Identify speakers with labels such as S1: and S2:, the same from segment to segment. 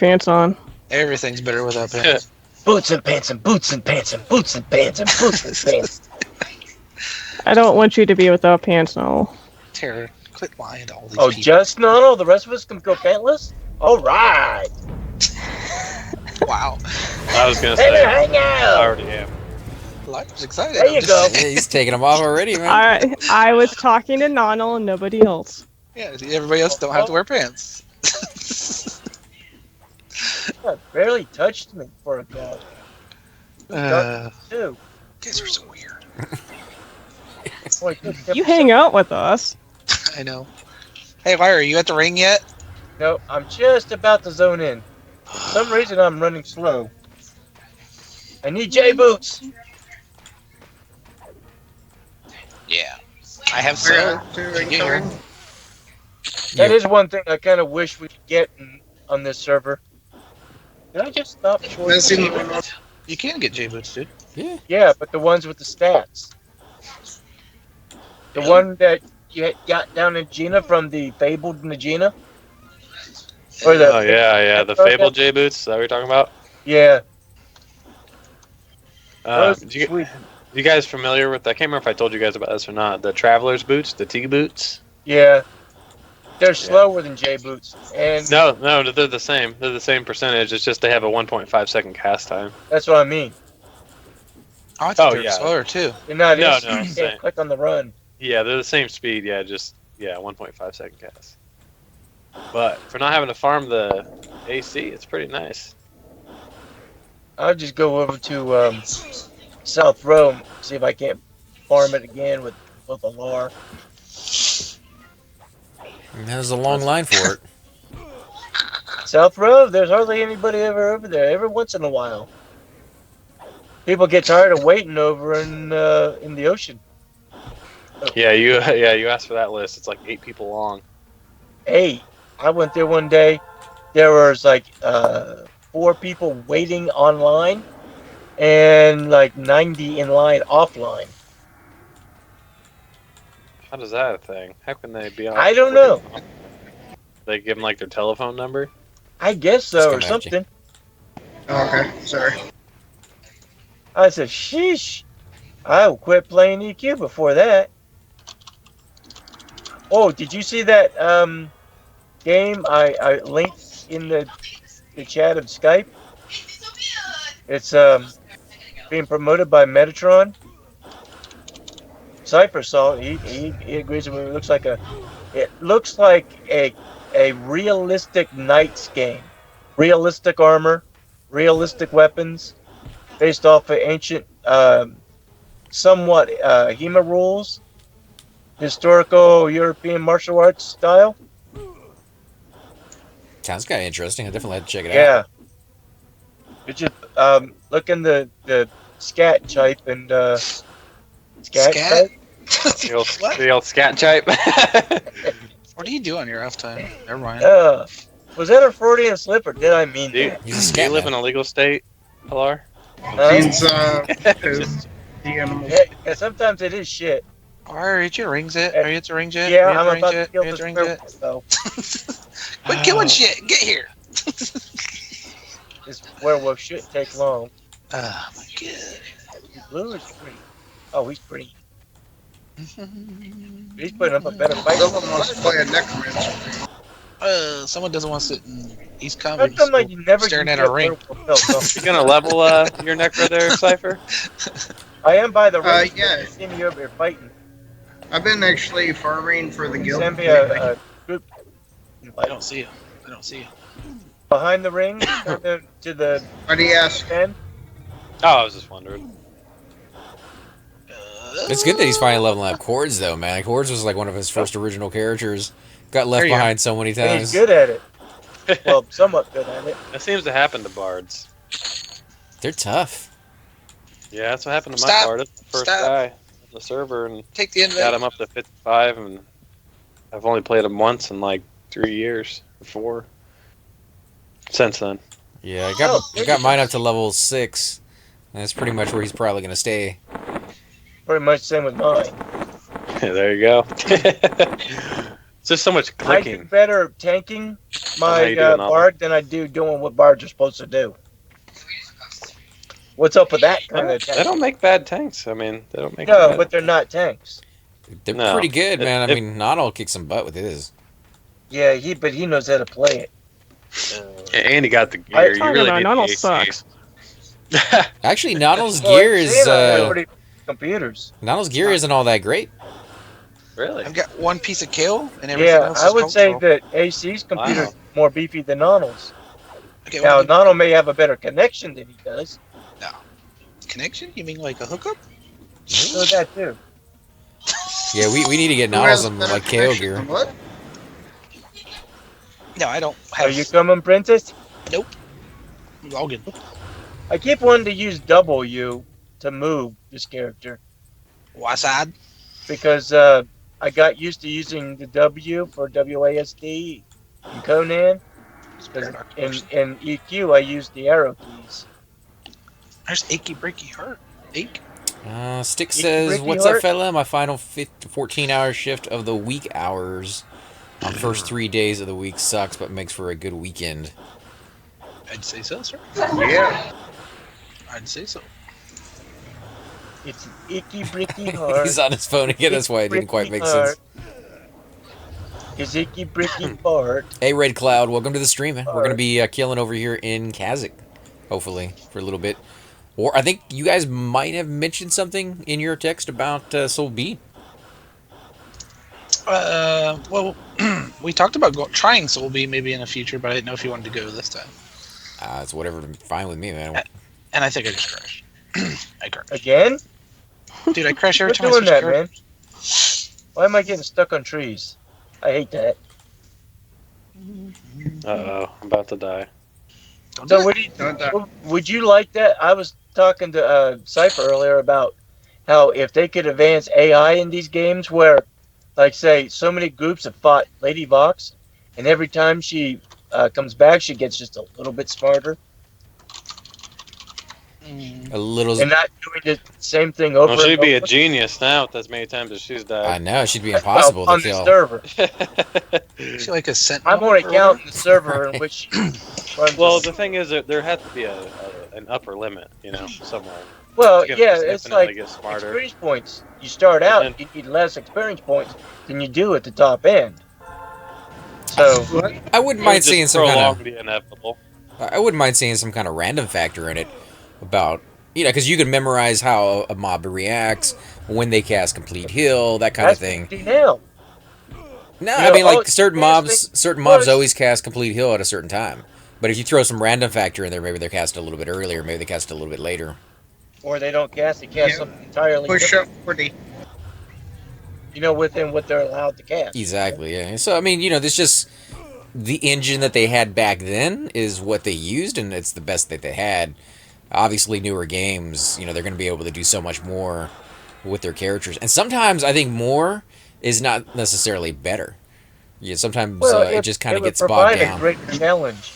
S1: Pants on.
S2: Everything's better without pants.
S3: Boots and pants and boots and pants and boots and pants and boots and pants.
S1: I don't want you to be without pants, no.
S2: Tara, quit lying to all these
S3: Oh,
S2: people.
S3: just no. The rest of us can go pantless. All right.
S2: Wow.
S4: I was gonna
S3: Hey,
S4: say.
S3: hang
S4: I
S3: out.
S4: already am.
S2: Life excited.
S3: There you go.
S5: Yeah, he's taking them off already, man.
S1: I was talking to Nonal and nobody else.
S2: Yeah, everybody else don't have to wear pants.
S3: That barely touched me for a guy. Too.
S2: Guys are so weird.
S3: Boy,
S1: You hang out with us.
S2: I know. Hey, Larry, are you at the ring yet?
S3: No, I'm just about to zone in. For some reason, I'm running slow. I need J boots.
S2: Yeah. I have so.
S3: That is one thing I kind of wish we could get on this server. Did I just stop short?
S2: You can get J-Boots, dude.
S5: Yeah.
S3: Yeah, but the ones with the stats. The one that you got down in Gina from the Fabled Nagina? Or the,
S4: Oh yeah, the Fable J boots. Is that what you're talking about?
S3: Yeah.
S4: You guys familiar with? I can't remember if I told you guys about this or not. The Traveler's boots, the T boots.
S3: Yeah. They're slower than J boots. And
S4: No, they're the same. They're the same percentage. It's just they have a 1.5 second cast time.
S3: that's what I mean.
S2: Oh, I thought they were
S4: yeah.
S2: slower, too.
S3: They're not
S4: No,
S3: instant.
S4: no,
S3: You
S4: same.
S3: can't click on the run.
S4: Yeah, they're the same speed. Yeah, 1.5 second cast. But for not having to farm the AC, it's pretty nice.
S3: I'll just go over to South Row, see if I can't farm it again with a LAR.
S5: There's a long line for it.
S3: South Row, there's hardly anybody ever over there. Every once in a while, people get tired of waiting over in the ocean.
S4: Yeah, you asked for that list. It's like 8 people long.
S3: Hey, I went there one day. There was like 4 people waiting online, and like 90 in line offline.
S4: How does that a thing? How can they be on?
S3: I don't know.
S4: They give them like their telephone number.
S3: I guess so, or
S5: It's
S3: something.
S6: Okay, sorry.
S3: I said, sheesh. I'll quit playing EQ before that. Oh, did you see that game I linked in the chat of Skype? It's being promoted by Metatron. Cypher saw it. He agrees with me. It looks like a realistic Knights game. Realistic armor, realistic weapons, based off of ancient, somewhat HEMA rules, historical European martial arts style.
S5: Sounds kind of interesting. I definitely have to check it out.
S3: Yeah. It's just look in the scat type and scat? Type?
S4: The old scat type.
S2: What do you do on your off time? Never mind.
S3: Was that a Freudian slip or did I mean
S4: Do you,
S3: that?
S5: He's a
S4: do
S5: scat
S4: you live
S5: man.
S4: in a legal state, Pilar?
S6: He's the animal.
S3: Yeah, sometimes it is shit.
S2: Are you at your rings yet? Are you at the rings yet?
S3: Yeah,
S2: Are you at
S3: I'm
S2: the
S3: about
S2: rings
S3: to kill
S2: yet? Are you
S3: this
S2: at the rings yet?
S3: werewolf, though.
S2: Quit killing shit! Get here!
S3: This werewolf shouldn't take long.
S2: Oh my god.
S3: He's blue or is he green? Oh, he's green. He's putting up a better fight.
S6: Someone wants to play a necromancer.
S2: Someone doesn't want to sit in East
S3: How
S2: Comics
S3: come like you never
S2: staring
S3: can
S2: at
S3: get
S2: a ring.
S3: werewolf belt,
S4: You gonna level your necro there, Cypher?
S3: though? I am by the ring.
S6: Yeah.
S3: You see me over here fighting.
S6: I've been actually farming for the guild.
S3: Send me a group
S2: I don't see you. I don't see you.
S3: behind the ring to the
S6: What do you ask?
S3: end.
S4: Oh, I was just wondering.
S5: It's good that he's finally leveling up Cords, though, man. Cords was like one of his first original characters. Got left
S2: There you
S5: behind so many
S3: And
S5: times.
S3: he's good at it. Well, somewhat good at it.
S4: That seems to happen to bards.
S5: They're tough.
S4: Yeah, that's what happened to my
S2: Stop.
S4: bard. That's the first
S2: Stop.
S4: guy on the server, and
S2: Take the
S4: got
S2: invite.
S4: him up to 55, and I've only played him once in like 3 years or 4. Since then.
S5: Yeah, I got mine up to level 6. And that's pretty much where he's probably going to stay.
S3: Pretty much same with mine.
S4: There you go. just so much
S3: I do
S4: clicking.
S3: better tanking
S4: how
S3: my
S4: you doing, Alpha?
S3: bard than I do doing what bards are supposed to do. What's up with that kind of
S4: They
S3: tank?
S4: don't make bad tanks. I mean, they don't make.
S3: No,
S4: bad...
S3: but they're not tanks.
S5: They're
S4: No.
S5: pretty good, man. I
S4: If-
S5: mean, Nodal kicks some butt with his.
S3: Yeah, but he knows how to play it.
S4: And he got the gear.
S3: I-
S4: You
S1: Talking
S4: really
S1: about
S4: need
S1: Nodal
S4: the
S1: sucks.
S5: Actually, Nodal's
S3: Well,
S5: gear
S3: I'm
S5: is
S3: saying I have pretty computers.
S5: Nodal's gear isn't all that great.
S4: Really?
S2: I've got one piece of kale and everything
S3: Yeah,
S2: else
S3: I
S2: is
S3: would say
S2: cultural.
S3: that AC's computer
S4: Wow.
S3: is more beefy than Nonal's.
S2: Okay,
S3: Now,
S2: what
S3: Nonal may have a better connection than he does.
S2: connection? You mean like a hookup?
S3: So that too.
S5: Yeah, we need to get
S6: Who
S5: Nodal
S6: has
S5: some
S6: better
S5: like KO
S6: connection
S5: gear.
S6: than What?
S2: No, I don't
S3: Are
S2: have.
S3: you coming, Princess?
S2: All good.
S3: I keep wanting to use W to move this character
S2: Wasad.
S3: because I got used to using the W for WASD in Conan. 'Cause in EQ, I use the arrow keys.
S2: There's achy breaky heart. Ache.
S5: Stick
S3: You
S5: says,
S3: Ricky
S5: "What's up,
S3: Hart?
S5: fella? My final 14-hour shift of the week hours on first 3 days of the week sucks, but makes for a good weekend."
S2: I'd say so, sir.
S6: Yeah.
S2: I'd say so.
S3: It's an icky bricky heart.
S5: He's on his phone again. That's why it didn't quite make sense.
S3: His icky bricky fart.
S5: Hey, Red Cloud, welcome to the stream, man. We're gonna be killing over here in Cazic, hopefully for a little bit. Or I think you guys might have mentioned something in your text about Soul B.
S2: Well, we talked about trying Soul B maybe in the future, but I didn't know if you wanted to go this time.
S5: It's whatever, fine with me, man.
S2: And I think I just crashed. I crashed.
S3: Again?
S2: Dude, I crash every
S3: Quit
S2: time I
S3: doing
S2: switch
S3: that,
S2: characters.
S3: man. Why am I getting stuck on trees? I hate that.
S4: Uh-oh, I'm about to die.
S3: So would you,
S6: Don't die.
S3: would you like that? I was talking to Cypher earlier about how if they could advance AI in these games where, like, say, so many groups have fought Lady Vox, and every time she comes back, she gets just a little bit smarter,
S5: A little.
S3: and not doing the same thing over
S4: Well, she'd
S3: and
S4: be a
S3: over.
S4: genius now with as many times as she's
S5: I
S4: died.
S5: know, it should be impossible
S3: on
S5: to
S3: the
S5: kill.
S3: server.
S2: Is she like a sentinel?
S3: I'm only
S2: or
S3: counting the server in which.
S4: Well, the thing is that there has to be an upper limit, you know, somewhere.
S3: Well,
S4: It's gonna
S3: yeah,
S4: just
S3: it's
S4: infinitely
S3: like
S4: get smarter.
S3: experience points. You start out,
S4: And
S3: you need less experience points than you do at the top end. So,
S6: What?
S5: I wouldn't
S4: It would
S5: mind
S4: just
S5: seeing some
S4: prolong
S5: kind
S4: the inevitable.
S5: of. I wouldn't mind seeing some kind of random factor in it about, you know, because you can memorize how a mob reacts when they cast complete heal, that kind of
S3: that's
S5: thing.
S3: 50 now.
S5: No,
S3: You
S5: I
S3: know,
S5: mean,
S3: oh,
S5: like certain
S3: experience
S5: mobs, certain mobs
S3: was-
S5: always cast complete heal at a certain time. But if you throw some random factor in there, maybe they're cast a little bit earlier, maybe they cast a little bit later.
S3: Or they don't cast, they cast
S6: Yeah.
S3: something entirely
S6: Push
S3: different,
S6: up 40.
S3: you know, within what they're allowed to cast.
S5: Exactly, yeah. So I mean, you know, there's just the engine that they had back then is what they used, and it's the best that they had. Obviously, newer games, you know, they're going to be able to do so much more with their characters, and sometimes I think more is not necessarily better. Yeah, sometimes it just kind of
S3: would
S5: gets bogged
S3: provide a
S5: down.
S3: great challenge.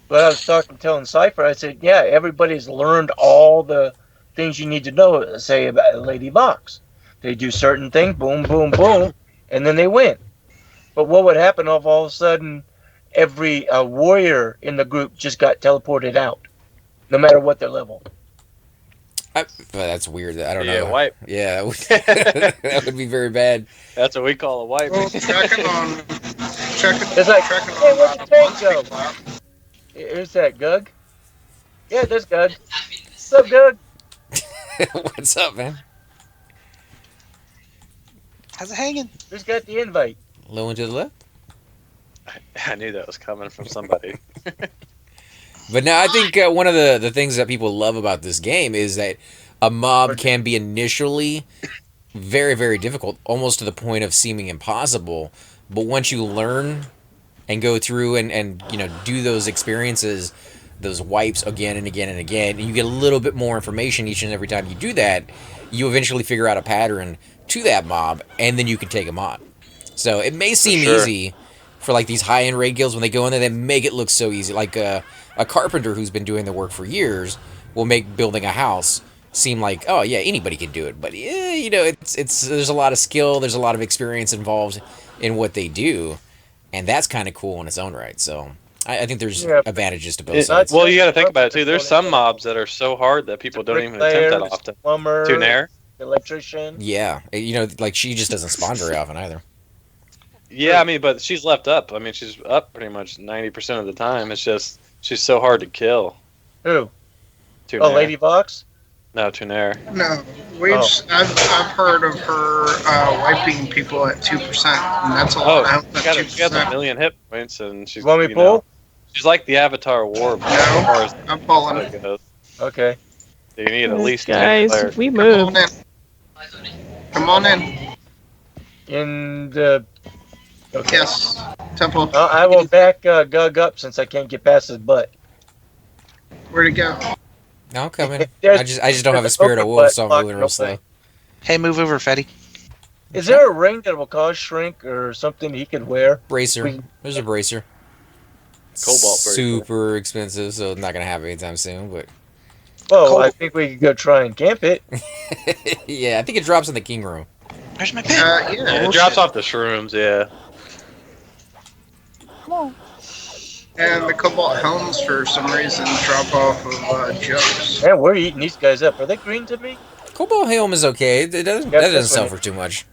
S3: But I was telling Cypher, I said, yeah, everybody's learned all the things you need to know, say, about Lady Vox. They do certain things, boom, boom, boom, and then they win. But what would happen if all of a sudden every warrior in the group just got teleported out, no matter what their level?
S5: Well, that's weird. I don't
S4: Yeah,
S5: know.
S4: wipe.
S5: Yeah, that would be very bad.
S4: That's what we call a wipe.
S6: Well, checking on. Checking,
S3: It's like,
S6: checking
S3: hey,
S6: on
S3: where'd the tank go?
S6: monthly clock.
S3: Here's that Gug. Yeah, there's Gug. What's up, Gug?
S5: What's up, man?
S2: How's it hanging?
S3: Who's got the invite?
S5: Low and to the left.
S4: I knew that was coming from somebody.
S5: But now I think one of the things that people love about this game is that a mob can be initially very, very difficult, almost to the point of seeming impossible. But once you learn and go through and you know, do those experiences, those wipes again and again and again, and you get a little bit more information each and every time you do that, you eventually figure out a pattern to that mob, and then you can take them on. So it may seem
S4: sure.
S5: easy for like these high-end raid guilds when they go in there, they make it look so easy. Like a carpenter who's been doing the work for years will make building a house seem like, oh yeah, anybody can do it. But yeah, you know, it's there's a lot of skill, there's a lot of experience involved in what they do, and that's kind of cool in its own right. So I think there's
S3: Yeah,
S5: advantages to both
S4: It-
S5: sides.
S4: well, you got to think about it too. There's some mobs that are so hard that people don't even attempt that
S3: Bricklayers,
S4: often.
S3: plumber,
S4: Tunair?
S3: electrician.
S5: Yeah, like she just doesn't spawn very often either.
S4: Yeah, I mean, but she's left up. I mean, she's up pretty much 90% of the time. It's just she's so hard to kill.
S3: Who?
S4: Tunair.
S3: Oh, Lady Vox?
S4: No, Tunair.
S6: No,
S3: Oh.
S6: I've heard of her wiping people at 2%, and that's a
S4: Oh,
S6: lot.
S4: she got a million hit points, and she's.
S3: You want me to
S4: you know,
S3: pull?
S4: she's like the Avatar War.
S6: No,
S4: as far as
S6: I'm pulling.
S4: it goes.
S3: Okay.
S4: You need at least 10
S1: Guys,
S4: players.
S1: we
S6: Come
S1: move.
S6: on in. Come on in.
S3: In the... Okay.
S6: Yes, Temple.
S3: I will back Gug up since I can't get past his butt.
S6: Where'd it go?
S5: No, I'm coming.
S3: There's-
S5: I just don't have a spirit of wolf, so I'm moving real slow.
S2: Hey, move over, Fetty.
S3: Is there a ring that will cause shrink or something he could wear?
S5: Bracer. There's a bracer.
S4: Cobalt bracer.
S5: Super expensive, so not gonna have it anytime soon. But
S3: Well, I think we could go try and camp it.
S5: yeah, I think it drops in the king room.
S2: Where's my pen?
S6: Yeah.
S4: Yeah, it drops off the shrooms. Yeah.
S6: And the cobalt helms, for some reason, drop off of jugs.
S3: Man, we're eating these guys up. Are they green to me?
S5: Cobalt helm is okay. That doesn't
S3: this
S5: sell
S3: one.
S5: for too much.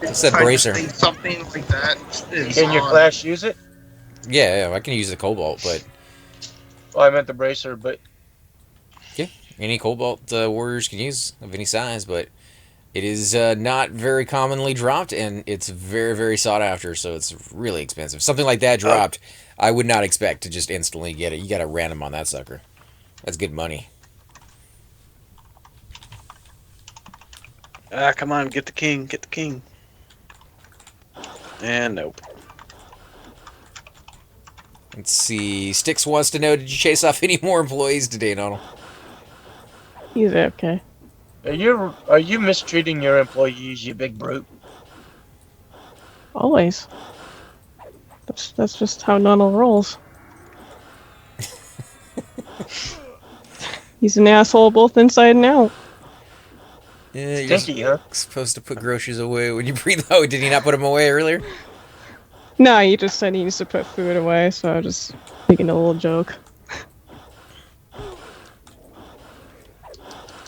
S6: It's
S5: a bracer.
S6: Something like that is
S3: Can your
S6: on.
S3: Flash use it?
S5: Yeah, I can use the cobalt, but
S3: Oh, I meant the bracer, but
S5: any cobalt warriors can use of any size. But it is not very commonly dropped, and it's very, very sought after. So it's really expensive. Something like that dropped, I would not expect to just instantly get it. You got to random on that sucker. That's good money.
S4: Ah, come on, get the king, get the king. And nope.
S5: Let's see. Styx wants to know: did you chase off any more employees today, Donald?
S1: He's okay.
S3: are you mistreating your employees, you big brute?
S1: Always. That's just how Donald rolls. He's an asshole both inside and out.
S5: Yeah, you're
S3: Stinky, huh?
S5: supposed to put groceries away when you breathe out. Did he not put them away earlier?
S1: No, you just said he needs to put food away, so I was just making a little joke.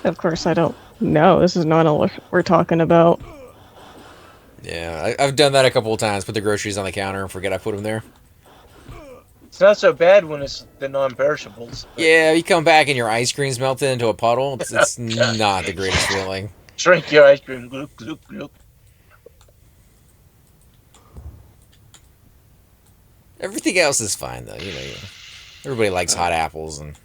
S1: Of course, I don't know. This is not all we're talking about.
S5: Yeah, I've done that a couple of times. Put the groceries on the counter and forget I put them there.
S3: It's not so bad when it's the non-perishables.
S5: Yeah, you come back and your ice cream's melted into a puddle. It's not the greatest feeling.
S3: Drink your ice cream. Gloop, gloop, gloop.
S5: Everything else is fine though. Everybody likes hot apples and.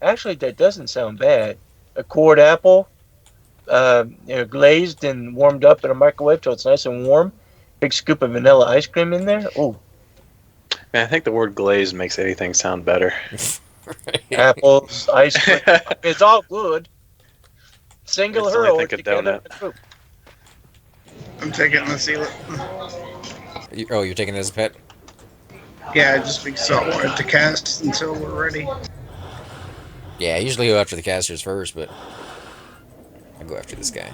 S3: Actually, that doesn't sound bad. A cored apple, glazed and warmed up in a microwave till it's nice and warm. Big scoop of vanilla ice cream in there. Oh,
S4: Man, I think the word glaze makes anything sound better.
S3: apples, ice cream. It's all good. Single
S4: Instantly
S3: hurl
S4: think of
S3: together.
S4: donut.
S6: I'm taking the seal.
S5: You're taking it as a pet?
S6: Yeah, just because I wanted to cast until we're ready.
S5: Yeah, I usually go after the casters first, but I go after this guy.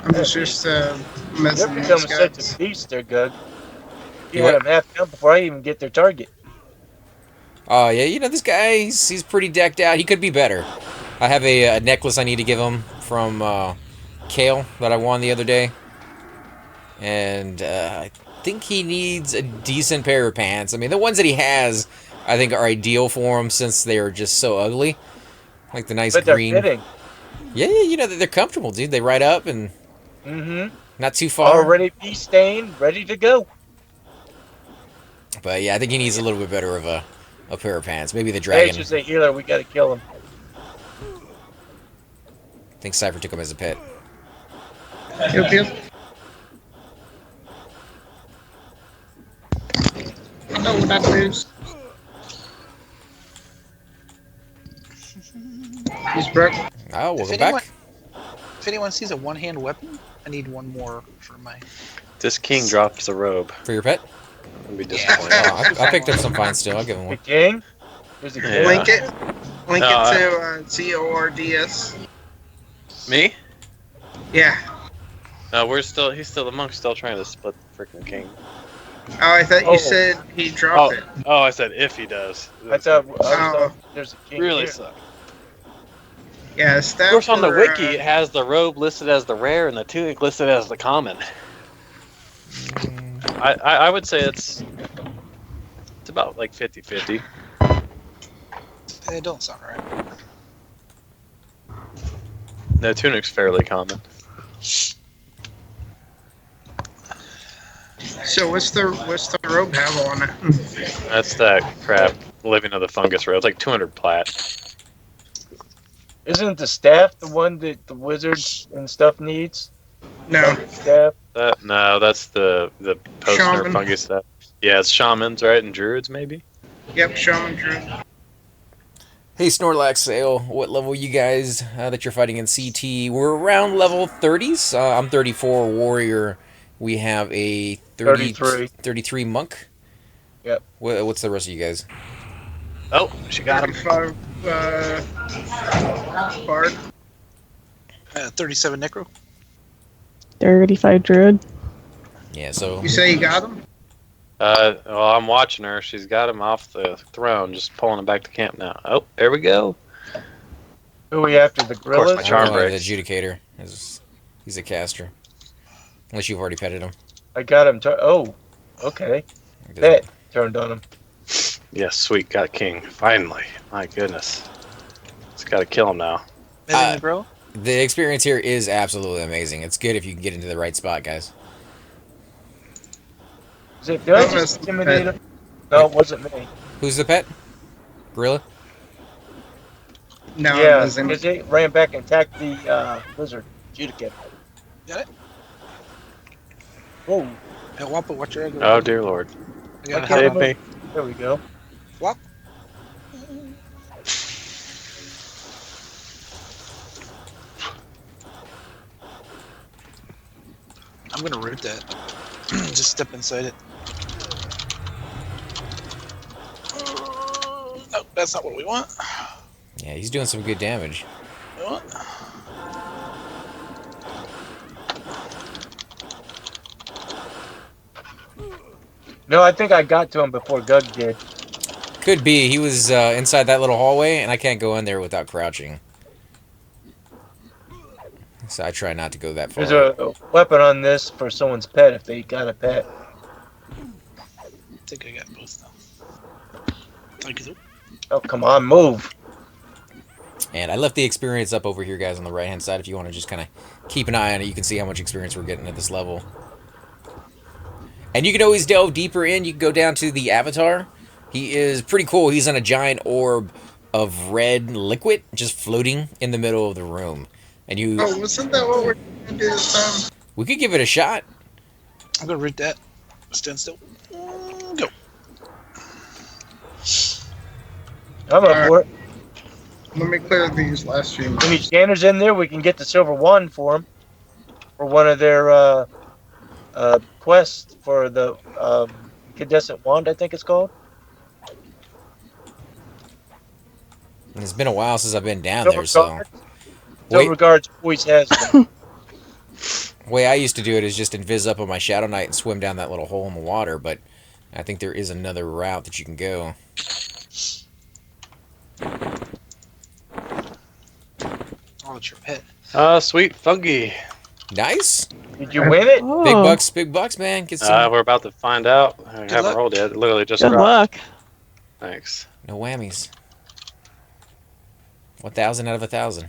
S6: I'm just
S3: They're
S6: messing with
S3: becoming
S6: these
S3: such
S6: guys.
S3: a beast, there, Gug. You
S5: You
S3: had
S5: what?
S3: them half down before I even get their target.
S5: Oh yeah, this guy, he's pretty decked out. He could be better. I have a necklace I need to give him from Kale that I won the other day. And I think he needs a decent pair of pants. I mean, the ones that he has, I think, are ideal for him since they're just so ugly. Like the nice
S3: But they're
S5: green.
S3: fitting.
S5: Yeah, they're comfortable, dude. They ride up and
S3: Mm-hmm.
S5: not too far.
S3: Already pea stained, ready to go.
S5: But yeah, I think he needs a little bit better of a pair of pants. Maybe the
S3: Hey,
S5: dragon.
S3: it's just a healer. We gotta kill him.
S5: I think Cypher took him as a pet.
S6: Yep. No, not lose. He's broke.
S5: Oh, welcome
S2: If anyone,
S5: back.
S2: if anyone sees a one-hand weapon, I need one more for my.
S4: This king drops a robe.
S5: For your pet?
S4: I'd be
S5: Oh,
S4: disappointed.
S5: I picked up some fine still. I'll give him
S3: The
S5: one.
S3: king. There's the king.
S4: Yeah.
S6: Link it. Link
S4: No,
S6: it to CORDS.
S4: Me?
S6: Yeah.
S4: No, he's still the monk's still trying to split the freaking king.
S6: Oh, I thought
S3: Oh.
S6: you said he dropped it.
S4: Oh, I said if he does.
S3: I thought there's a king
S4: really
S3: here.
S4: suck.
S6: Yeah,
S4: Of course, on the wiki, it has the robe listed as the rare and the tunic listed as the common. I would say it's about like 50-50.
S2: It don't sound right.
S4: The tunic's fairly common.
S6: So what's the robe have on it?
S4: That's that crap living of the fungus robe. It's like 200 plat.
S3: Isn't the staff the one that the wizards and stuff needs?
S6: No.
S3: Staff.
S4: No, that's the poster
S6: Shaman.
S4: fungus stuff. Yeah, it's shamans, right, and druids maybe.
S6: Yep, Shaman Druid.
S5: Hey Snorlax Sale, what level you guys that you're fighting in CT? We're around level 30s. I'm 34 warrior. We have a 33 monk.
S3: Yep.
S5: What's the rest of you guys?
S4: Oh, she got him.
S6: 35 Bard.
S2: 37 Necro.
S1: 35 druid.
S5: Yeah, so
S6: You say you got him?
S4: Well, I'm watching her. She's got him off the throne, just pulling him back to camp now. Oh, there we go.
S3: Who are we after? The
S4: course,
S3: gorillas?
S4: my charm
S5: the
S4: breaks.
S5: adjudicator. He's a caster. Unless you've already petted him.
S3: I got him. Oh, okay. Pet turned on him.
S4: Yes, sweet, got king. Finally. My goodness. Just gotta kill him now.
S2: Anything to grow?
S5: The experience here is absolutely amazing. It's good if you can get into the right spot, guys.
S3: Did I just intimidate him? No, it wasn't me.
S5: Who's the pet? Gorilla?
S6: No,
S3: Yeah,
S6: it wasn't.
S3: because he ran back and attacked the lizard adjudicator.
S2: Got it?
S3: Whoa.
S2: Hey, Wampa, watch your egg.
S4: Oh, dear Lord.
S2: I got
S3: Okay.
S2: it.
S4: Save me.
S3: There we go.
S2: Wamp. I'm gonna root that. Just step inside it. No, that's not what we want.
S5: Yeah, he's doing some good damage.
S2: We want.
S3: No, I think I got to him before Gug did.
S5: Could be. He was inside that little hallway, and I can't go in there without crouching. So I try not to go that far.
S3: There's a weapon on this for someone's pet if they got a pet.
S2: I think I got both now. Thank you.
S3: Oh, come on, move.
S5: And I left the experience up over here, guys, on the right-hand side. If you want to just kind of keep an eye on it, you can see how much experience we're getting at this level. And you can always delve deeper in. You can go down to the avatar. He is pretty cool. He's on a giant orb of red liquid just floating in the middle of the room. And you...
S6: Oh, wasn't that what we're going to do this time?
S5: We could give it a shot.
S2: I'm gonna root that. Stand still. Go.
S3: I'm up for it.
S6: Let me clear these last few.
S3: Any scanners in there, we can get the silver one for them. For one of their quests for the Cadescent Wand, I think it's called.
S5: It's been a while since I've been down there, so...
S3: Silver Guards always has them.
S5: The way I used to do it is just invis up on my Shadow Knight and swim down that little hole in the water, but I think there is another route that you can go.
S2: Oh, it's your pet.
S4: Sweet fungi.
S5: Nice.
S3: Did you win it?
S1: Oh,
S5: Big bucks, man. Get some.
S4: We're about to find out. I haven't
S2: luck.
S4: rolled yet. It literally just
S1: good
S4: dropped.
S1: luck.
S4: Thanks.
S5: No whammies. 1,000 out of 1,000.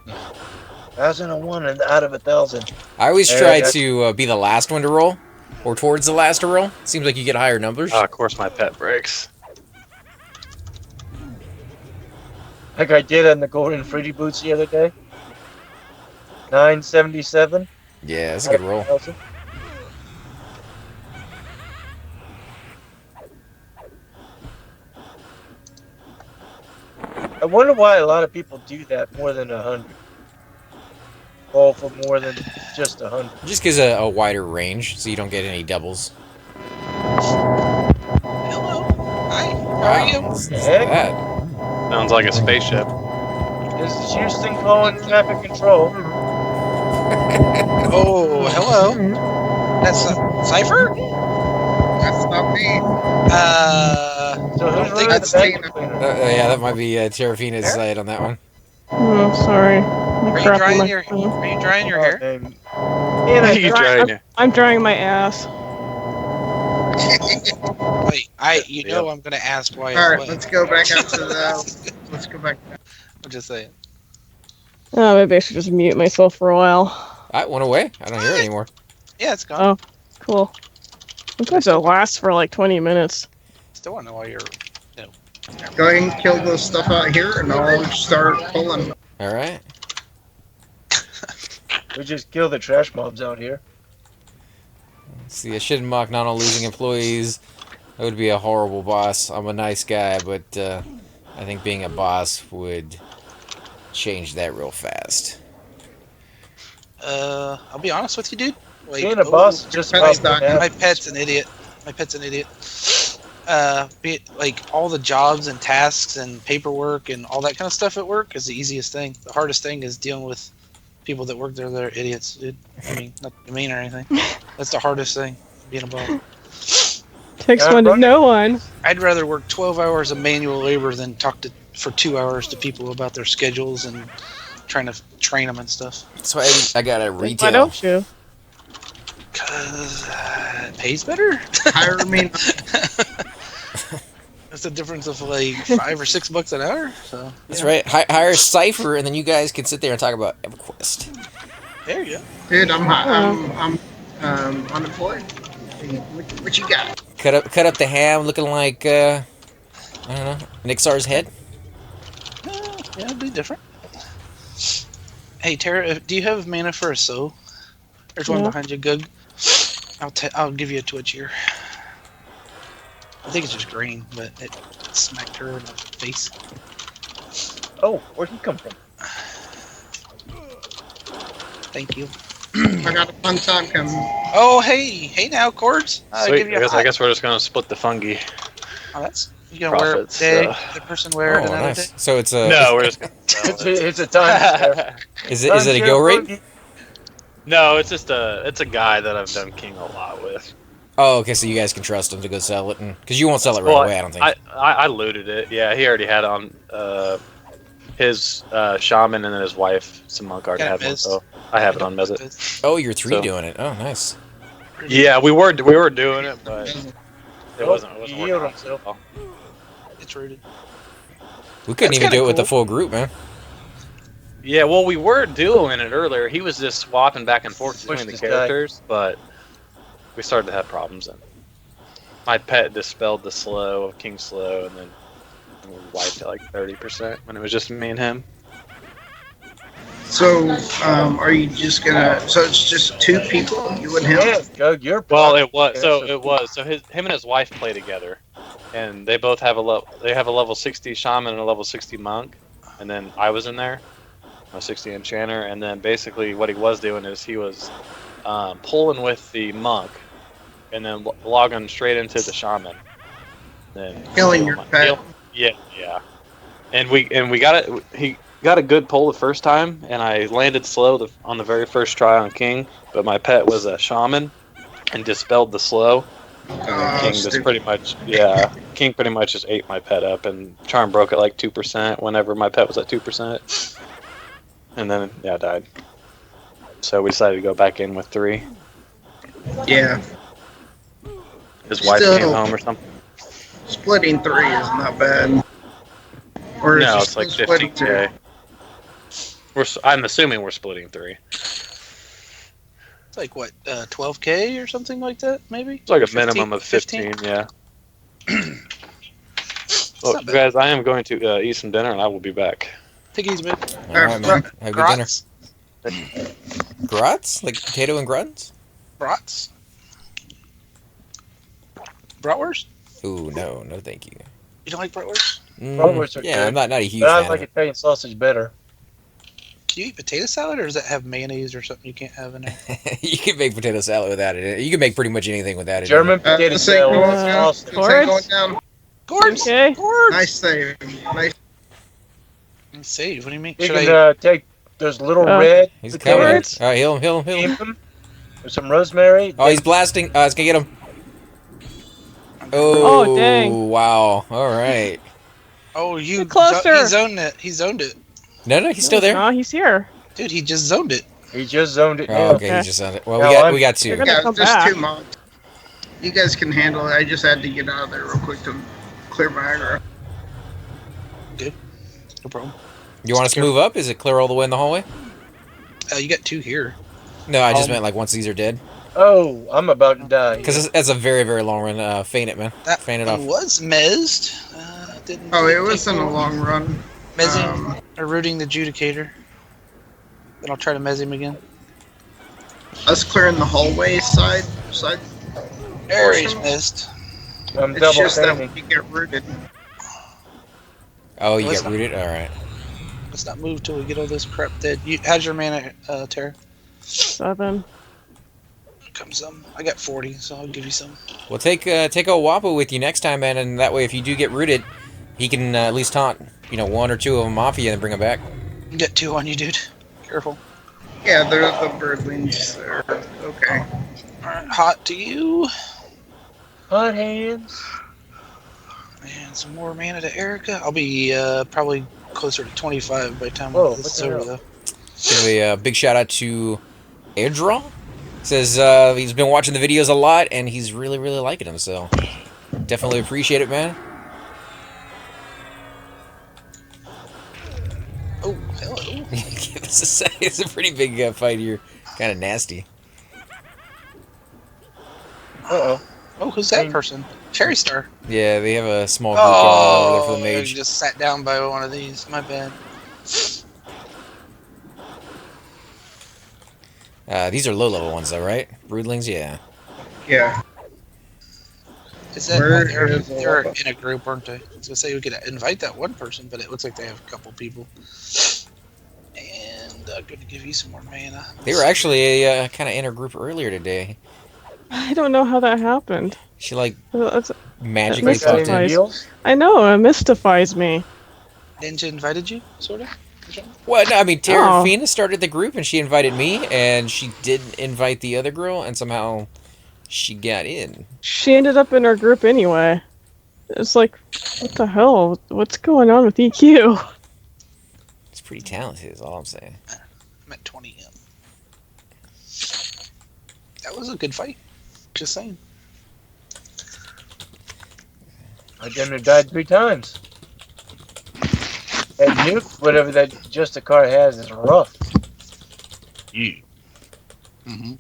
S3: 1,001 out of 1,000.
S5: I always try
S3: that's-
S5: to be the last one to roll, or towards the last to roll. Seems like you get higher numbers.
S4: Of course, my pet breaks.
S3: Like I did on the Golden Fruity Boots the other day. 977.
S5: Yeah, that's a good roll.
S3: 1,000. I wonder why a lot of people do that more than 100. Roll for more than just 100.
S5: Just gives a wider range, so you don't get any doubles.
S2: Hello. Hi. How are you?
S5: What's
S3: Heck?
S5: that?
S4: Sounds like a spaceship.
S3: This This is Houston calling traffic control.
S2: Oh, hello. That's Cypher?
S6: That's not me.
S3: So
S2: I
S3: who's
S2: don't think
S3: running the
S2: that's
S3: vacuum
S6: Tina.
S3: cleaner?
S5: Yeah, that might be Terrafina's side on that one.
S1: Oh, sorry.
S2: Are you drying your hair?
S3: Man. Yeah,
S4: You trying it?
S1: I'm drying my ass.
S2: Wait, you know I'm gonna ask why it's
S6: All right,
S2: wet.
S6: let's go back up to the. Let's go back.
S2: I'm just saying.
S1: Oh, maybe I should just mute myself for a while.
S5: I went away. I don't hear it anymore.
S2: Yeah, it's gone.
S1: Oh, cool. Sometimes it lasts for like 20 minutes.
S2: Still wanna know why you're.
S6: Go ahead and kill the stuff out here, and I'll start pulling.
S5: All right.
S3: We just kill the trash mobs out here.
S5: See, I shouldn't mock not on losing employees. That would be a horrible boss. I'm a nice guy, but I think being a boss would change that real fast.
S2: I'll be honest with you, dude. Like,
S3: Being a boss just
S6: pet's
S3: about
S6: not-
S2: my pet's an idiot. My pet's an idiot. Be it, like all the jobs and tasks and paperwork and all that kind of stuff at work is the easiest thing. The hardest thing is dealing with people that work there. They're idiots, dude. I mean, not to be mean or anything. That's the hardest thing, being a boss.
S1: Takes
S3: Yeah,
S1: one to
S3: right.
S1: know one.
S2: I'd rather work 12 hours of manual labor than talk for 2 hours to people about their schedules and trying to train them and stuff.
S5: So I got a
S1: Why
S5: retail.
S1: don't you?
S2: Cause it pays better.
S6: Hire me.
S2: That's a difference of like $5 or $6 an hour. So
S5: That's
S2: yeah.
S5: right. Hire Cypher, and then you guys can sit there and talk about Everquest.
S2: There you go.
S6: Dude, I'm unemployed. What you got?
S5: Cut up the ham, looking like I don't know, Nixar's head.
S2: Yeah, it'd be different. Hey Tara, do you have mana for a soul? There's one
S1: Yeah.
S2: behind you, Gug. I'll give you a twitch here. I think it's just green, but it smacked her in the face.
S3: Oh, where'd he come from?
S2: Thank you.
S6: I got a fun time coming.
S2: Oh, hey now, Cords.
S4: Sweet.
S2: Give you
S4: I guess we're just gonna split the fungi.
S2: Oh, that's you gonna wear it
S4: Profits,
S2: today. The person wear it
S5: Oh,
S2: another
S5: nice.
S2: day.
S5: So it's a
S4: No, we're just gonna sell
S3: It's
S4: it.
S3: it's a time share.
S5: is it a go rate?
S4: No, it's just it's a guy that I've done King a lot with.
S5: Oh, okay. So you guys can trust him to go sell it, because you won't sell it right
S4: Well,
S5: away. I don't think.
S4: I looted it. Yeah, he already had on his shaman and then his wife, some monk already
S2: Got
S4: had one,
S2: missed.
S4: so I have it on Mezit.
S5: Oh, you're three
S4: So-
S5: doing it. Oh, nice.
S4: Yeah, we were doing it, but it wasn't
S3: He
S4: working
S3: healed
S4: out
S3: himself.
S4: so well.
S2: It's rooted.
S5: We couldn't
S2: That's
S5: even
S2: kinda
S5: do it with the
S2: cool.
S5: full group, man.
S4: Yeah, well, we were doing it earlier. He was just swapping back and forth
S3: Push
S4: between the
S3: this guy.
S4: characters, but we started to have problems. And my pet dispelled the slow of King Slow, and then we wiped it like 30% when it was just me and him.
S6: So, are you just gonna? So it's just two people, you and him.
S3: Yeah, Gug, you're
S4: Well,
S3: proud.
S4: it was so
S3: Yeah,
S4: it was so him and his wife play together, and they both have a level 60 shaman and a level 60 monk, and then I was in there, a 60 enchanter, and then basically what he was doing is he was pulling with the monk, and then logging straight into the shaman. Then
S6: Killing your pet.
S4: Yeah, and we got it. He got a good pull the first time, and I landed slow on the very first try on King, but my pet was a shaman and dispelled the slow.
S6: Oh,
S4: King just
S6: stupid.
S4: pretty much, King pretty much just ate my pet up, and Charm broke at like 2% whenever my pet was at 2%. And then, I died. So we decided to go back in with 3.
S6: Yeah,
S4: His wife
S6: Still-
S4: came home or something.
S6: splitting 3 is not bad. Or is
S4: No,
S6: it
S4: it's like
S6: still splitting
S4: 15k. I'm assuming we're splitting 3.
S2: It's like what, 12K or something like that, maybe?
S4: It's like a
S2: 15?
S4: minimum of 15, yeah. Well,
S2: not bad.
S4: guys, I am going to eat some dinner, and I will be back.
S2: Take it easy, man.
S5: All right, man. Have a good dinner.
S2: Grats?
S5: Grats? Like potato and gruns?
S2: Brats? Bratwurst?
S5: Ooh, no, thank you.
S2: You don't like bratwurst?
S3: Bratwurst are
S5: Yeah,
S3: good.
S5: I'm not a huge
S3: But I
S5: fan
S3: like
S5: of it.
S3: Italian sausage better.
S2: Can you eat potato salad, or does that have mayonnaise or something you can't have in there?
S5: You can make potato salad without it. You can make pretty much anything without it.
S3: German potato
S6: This ain't
S3: salad
S6: going
S3: is
S6: down.
S3: awesome.
S6: This ain't going down.
S2: Gourds!
S1: Okay.
S2: Gourds!
S6: Nice save. Nice.
S2: Save? What do you mean?
S3: You
S2: Should
S3: can
S2: I?
S3: take those little
S1: Uh,
S3: red
S5: He's coming.
S3: potatoes,
S5: All right, heal him, heal him, heal
S3: steam
S5: him.
S3: them with some rosemary.
S5: Oh, he's blasting. It's gonna get him.
S1: Oh, dang.
S5: Oh, wow. All right.
S2: Oh, you.
S1: Get closer.
S2: He zoned it. He zoned it.
S5: No, he's still there.
S1: No, he's here.
S2: Dude, he just zoned it.
S3: He just zoned it
S5: Oh,
S3: now.
S5: okay,
S1: Okay.
S5: he just on it. Well,
S3: No,
S5: we got
S1: They're
S5: two.
S1: gonna
S6: Yeah,
S1: come
S6: just
S1: back.
S6: 2 mobs. You guys can handle it. I just had to get out of there real quick to clear my aggro.
S2: Good. No problem.
S5: You want us to move up? Is it clear all the way in the hallway?
S2: You got 2 here.
S5: No, I just meant like once these are dead.
S3: Oh, I'm about to die.
S5: Because that's a very, very long run. Feint it, man.
S2: That
S5: Feint it
S2: one
S5: off.
S2: was mezzed. Didn't.
S6: Oh, it
S2: take
S6: wasn't a long run.
S2: Mezzing or rooting the adjudicator. Then I'll try to mezz him again.
S6: Us clearing the hallway side.
S2: There he's missed.
S3: I'm
S6: It's
S3: double
S6: just that
S3: standing.
S6: we get rooted.
S5: Oh, you
S2: Let's
S5: get
S2: not-
S5: rooted? Alright.
S2: Let's not move till we get all this crap dead. How's your mana, Tara?
S1: 7.
S2: Come some. I got 40, so I'll give you some.
S5: Well, take a Wappo with you next time, man, and that way if you do get rooted, he can at least taunt, 1 or 2 of them off you and bring them back.
S2: You got 2 on you, dude. Careful.
S6: Yeah, they're the birdlings. They're okay.
S2: Alright, hot to you.
S3: Hot hands.
S2: And some more mana to Erica. I'll be probably closer to 25 by the time
S3: Whoa,
S2: this
S3: what
S2: is
S3: the
S2: over,
S3: hell?
S2: though.
S5: Give a big shout out to Airdra. Says he's been watching the videos a lot and he's really, really liking them, so definitely appreciate it, man.
S2: Oh, hello.
S5: Give us a sec. It's a pretty big fight here. Kind of nasty.
S3: Uh-oh.
S2: Oh, who's that person? Cherry Star.
S5: Yeah, they have a small group over there for the
S2: you
S5: mage.
S2: just sat down by one of these. My bad.
S5: These are low-level ones, though, right? Broodlings, yeah.
S6: Yeah.
S2: Is that
S6: Where
S2: they're
S6: is all
S2: in a group, aren't they? I was gonna say we could invite that one person, but it looks like they have a couple people. And I'm gonna give you some more mana.
S5: They were actually kind of in a group earlier today.
S1: I don't know how that happened.
S5: She like
S1: That's-
S5: magically
S1: Makes
S3: Got
S5: fucked
S3: any
S1: sense.
S5: in.
S3: deals?
S1: I know, it mystifies me.
S2: Ninja invited you, sort of.
S5: Well, no, I mean, Tara
S1: Oh.
S5: Fina started the group and she invited me, and she didn't invite the other girl, and somehow she got in.
S1: She ended up in our group anyway. It's like, what the hell? What's going on with EQ?
S5: It's pretty talented, is all I'm saying.
S2: I'm at 20 M. That was a good fight. Just saying.
S3: I damn near died 3 times. That nuke, whatever that Justicar has, is rough.
S2: Yeah. Mm-hmm.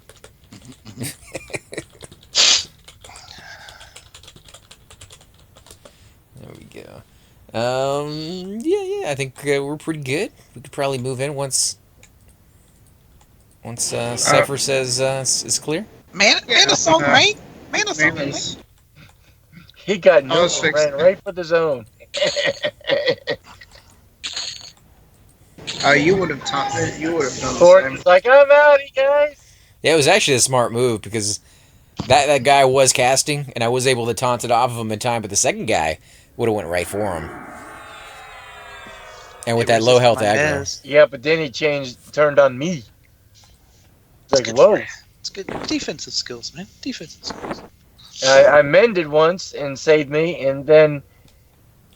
S5: There we go. Yeah, I think we're pretty good. We could probably move in once Cypher says it's clear.
S2: Mana song, mate. Mana song, mate.
S6: Mana's-
S3: He got
S6: I was
S3: nuked,
S6: fixing
S3: ran right for the zone.
S6: You would have taught it. You would have done the
S3: Thornton's
S6: same.
S3: like, I'm out, guys.
S5: Yeah, it was actually a smart move because that guy was casting, and I was able to taunt it off of him in time, but the second guy would have went right for him. And with that low health aggro.
S3: Yeah, but then he turned on me. It's like, whoa.
S2: It's good defensive skills, man. Defensive skills.
S3: I mended once and saved me, and then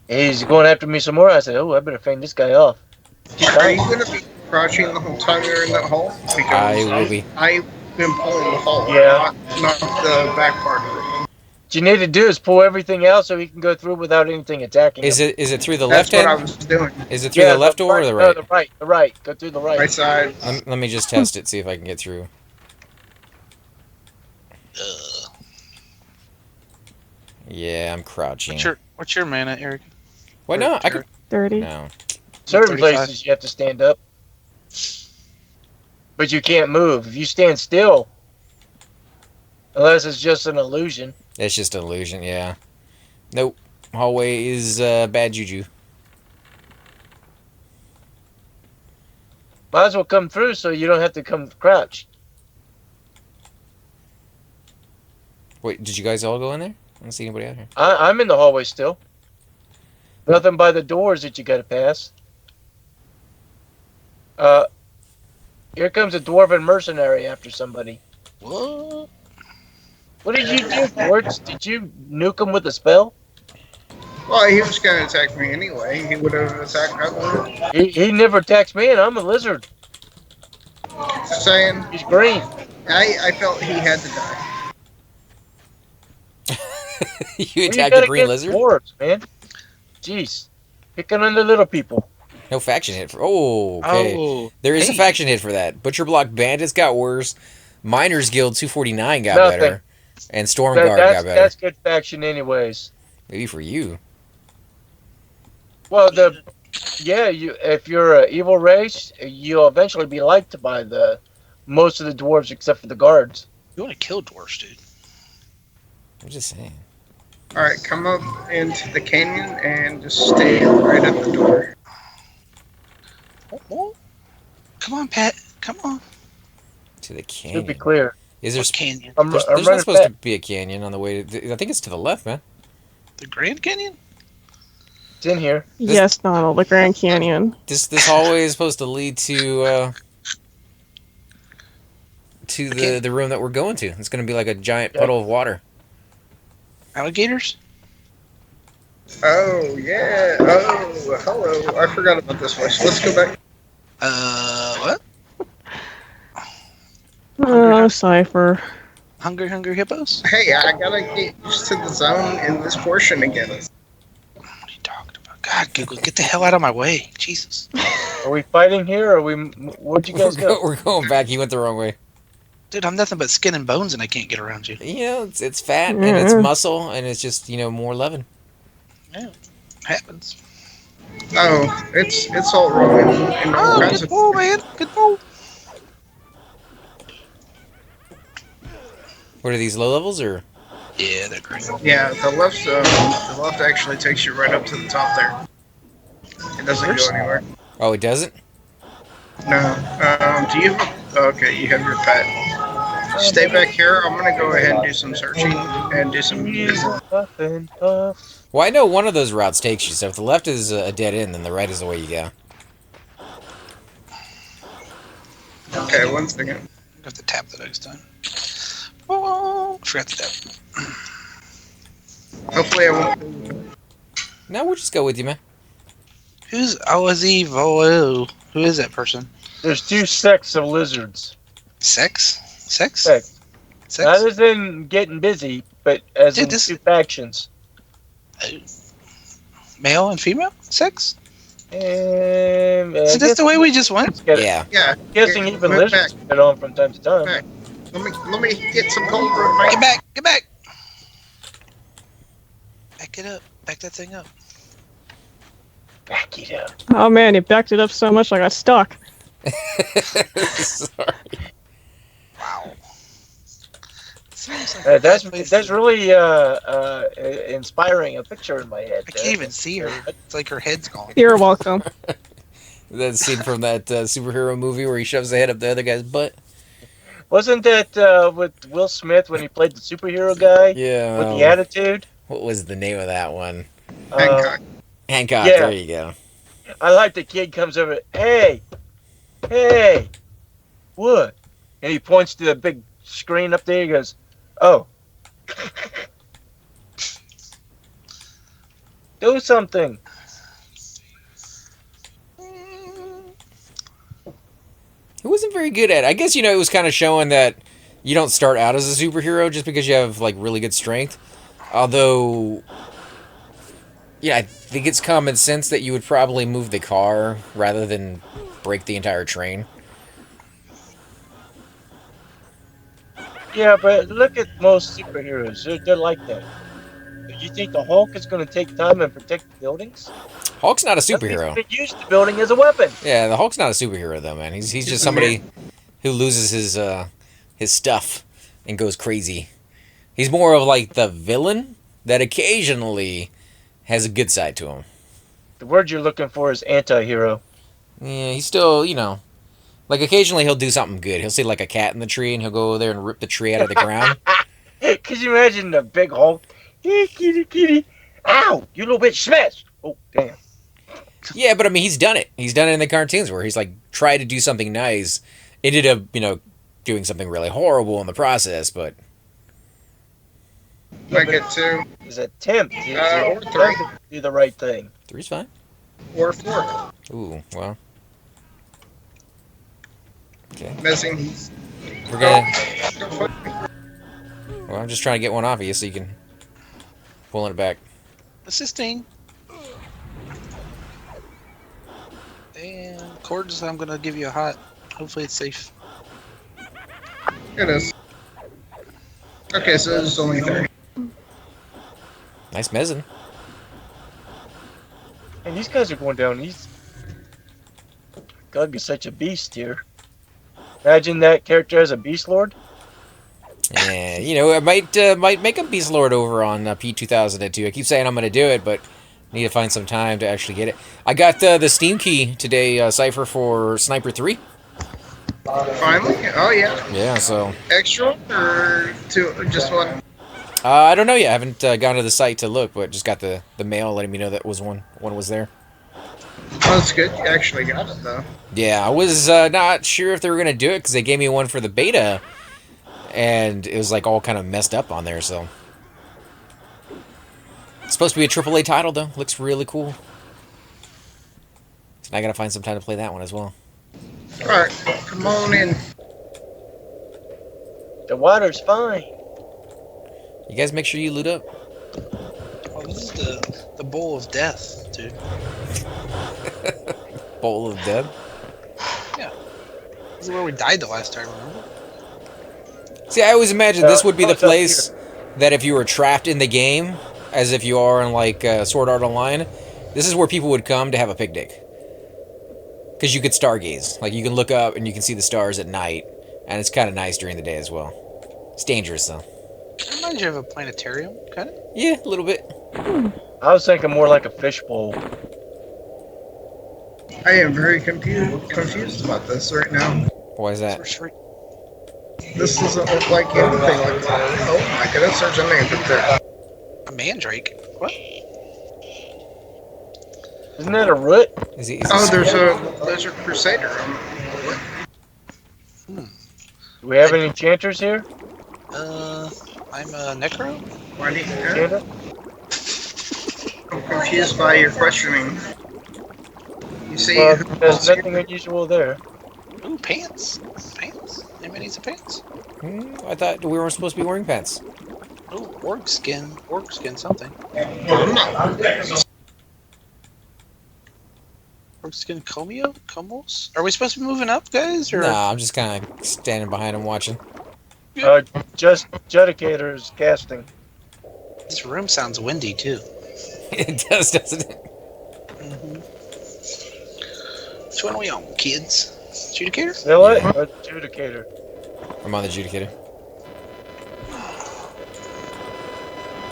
S3: he's going after me some more. I said, oh, I better feign this guy off.
S6: Are you going to be crouching the whole time you're in that hole? Because
S5: I will be.
S6: I've been pulling the hole,
S3: Yeah.
S6: not the back part of it.
S3: What you need to do is pull everything out so he can go through without anything attacking
S5: Is
S3: him.
S5: it through the
S6: That's
S5: left
S6: what I
S5: hand?
S6: was doing.
S5: Is it through the left door or the right?
S3: No, the right. Go through the right.
S6: Right side.
S5: Let me just test it, see if I can get through. Yeah, I'm crouching.
S2: What's your mana, Eric?
S5: Why not? I could.
S1: 30.
S5: No.
S3: Certain
S2: 35.
S3: places you have to stand up. But you can't move. If you stand still, unless it's just an illusion.
S5: It's just an illusion, yeah. Nope. Hallway is bad juju.
S3: Might as well come through so you don't have to come crouch.
S5: Wait, did you guys all go in there? I don't see anybody out here.
S3: I'm in the hallway still. Nothing by the doors that you gotta pass. Here comes a dwarven mercenary after somebody.
S2: What?
S3: What did you do, Dwarves? Did you nuke him with a spell?
S6: Well, he was going to attack me anyway. He would have attacked another.
S3: He never attacks me, and I'm a lizard.
S6: Just saying.
S3: He's green.
S6: I felt he had to die.
S5: You
S3: What
S5: attacked
S3: you
S5: a green
S3: against
S5: lizard?
S3: Dwarves, man. Jeez. Picking on the little people.
S5: No faction hit for. Oh, okay.
S2: Oh,
S5: There is a
S2: hey.
S5: faction hit for that. Butcher Block Bandits got worse. Miners Guild 249 got
S3: Nothing.
S5: better. And Storm Guard got better.
S3: That's good faction anyways.
S5: Maybe for you.
S3: Well, if you're an evil race, you'll eventually be liked by the most of the dwarves except for the guards.
S2: You want to kill dwarves, dude?
S5: I'm just saying.
S6: All right, come up into the canyon and just stay right at the door.
S2: Oh. Come on, Pat. Come on.
S5: To the
S3: To be
S5: canyon.
S3: clear.
S5: Is there?
S2: What canyon?
S5: There's
S3: I'm
S5: not
S3: running
S5: supposed to
S3: back.
S5: be a canyon on the way. I think it's to the left, man.
S2: The Grand Canyon?
S3: It's in here.
S1: Yes, Donald, the Grand Canyon.
S5: This hallway is supposed to lead to the room that we're going to. It's going to be like a giant puddle of water.
S2: Alligators?
S6: Oh yeah. Oh, hello. I forgot about this place. Let's go back.
S2: What?
S1: Oh, Cypher.
S2: Hungry hippos?
S6: Hey, I gotta get used to the zone in this portion again.
S2: What are you talking about? God, Google, get the hell out of my way. Jesus.
S3: Are we fighting here, or where'd you guys go?
S5: We're going back. You went the wrong way.
S2: Dude, I'm nothing but skin and bones and I can't get around you.
S5: You know, it's fat and it's muscle and it's just more loving.
S2: Yeah. Happens.
S6: Oh, it's all wrong in all kinds
S2: Good
S6: of.
S2: pull, man. Good pull.
S5: What are these low levels or?
S2: Yeah, they're great.
S6: Yeah, the left actually takes you right up to the top there. It doesn't go anywhere.
S5: Oh, it doesn't.
S6: No. Do you? Okay, you have your pet. Stay back here. I'm gonna go ahead and do some searching and do some.
S5: Well, I know one of those routes takes you. So if the left is a dead end, then the right is the way you go.
S6: Okay, one second.
S2: I have to tap the next time. Oh, forgot to tap.
S6: Hopefully, I won't.
S5: No, we'll just go with you, man.
S2: Who's Oazivo? Who is that person?
S3: There's two sects of lizards.
S2: Sex?
S3: Sects.
S2: Sex?
S3: Not as in getting busy, but as
S2: Dude,
S3: in
S2: this-
S3: two factions.
S2: Male and female? Sex?
S3: Is
S2: Is this the way we just went?
S5: Yeah.
S6: Yeah.
S3: Guessing
S6: Here,
S3: even
S6: move
S3: lizards get on from time to time.
S6: Back. Let me get some cold real quick.
S2: Get back! Get back! Back it up. Back that thing up.
S3: Back it up.
S1: Oh man, it backed it up so much I got stuck.
S5: Sorry.
S2: Wow. Seems like a
S3: That's
S2: bad place
S3: that's
S2: to-
S3: really inspiring a picture in my head.
S2: I can't even see her. It's like her head's gone.
S1: You're welcome.
S5: That scene from that superhero movie where he shoves the head up the other guy's butt.
S3: Wasn't that with Will Smith when he played the superhero guy
S5: Yeah.
S3: with the attitude?
S5: What was the name of that one?
S6: Hancock.
S5: Hancock.
S3: Yeah.
S5: There you go.
S3: I like the kid comes over. Hey, what? And he points to the big screen up there. He goes, "Oh, do something."
S5: He wasn't very good at it. I guess, it was kind of showing that you don't start out as a superhero just because you have, like, really good strength. Although, yeah, I think it's common sense that you would probably move the car rather than break the entire train.
S3: Yeah, but look at most superheroes. They're like that. You think the Hulk is going to take time and protect the buildings?
S5: Hulk's not a
S3: He's
S5: superhero.
S3: going to use the building as a weapon.
S5: Yeah, the Hulk's not a superhero, though, man. He's just somebody who loses his stuff and goes crazy. He's more of, like, the villain that occasionally has a good side to him.
S3: The word you're looking for is anti-hero.
S5: Yeah, he's still, like, occasionally he'll do something good. He'll see, like, a cat in the tree, and he'll go over there and rip the tree out of the ground.
S3: Could you imagine the big Hulk? Hey, kitty, kitty. Ow, you little bitch, smash. Oh, damn.
S5: Yeah, but, I mean, he's done it. He's done it in the cartoons where he's, like, tried to do something nice, ended up, doing something really horrible in the process, but...
S6: I get 2.
S3: His attempt is
S6: Or 3.
S3: to do the right thing.
S5: 3's fine.
S6: Or 4.
S5: Ooh, well. Okay.
S6: Missing.
S5: We're gonna... Well, I'm just trying to get one off of you so you can... Pulling it back.
S2: Assisting. And cords, I'm gonna give you a hot. Hopefully it's safe.
S6: It is. Okay, so there's only 3.
S5: Nice mezzin.
S3: And these guys are going down. Gug is such a beast here. Imagine that character as a beast lord.
S5: Yeah, I might make a Beast Lord over on P2002. I keep saying I'm going to do it, but need to find some time to actually get it. I got the Steam key today, Cypher, for Sniper 3.
S6: Finally? Oh, yeah.
S5: Yeah, so...
S6: Extra or just one?
S5: I don't know yet. I haven't gone to the site to look, but just got the mail letting me know that one was there.
S6: Oh, that's good. You actually got it, though.
S5: Yeah, I was not sure if they were going to do it because they gave me one for the beta, and it was like all kind of messed up on there, so... It's supposed to be a AAA title, though. Looks really cool. So now I gotta find some time to play that one as well.
S6: Alright, come on in.
S3: The water's fine.
S5: You guys make sure you loot up.
S2: Oh, this is the bowl of death, dude.
S5: Bowl of Death?
S2: Yeah. This is where we died the last time, remember?
S5: See, I always imagined this would be the place that if you were trapped in the game, as if you are in, like, Sword Art Online, this is where people would come to have a picnic. Because you could stargaze. Like, you can look up and you can see the stars at night, and it's kind of nice during the day as well. It's dangerous, though.
S2: It reminds you of a planetarium, kind of?
S5: Yeah, a little bit.
S3: I was thinking more like a fishbowl.
S6: I am very confused about this right now.
S5: Why is that?
S6: This doesn't look like anything like that. Oh my goodness, there's a name up there.
S2: A mandrake? What?
S3: Isn't that a root?
S6: Oh, there's a lizard crusader.
S3: Do we have any enchanters here?
S2: I'm a necro?
S6: Why do you
S3: Enchanter?
S6: I'm confused by your questioning. You see,
S3: There's nothing unusual there.
S2: Ooh, pants. Pants? Anybody needs some pants?
S5: I thought we weren't supposed to be wearing pants.
S2: Ooh, orc skin something. Orc skin Comos? Are we supposed to be moving up, guys? Or?
S5: Nah, I'm just kind of standing behind him watching.
S3: Just Judicator's casting.
S2: This room sounds windy, too.
S5: It does, doesn't it?
S2: Mm-hmm. Which one are we on, kids? Judicator?
S3: Still it? Or Judicator?
S5: I'm on the Judicator.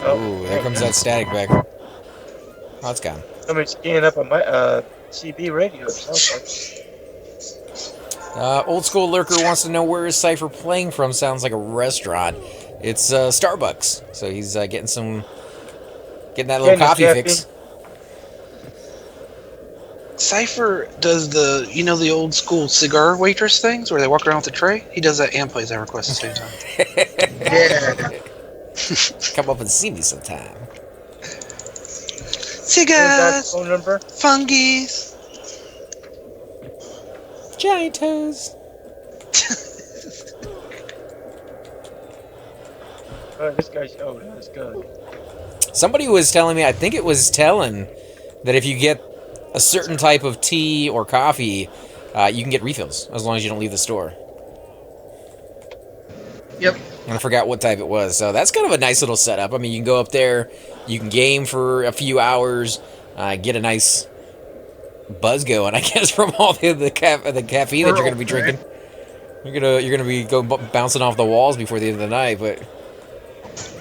S3: Oh.
S5: Ooh, there comes that static back. Oh, it's gone.
S3: Somebody's skiing up on my CB radio. It sounds like.
S5: Old School Lurker wants to know where is Cypher playing from. Sounds like a restaurant. It's Starbucks. So he's getting that little coffee fix.
S2: Cypher does the old school cigar waitress things where they walk around with the tray? He does that and plays Everquest at the same time.
S6: yeah.
S5: Come up and see me sometime.
S2: Cigars!
S3: Phone number?
S2: Fungies!
S5: Giant toes.
S3: This guy's that's good.
S5: Somebody was telling me, I think it was Talon, that if you get a certain type of tea or coffee, you can get refills as long as you don't leave the store.
S6: Yep.
S5: And I forgot what type it was. So that's kind of a nice little setup. I mean, you can go up there, you can game for a few hours, get a nice buzz going, I guess, from all the caffeine that you're going to be drinking. You're gonna be bouncing off the walls before the end of the night, but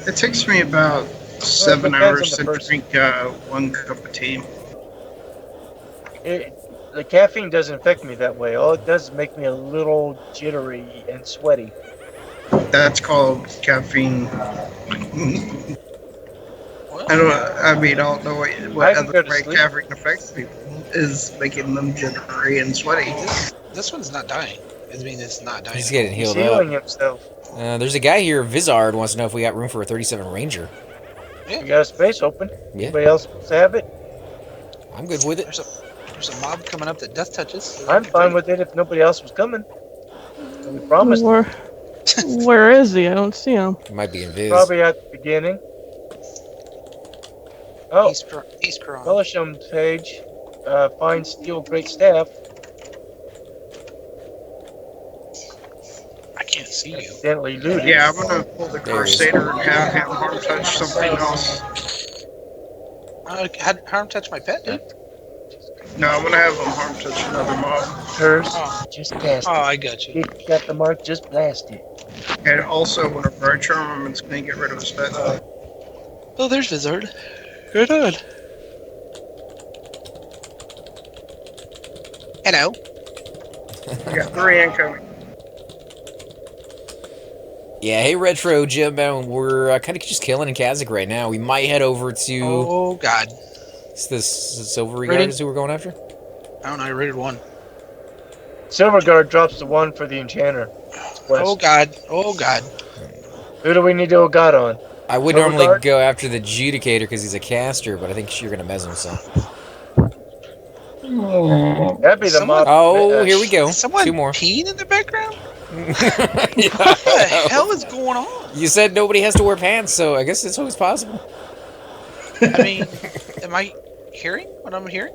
S6: it takes me about 7 hours to drink one cup of tea.
S3: The caffeine doesn't affect me that way. All it does is make me a little jittery and sweaty.
S6: That's called caffeine.
S2: Well,
S6: I don't know
S3: I
S6: what
S3: can
S6: other
S3: go to
S6: way
S3: sleep.
S6: Cazic affects people is making them jittery and sweaty.
S2: this one's not dying. I mean, it's not dying.
S5: He's
S2: at
S5: getting
S2: all.
S3: He's
S5: healed up.
S3: healing himself.
S5: There's a guy here, Vizard, wants to know if we got room for a 37 Ranger.
S3: You got a space open.
S5: Yeah.
S3: Anybody else wants to have it?
S5: I'm good with it.
S2: There's a mob coming up that death touches. So
S3: I'm fine with it if nobody else was coming. We promised.
S1: Where is he? I don't see him.
S5: It might be in Viz.
S3: Probably at the beginning. Oh,
S2: He's crying.
S3: Fellowship page. Find steel great staff.
S2: I can't see you.
S3: Accidentally looted.
S6: Yeah, I'm gonna pull the
S5: There he is.
S6: Crusader and have him harm touch something else.
S2: Harm touch my pet, dude.
S6: No, I'm gonna have him harm touch another mob.
S3: Hers.
S2: Oh.
S3: Just cast
S2: Oh,
S3: it.
S2: I got you.
S3: If you got the mark, just blast it.
S6: And also, whenever I charm him, it's gonna get rid of his pet.
S2: Oh, there's Vizard. Good on. Hello.
S6: I got 3 incoming.
S5: Yeah, hey Retro Jim, we're kind of just killing in Cazic right now. We might head over to
S2: Oh God.
S5: this Silvery
S3: Ready?
S5: Guard is who we're going after.
S2: I don't know. I rated 1.
S3: Silver Guard drops the 1 for the enchanter. West.
S2: Oh God. Oh God.
S3: Who do we need to go God on?
S5: I would
S3: Silver
S5: normally
S3: Guard?
S5: go after the Judicator because he's a caster, but I think you're gonna mez him, so.
S3: That'd be the
S2: Someone-
S3: mob.
S5: Oh, here we go.
S2: Is someone
S5: 2 more.
S2: peeing in the background?
S5: Yeah,
S2: What the hell is going on?
S5: you said nobody has to wear pants, so I guess it's always possible.
S2: I mean, am I hearing what I'm hearing?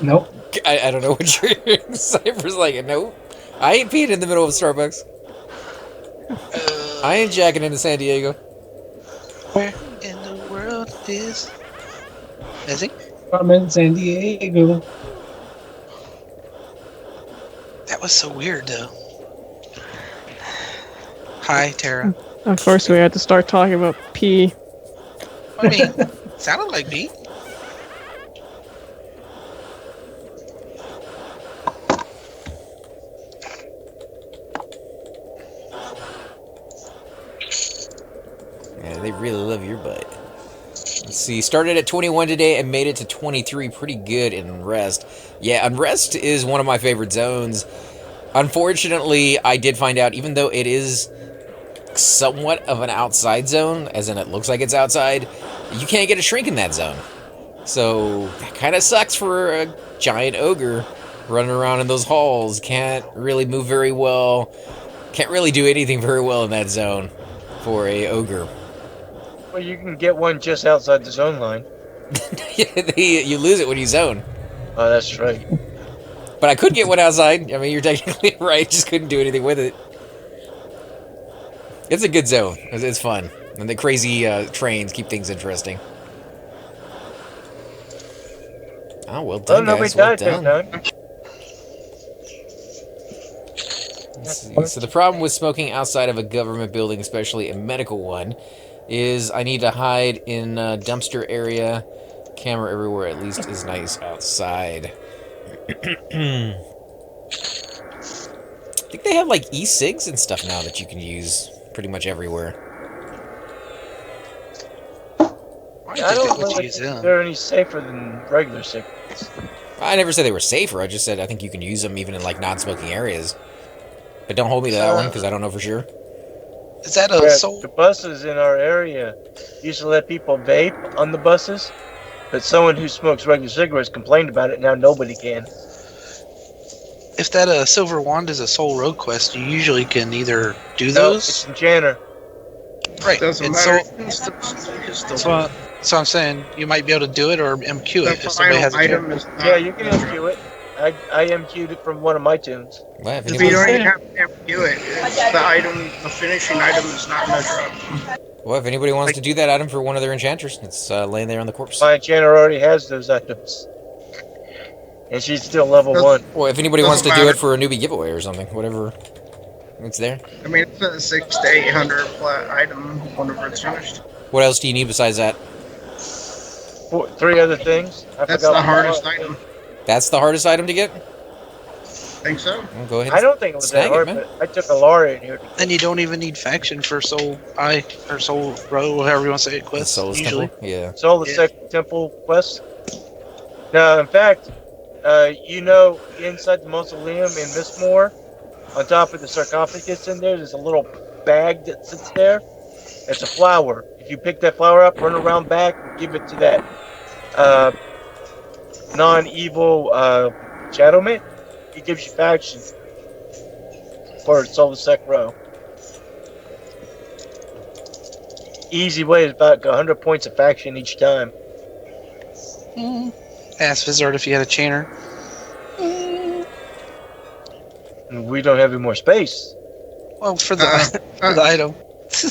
S7: Nope.
S5: I don't know what you're hearing. Cypher's like, nope. I ain't peeing in the middle of Starbucks. I ain't jacking into San Diego.
S2: Where in the world is he?
S7: I'm in San Diego.
S2: That was so weird, though. Hi, Tara.
S1: Of course, we had to start talking about pee.
S2: I mean, sounded like me.
S5: Yeah, they really love your butt. Let's see, started at 21 today and made it to 23. Pretty good in Unrest. Yeah, Unrest is one of my favorite zones. Unfortunately, I did find out, even though it is somewhat of an outside zone, as in it looks like it's outside, you can't get a shrink in that zone. So, that kind of sucks for a giant ogre running around in those halls. Can't really move very well. Can't really do anything very well in that zone for a ogre.
S3: Well, you can get one just outside the zone line.
S5: You lose it when you zone.
S3: Oh, that's right.
S5: But I could get one outside. I mean, you're technically right. Just couldn't do anything with it. It's a good zone. It's fun. And the crazy trains keep things interesting. Oh, well done,
S3: nobody
S5: guys. Well
S3: died that
S5: done.
S3: time.
S5: Let's see. So the problem with smoking outside of a government building, especially a medical one, is I need to hide in a dumpster area. Camera everywhere at least is nice outside. I think they have like e-cigs and stuff now that you can use pretty much everywhere.
S2: I
S3: I don't
S2: know
S3: know if they're any safer than regular cigarettes.
S5: I never said they were safer. I just said I think you can use them even in like non-smoking areas. But don't hold me to that one because I don't know for sure.
S2: Is that a
S3: Yeah,
S2: soul?
S3: the buses in our area used to let people vape on the buses, but someone who smokes regular cigarettes complained about it. Now nobody can.
S2: If that silver wand is a soul road quest, you usually can either do
S3: No,
S2: those.
S3: it's enchanter.
S2: Right.
S6: Doesn't
S2: And
S6: matter.
S2: so I'm saying you might be able to do it or MQ
S6: The
S2: it if somebody has
S6: final
S2: a
S6: item is not
S3: Yeah, you can MQ it. I MQ'd it from one of my tunes.
S5: Well, if
S6: If you
S5: anybody's,
S6: don't even have to do it, it's the item, the finishing item is not measurable.
S5: well, if anybody wants to do that item for one of their enchanters, it's laying there on the corpse.
S3: My enchanter already has those items. And she's still level 1.
S5: Well, if anybody wants to
S6: Doesn't
S5: do it
S6: matter.
S5: for a newbie giveaway or something, whatever, it's there.
S6: I mean, it's a 600 to 800 flat item whenever it's finished.
S5: What else do you need besides that?
S3: 3 other things. I
S6: That's
S3: forgot
S6: the
S3: what
S6: hardest
S3: they are.
S6: item.
S5: That's the hardest item to get?
S6: Think so?
S5: Well, go ahead.
S3: I don't think it was that
S5: snag it,
S3: hard,
S5: man.
S3: but I took a Laura in here.
S2: And you don't even need faction for Soul I or Soul Row, however you want to say it.
S5: The
S2: Quest
S5: Soulless
S2: usually.
S5: Temple? Yeah.
S3: Soul the
S2: Yeah.
S3: Second Temple quest. Now, in fact, inside the mausoleum in Mistmore, on top of the sarcophagus in there's a little bag that sits there. It's a flower. If you pick that flower up, run around back, and give it to that non-evil Shadowman, he gives you faction for Soul the Second Row. Easy way is about 100 points of faction each time.
S2: Ask Vizard if you had a chanter.
S3: And we don't have any more space.
S2: Well, for the for the item.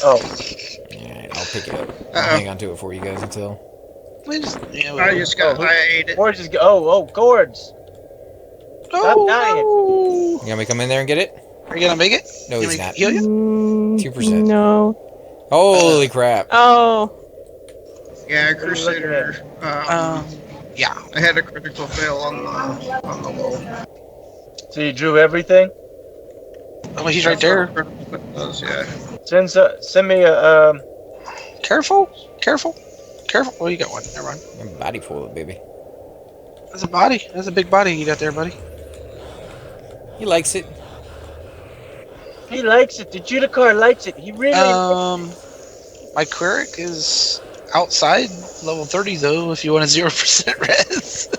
S3: Oh,
S5: Alright, I'll pick it up. I'll hang on to it for you guys until.
S2: We just, yeah,
S6: I just got.
S3: Oh,
S6: I ate it.
S3: cords is cords. Stop dying.
S5: You want me to come in there and get it?
S2: Are you gonna make it?
S5: No,
S2: You
S5: he's
S2: make-
S5: not.
S2: heal you?
S5: 2%.
S1: No.
S5: Holy crap.
S1: Oh.
S6: Yeah, Crusader.
S2: Yeah.
S6: I had a critical fail on the wall.
S3: So you drew everything?
S2: Oh, he's right there.
S6: Yeah.
S3: Send me a
S2: Careful. Oh, you got one. Never mind.
S5: I'm body full of baby.
S2: That's a body. That's a big body you got there, buddy.
S5: He likes it.
S3: He likes it. The Judicar likes it. He really.
S2: My cleric is outside level 30 though. If you want a 0% res.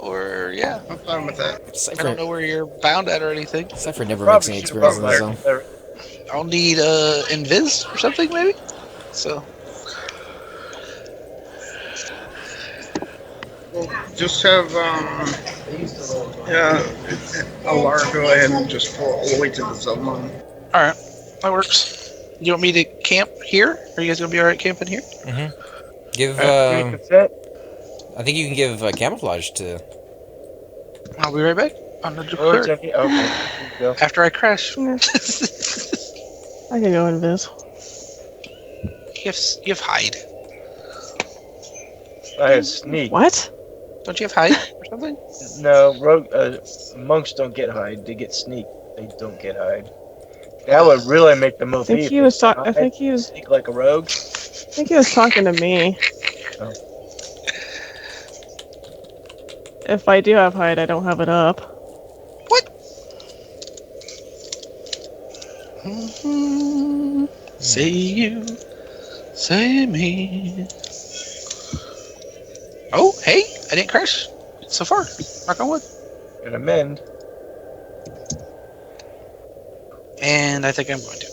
S2: Or yeah,
S6: I'm fine with that.
S2: I don't
S5: Cypher,
S2: know where you're bound at or anything.
S5: Cypher never
S3: Probably
S5: makes any
S3: should've
S5: experiences on
S3: brought
S5: his own.
S3: my-
S2: I'll need invis or something maybe. So
S6: Well, just have Alara go ahead and just pull all the way to the zone line.
S2: all right, that works. You want me to camp here? Are you guys gonna be all right camping here?
S5: Give,
S3: Give me consent.
S5: I think you can give camouflage to.
S2: I'll be right back. On the
S3: Oh, it's
S2: cleric.
S3: okay. Okay. Here you go.
S2: After I crash.
S1: I can go invis.
S2: You have hide.
S3: I have sneak.
S1: What?
S2: Don't you have hide or something?
S3: No, rogue monks don't get hide. They get sneak. They don't get hide. That would really make the
S1: I
S3: most.
S1: think he was talking. I think he was.
S3: sneak like a rogue.
S1: I think he was talking to me.
S3: Oh.
S1: If I do have hide, I don't have it up.
S2: What? Say you, say me. Oh, hey, I didn't crash so far. Knock on wood.
S3: Gonna mend.
S2: And I think I'm going to.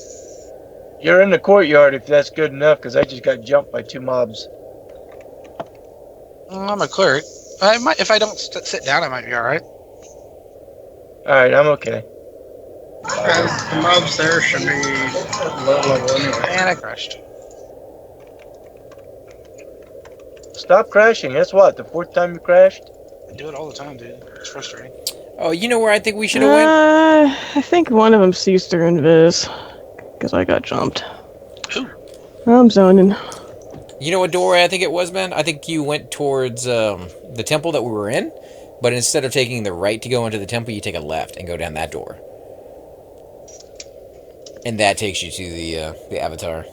S3: You're in the courtyard if that's good enough, because I just got jumped by 2 mobs.
S2: I'm a cleric. I might, if I don't sit down, I might be all right.
S3: Alright, I'm okay.
S6: The mobs there should be low level anyway.
S2: And I crashed.
S3: Stop crashing. That's what? The 4th time you crashed?
S2: I do it all the time, dude. It's frustrating.
S5: Oh, you know where I think we should have went?
S1: I think one of them sees through invis. Because I got jumped.
S2: Who?
S1: I'm zoning.
S5: You know what doorway I think it was, man? I think you went towards the temple that we were in, but instead of taking the right to go into the temple, you take a left and go down that door. And that takes you to the avatar.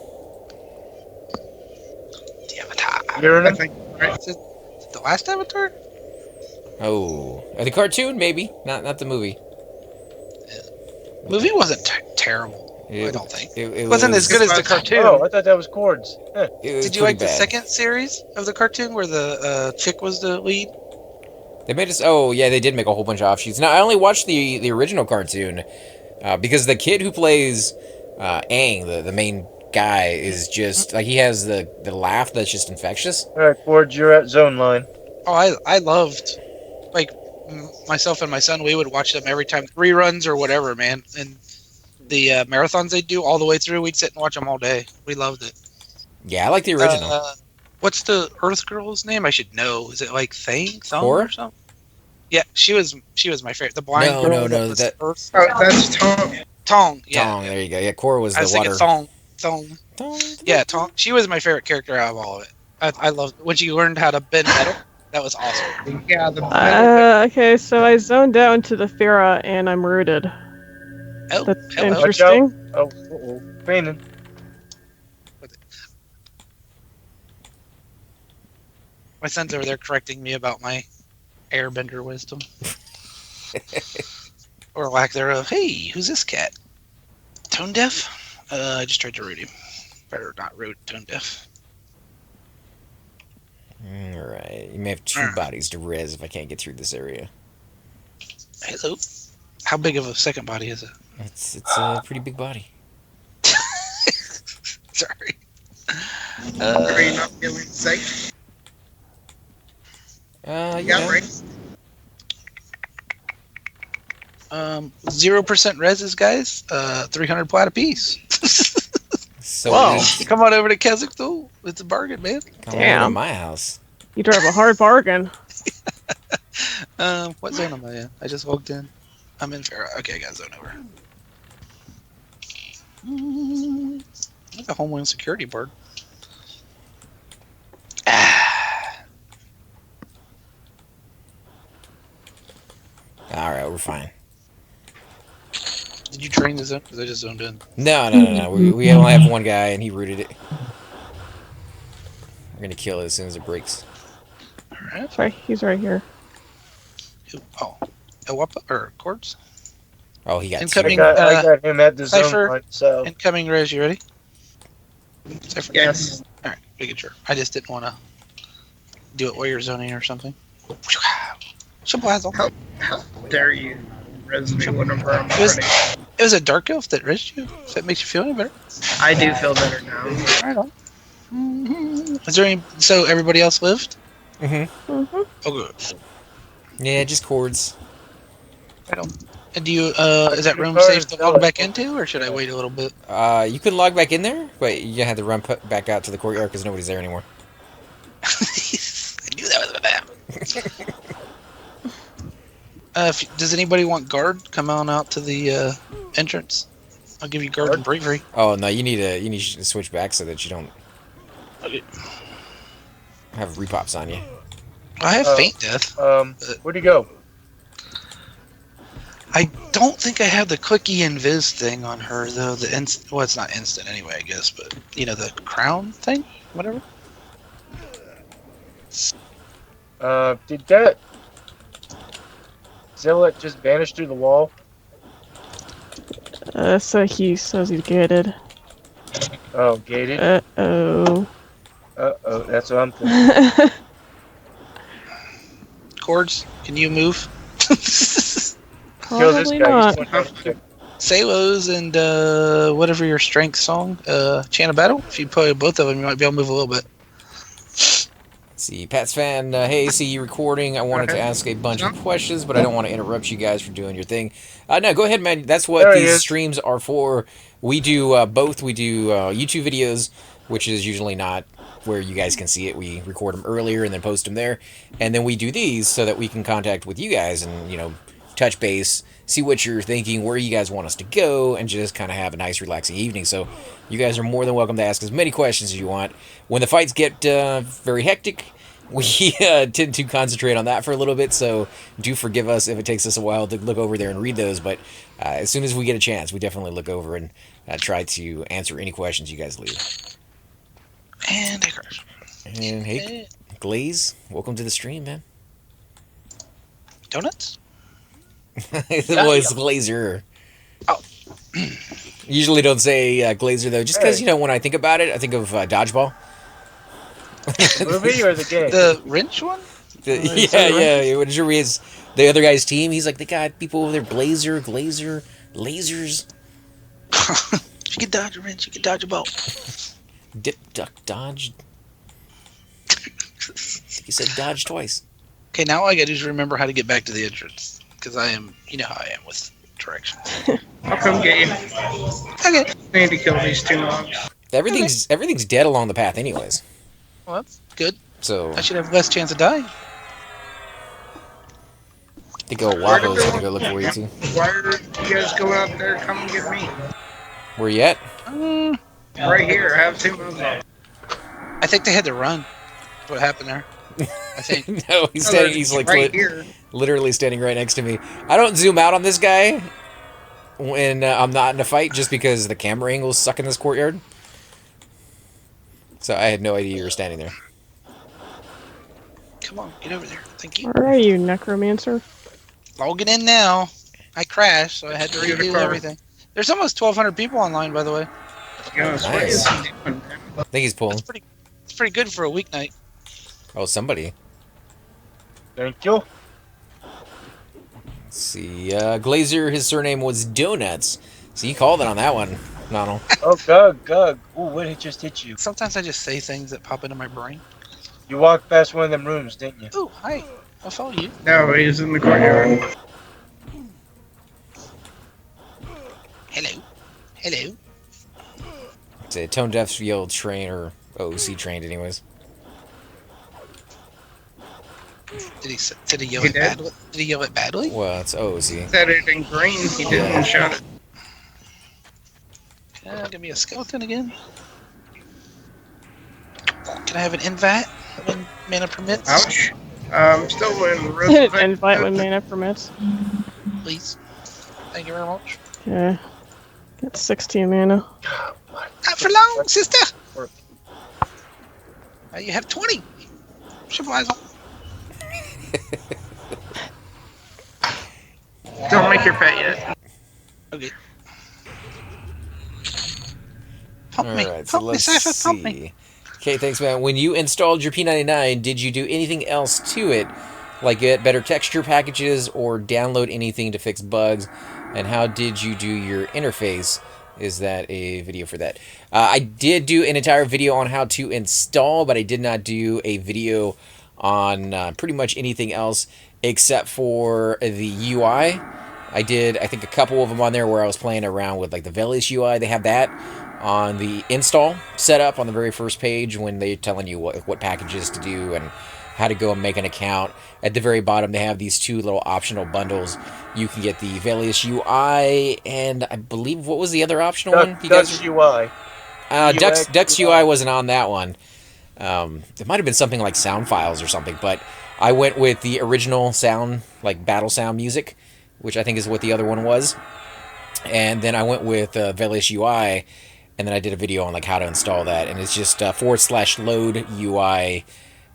S2: The Avatar.
S3: You're in
S6: I
S3: it?
S6: think, right?
S2: Is it the last Avatar?
S5: Oh, the cartoon maybe, not the movie.
S2: Movie wasn't terrible. I
S5: It-
S2: don't think.
S5: It
S2: Wasn't as good as the cartoon.
S3: Oh, I thought that was cords. Huh.
S5: It was
S2: Did you
S5: pretty
S2: like the
S5: bad.
S2: second series of the cartoon where the chick was the lead?
S5: They made us. Oh yeah, they did make a whole bunch of offshoots. Now I only watched the original cartoon because the kid who plays Aang, the main guy, is just like he has the laugh that's just infectious.
S3: Alright, cords, you're at zone line.
S2: Oh, I loved, like, myself and my son, we would watch them every time, reruns or whatever, man. And the marathons they do all the way through, we'd sit and watch them all day. We loved it.
S5: Yeah, I like the original.
S2: What's the Earth girl's name? I should know. Is it like Thang
S5: Cora?
S2: or something? Yeah, she was my favorite. The blind
S5: No,
S2: girl.
S5: no,
S2: was
S5: that-
S2: Earth.
S6: Oh, that's Tom.
S2: Tong. Yeah.
S5: Tong, there you go. Yeah, Cora was
S2: I
S5: the
S2: was
S5: water.
S2: thinking Thong.
S5: Tong.
S2: Yeah, Tong. She was my favorite character out of all of it. I loved when she learned how to bend metal. That was awesome.
S6: Yeah, the battle.
S1: Okay, so I zoned out into the Farah and I'm rooted.
S2: Oh,
S1: That's
S2: hello.
S3: Watch out.
S1: interesting.
S3: Oh, training.
S2: My son's over there correcting me about my airbender wisdom. Or lack thereof. Hey, who's this cat? Tone deaf? I just tried to root him. Better not root tone deaf.
S5: Alright, you may have two bodies to res if I can't get through this area.
S2: Hello. How big of a second body is it?
S5: It's a pretty big body.
S2: Sorry.
S6: Are you not feeling safe?
S5: You
S6: Yeah,
S5: know.
S6: right.
S2: 0% reses, guys. 300 plat apiece.
S5: So
S3: Wow.
S5: we
S2: Come on over to Cazic, though. It's a bargain, man.
S5: come over to
S1: Damn.
S5: my house.
S1: You drive a hard bargain.
S2: What zone am I in? I just walked in. I'm in Farah. Okay, I got zone over. Like a Homeland Security bird.
S5: Alright, we're fine.
S2: Did you train the zone? Because I just zoned in.
S5: No. We only have one guy and he rooted it. We're gonna kill it as soon as it breaks.
S2: Alright.
S1: Sorry, he's right here.
S2: Oh. Ewapa? Or Cords?
S5: Oh, he got
S2: Incoming.
S3: I got him at the zone
S2: Cypher.
S3: point, so
S2: Incoming res, you ready? Cypher?
S6: Yes.
S2: Alright, making sure. I just didn't want to do it while you're zoning or something. Shabazzle.
S6: How dare you res me whenever I'm
S2: It was-
S6: ready?
S2: It was a dark elf that resed you. If that makes you feel any better.
S6: I do feel better now.
S2: Right on. Is there any? So everybody else lived?
S5: Mm-hmm.
S1: Mm-hmm.
S2: Oh, good.
S5: Yeah, just cords.
S2: Right on. And do you? Is that room safe to log back into, or should I wait a little bit?
S5: You can log back in there, but you have to run back out to the courtyard because nobody's there anymore.
S2: I knew that was a bad. Does anybody want guard? Come on out to the entrance. I'll give you guard and bravery.
S5: Oh no, you need to switch back so that you don't
S2: Okay.
S5: have repops on you.
S2: I have faint death.
S3: where'd he go?
S2: I don't think I have the quickie invis thing on her though. Well, it's not instant anyway, I guess. But you know the crown thing, whatever.
S3: Did that Zealot just vanish through the wall?
S1: So he says he's gated.
S3: Oh, gated.
S1: Uh-oh.
S3: That's what I'm thinking.
S2: Cords, can you move?
S3: Kill this
S1: Probably
S3: guy.
S1: not.
S3: He's 100%.
S2: Salos and whatever your strength song, Chant of Battle. If you play both of them, you might be able to move a little bit.
S5: See, Pat's fan, hey, see you recording. I wanted to ask a bunch of questions, but I don't want to interrupt you guys from doing your thing. No, go ahead, man. That's what
S3: There he
S5: these
S3: is.
S5: streams are for. We do both. We do YouTube videos, which is usually not where you guys can see it. We record them earlier and then post them there. And then we do these so that we can contact with you guys and, you know, touch base, see what you're thinking, where you guys want us to go, and just kind of have a nice, relaxing evening. So you guys are more than welcome to ask as many questions as you want. When the fights get very hectic, we tend to concentrate on that for a little bit, so do forgive us if it takes us a while to look over there and read those, but as soon as we get a chance, we definitely look over and try to answer any questions you guys leave.
S2: And I crash.
S5: And hey, Glaze, welcome to the stream, man.
S2: Donuts?
S5: Well, it's Glazer.
S2: Oh.
S5: Usually don't say Glazer, though, just because, you know, when I think about it, I think of Dodgeball.
S3: The movie or the game?
S2: The wrench one?
S5: Yeah. When Jerry is the other guy's team, he's like, they got people over there, Glazer, lasers.
S2: You can dodge a wrench, you can dodge a ball.
S5: Dip, duck, dodge. I think he said dodge twice.
S2: Okay, now all I gotta do is remember how to get back to the entrance. Because I am, you know how I am with directions.
S6: I'll come get you.
S2: Okay.
S6: I need to kill these two mobs.
S5: Everything's dead along the path, anyways.
S2: Well, that's good.
S5: So
S2: I should have less chance of dying.
S5: I think Wapo's gonna go look for you too.
S6: Why are you guys go out there? Come and get me.
S5: Where you at?
S6: Right here. I have two mobs.
S2: I think they had to run. That's what happened there. I think.
S5: No, he's
S6: Oh,
S5: standing. He's
S6: it's
S5: like
S6: right here.
S5: literally standing right next to me. I don't zoom out on this guy when I'm not in a fight, just because the camera angles suck in this courtyard. So I had no idea you were standing there.
S2: Come on, get over there. Thank you.
S1: Where are you, necromancer?
S2: Logging in now. I crashed, so I had to
S6: Get a
S2: redo
S6: car.
S2: everything. There's almost 1,200 people online, by the way.
S6: Yes, what
S5: Nice.
S6: is he doing?
S5: I think he's pulling.
S2: It's pretty good for a weeknight.
S5: Oh, somebody.
S3: Thank you.
S5: Let's see. Glazer, his surname was Donuts. So you called it on that one, Donald.
S3: Oh, Gug. Ooh, what had just hit you?
S2: Sometimes I just say things that pop into my brain.
S3: You walked past one of them rooms, didn't you?
S2: Oh, hi. I'll follow you.
S6: No, he's in the courtyard.
S2: Hello. Hello.
S5: It's a tone deaf field train, or OC trained anyways.
S2: Did he yell
S6: He
S2: it
S6: did?
S2: badly? Did he yell it badly?
S5: Well, it's OC.
S6: Said it in green. He didn't shout it.
S2: Give me a skeleton again. Can I have an invite when mana permits?
S6: Ouch. Still in
S1: Invite when mana permits.
S2: Please. Thank you very much.
S1: Okay. Got 16 mana.
S2: Not for long, sister. You have 20. Supplies on.
S6: Don't make your pet yet.
S2: Okay. Pump me.
S5: Alright, so
S2: Pump me,
S5: let's
S2: Cypher. Pump me.
S5: see. Okay, thanks, man. When you installed your p99, did you do anything else to it? Like get better texture packages or download anything to fix bugs? And how did you do your interface? Is that a video for that? I did do an entire video on how to install, but I did not do a video on pretty much anything else except for the UI. I did, I think, a couple of them on there where I was playing around with like the Velius UI. They have that on the install setup on the very first page when they're telling you what packages to do and how to go and make an account. At the very bottom, they have these two little optional bundles. You can get the Velius UI, and I believe, what was the other optional one? You
S3: Dux UI.
S5: Dux UI wasn't on that one. It might have been something like sound files or something, but I went with the original sound, like battle sound music, which I think is what the other one was. And then I went with Velius UI, and then I did a video on like how to install that, and it's just /load UI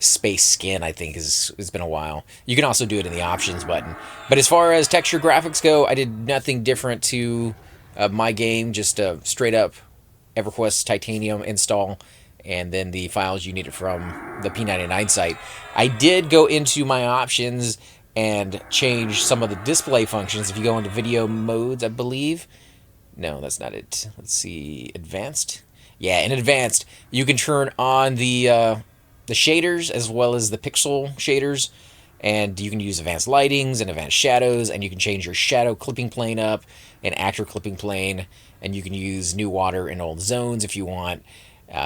S5: space skin. I think it's been a while. You can also do it in the options button. But as far as texture graphics go, I did nothing different to my game. Just a straight up Everquest Titanium install, and then the files you needed from the p99 site. I did go into my options and change some of the display functions. If you go into video modes, I believe. No, that's not it. Let's see. Advanced? Yeah, in advanced, you can turn on the shaders as well as the pixel shaders, and you can use advanced lightings and advanced shadows, and you can change your shadow clipping plane up and actor clipping plane, and you can use new water in old zones if you want.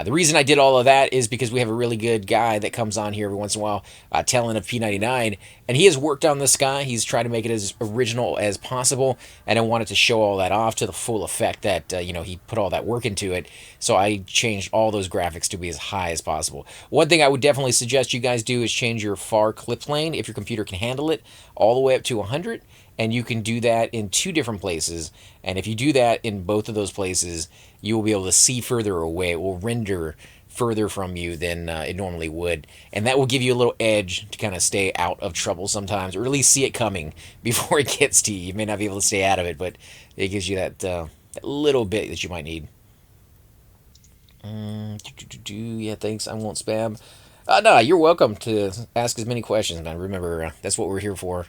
S5: The reason I did all of that is because we have a really good guy that comes on here every once in a while, telling of P99, and he has worked on this guy. He's tried to make it as original as possible, and I wanted to show all that off to the full effect that he put all that work into it. So I changed all those graphics to be as high as possible. One thing I would definitely suggest you guys do is change your far clip plane, if your computer can handle it, all the way up to 100. And you can do that in 2 different places. And if you do that in both of those places, you will be able to see further away. It will render further from you than it normally would. And that will give you a little edge to kind of stay out of trouble sometimes, or at least see it coming before it gets to you. You may not be able to stay out of it, but it gives you that little bit that you might need. Yeah, thanks. I won't spam. No, you're welcome to ask as many questions, man. Remember, that's what we're here for.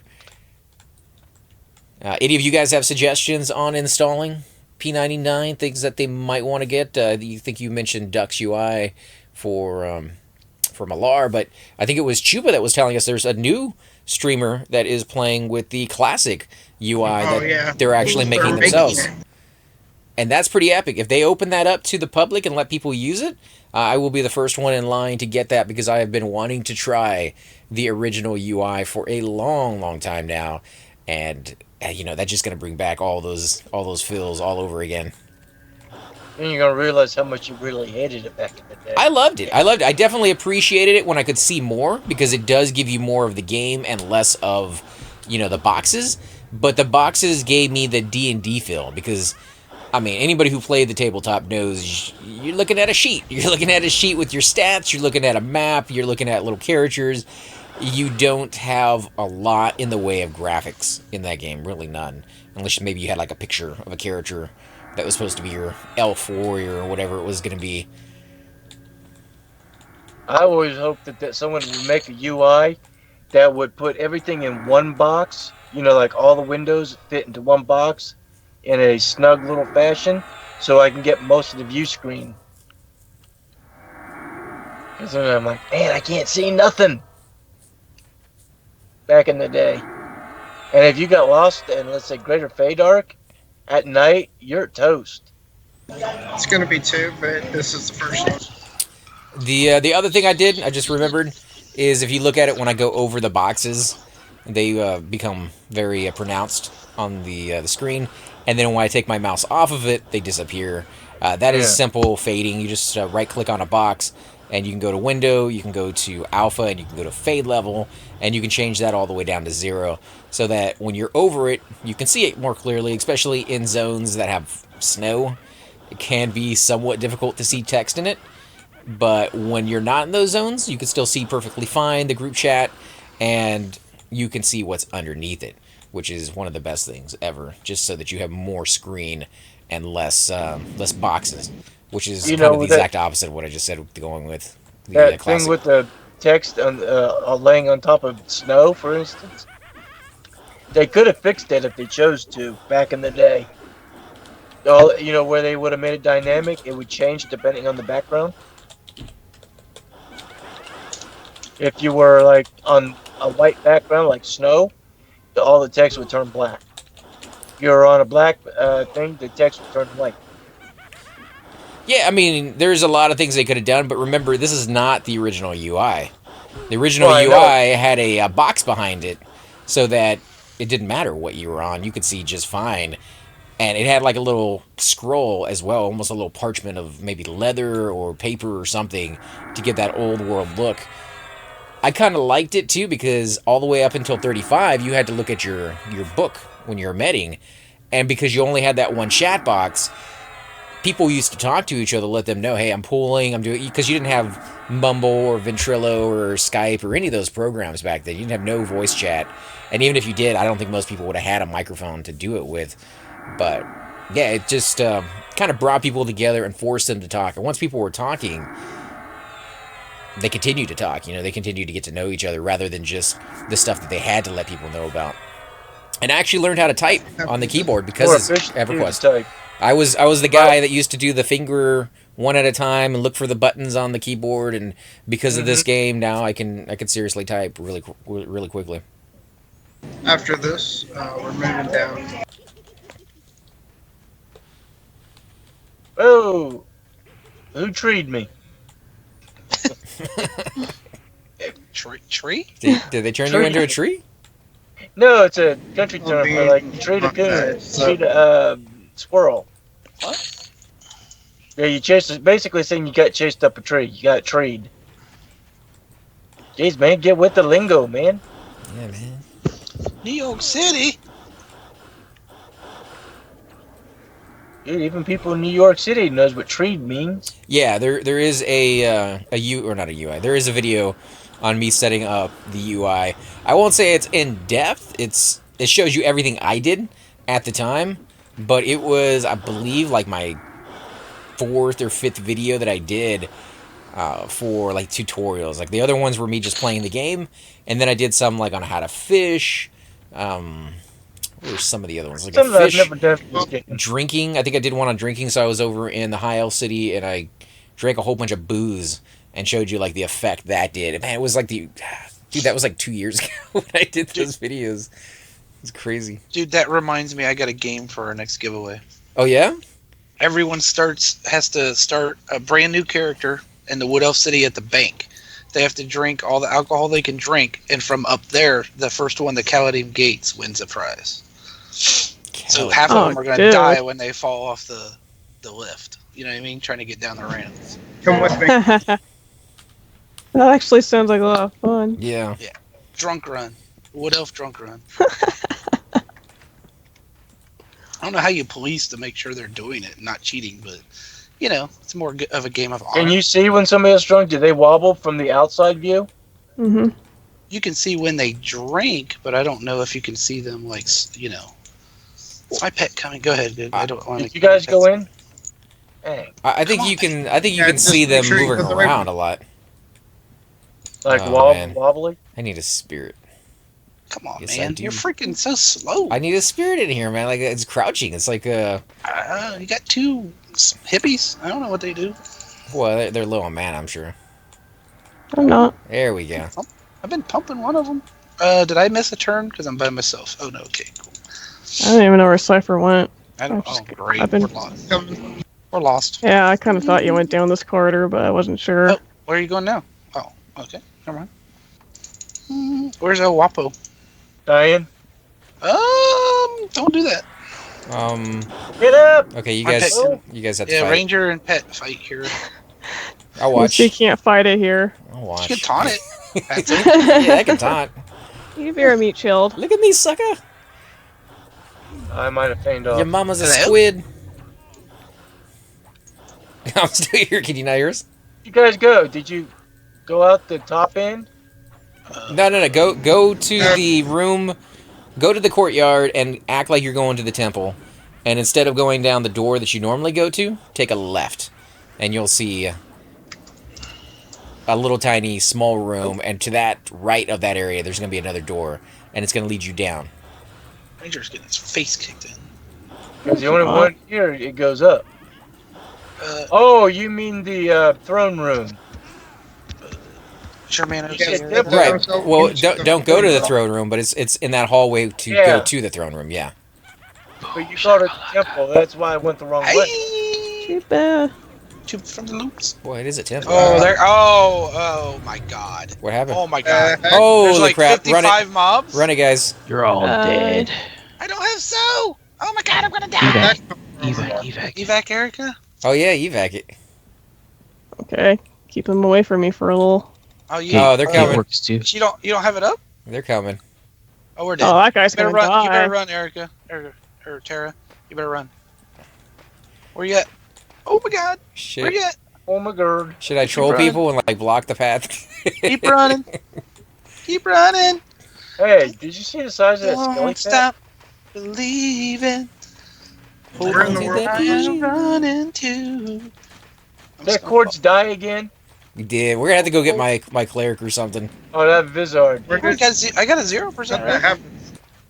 S5: Any of you guys have suggestions on installing P99, things that they might want to get? You think you mentioned Dux UI for Malar, but I think it was Chuba that was telling us there's a new streamer that is playing with the classic UI they're actually making themselves. And that's pretty epic. If they open that up to the public and let people use it, I will be the first one in line to get that, because I have been wanting to try the original UI for a long, long time now. And that's just going to bring back all those feels all over again.
S3: Then you're gonna realize how much you really hated it back in the day.
S5: I loved it. I definitely appreciated it when I could see more, because it does give you more of the game and less of, the boxes. But the boxes gave me the D&D feel, because, I mean, anybody who played the tabletop knows you're looking at a sheet. You're looking at a sheet with your stats. You're looking at a map. You're looking at little characters. You don't have a lot in the way of graphics in that game. Really none. Unless maybe you had like a picture of a character that was supposed to be your elf warrior or whatever it was going to be.
S3: I always hoped that someone would make a UI that would put everything in one box. Like all the windows fit into one box in a snug little fashion, so I can get most of the view screen. Because then I'm like, man, I can't see nothing. Back in the day. And if you got lost in, let's say, Greater Feydark, at night, you're toast.
S6: It's going to be 2, but this is the first one.
S5: The other thing I just remembered, is if you look at it when I go over the boxes, they become very pronounced on the screen, and then when I take my mouse off of it, they disappear. That is simple fading. You just right-click on a box, and you can go to window, you can go to alpha, and you can go to fade level, and you can change that all the way down to 0, so that when you're over it, you can see it more clearly, especially in zones that have snow. It can be somewhat difficult to see text in it, but when you're not in those zones, you can still see perfectly fine the group chat, and you can see what's underneath it, which is one of the best things ever, just so that you have more screen and less boxes, which is kind of the exact opposite of what I just said, going with the
S3: that
S5: classic.
S3: thing with the text on laying on top of snow, for instance. They could have fixed it if they chose to back in the day. Where they would have made it dynamic, it would change depending on the background. If you were like on a white background like snow, all the text would turn black. If you were on a black thing, the text would turn white.
S5: Yeah, I mean, there's a lot of things they could have done, but remember, this is not the original UI. The original UI had a box behind it, so that it didn't matter what you were on. You could see just fine. And it had like a little scroll as well, almost a little parchment of maybe leather or paper or something to get that old world look. I kind of liked it too, because all the way up until 35, you had to look at your book when you were medding. And because you only had that one chat box, people used to talk to each other, let them know, hey, I'm pulling, I'm doing, because you didn't have Mumble or Ventrilo or Skype or any of those programs back then. You didn't have no voice chat. And even if you did, I don't think most people would have had a microphone to do it with. But yeah, it just kind of brought people together and forced them to talk. And once people were talking, they continued to talk. They continued to get to know each other rather than just the stuff that they had to let people know about. And I actually learned how to type on the keyboard because of EverQuest. I was the guy that used to do the finger one at a time and look for the buttons on the keyboard. And because of this game, now I can seriously type really quickly.
S6: After this, we're moving down.
S3: Oh, who treed me?
S2: Tree?
S5: Did they turn you into a tree?
S3: No, it's a country term for like treat a goon, treat a squirrel.
S2: What?
S3: Yeah, you chased. Basically saying you got chased up a tree. You got treed. Jeez, man, get with the lingo, man.
S5: Yeah, man.
S2: New York City.
S3: Dude, even people in New York City knows what treed means.
S5: Yeah, there is a There is a video on me setting up the UI. I won't say it's in depth. It shows you everything I did at the time, but it was, I believe, like my 4th or 5th video that I did for like tutorials. Like the other ones were me just playing the game, and then I did some like on how to fish. What were some of the other ones? Like
S3: Some
S5: a fish,
S3: I've never done for this game.
S5: drinking. I think I did one on drinking. So I was over in the High Elf City, and I drank a whole bunch of booze and showed you like the effect that did. Man, it was like dude, that was like 2 years ago when I did those videos. It's crazy.
S2: Dude, that reminds me, I got a game for our next giveaway.
S5: Oh yeah?
S2: Everyone has to start a brand new character in the Wood Elf City at the bank. They have to drink all the alcohol they can drink, and from up there, the first one to Caladim Gates wins a prize. So half of them are going to die when they fall off the lift. You know what I mean? Trying to get down the ramp.
S6: Come with me.
S1: That actually sounds like a lot of fun.
S5: Yeah.
S2: Drunk run. Wood elf drunk run. I don't know how you police to make sure they're doing it and not cheating, but you know, it's more of a game of honor.
S3: Can you see when somebody is drunk? Do they wobble from the outside view?
S1: Mm-hmm.
S2: You can see when they drink, but I don't know if you can see them like, you know. Is my pet coming? Go ahead, dude. I don't want
S3: Did you guys go in? Hey,
S5: I think
S2: Come
S5: you
S2: on,
S5: can. I think you
S6: Yeah,
S5: can
S6: just
S5: see
S6: make
S5: them
S6: sure you
S5: moving
S6: put the right
S5: around
S6: one.
S5: a lot.
S3: like
S5: Oh, man.
S3: wobbly?
S5: I need a spirit.
S2: Come on,
S5: Yes, I
S2: man.
S5: do.
S2: You're freaking so slow.
S5: I need a spirit in here, man. Like it's crouching. It's like
S2: You got two hippies. I don't know what they do.
S5: well, they're low on mana, I'm sure.
S1: I'm not.
S5: There we go.
S2: I've been pumping one of them. Did I miss a turn? Because I'm by myself. Oh, no. Okay, cool.
S1: I don't even know where Cypher went.
S2: I don't.
S1: I've
S2: Oh,
S1: just-
S2: great.
S1: I've been-
S2: We're lost.
S6: Come.
S2: We're lost.
S1: Yeah, I kind of thought you went down this corridor, but I wasn't sure.
S2: Oh, where are you going now? Oh, okay. Never mind. Where's El Wapo?
S3: Diane?
S2: Don't do that.
S3: Get up!
S5: Okay, you
S2: My
S5: guys.
S2: pet-
S5: You guys have to
S2: Yeah,
S5: fight.
S2: Ranger and Pet fight here.
S5: I'll
S1: Well,
S5: watch.
S1: she can't fight it here.
S5: I'll
S2: You
S5: watch.
S2: can taunt it. That's it.
S5: Yeah, I can taunt.
S1: You better meet chilled.
S5: Look at me, sucker.
S3: I might have feigned off.
S5: Your mama's a
S2: Hello?
S5: squid. I'm still here. Can you not hear us?
S3: You guys go. Did you go out the top end?
S5: No. Go to the room. Go to the courtyard and act like you're going to the temple. And instead of going down the door that you normally go to, take a left, and you'll see a little tiny small room. And to that right of that area, there's going to be another door, and it's going to lead you down.
S2: Ranger's getting his face kicked in.
S3: Because the only one here, it goes up. Oh, you mean the throne room?
S2: Sure, man. I was
S3: Yeah,
S2: here.
S3: temple.
S5: Right.
S6: Also
S5: Well,
S6: into the
S5: don't go to the
S6: throne
S5: throne room, but it's in that hallway to
S3: Yeah.
S5: go to the throne room. Yeah.
S3: But you called it temple. That's why I went the wrong way.
S2: Hey!
S1: Too bad.
S2: Two from the loops.
S5: Boy, it is a temple.
S2: Oh, there. Oh my God.
S5: What happened?
S2: Oh my God.
S5: Oh,
S2: There's
S5: the
S2: like
S5: crap! Run
S2: 55
S5: it,
S2: mobs.
S5: run it, guys!
S8: You're all dead.
S2: I don't have so. Oh my God, I'm gonna die.
S8: Evac.
S6: Evac.
S8: Evac.
S2: Evac, Erica.
S5: Oh yeah, evac it.
S1: Okay. Keep them away from me for a little.
S2: Oh, you.
S5: Oh, they're
S8: It
S5: coming.
S8: works too.
S2: You don't have it up.
S5: They're coming.
S2: Oh, we're dead.
S1: Oh, that guy's
S2: You better
S1: gonna
S2: run.
S1: die.
S2: You better run, Erica. Or Tara. You better run. Where you at? Oh my God. Where
S5: Shit.
S2: you at?
S3: Oh my god.
S5: Should I troll
S2: running.
S5: people and like block the path?
S2: Keep running. Keep running.
S3: Hey, did you see the size of that skelly
S2: Don't
S3: cat?
S2: stop believing.
S6: Where in the world?
S2: I am running to.
S3: Did that cords die again?
S5: We did. We're gonna have to go get my cleric or something.
S3: Oh, that Vizard.
S6: We're
S2: I
S6: good.
S2: got a 0%
S6: Something
S2: right.
S6: happened.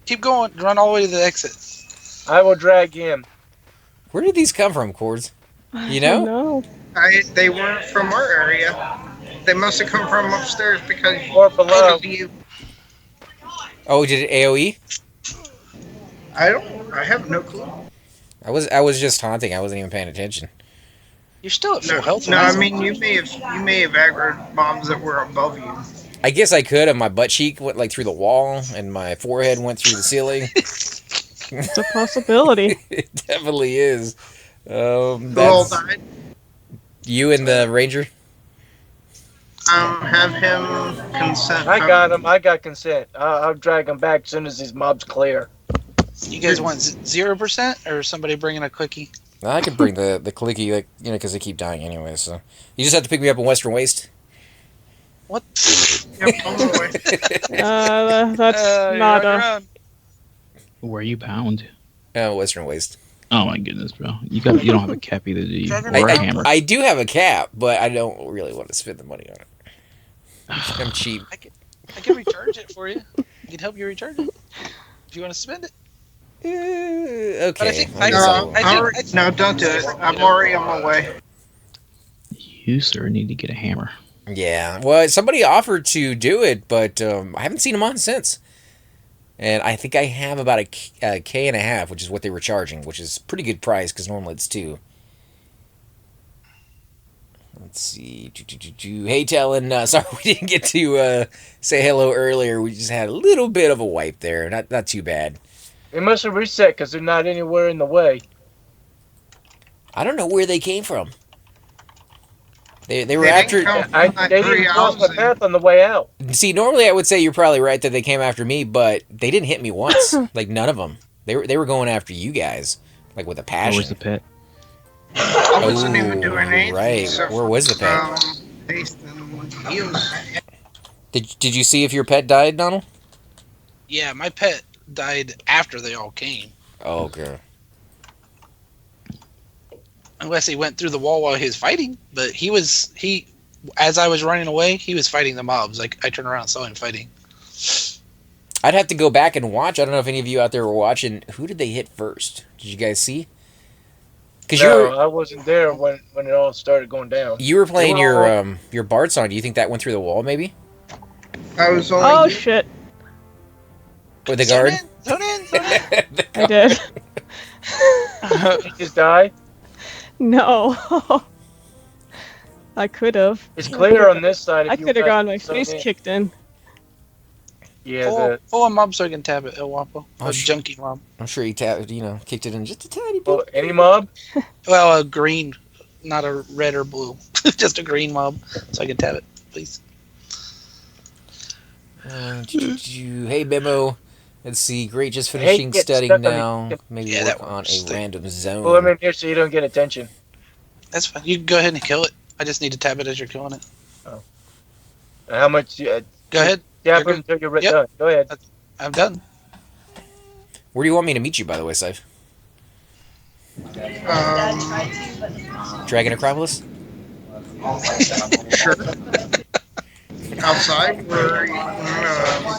S2: Keep going. Run all the way to the exit.
S3: I will drag him.
S5: Where did these come from, Cords? You know?
S1: No.
S6: They weren't from our area. They must have come from upstairs because
S3: Or below.
S6: of you.
S5: Oh, did it AOE?
S6: I have no clue.
S5: I was just taunting. I wasn't even paying attention.
S2: You're still at full
S6: No,
S2: health.
S6: no, I
S2: right?
S6: mean you may have aggroed bombs that were above you.
S5: I guess I could. And my butt cheek went like through the wall, and my forehead went through the ceiling.
S1: It's a possibility.
S5: It definitely is.
S6: Who all
S5: That's
S6: died?
S5: you and the ranger.
S6: Have him consent.
S3: I got him. I got consent. I'll drag him back as soon as these mobs clear.
S2: You guys want 0% or somebody bringing a clicky?
S5: I could bring the clicky, like because they keep dying anyway. So you just have to pick me up in Western Waste.
S2: What?
S6: Yep, on the way.
S1: That's
S2: You're
S1: not
S2: on your
S1: a.
S2: own.
S8: Where are you bound?
S5: Western Waste.
S8: Oh my goodness, bro. You don't have a cap either, do you?
S2: Trevor,
S8: Or a
S5: I,
S8: hammer.
S5: I do have a cap, but I don't really want to spend the money on it. I'm cheap.
S2: I can recharge it for you. I can help you recharge it if you want to spend it.
S5: Okay.
S2: But I think-
S5: I guess
S6: No,
S5: I'll-
S6: no, don't do it. I'm already on my way.
S8: You, sir, need to get a hammer.
S5: Yeah. Well, somebody offered to do it, but I haven't seen them on since. And I think I have about a K and a half, which is what they were charging, which is pretty good price because normally it's 2. Let's see. Hey, Talon. Sorry we didn't get to say hello earlier. We just had a little bit of a wipe there. Not too bad.
S3: They must have reset because they're not anywhere in the way.
S5: I don't know where they came from. They were
S6: They
S5: after.
S6: didn't come
S3: They
S6: from that
S3: didn't
S6: tree
S3: cross my
S6: house.
S3: path on the way out.
S5: See, normally I would say you're probably right that they came after me, but they didn't hit me once. Like none of them. They were going after you guys, like with a
S8: Where was
S5: passion.
S8: the pet?
S6: I wasn't even doing anything.
S5: Right.
S6: Except
S5: Where was the pet?
S6: tasting heels.
S5: Did you see if your pet died, Donald?
S2: Yeah, my pet died after they all came.
S5: Oh, okay.
S2: Unless he went through the wall while he was fighting. But he as I was running away, he was fighting the mobs. Like I turned around and saw him fighting.
S5: I'd have to go back and watch. I don't know if any of you out there were watching. Who did they hit first? Did you guys see? Because
S3: No, I wasn't there when it all started going down.
S5: you were playing
S3: They were all-
S5: your Bard song. Do you think that went through the wall? Maybe
S6: I was
S1: Oh
S6: only.
S1: shit!
S5: with the guard.
S2: Zone in.
S1: I did.
S3: He just died.
S1: No. I could have.
S3: It's clear on this side. If
S1: I
S3: you
S1: could have
S3: press
S1: gotten my
S3: zone
S1: face
S3: in.
S1: kicked in.
S3: Yeah,
S2: Pull a mob so I can tab it, El Wapo.
S5: Oh,
S2: A junkie mob.
S5: I'm sure he kicked it in just a tiny bit.
S3: well, any mob?
S2: Well, a green, not a red or blue. Just a green mob so I can tab it, please.
S5: Hey, Memo. Let's see. Great, just
S3: Hey,
S5: finishing
S3: get
S5: studying
S3: stuck on
S5: now.
S3: the-
S5: Maybe
S2: Yeah,
S5: work
S2: that
S5: on
S2: works.
S5: a random zone.
S3: Pull him in here so you don't get attention.
S2: That's fine. You can go ahead and kill it. I just need to tab it as you're killing it.
S3: How much?
S2: Go ahead.
S3: Tap
S2: You're
S3: him until you're
S2: Yep.
S3: done. Go ahead.
S2: I'm done.
S5: Where do you want me to meet you, by the way, Sif? Dragon Acropolis?
S6: Sure. Outside, where you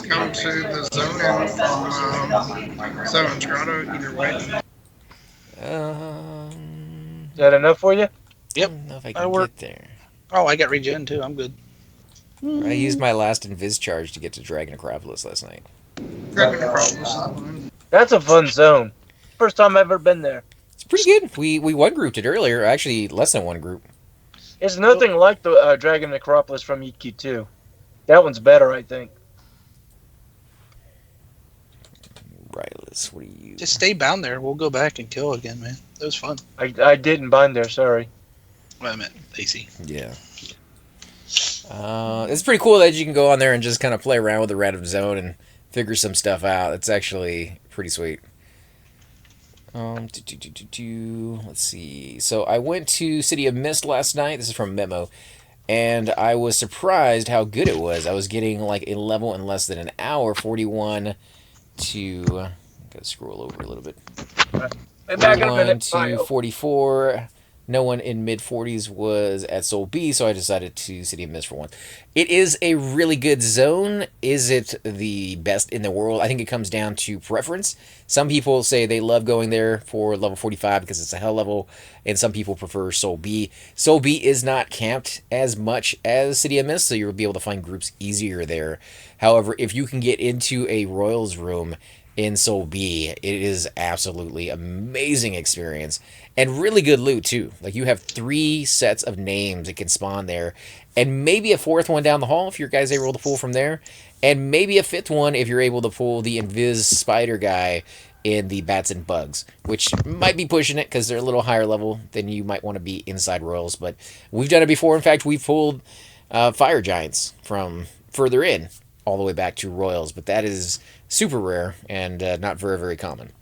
S6: come to the zone and from Seven Strata, either way.
S3: Is that enough for you?
S2: Yep.
S5: I don't know if I
S2: I
S5: can
S2: work-
S5: get there.
S2: Oh, I got regen too. I'm good.
S5: I used my last Invis charge to get to Dragon Acropolis last night.
S6: Dragon Acropolis is fine.
S3: That's a fun zone. First time I've ever been there.
S5: It's pretty good. We one grouped it earlier. Actually, less than one group.
S3: It's nothing like the Dragon Acropolis from EQ2. That one's better, I think.
S5: Rylus, what are you?
S2: Just stay bound there. We'll go back and kill again, man. That was fun.
S3: I didn't bind there, sorry.
S2: Well, I meant AC.
S5: Yeah. It's pretty cool that you can go on there and just kind of play around with the random zone and figure some stuff out. It's actually pretty sweet. Let's see. So I went to City of Mist last night. This is from Memo. And I was surprised how good it was. I was getting like a level in less than an hour, 41 to... Gotta scroll over a little bit.
S3: Be back in a
S5: 41
S3: minute.
S5: to
S3: Bye.
S5: 44. No one in mid-40s was at Soul B, so I decided to City of Mist for once. It is a really good zone. Is it the best in the world? I think it comes down to preference. Some people say they love going there for level 45 because it's a hell level, and some people prefer Soul B. Soul B is not camped as much as City of Mist, so you'll be able to find groups easier there. However, if you can get into a Royals room in Soul B, it is absolutely amazing experience. And really good loot, too. Like, you have 3 sets of names that can spawn there. And maybe a 4th one down the hall if your guys are able to pull from there. And maybe a 5th one if you're able to pull the Invis Spider guy in the Bats and Bugs. Which might be pushing it because they're a little higher level than you might want to be inside Royals. But we've done it before. In fact, we've pulled Fire Giants from further in all the way back to Royals. But that is super rare and not very, very common.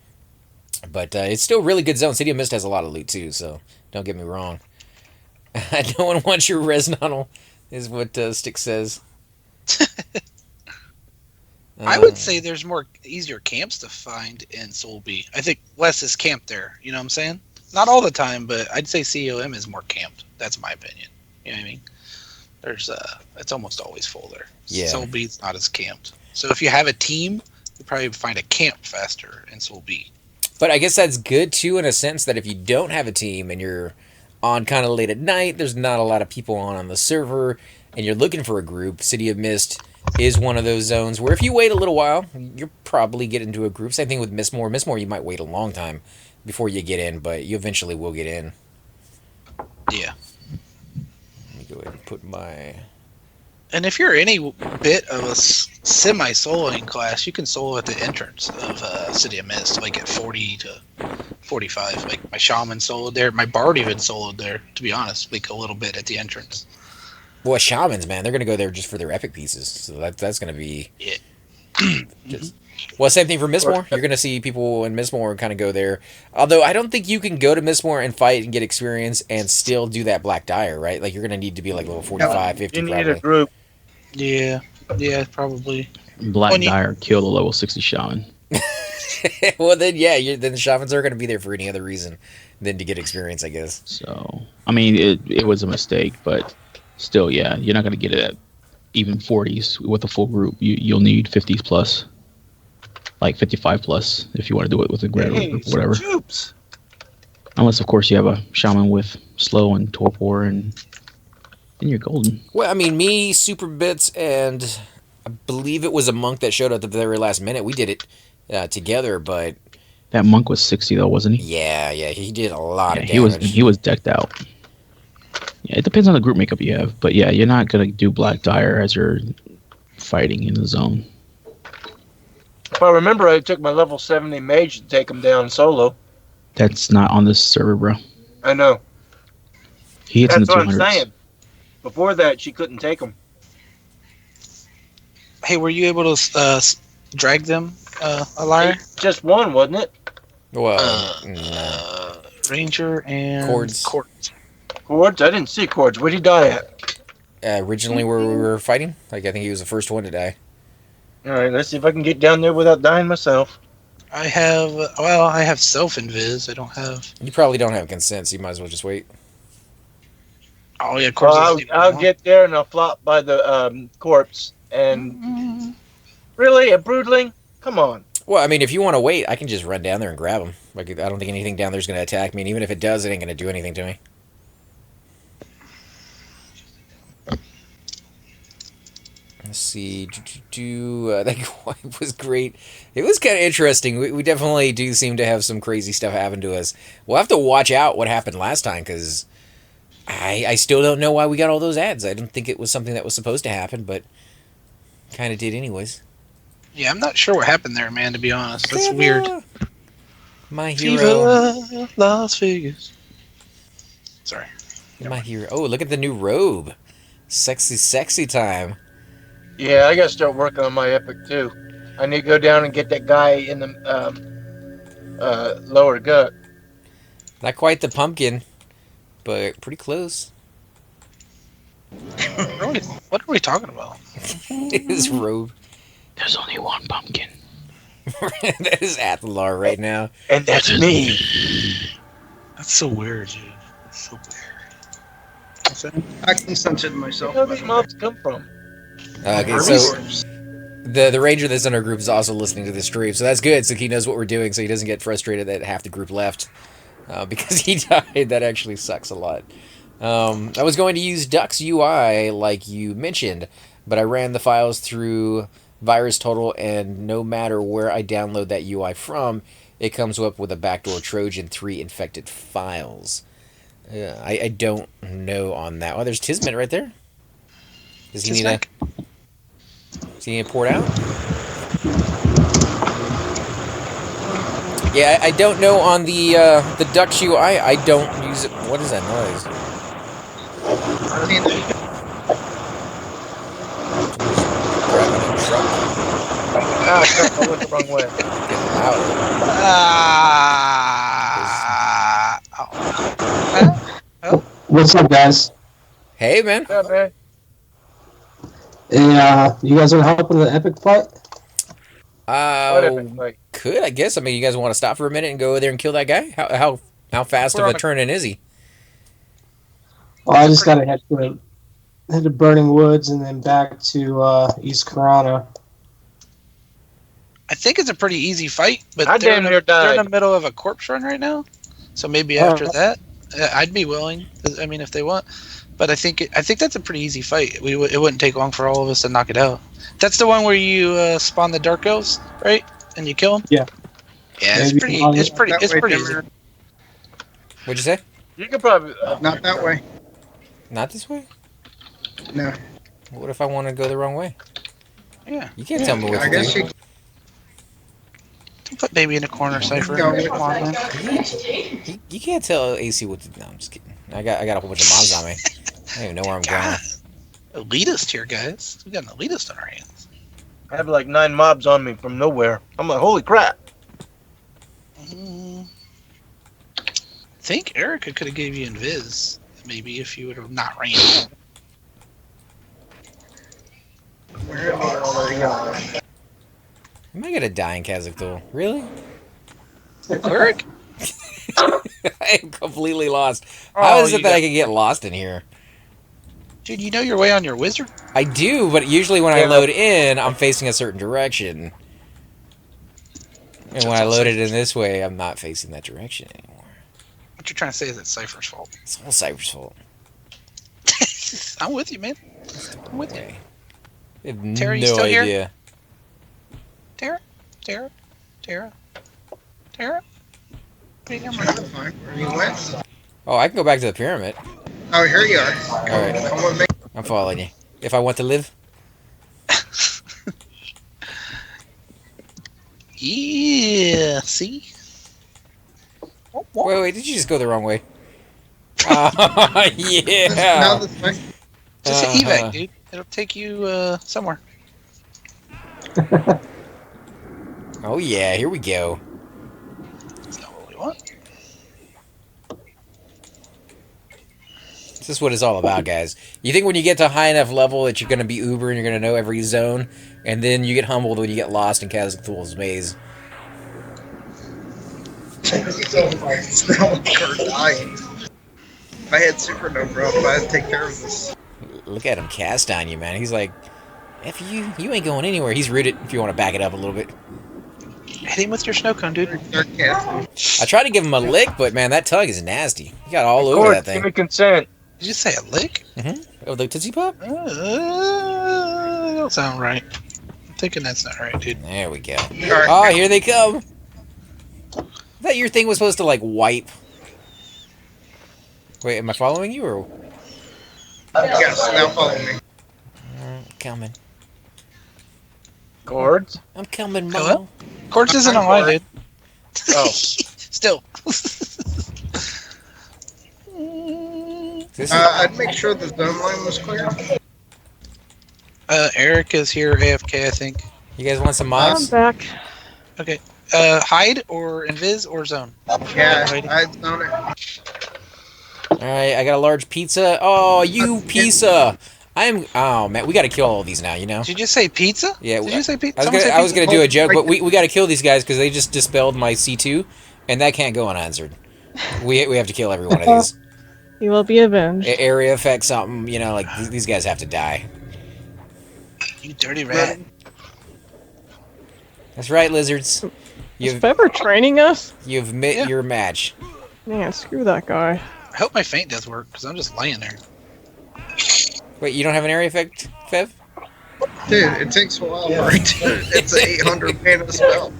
S5: But it's still a really good zone. City of Mist has a lot of loot, too, so don't get me wrong. No one wants your res noddle, is what Stick says.
S2: I would say there's more easier camps to find in Soul B. I think less is camped there. You know what I'm saying? Not all the time, but I'd say COM is more camped. That's my opinion. You know what I mean? There's it's almost always full there.
S5: Yeah.
S2: Soul B's not as camped. So if you have a team, you probably find a camp faster in Soul B.
S5: But I guess that's good, too, in a sense that if you don't have a team and you're on kind of late at night, there's not a lot of people on the server, and you're looking for a group, City of Mist is one of those zones where if you wait a little while, you'll probably get into a group. Same thing with Mistmore. Mistmore, you might wait a long time before you get in, but you eventually will get in.
S2: Yeah.
S5: Let me go ahead and put my...
S2: And if you're any bit of a semi-soloing class, you can solo at the entrance of City of Mist, like at 40 to 45. Like my shaman soloed there, my bard even soloed there. To be honest, like a little bit at the entrance.
S5: Well, shamans, man, they're gonna go there just for their epic pieces. So that's gonna be
S2: Yeah.
S5: just. Well, same thing for Mistmore. You're gonna see people in Mistmore kind of go there. Although I don't think you can go to Mistmore and fight and get experience and still do that Black Dire, right? Like you're gonna need to be like level 45, 50
S3: You need
S5: probably.
S3: a group.
S2: Yeah, probably.
S8: Black
S2: When you-
S8: Dire killed a level 60 shaman.
S5: Well, then yeah, then the shamans are gonna be there for any other reason than to get experience, I guess.
S8: So I mean, it was a mistake, but still, yeah, you're not gonna get it at even 40s with a full group. You'll need 50s plus, like 55 plus, if you want to do it with a greater group or whatever.
S3: Troops.
S8: Unless, of course, you have a shaman with slow and torpor, and then you're golden.
S5: Well, I mean, me, Super Bits, and I believe it was a monk that showed up at the very last minute. We did it together, but
S8: That monk was 60 though, wasn't he?
S5: yeah, he did a lot
S8: Yeah,
S5: of
S8: he
S5: damage.
S8: was decked out. Yeah, it depends on the group makeup you have, but yeah, you're not gonna do Black Dire as you're fighting in the zone.
S3: If I remember, I took my level 70 mage to take him down solo.
S8: That's not on this server, bro.
S3: I know.
S8: He hits in
S3: That's
S8: the
S3: what
S8: 200s.
S3: I'm saying. Before that, she couldn't take him.
S2: Hey, were you able to drag them, Alara?
S3: Just one, wasn't it?
S5: Well, no.
S2: Ranger and
S5: Cords.
S2: Cords.
S3: Cords? I didn't see Cords. Where'd he die at?
S5: Originally where we were fighting, like I think he was the first one to die.
S3: All right, let's see if I can get down there without dying myself.
S2: I have self-invis. I don't have...
S5: You probably don't have consent, so you might as well just wait.
S2: Oh, yeah, Cords.
S3: Well, I'll get there and I'll flop by the corpse. And really, a broodling? Come on.
S5: Well, I mean, if you want to wait, I can just run down there and grab him. Like, I don't think anything down there's going to attack me, and even if it does, it ain't going to do anything to me. Let's see. That was great. It was kind of interesting. We definitely do seem to have some crazy stuff happen to us. We'll have to watch out what happened last time, because I still don't know why we got all those ads. I didn't think it was something that was supposed to happen, but kind of did anyways.
S2: Yeah, I'm not sure what happened there, man, to be honest. That's weird.
S5: My hero.
S2: Viva Las Vegas. Sorry.
S5: My hero. Oh, look at the new robe. Sexy, sexy time.
S3: Yeah, I gotta start working on my epic too. I need to go down and get that guy in the lower gut.
S5: Not quite the pumpkin, but pretty close.
S2: What are we talking about?
S5: His robe.
S8: There's only one pumpkin.
S5: That is Athalar right now.
S3: And that's me.
S2: That's so weird, dude. That's so weird.
S6: I consented myself.
S3: Where do these mobs come from?
S5: Okay, so the ranger that's in our group is also listening to the stream, so that's good. So he knows what we're doing, so he doesn't get frustrated that half the group left because he died. That actually sucks a lot. I was going to use Duck's UI like you mentioned, but I ran the files through VirusTotal, and no matter where I download that UI from, it comes up with a backdoor Trojan 3 infected files. I don't know on that. Oh, there's Tismet right there. Does he need a port out? Yeah, I don't know on the Ducks UI. I don't use it. What is that noise? Driving a truck.
S3: Ah, crap, I went the wrong way.
S5: Getting louder.
S9: What's up, guys?
S5: Hey, man.
S3: Yeah, man.
S9: Yeah, you guys want to help with the epic fight?
S3: What epic fight?
S5: Could, I guess. I mean, you guys want to stop for a minute and go over there and kill that guy? How fast of a turn-in is he?
S9: Well, I just gotta head to Burning Woods and then back to East Corona.
S2: I think it's a pretty easy fight, but
S3: I
S2: they're
S3: damn
S2: in,
S3: near
S2: they're in
S3: died.
S2: the middle of a corpse run right now. So maybe after that, I'd be willing. I mean, if they want. But I think that's a pretty easy fight. It wouldn't take long for all of us to knock it out. That's the one where you spawn the Dark Elves, right? And you kill them.
S9: Yeah.
S2: Yeah, it's
S9: Maybe
S2: pretty.
S9: on
S2: It's
S9: it.
S2: pretty.
S6: That
S2: It's
S6: way,
S2: pretty
S6: Timmer.
S2: easy.
S5: What'd you say?
S3: You could probably.
S6: Not that way.
S5: Not this way?
S6: No.
S5: What if I want to go the wrong way?
S2: Yeah.
S5: You can't tell me what
S6: I
S5: to
S6: guess
S5: do.
S6: you.
S2: put baby in a corner, Cypher.
S6: Go with
S2: Come on, man.
S5: You can't tell AC what to do. No, I'm just kidding. I got a whole bunch of mobs on me. I don't even know where I'm
S2: God.
S5: going.
S2: Elitist here, guys. We got an elitist on our hands.
S3: I have like 9 mobs on me from nowhere. I'm like, holy crap.
S2: I think Erica could have gave you invis, maybe, if you would have not ran.
S6: Where am I already?
S5: Am I gonna die in Cazic Thule? Really?
S2: Cleric?
S5: I am completely lost.
S3: Oh,
S5: How is it
S3: you
S5: that
S3: got-
S5: I can get lost in here?
S2: Dude, you know your way on your wizard?
S5: I do, but usually when I
S3: Yeah.
S5: load in, I'm facing a certain direction. And when I load it in this way, I'm not facing that direction anymore.
S2: What you're trying to say is it's Cypher's fault.
S5: It's all Cypher's fault.
S2: I'm with you, man. I'm with you.
S5: Okay. I have
S2: Tara, you
S5: no
S2: still here?
S5: idea.
S2: Tara? Tara? Tara? Tara? Wait, never
S6: Sure,
S2: mind.
S6: that's fine. Where you went?
S5: Oh, I can go back to the pyramid.
S6: Oh, here you are.
S5: Alright.
S6: Come with me.
S5: I'm following you. If I want to live.
S2: Yeah, see?
S5: Wait, did you just go the wrong way? Oh,
S6: Now
S5: yeah.
S6: this way.
S2: Just hit
S5: Uh-huh.
S2: evac, dude. It'll take you somewhere.
S5: Oh, yeah, here we go.
S2: That's not what we want.
S5: This is what it's all about, guys. You think when you get to a high enough level that you're going to be Uber and you're going to know every zone, and then you get humbled when you get lost in Cazic Thule's maze.
S6: It's not like we're dying. If I had Supernova up, I'd take care of this.
S5: Look at him cast on you, man. He's like, F you, you ain't going anywhere. He's rooted if you want to back it up a little bit.
S2: Hit him with your snow cone, dude.
S6: Start casting.
S5: I tried to give him a lick, but man, that tongue is nasty. He got all over
S3: Cord,
S5: that
S3: give
S5: thing.
S3: me consent.
S2: Did you say a lick?
S5: Oh, the Tootsie Pop?
S2: Don't sound right. I'm thinking that's not right, dude.
S5: There we go.
S6: Alright.
S5: Oh, here they come. I thought your thing was supposed to, like, wipe. Wait, am I following you, or?
S6: Yes, now follow me.
S5: Coming.
S3: Cords?
S5: I'm coming,
S2: Hello?
S5: Mom.
S2: Quartz isn't online, dude.
S3: Oh.
S2: Still.
S5: This is,
S6: I'd make sure the zone line was clear.
S2: Erica's here, AFK, I think.
S5: you guys want some
S1: I'm
S5: mobs?
S1: back.
S2: Okay. Hide or invis or zone?
S6: Yeah,
S2: Alrighty.
S6: I'd zone it.
S5: Alright, I got a large pizza. Oh, you pizza! Oh, man, we gotta kill all these now, you know?
S2: Did you just say pizza?
S5: Yeah,
S2: Did you say pizza?
S5: I was gonna do a joke, but we gotta kill these guys because they just dispelled my C2, and that can't go unanswered. We have to kill every one of these.
S1: You will be avenged.
S5: Area effect something, you know, like these guys have to die.
S2: You dirty rat.
S5: That's right, lizards.
S1: Is Pepper training us?
S5: You've met
S2: Yeah.
S5: your match.
S1: Man, screw that guy.
S2: I hope my feint does work, because I'm just laying there.
S5: Wait, you don't have an area effect, Fev?
S6: Dude, it takes a while for it to, it's an 800 mana spell.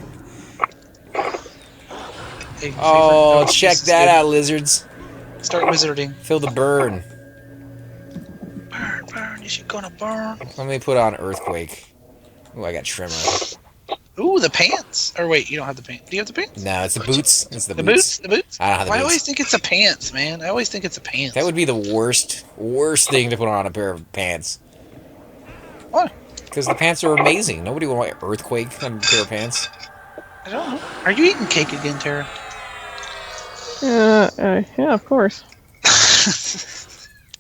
S2: Hey,
S5: Oh,
S2: Favorite,
S5: check
S2: this is
S5: that
S2: good.
S5: out, lizards.
S2: Start wizarding.
S5: Feel the burn.
S2: Burn, burn, is she gonna burn?
S5: Let me put on Earthquake. Ooh, I got Trimmer.
S2: Ooh, the pants. Or wait, you don't have the pants. Do you have the pants?
S5: No, it's the boots. It's the
S2: The
S5: boots.
S2: boots? The boots?
S5: I don't have the
S2: Why I
S5: boots.
S2: always think it's the pants, man. I always think it's the pants.
S5: That would be the worst thing to put on a pair of pants.
S2: Why?
S5: Because the pants are amazing. Nobody would want Earthquake on a pair of pants.
S2: I don't know. Are you eating cake again, Tara?
S1: Yeah, of course.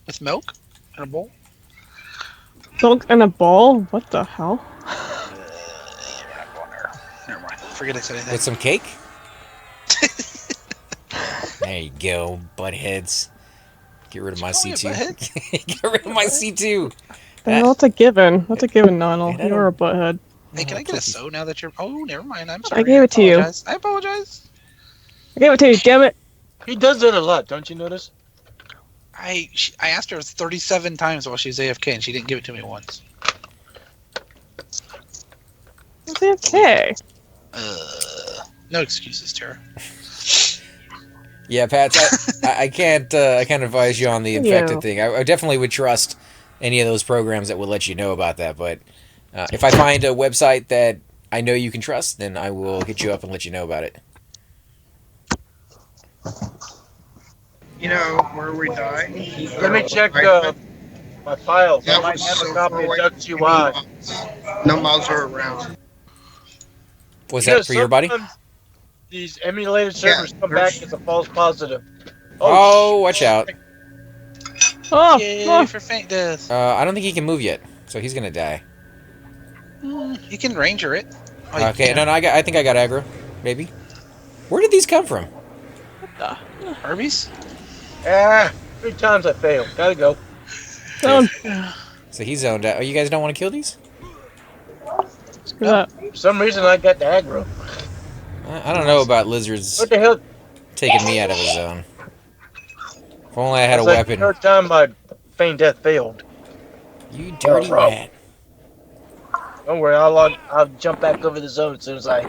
S2: With milk? In a bowl?
S1: Milk in a bowl? What the hell?
S2: We're not going there. Never mind. Forget I said anything.
S5: With some cake? There you go, buttheads. Get rid of my
S2: Call you
S5: C2. Get rid of my C2.
S1: That's a given. That's a given, Nonal.
S5: Man, I
S1: You're a butthead.
S2: Hey, can I get a so now that you're... Oh, never mind. I'm
S1: I
S2: sorry.
S1: gave it to you.
S2: Apologize. I apologize.
S1: I gave it to you, damn it.
S3: He does that a lot, don't you notice?
S2: I asked her 37 times while she was AFK, and she didn't give it to me once.
S1: It's okay.
S2: No excuses, Tara.
S5: Yeah, Pat, I can't advise you on the infected
S1: Yeah.
S5: thing. I definitely would trust any of those programs that will let you know about that. But if I find a website that I know you can trust, then I will hit you up and let you know about it.
S6: You know, where we die.
S3: Let me check my files. I
S6: That
S3: might
S6: was
S3: have
S6: so
S3: a
S6: far
S3: copy of
S6: away
S3: Ducks
S6: from
S3: UI.
S6: any mobs. No mobs are around.
S5: Was
S3: You know,
S5: that for your buddy?
S3: sometimes these emulated
S6: Yeah,
S3: servers come
S6: there's-
S3: back as a false positive.
S5: Oh, watch out.
S1: Oh,
S2: Yay
S1: oh,
S2: for faint death.
S5: I don't think he can move yet, so he's gonna die.
S2: You can ranger it.
S5: Okay, no, I think I got aggro. Maybe. Where did these come from?
S2: Arby's?
S3: Ah, 3 times I failed. Gotta go.
S1: down.
S5: So he's zoned out. Oh, you guys don't want to kill these?
S1: Screw that.
S3: For some reason, I got the aggro.
S5: I don't know about lizards
S3: What the hell?
S5: taking me out of a zone. If only I had a
S3: That's like
S5: weapon.
S3: the third time my feign death failed.
S5: You dirty rat.
S3: Don't worry, I'll jump back over the zone as soon as I.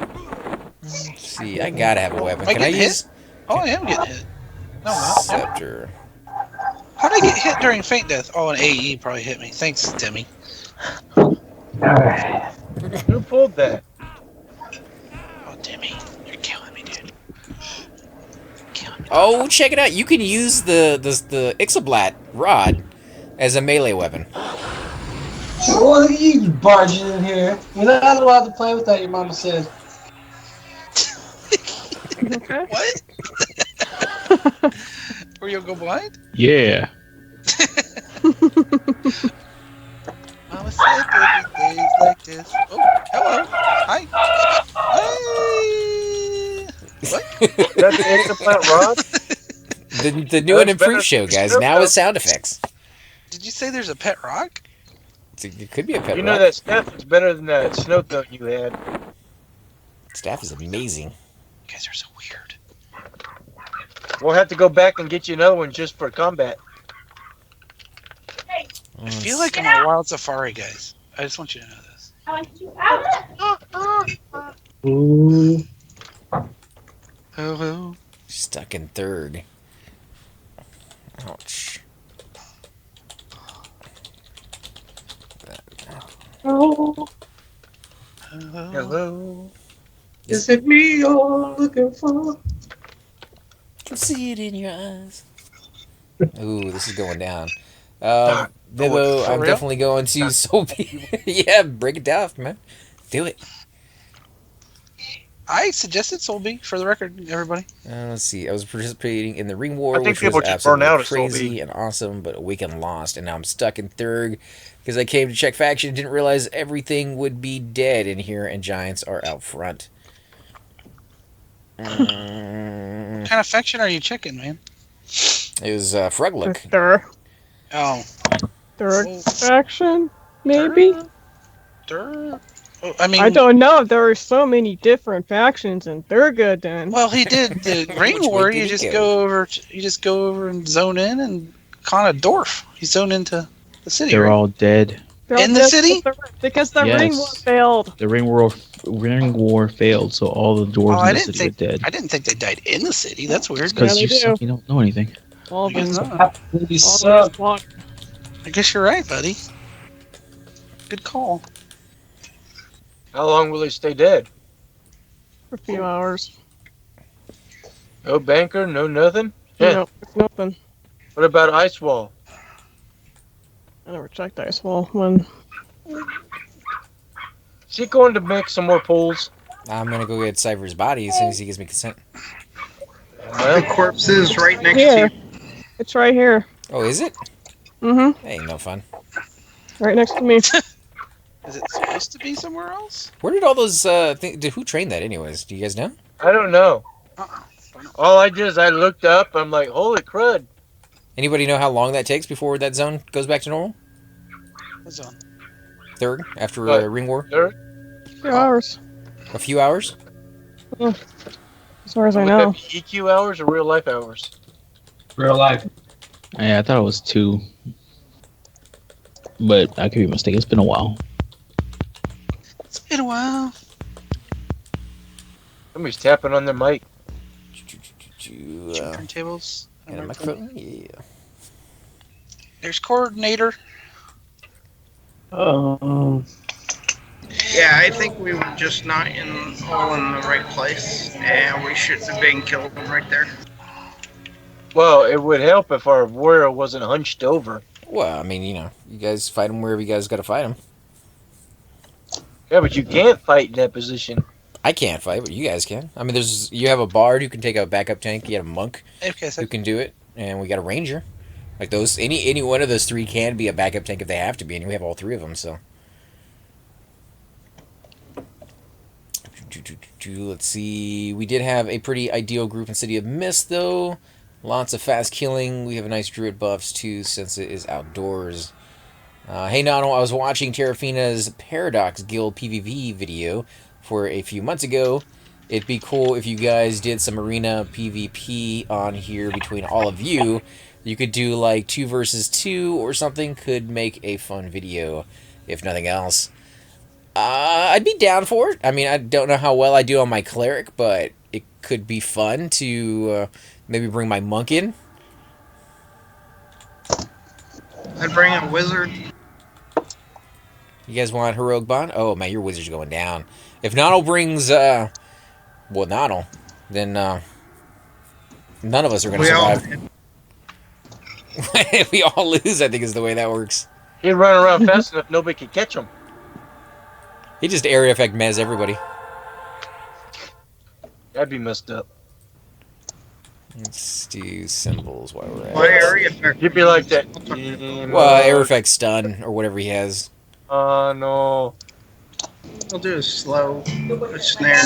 S5: See, I gotta have a weapon.
S2: Am I
S5: Can I
S2: getting
S5: use
S2: Oh, I am getting hit. No, I'm not.
S5: scepter?
S2: How did I get hit during faint death? Oh, an AE probably hit me. Thanks, Demi.
S3: Who pulled that?
S2: Oh, Demi, you're killing me, dude. Killing me.
S5: Oh, check it out. You can use the Ixablat rod as a melee weapon.
S9: Well, you barging in here. You're not allowed to play with that, your mama said.
S1: Okay.
S2: What? Were you go blind?
S8: Yeah.
S2: Mama said there be days like this. Oh, hello. Hi. Hi. What?
S3: That's the exoplant rod?
S5: The new and improved show, guys. Now with sound effects.
S2: Did you say there's a pet rock?
S5: It could be a pet
S3: You know
S5: rock.
S3: that staff is better than that snow cone you had.
S5: Staff is amazing.
S2: You guys are so weird.
S3: We'll have to go back and get you another one just for combat.
S2: I feel like I'm a wild safari, guys. I just want you to know this.
S9: Ooh.
S2: Hello.
S5: Stuck in third. Ouch.
S9: Oh,
S2: Hello.
S3: Hello.
S9: is it me you're looking for?
S5: Can see it in your eyes. Ooh, this is going down.
S3: For
S5: Bibo, I'm
S3: real?
S5: definitely going to Soapy. Yeah, break it down, man. Do it.
S2: I suggested Solby for the record, everybody.
S5: Let's see. I was participating in the ring war,
S3: I think
S5: which was
S3: people just burn
S5: absolutely
S3: out of
S5: crazy
S3: Soapy.
S5: and awesome, but weak and lost. And now I'm stuck in third because I came to check faction and didn't realize everything would be dead in here and giants are out front.
S2: What kind of faction are you checking, man?
S5: It was Frugluck.
S2: Oh.
S1: Third faction, maybe?
S2: Oh, I mean,
S1: I don't know. There are so many different factions in Thurgood.
S2: well, he did the ring
S5: Which way
S2: war.
S5: did
S2: You
S5: he
S2: just
S5: go?
S2: go over and zone in and con a dwarf. You zone into the city.
S8: They're
S2: right?
S8: all dead.
S2: In the city?
S1: Because the
S8: Yes.
S1: ring war failed.
S8: The ring war failed, so all the dwarves
S2: Oh, I
S8: in the
S2: didn't
S8: city are
S2: think
S8: dead.
S2: I didn't think they died in the city. That's weird.
S8: Because
S1: Yeah,
S8: you
S1: they do.
S8: suck, you don't know anything.
S1: All of
S2: I guess
S1: them.
S2: not.
S9: You
S1: All
S9: suck.
S1: of them.
S2: I guess you're right, buddy. Good call.
S3: How long will they stay dead?
S1: For a few hours.
S3: No banker, no nothing? Yeah.
S1: Nope, it's nothing.
S3: What about ice wall?
S1: I never checked Ice Wall when.
S3: Is he going to make some more pools?
S5: I'm going to go get Cypher's body as soon as he gives me consent.
S6: The corpse is right next
S1: Here.
S6: to you.
S1: It's right here.
S5: Oh, is it?
S1: Mm-hmm.
S5: That ain't no fun.
S1: Right next to me.
S2: Is it supposed to be somewhere else?
S5: Where did all those who trained that anyways? Do you guys know?
S3: I don't know.
S2: Uh-uh.
S3: All I did is I looked up. I'm like, holy crud.
S5: Anybody know how long that takes before that zone goes back to normal?
S2: What zone?
S5: Third, after
S3: What?
S5: ring war?
S3: There,
S1: Few hours.
S5: A few hours?
S1: As far as I
S3: would
S1: know.
S3: that be EQ hours or real life hours?
S9: Real life.
S8: Yeah, I thought it was 2. But I could be mistaken. It's been a while.
S2: It's been a while.
S3: Somebody's tapping on their mic.
S2: Turntables.
S5: And a microphone? Yeah.
S2: There's coordinator.
S6: Yeah, I think we were just not all in the right place, and we shouldn't have been killed right there.
S3: Well, it would help if our warrior wasn't hunched over.
S5: Well, I mean, you guys fight them wherever you guys got to fight them.
S3: Yeah, but you can't fight in that position.
S5: I can't fight, but you guys can. I mean, you have a bard who can take a backup tank. You have a monk
S2: Okay, so
S5: who can do it, and we got a ranger. Like those, any one of those three can be a backup tank if they have to be, and we have all three of them. So, let's see. We did have a pretty ideal group in City of Mist, though. Lots of fast killing. We have a nice druid buffs too, since it is outdoors. Hey Nano, I was watching Terrafina's Paradox Guild PvP video for a few months ago. It'd be cool if you guys did some arena PvP on here between all of you. You could do like 2 versus 2 or something. Could make a fun video, if nothing else. I'd be down for it. I mean, I don't know how well I do on my cleric, but it could be fun to maybe bring my monk in.
S6: I'd bring a wizard.
S5: You guys want heroic bond? Oh man, your wizard's going down. If Nodal brings Nodal, then none of us are gonna survive. We all lose, I think, is the way that works.
S3: He'd run around fast enough nobody could catch him.
S5: He just area effect mez everybody.
S3: That'd be messed up.
S5: Let's do symbols while we're at
S6: What
S5: it.
S6: area effect?
S3: You'd be like that.
S5: Well, air effect stun or whatever he has.
S3: No.
S6: We'll do a slow snare.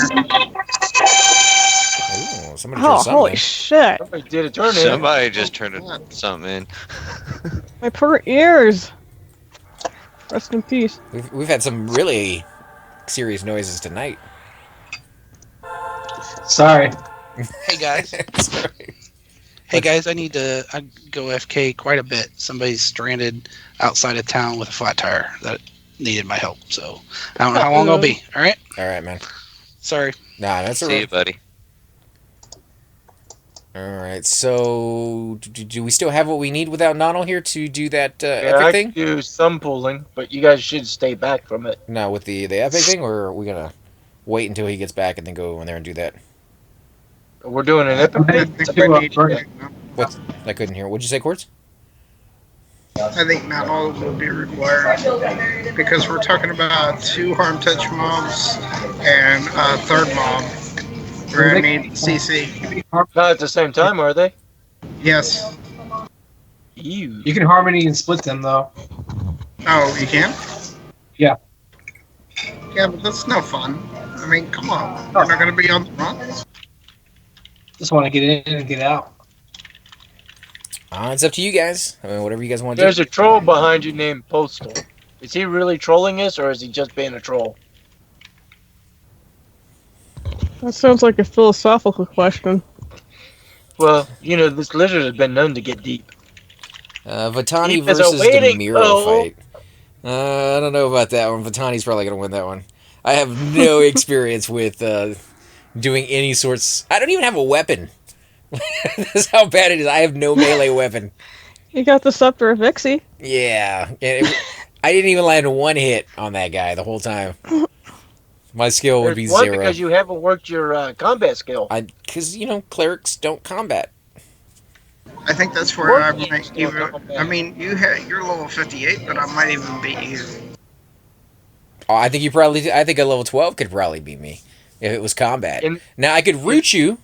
S5: Ooh, somebody
S1: Oh,
S5: drew something.
S1: holy shit.
S3: Somebody did a turn in.
S10: Somebody just turned something in.
S1: My poor ears. Rest in peace.
S5: We've had some really serious noises tonight.
S9: Sorry.
S2: hey guys,
S5: Sorry.
S2: hey guys, I go FK quite a bit. Somebody's stranded outside of town with a flat tire that needed my help. So I don't know how long I'll be. All right.
S5: All right, man.
S2: Sorry.
S5: Nah, that's all
S10: See you,
S5: right.
S10: buddy.
S5: All right. So, do we still have what we need without Nonal here to do that
S3: Yeah,
S5: epic
S3: I
S5: thing?
S3: could do some pulling, but you guys should stay back from it.
S5: No, with the epic thing, or are we gonna wait until he gets back and then go in there and do that?
S3: We're doing an epic
S6: I
S3: thing.
S6: think
S5: What? I couldn't hear. What'd you say, Quartz?
S6: I think not all will be required because we're talking about 2 harm touch mobs and a third mob. We're gonna need CC.
S3: Not at the same time, are they?
S6: Yes.
S3: You.
S9: You can harmony and split them though.
S6: Oh, you can?
S9: Yeah.
S6: Yeah, but that's no fun. I mean, come on. We're not gonna be on the run.
S9: Just want to get in and get out.
S5: It's up to you guys. I mean, whatever you guys want to
S3: There's
S5: do.
S3: a troll behind you named Postal. Is he really trolling us, or is he just being a troll?
S1: That sounds like a philosophical question.
S3: Well, you know, this lizard has been known to get deep.
S5: Vatani
S3: Deep as a
S5: versus the
S3: waiting
S5: Miro
S3: pool.
S5: fight. I don't know about that one. Vatani's probably gonna win that one. I have no experience with doing any sorts. I don't even have a weapon. That's how bad it is. I have no melee weapon.
S1: You got the Scepter of Vixie.
S5: Yeah, I didn't even land one hit on that guy the whole time. My skill would be
S3: There's one
S5: 0.
S3: because you haven't worked your combat skill.
S5: Because clerics don't combat.
S6: I think that's where I might even. I mean, you're level 58, but I might even beat you.
S5: Oh, I think I think a level 12 could probably beat me if it was combat. Now I could root you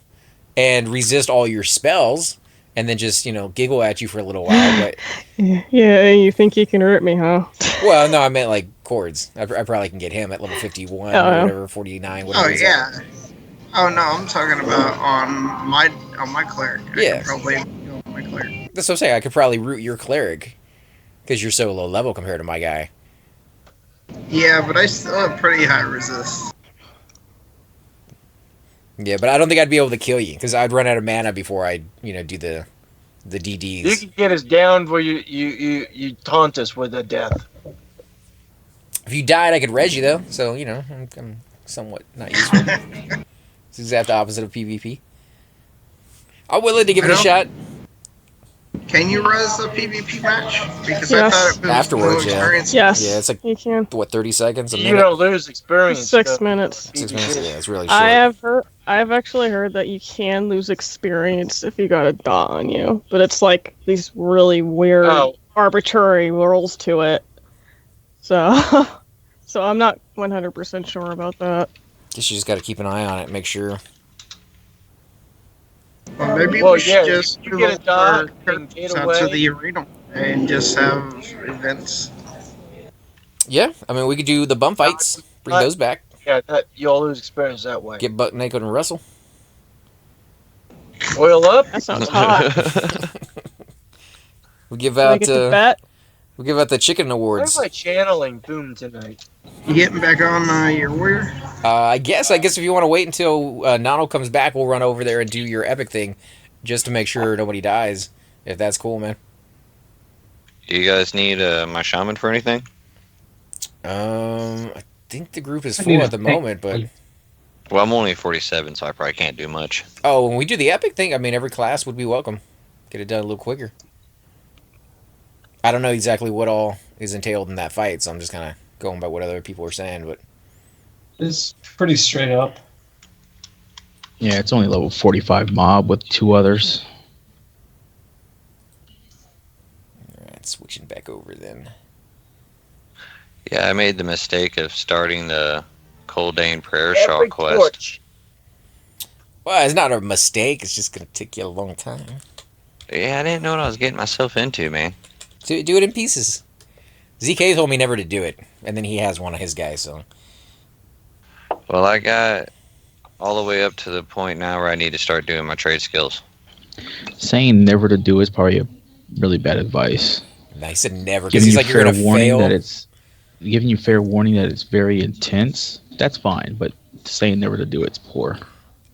S5: and resist all your spells, and then just giggle at you for a little while. But
S1: Yeah, you think you can hurt me, huh?
S5: well, no, I meant like chords. I probably can get him at level 51 or whatever, 49. Whatever.
S6: Oh yeah. Oh no, I'm talking about on my cleric.
S5: Yeah.
S6: I can probably go on my cleric.
S5: That's what I'm saying. I could probably root your cleric because you're so low level compared to my guy.
S6: Yeah, but I still have pretty high resist.
S5: Yeah, but I don't think I'd be able to kill you because I'd run out of mana before I'd do the DDs.
S3: You can get us down where you taunt us with a death.
S5: If you died, I could res you though. So I'm somewhat not useful. It's the exact opposite of PvP. I'm willing to give it a shot.
S6: Can you res the PvP match? Because I
S1: Yes.
S6: thought it was
S5: Afterwards,
S6: no
S5: yeah.
S6: experience.
S1: Yes.
S5: Yeah, it's like
S1: you can.
S5: what 30 seconds, a
S3: You
S5: minute,
S3: don't lose experience.
S1: 6
S3: though.
S1: minutes.
S5: 6 minutes. Yeah, it's really
S1: I
S5: short.
S1: have heard. I've actually heard that you can lose experience if you got a dot on you, but it's like these really weird,
S3: Oh.
S1: arbitrary rules to it. So, so I'm not 100% sure about that.
S5: Guess you just got to keep an eye on it, make sure.
S6: Well, maybe
S3: Well,
S6: we should
S3: yeah,
S6: just
S3: you
S6: move
S3: get a
S6: all
S3: dot
S6: our
S3: and
S6: characters
S3: get
S6: out to
S3: away.
S6: the arena and just have events.
S5: Yeah, I mean, we could do the bump fights, bring those back,
S3: Yeah, you'll lose experience that way.
S5: get butt naked and wrestle.
S3: Oil up.
S1: That sounds hot.
S5: We give
S1: Do I
S5: out
S1: get to bet?
S5: we give out the chicken
S3: Why
S5: awards.
S3: am I channeling Boom tonight?
S6: You getting back on your warrior?
S5: I guess if you want to wait until Nano comes back, we'll run over there and do your epic thing, just to make sure nobody dies. If that's cool, man.
S10: Do you guys need my shaman for anything?
S5: I think the group is
S8: I
S5: full
S8: need
S5: at
S8: a
S5: the
S8: tank.
S5: moment, but
S10: Well, I'm only 47, so I probably can't do much.
S5: oh, when we do the epic thing, I mean, every class would be welcome. Get it done a little quicker. I don't know exactly what all is entailed in that fight, so I'm just kind of going by what other people are saying, but
S9: It's pretty straight up.
S8: Yeah, it's only level 45 mob with 2 others.
S5: alright, switching back over then.
S10: Yeah, I made the mistake of starting the Coldane Prayer Shawl
S3: Every
S10: quest.
S3: torch.
S5: Well, it's not a mistake, it's just going to take you a long time.
S10: Yeah, I didn't know what I was getting myself into, man.
S5: Do it in pieces. ZK told me never to do it, and then he has one of his guys, so.
S10: Well, I got all the way up to the point now where I need to start doing my trade skills.
S8: Saying never to do is probably a really bad advice.
S5: No, he said never, because
S8: Giving
S5: he's
S8: you
S5: like, you're
S8: fair
S5: going to
S8: warning
S5: fail.
S8: that it's giving you fair warning that it's very intense. That's fine, but saying never to do it's poor.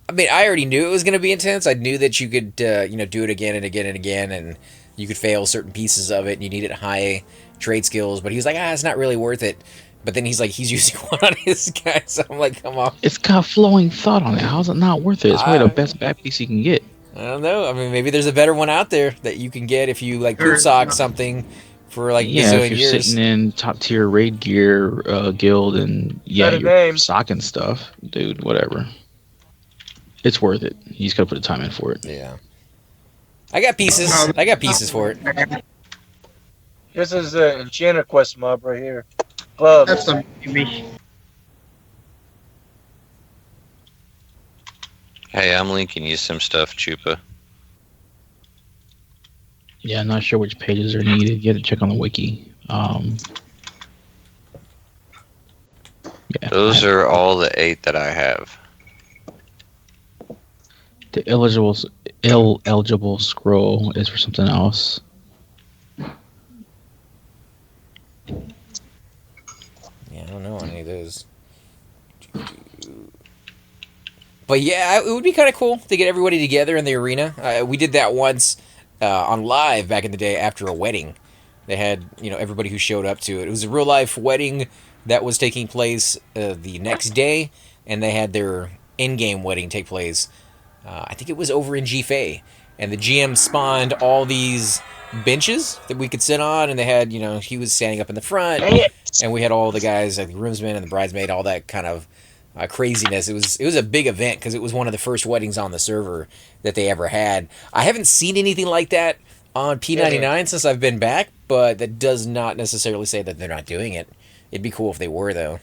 S5: I mean, I already knew it was going to be intense. I knew that you could, do it again and again and again, and you could fail certain pieces of it, and you needed high trade skills. But he was like, it's not really worth it. But then he's like, he's using one on his guy, so I'm like, come on.
S8: It's got flowing thought on it. How's it not worth it? It's probably the best back piece you can get.
S5: I don't know. I mean, maybe there's a better one out there that you can get if you, like, poop sock something for, like,
S8: Yeah, if
S5: bazillion
S8: you're
S5: years.
S8: sitting in top tier raid gear guild and
S3: Got a
S8: you're
S3: name.
S8: socking stuff, dude, whatever. It's worth it. You just gotta put the time in for it.
S5: Yeah. I got pieces. I got pieces for it.
S3: This is the Enchanter quest mob right here. Gloves.
S6: That's a maybe.
S10: Hey, I'm linking you some stuff, Chupa.
S8: Yeah, I'm not sure which pages are needed. You have to check on the wiki. Yeah,
S10: Those are all the 8 that I have.
S8: the eligible scroll is for something else.
S5: Yeah, I don't know any of those. But yeah, it would be kind of cool to get everybody together in the arena. We did that once on live back in the day after a wedding. They had, everybody who showed up to it. It was a real life wedding that was taking place the next day, and they had their in-game wedding take place. I think it was over in GFA, and the GM spawned all these benches that we could sit on, and they had, he was standing up in the front, and we had all the guys, like the groomsmen and the bridesmaid, all that kind of craziness. It was a big event because it was one of the first weddings on the server that they ever had. I haven't seen anything like that on P99 since I've been back, but that does not necessarily say that they're not doing it. It'd be cool if they were, though.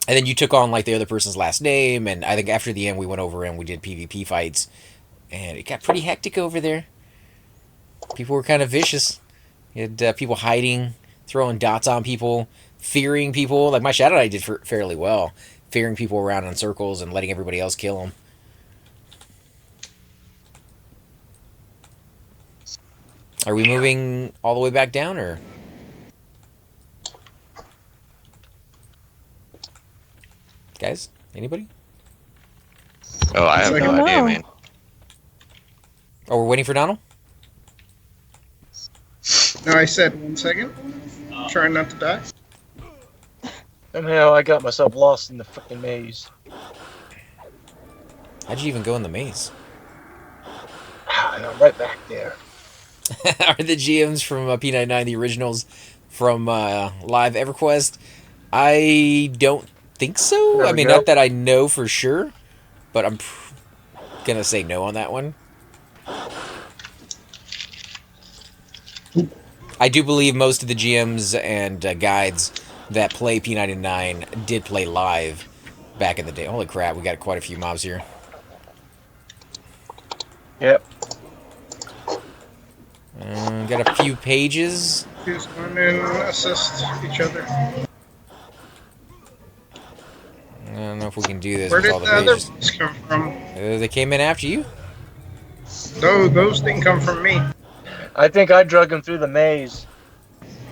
S5: And then you took on, like, the other person's last name, and I think after the end we went over and we did PvP fights, and it got pretty hectic over there. People were kind of vicious. You had people hiding, throwing dots on people, fearing people. Like, my Shadow Knight did fairly well, fearing people around in circles and letting everybody else kill them. Are we moving all the way back down, or...? Guys? Anybody?
S10: Oh, I have no idea, man.
S5: Oh, we're waiting for Donald?
S6: No, I said 1 second. Trying not to die.
S3: Somehow I got myself lost in the freaking maze.
S5: How'd you even go in the maze?
S3: And I'm right back there.
S5: Are the GMs from P99 the originals from live Everquest? I don't think so.
S3: There
S5: I
S3: we
S5: mean,
S3: go.
S5: not that I know for sure, but I'm gonna say no on that one. I do believe most of the GMs and guides that play P99 did play live back in the day. Holy crap, we got quite a few mobs here.
S3: Yep.
S5: Got a few pages.
S6: Use women assist each other.
S5: I don't know if we can do this
S6: Where
S5: with
S6: did
S5: all the
S6: the other
S5: pages.
S6: ones come from?
S5: They came in after you?
S6: No, those didn't come from me.
S3: I think I drug him through the maze.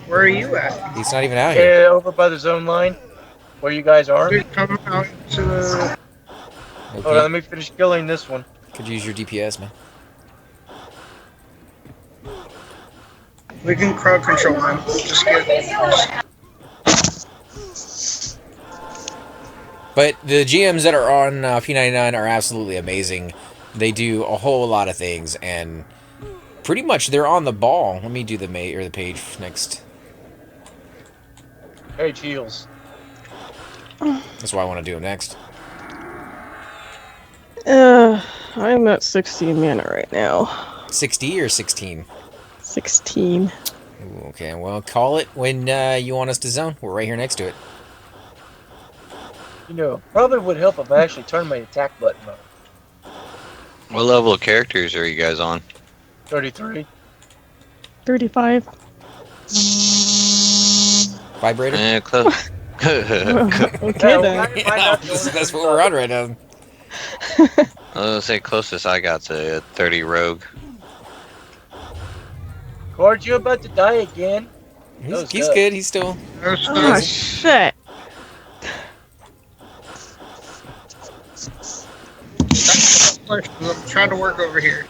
S6: Where are you at?
S5: He's not even out here.
S3: Yeah, over by the zone line, where you guys are.
S6: Dude, come out to the...
S5: Okay.
S3: Hold on, let me finish killing this one.
S5: Could use your DPS, man.
S6: We can crowd control them. Just get...
S5: But the GMs that are on P99 are absolutely amazing. They do a whole lot of things, and pretty much they're on the ball. Let me do the page next.
S3: Page heals.
S5: That's why I want to do them next.
S1: I'm at 16 mana right now.
S5: 60 or 16?
S1: 16.
S5: Ooh, okay, well, call it when you want us to zone. We're right here next to it.
S3: You know, probably would help if I actually turned my attack button on.
S10: What level of characters are you guys on?
S3: 33.
S1: 35.
S5: Vibrator?
S10: Eh, close.
S1: Okay then.
S5: That's what we're on right now.
S10: I was gonna say closest I got to 30 rogue.
S3: Cord, you about to die again?
S5: He's good. He's still.
S1: Oh shit.
S6: I'm trying to work over here.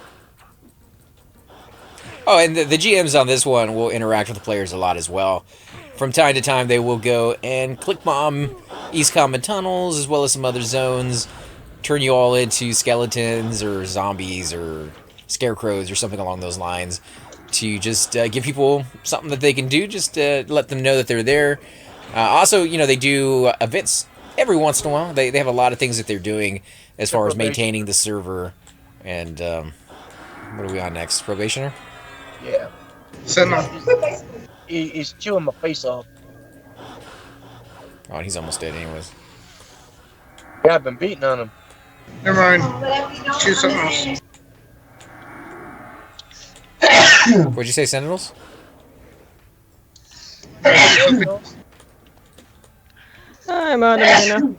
S5: Oh, and the GMs on this one will interact with the players a lot as well. From time to time, they will go and click bomb East Common tunnels as well as some other zones, turn you all into skeletons or zombies or scarecrows or something along those lines, to just give people something that they can do, just to let them know that they're there. Also, you know, they do events every once in a while. They have a lot of things that they're doing as far as maintaining the server. And what are we on next? Probationer?
S3: Yeah. He's chewing my face off.
S5: Oh, he's almost dead anyways.
S3: Yeah, I've been beating on him.
S6: Never mind. Choose something else.
S5: What'd you say, Sentinels?
S1: I'm out of mana.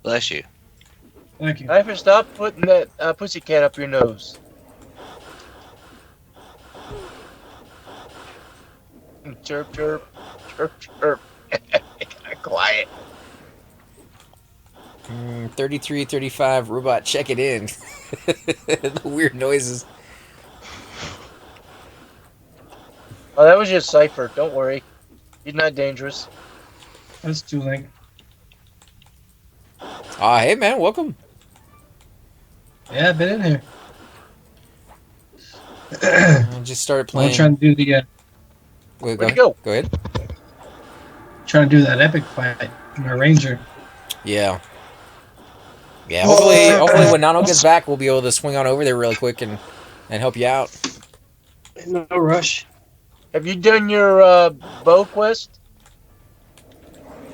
S10: Bless you.
S7: Thank you.
S3: I ever stop putting that pussycat up your nose. Chirp, chirp, chirp, chirp. Quiet.
S5: 33, 35, robot, check it in. The weird noises.
S3: Oh, that was just Cypher. Don't worry. He's not dangerous.
S7: That's too late.
S5: Hey man, welcome.
S7: Yeah, I've been in here.
S5: I just started playing.
S7: I'm trying to do the
S5: Wait,
S3: Where'd you go?
S5: Go ahead.
S7: trying to do that epic fight. My ranger.
S5: Yeah. Yeah, hopefully when Nano gets back, we'll be able to swing on over there really quick and help you out.
S9: No rush.
S3: Have you done your bow quest?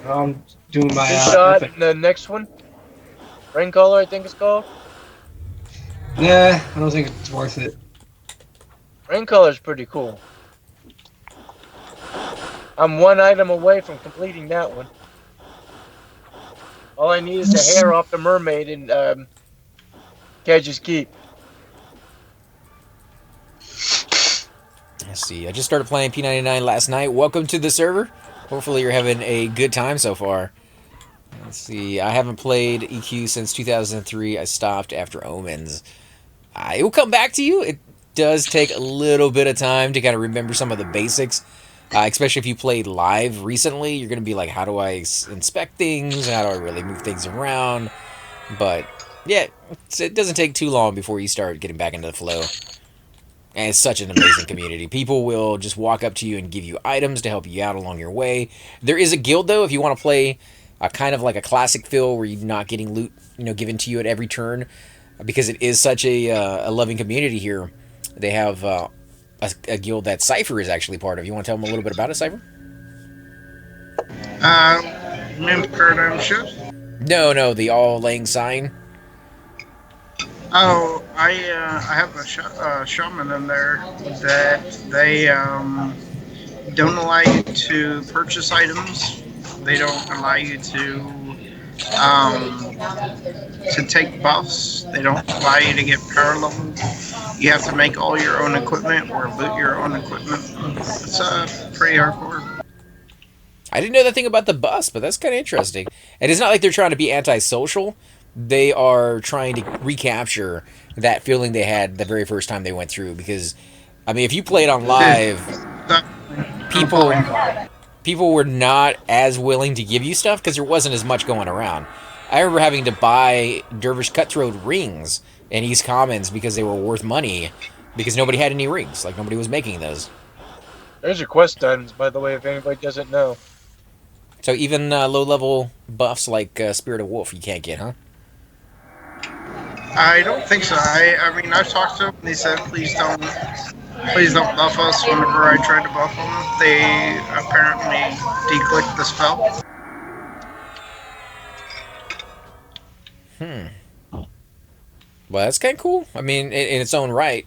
S9: I'm doing my
S3: Good shot.
S9: epic.
S3: The next one? Raincaller, I think it's called.
S9: Nah, I don't think it's worth it.
S3: Raincolor's pretty cool. I'm one item away from completing that one. All I need is the hair off the mermaid in Cazic Keep.
S5: Let's see. I just started playing P99 last night. Welcome to the server. Hopefully you're having a good time so far. Let's see. I haven't played EQ since 2003. I stopped after Omens. It will come back to you. It does take a little bit of time to kind of remember some of the basics. Especially if you played live recently, you're going to be like, how do I inspect things? How do I really move things around? But, yeah, it doesn't take too long before you start getting back into the flow. And it's such an amazing community. People will just walk up to you and give you items to help you out along your way. There is a guild, though, if you want to play kind of like a classic feel where you're not getting loot, given to you at every turn. Because it is such a loving community here. They have a guild that Cypher is actually part of. You want to tell them a little bit about it, Cypher?
S6: Mint Paradigm Shift?
S5: No, the All Laying Sign.
S6: Oh, I have a shaman in there that they don't allow you to purchase items. They don't allow you to take buffs. They don't allow you to get power level. You have to make all your own equipment or loot your own equipment. It's pretty hardcore.
S5: I didn't know that thing about the bus, but that's kind of interesting. And it's not like they're trying to be antisocial. They are trying to recapture that feeling they had the very first time they went through. Because, I mean, if you played on live, people were not as willing to give you stuff because there wasn't as much going around. I remember having to buy Dervish Cutthroat rings in East Commons because they were worth money because nobody had any rings. Like, nobody was making those.
S3: There's your quest items, by the way, if anybody doesn't know.
S5: So even low-level buffs like Spirit of Wolf you can't get, huh?
S6: I don't think so. I mean, I've talked to them. They said, please don't buff us. Whenever I tried to buff them, they apparently declicked the spell.
S5: Well, that's kind of cool. I mean, in its own right.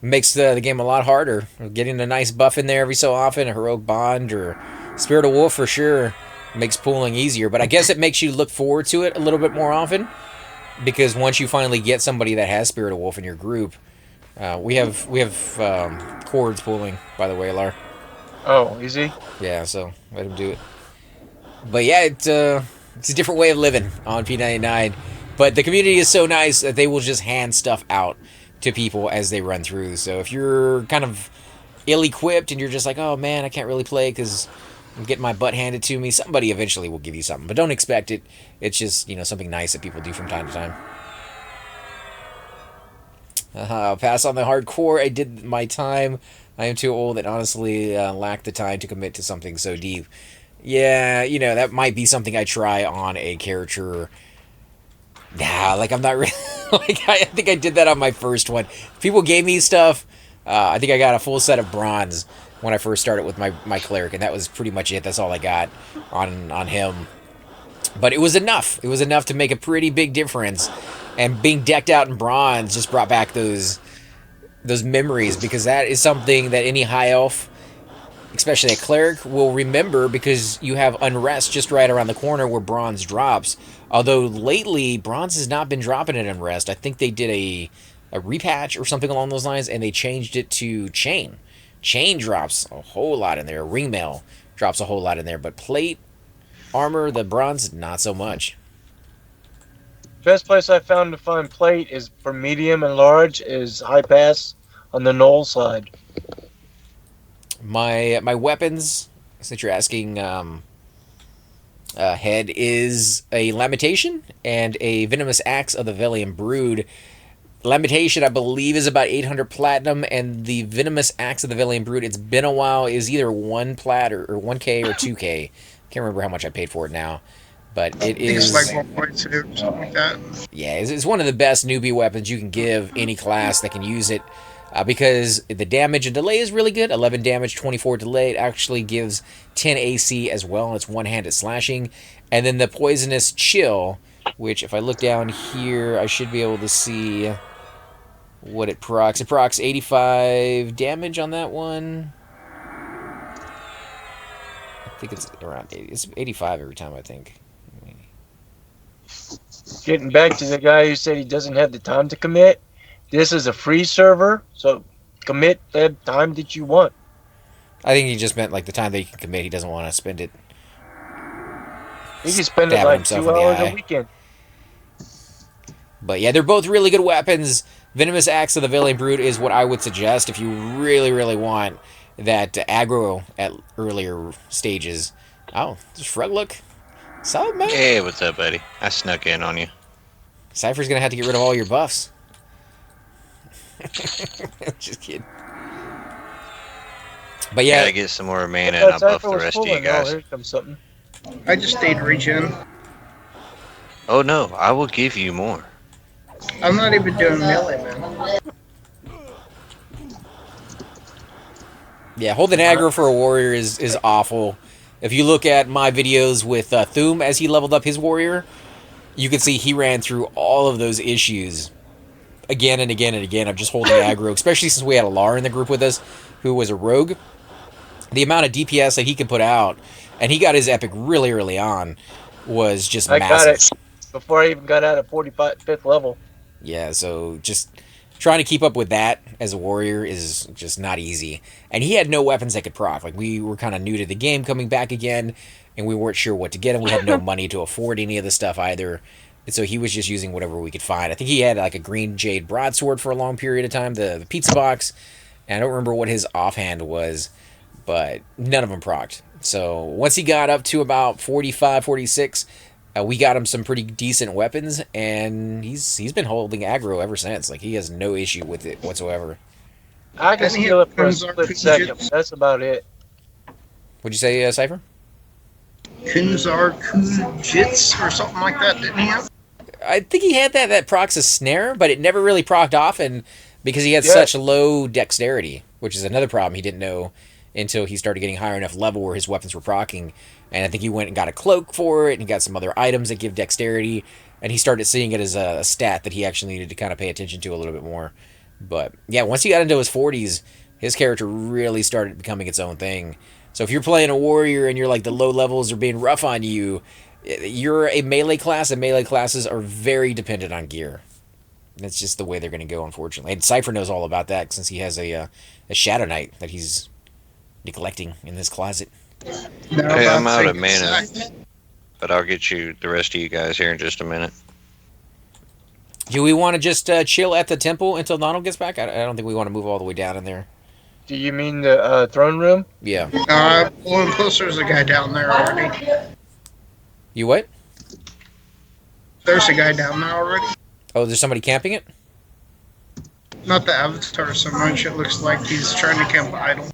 S5: Makes the game a lot harder. Getting a nice buff in there every so often, a Heroic Bond or Spirit of Wolf for sure makes pooling easier. But I guess it makes you look forward to it a little bit more often. Because once you finally get somebody that has Spirit of Wolf in your group, we have chords pooling, by the way, Lar.
S3: Oh, easy?
S5: Yeah, so let him do it. But yeah, it's a different way of living on p99. But the community is so nice that they will just hand stuff out to people as they run through. So if you're kind of ill-equipped and you're just like, oh man, I can't really play because I'm getting my butt handed to me, somebody eventually will give you something. But don't expect it. It's just, something nice that people do from time to time. I'll pass on the hardcore. I did my time. I am too old and honestly lack the time to commit to something so deep. Yeah, that might be something I try on a character. Nah, like I'm not really... like I think I did that on my first one. People gave me stuff. I think I got a full set of bronze when I first started with my cleric, and that was pretty much it. That's all I got on him. But it was enough. It was enough to make a pretty big difference. And being decked out in bronze just brought back those memories, because that is something that any high elf, especially a cleric, will remember, because you have Unrest just right around the corner where bronze drops. Although lately, bronze has not been dropping at Unrest. I think they did a repatch or something along those lines, and they changed it to chain. Chain drops a whole lot in there. Ringmail drops a whole lot in there. But plate, armor, the bronze, not so much.
S3: Best place I found to find plate is for medium and large is High Pass on the Knoll side.
S5: My weapons, since you're asking, head is a Lamentation and a Venomous Axe of the Velian Brood. Lamentation, I believe, is about 800 platinum, and the Venomous Axe of the Velian Brood, it's been a while, is either 1 plat or 1k or 2k. Can't remember how much I paid for it now. But it is...
S6: It's like 1.2 or something like that.
S5: Yeah, it's one of the best newbie weapons you can give any class that can use it. Because the damage and delay is really good. 11 damage, 24 delay. It actually gives 10 AC as well. It's one-handed slashing. And then the Poisonous Chill, which if I look down here, I should be able to see what it procs. It procs 85 damage on that one. I think it's around 80. It's 85 every time, I think.
S3: Getting back to the guy who said he doesn't have the time to commit, this is a free server, so commit the time that you want.
S5: I think he just meant like the time that he can commit. He doesn't want to spend it.
S3: He can spend it
S5: stabbing
S3: like
S5: himself
S3: 2
S5: in the
S3: hours
S5: eye.
S3: a weekend.
S5: But yeah, they're both really good weapons. Venomous Axe of the Velian Brood is what I would suggest if you really, really want that aggro at earlier stages. Oh, does Shrug look solid, man?
S10: Hey, what's up, buddy? I snuck in on you.
S5: Cypher's going to have to get rid of all your buffs. Just kidding. But yeah,
S10: Gotta get some more mana
S3: I
S10: and
S3: thought
S10: I'll buff
S3: Cypher
S10: the
S3: was
S10: rest of you
S3: pulling. Oh,
S10: guys.
S3: here comes something.
S6: I just stayed regen.
S10: Oh no, I will give you more.
S6: I'm not even doing melee, man.
S5: yeah, holding aggro for a warrior is awful. If you look at my videos with Thule as he leveled up his warrior, you can see he ran through all of those issues again and again and again of just holding aggro, especially since we had a Lar in the group with us who was a rogue. The amount of DPS that he can put out, and he got his epic really early on, was just
S3: I
S5: massive.
S3: got it before I even got out of 45th level.
S5: Yeah, so just trying to keep up with that as a warrior is just not easy. And he had no weapons that could proc. Like, we were kind of new to the game coming back again, and we weren't sure what to get, and we had no money to afford any of the stuff either. And so he was just using whatever we could find. I think he had like a green jade broadsword for a long period of time, the pizza box, and I don't remember what his offhand was, but none of them procced. So once he got up to about 45, 46, we got him some pretty decent weapons, and he's been holding aggro ever since. Like, he has no issue with it whatsoever.
S3: I can
S6: And he
S3: steal it for a
S6: comes our
S3: split second.
S6: Kujitsu.
S3: That's about it.
S5: What'd you say, Cypher?
S6: Kunzar Kujits or something like that, didn't he have?
S5: I think he had that procs a snare, but it never really procced off, and because he had
S3: Yeah.
S5: such low dexterity, which is another problem he didn't know until he started getting higher enough level where his weapons were proccing. And I think he went and got a cloak for it, and he got some other items that give dexterity, and he started seeing it as a stat that he actually needed to kind of pay attention to a little bit more. But yeah, once he got into his 40s, his character really started becoming its own thing. So if you're playing a warrior and you're like the low levels are being rough on you, you're a melee class, and melee classes are very dependent on gear. That's just the way they're going to go, unfortunately. And Cypher knows all about that since he has a Shadow Knight that he's neglecting in his closet.
S6: Now
S10: Hey, I'm
S6: about
S10: out of
S6: to
S10: mana,
S6: say-
S10: but I'll get you the rest of you guys here in just a minute.
S5: Do we want to just chill at the temple until Donald gets back? I don't think we want to move all the way down in there.
S3: Do you mean the throne room?
S5: Yeah.
S6: Pulling closer, there's a guy down there already.
S5: You what?
S6: There's a guy down there already.
S5: Oh, there's somebody camping it?
S6: Not the avatar so much. It looks like he's trying to camp idle.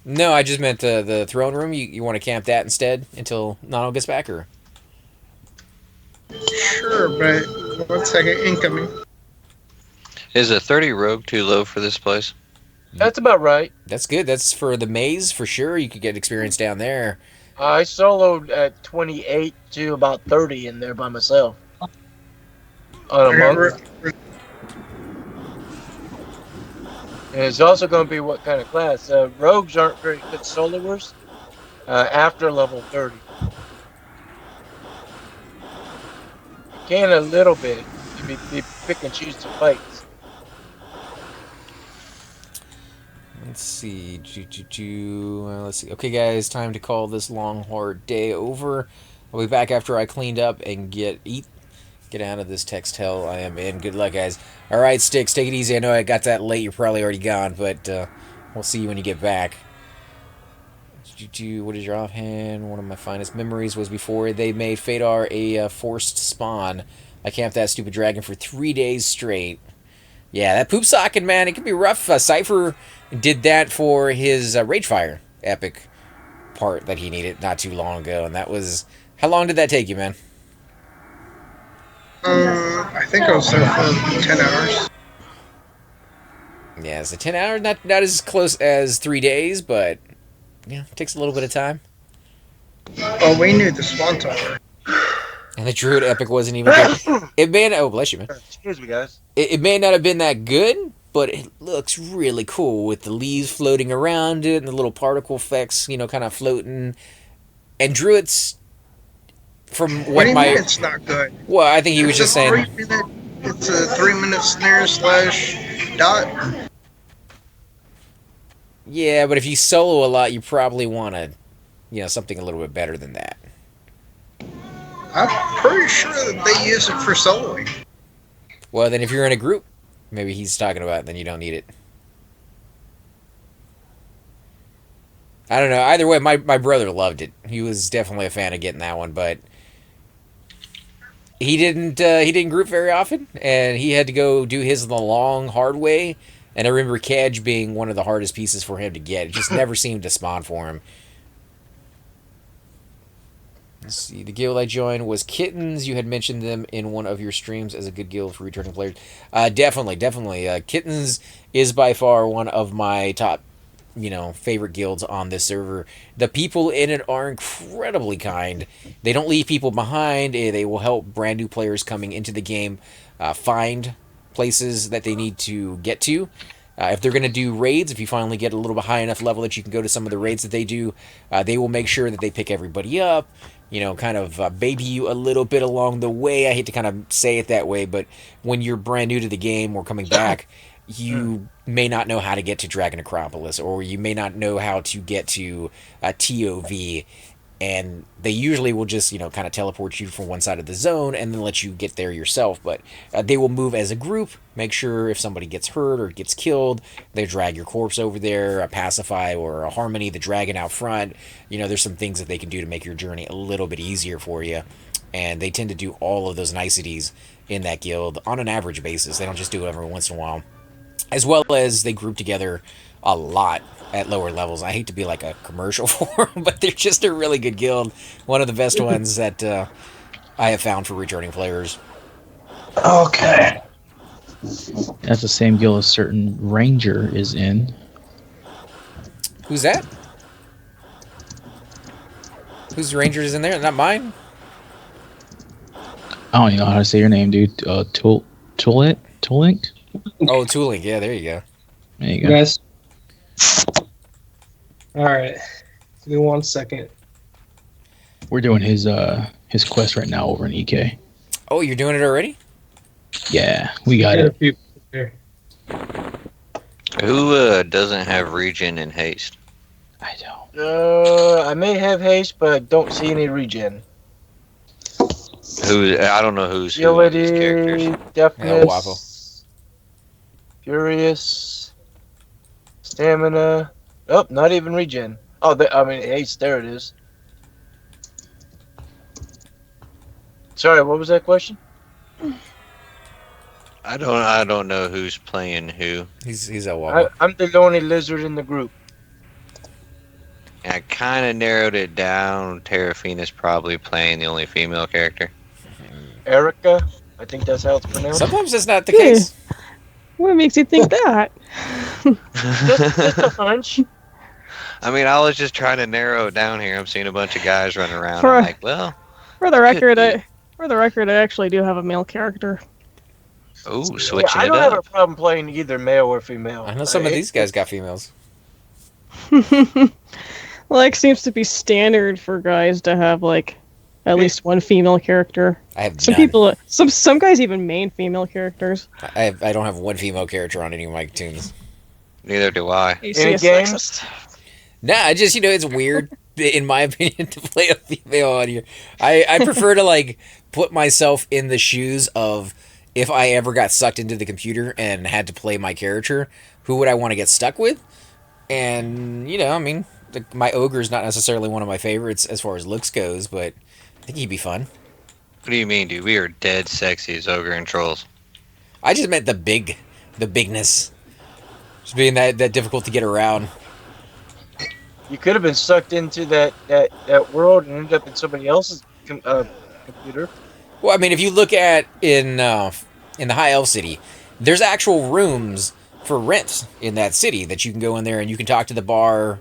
S5: No, I just meant the throne room. You want to camp that instead until Donald gets back, or?
S6: Sure, but 1 second, incoming.
S10: Is a 30 rogue too low for this place?
S3: That's about right.
S5: That's good. That's for the maze for sure. You could get experience down there.
S3: I soloed at 28 to about 30 in there by myself. On a monk. And it's also going to be what kind of class. Rogues aren't very good soloers after level 30. You can a little bit. You pick and choose the fights.
S5: Let's see. Let's see. Okay, guys, time to call this long, hard day over. I'll be back after I cleaned up and get out of this text hell I am in. Good luck, guys. All right, Sticks, take it easy. I know I got that late. You're probably already gone, but we'll see you when you get back. What is your offhand? One of my finest memories was before they made Fadar a forced spawn. I camped that stupid dragon for 3 days straight. Yeah, that poop socket, man, it can be rough. Cypher did that for his Ragefire epic part that he needed not too long ago, and that was... How long did that take you, man?
S6: I think I was there for 10 hours.
S5: Yeah, so 10 hours, not as close as 3 days, but yeah, it takes a little bit of time.
S6: Oh, we knew the spawn timer.
S5: And the Druid epic wasn't even good. It may not... Oh, bless you, man.
S3: Excuse me, guys.
S5: It may not have been that good, but it looks really cool with the leaves floating around it and the little particle effects, you know, kind of floating. And Druid's... From
S6: What do
S5: what
S6: you
S5: my...
S6: mean it's not good?
S5: Well, I think he was just saying...
S6: It's a 3-minute snare / dot.
S5: Yeah, but if you solo a lot, you probably want to, you know, something a little bit better than that.
S6: I'm pretty sure that they use it for soloing.
S5: Well, then if you're in a group, maybe he's talking about, then you don't need it. I don't know. Either way, my brother loved it. He was definitely a fan of getting that one, but he didn't group very often, and he had to go do his the long, hard way. And I remember Cadge being one of the hardest pieces for him to get. It just never seemed to spawn for him. Let's see. The guild I joined was Kittens. You had mentioned them in one of your streams as a good guild for returning players. Definitely. Kittens is by far one of my top, favorite guilds on this server. The people in it are incredibly kind. They don't leave people behind. They will help brand new players coming into the game find places that they need to get to. If they're going to do raids, if you finally get a little bit high enough level that you can go to some of the raids that they do, they will make sure that they pick everybody up, kind of baby you a little bit along the way. I hate to kind of say it that way, but when you're brand new to the game or coming back, you may not know how to get to Dragon Acropolis, or you may not know how to get to TOV, and they usually will just, kind of teleport you from one side of the zone and then let you get there yourself. But they will move as a group, make sure if somebody gets hurt or gets killed, they drag your corpse over there, a Pacify or a Harmony the dragon out front. There's some things that they can do to make your journey a little bit easier for you. And they tend to do all of those niceties in that guild on an average basis. They don't just do it every once in a while. As well as they group together a lot at lower levels. I hate to be like a commercial for them, but they're just a really good guild. One of the best ones that I have found for returning players.
S9: Okay.
S8: That's the same guild a certain ranger is in.
S5: Who's that? Whose ranger is in there? Not mine?
S8: I don't even know how to say your name, dude. Tulink?
S5: Oh, Tulink. Yeah, there you go.
S8: There you go.
S9: Guys. Alright. Give me 1 second.
S8: We're doing his quest right now over in EK.
S5: Oh, you're doing it already?
S8: Yeah, we got it.
S10: Who doesn't have regen and haste?
S8: I don't.
S3: I may have haste, but I don't see any regen.
S10: I don't know who's
S3: Agility,
S10: characters.
S3: deafness, furious, stamina. Oh, not even regen. Oh, haste. There it is. Sorry, what was that question?
S10: I don't know who's playing who.
S5: He's at Waffle.
S3: I'm the only lizard in the group.
S10: I kind of narrowed it down. Terrafina's probably playing the only female character.
S3: Erica, I think that's how it's pronounced.
S5: Sometimes that's not the case.
S1: What makes you think that?
S3: just a hunch.
S10: I mean, I was just trying to narrow it down here. I'm seeing a bunch of guys running around.
S1: For-
S10: I'm like, well,
S1: For the record, I actually do have a male character.
S10: ooh, switching
S3: I
S10: it
S3: don't have a
S10: up.
S3: problem playing either male or female.
S5: I know some of these guys got females.
S1: Like, seems to be standard for guys to have, like, at least one female character.
S5: I have
S1: Some
S5: none.
S1: people, some guys even main female characters.
S5: I don't have one female character on any of my tunes.
S10: Neither do I.
S1: You
S3: In
S1: see a
S3: games?
S1: sexist.
S5: Nah, I just, it's weird, in my opinion, to play a female on here. I prefer to, like, put myself in the shoes of if I ever got sucked into the computer and had to play my character, who would I want to get stuck with? And, my ogre is not necessarily one of my favorites as far as looks goes, but I think he'd be fun.
S10: What do you mean, dude? We are dead sexy as ogre and trolls.
S5: I just meant the bigness. Just being that difficult to get around.
S3: You could have been sucked into that world and ended up in somebody else's computer.
S5: Well, I mean, if you look at in the High Elf City, there's actual rooms for rent in that city that you can go in there and you can talk to the bar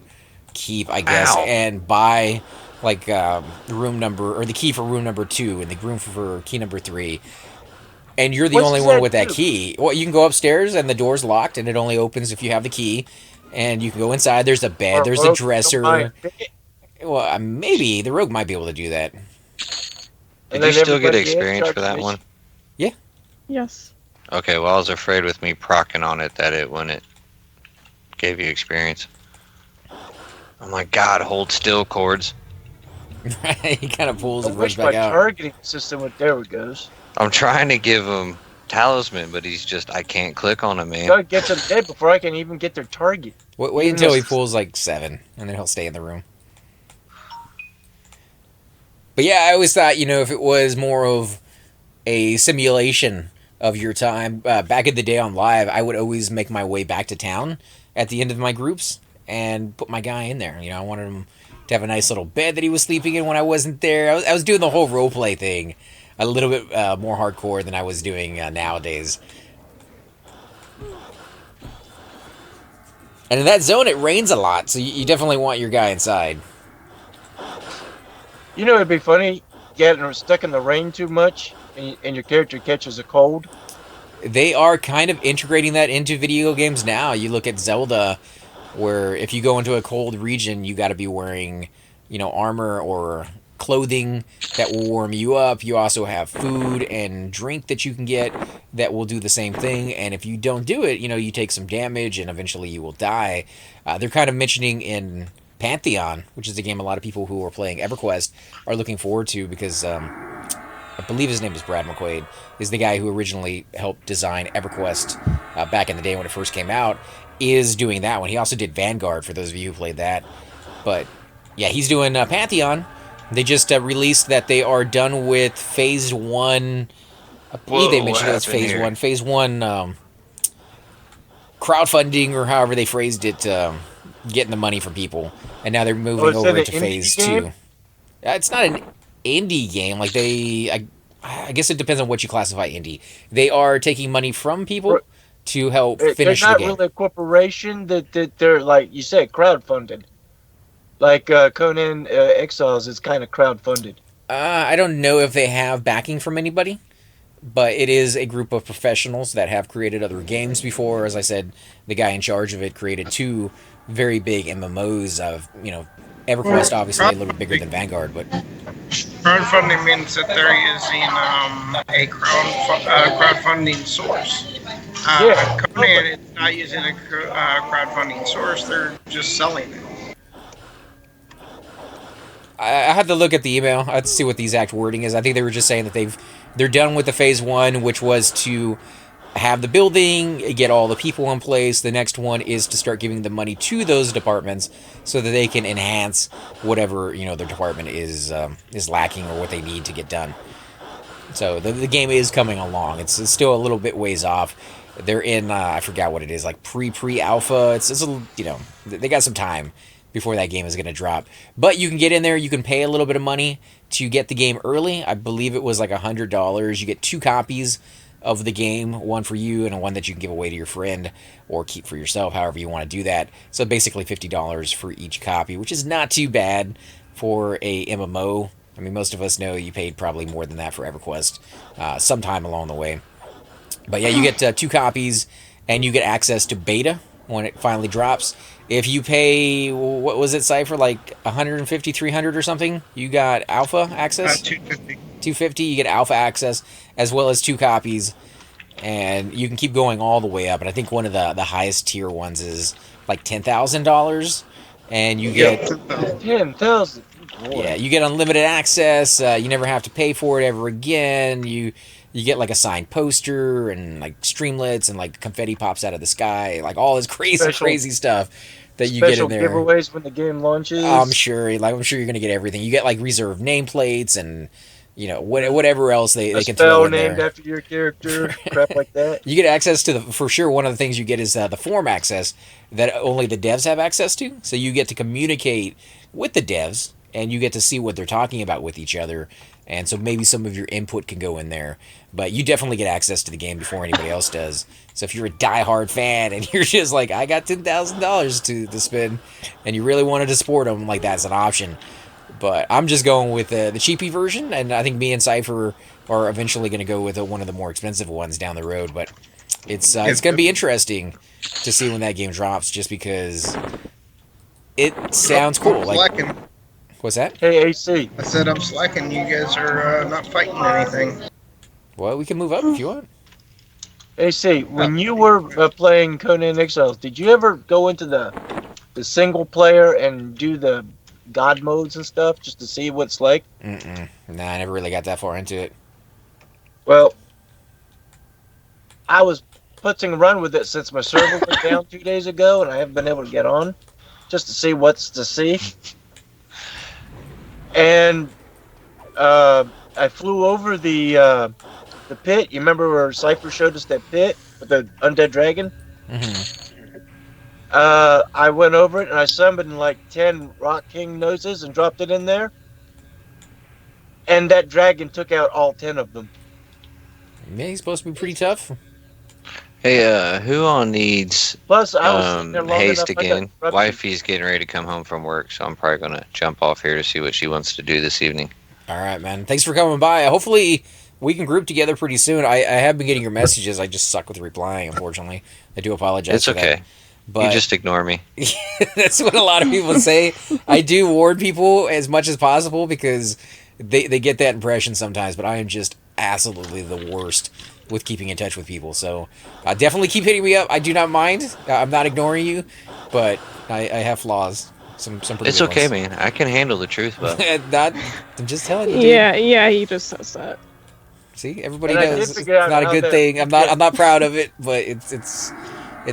S5: keep, I guess, and buy like the room number or the key for room number 2 and the room for key number 3. And you're the only one with that key. Well, you can go upstairs and the door's locked and it only opens if you have the key. And you can go inside. There's a bed. There's a dresser. Well, maybe the rogue might be able to do that.
S10: Did you still get experience for that one?
S5: Yeah.
S1: Yes.
S10: Okay, well, I was afraid with me procking on it that it wouldn't gave you experience. Oh my god, hold still chords.
S5: He kind of pulls and
S3: I
S5: runs
S3: wish
S5: back
S3: my
S5: out.
S3: targeting system went, there it goes.
S10: I'm trying to give him talisman, but he's just, I can't click on him, man.
S3: Gotta get them dead before I can even get their target.
S5: Wait until he pulls like 7, and then he'll stay in the room. But yeah, I always thought, if it was more of a simulation of your time. Back in the day on live, I would always make my way back to town at the end of my groups and put my guy in there. You know, I wanted him to have a nice little bed that he was sleeping in when I wasn't there. I was doing the whole role play thing a little bit more hardcore than I was doing nowadays. And in that zone, it rains a lot, so you definitely want your guy inside.
S3: You know, it'd be funny getting stuck in the rain too much, and your character catches a cold.
S5: They are kind of integrating that into video games now. You look at Zelda, where if you go into a cold region, you got to be wearing, you know, armor or clothing that will warm you up. You also have food and drink that you can get that will do the same thing. And if you don't do it, you know, you take some damage and eventually you will die. They're kind of mentioning in Pantheon, which is a game a lot of people who are playing Everquest are looking forward to, because I believe his name is Brad McQuaid, is the guy who originally helped design Everquest back in the day when it first came out, is doing that one. He also did Vanguard, for those of you who played that. But yeah, he's doing Pantheon. They just released that they are done with Phase 1. I believe they mentioned it as Phase 1. Phase 1 crowdfunding, or however they phrased it, getting the money from people. And now they're moving over to Phase 2. It's not an indie game. Like, I guess it depends on what you classify indie. They are taking money from people to help finish the game.
S3: They're not really a corporation. That they're, like you said, crowdfunded. Like Conan Exiles is kind of crowdfunded.
S5: I don't know if they have backing from anybody, but it is a group of professionals that have created other games before. As I said, the guy in charge of it created 2 very big MMOs. Of, you know, Everquest obviously a little bit bigger than Vanguard, but
S6: crowdfunding means that they're using a crowdfunding source. Conan is not using a crowdfunding source; they're just selling it.
S5: I had to look at the email. I had to see what the exact wording is. I think they were just saying that they're done with the Phase 1, which was to have the building, get all the people in place. The next one is to start giving the money to those departments so that they can enhance whatever, you know, their department is lacking or what they need to get done. So the game is coming along. It's still a little bit ways off. They're in I forgot what it is, like pre-alpha. It's a, you know, they got some time before that game is going to drop. But you can get in there. You can pay a little bit of money to get the game early. I believe it was like $100. You get 2 copies of the game, one for you and one that you can give away to your friend or keep for yourself, however you want to do that. So basically $50 for each copy, which is not too bad for a MMO. I mean, most of us know you paid probably more than that for Everquest sometime along the way. But yeah, you get 2 copies, and you get access to beta when it finally drops. If you pay, what was it, Cypher, like 150, 300 or something, you got alpha access?
S6: 250.
S5: 250, you get alpha access, as well as 2 copies. And you can keep going all the way up. And I think one of the highest tier ones is like $10,000. And you get...
S3: 10,000.
S5: Yeah, you get unlimited access. You never have to pay for it ever again. You get like a signed poster and like streamlets and like confetti pops out of the sky, like all this crazy stuff that you get in there.
S3: Special giveaways when the game launches.
S5: I'm sure you're gonna get everything. You get like reserved nameplates and, you know, whatever else they can throw in there.
S3: Named after your character, crap like that.
S5: You get access to for sure. One of the things you get is the form access that only the devs have access to. So you get to communicate with the devs, and you get to see what they're talking about with each other. And so maybe some of your input can go in there. But you definitely get access to the game before anybody else does. So if you're a diehard fan and you're just like, I got $10,000 to spend, and you really wanted to support them, like, that's an option. But I'm just going with the cheapy version, and I think me and Cypher are eventually going to go with one of the more expensive ones down the road. But it's going to be interesting to see when that game drops, just because it sounds cool. Like, what's that?
S3: Hey, AC.
S6: I said I'm slacking. You guys are not fighting anything.
S5: Well, we can move up if you want.
S3: AC, when you were playing Conan Exiles, did you ever go into the single player and do the god modes and stuff just to see what it's like?
S5: Nah, I never really got that far into it.
S3: Well, I was putzing around with it since my server went down 2 days ago, and I haven't been able to get on just to see what's to see. And I flew over the the pit. You remember where Cypher showed us that pit with the undead dragon?
S5: Mm-hmm.
S3: I went over it and I summoned like 10 Rock King noses and dropped it in there. And that dragon took out all 10 of them.
S5: Yeah, he's supposed to be pretty tough.
S10: Hey, who all needs
S3: Plus, I was sitting there long
S10: haste
S3: enough.
S10: again? Wifey's getting ready to come home from work, so I'm probably gonna jump off here to see what she wants to do this evening.
S5: All right, man. Thanks for coming by. Hopefully, we can group together pretty soon. I have been getting your messages. I just suck with replying, unfortunately. I do apologize.
S10: It's
S5: for
S10: okay.
S5: That. But
S10: you just ignore me.
S5: that's what a lot of people say. I do warn people as much as possible because they get that impression sometimes, but I am just absolutely the worst with keeping in touch with people. So definitely keep hitting me up. I do not mind. I'm not ignoring you, but I have flaws. Some pretty
S10: It's
S5: good
S10: okay,
S5: ones.
S10: man. I can handle the truth, but
S5: I'm just telling you. Dude.
S1: Yeah, he just says that.
S5: See, everybody
S3: And I
S5: knows
S3: did
S5: it's
S3: figure out
S5: not a
S3: how
S5: good
S3: that-
S5: thing. I'm not proud of it, but it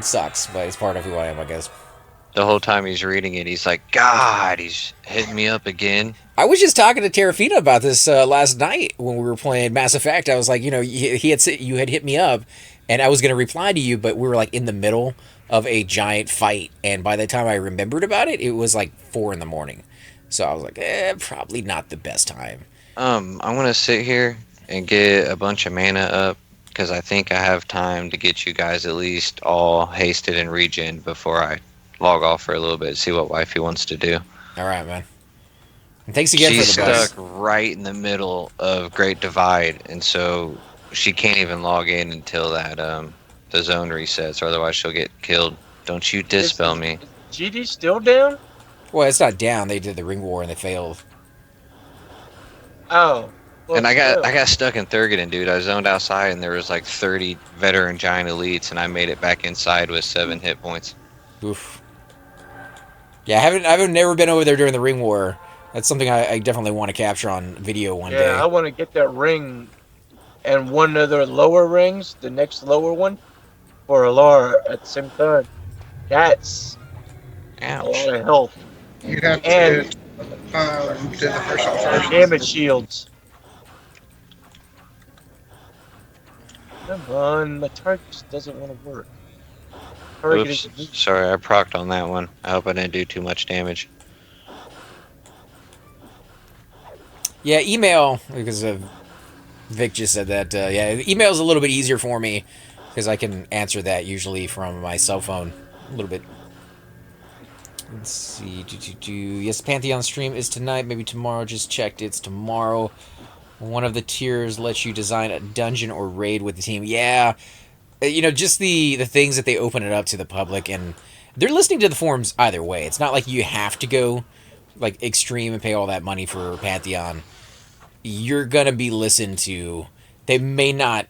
S5: sucks. But it's part of who I am, I guess.
S10: the whole time he's reading it, he's like, God, he's hitting me up again.
S5: I was just talking to Terrafina about this last night when we were playing Mass Effect. I was like, you had hit me up, and I was gonna reply to you, but we were like in the middle of a giant fight, and by the time I remembered about it, it was like 4 a.m. So I was like, probably not the best time.
S10: I'm gonna sit here and get a bunch of mana up because I think I have time to get you guys at least all hasted and regen before I log off for a little bit. See what wifey wants to do.
S5: All right, man. And thanks again
S10: She's
S5: for the bus.
S10: stuck right in the middle of Great Divide, and so she can't even log in until that the zone resets, or otherwise she'll get killed. Don't you dispel me.
S3: GD still down?
S5: Well, it's not down. They did the ring war and they failed.
S3: Oh. Well,
S10: And I
S3: still.
S10: got stuck in Thurgoden, dude. I zoned outside, and there was like 30 veteran giant elites, and I made it back inside with 7 hit points.
S5: Oof. Yeah, I've never been over there during the ring war. That's something I definitely want to capture on video one day.
S3: Yeah, I want to get that ring and one of the lower rings, the next lower one, for Alara at the same time. That's a lot of health.
S6: You'd have to
S3: And
S6: do the first one first.
S3: damage shields. Come on, my target just doesn't want to work. Target
S10: Oops.
S3: is-
S10: Sorry, I procced on that one. I hope I didn't do too much damage.
S5: Yeah, email, because Vic just said that. Yeah, email is a little bit easier for me because I can answer that usually from my cell phone a little bit. Let's see. Yes, Pantheon stream is tonight, maybe tomorrow. Just checked. It's tomorrow. One of the tiers lets you design a dungeon or raid with the team. Yeah, just the things that they open it up to the public, and they're listening to the forums either way. It's not like you have to go like extreme and pay all that money for Pantheon. You're gonna be listened to. They may not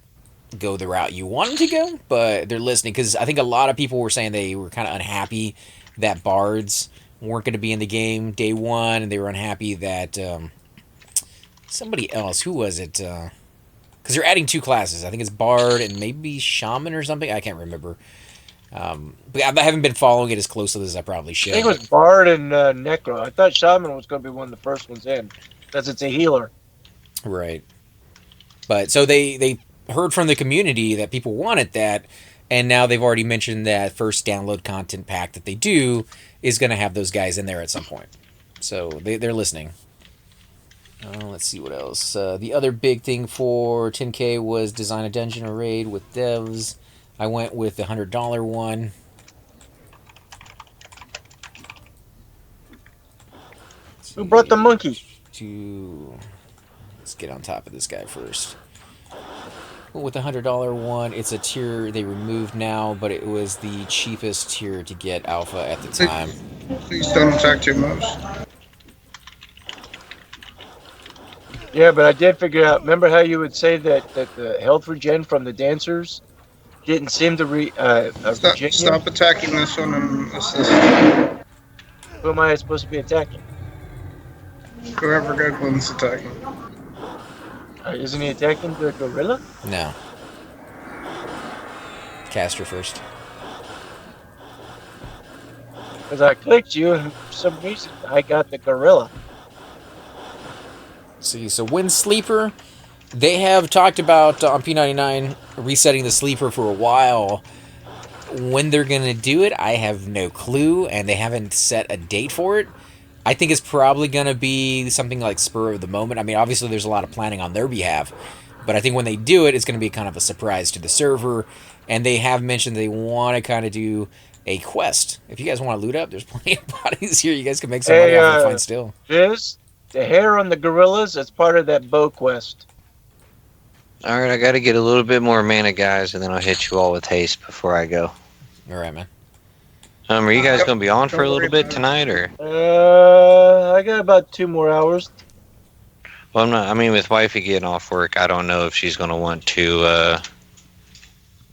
S5: go the route you want them to go, but they're listening because I think a lot of people were saying they were kind of unhappy that bards weren't going to be in the game day one, and they were unhappy that somebody else, who was it? Because they're adding 2 classes. I think it's bard and maybe shaman or something. I can't remember. But I haven't been following it as closely as I probably should.
S3: I think it was Bard and Necro. I thought Shaman was going to be one of the first ones in because it's a healer.
S5: Right. But so they heard from the community that people wanted that, and now they've already mentioned that first download content pack that they do is going to have those guys in there at some point. So they're listening. Let's see what else. The other big thing for 10K was design a dungeon or raid with devs. I went with the $100 one.
S3: Who brought the monkey?
S5: Let's get on top of this guy first. With the $100 one, it's a tier they removed now, but it was the cheapest tier to get alpha at the time.
S6: Please don't attack 2 moves.
S3: Yeah, but I did figure out. Remember how you would say that the health regen from the dancers didn't seem to regen you?
S6: Stop attacking this one and assist.
S3: Who am I supposed to be attacking?
S6: Whoever Guglin's attacking.
S3: Isn't he attacking the gorilla?
S5: No. Caster first.
S3: Because I clicked you, and for some reason I got the gorilla.
S5: See, so Wind Sleeper, They have talked about on P99 resetting the sleeper for a while. When they're going to do it, I have no clue, and they haven't set a date for it. I think it's probably going to be something like spur of the moment. I mean, obviously there's a lot of planning on their behalf, but I think when they do it, it's going to be kind of a surprise to the server, and they have mentioned they want to kind of do a quest. If you guys want to loot up, there's plenty of bodies here. You guys can make some money off the fine steel.
S3: Fizz, the hair on the gorillas, it's part of that bow quest.
S10: Alright, I gotta get a little bit more mana, guys, and then I'll hit you all with haste before I go.
S5: Alright, man.
S10: Are you guys gonna be on for a little bit tonight, or?
S3: I got about 2 more hours.
S10: Well, I'm not. I mean, with wifey getting off work, I don't know if she's gonna want to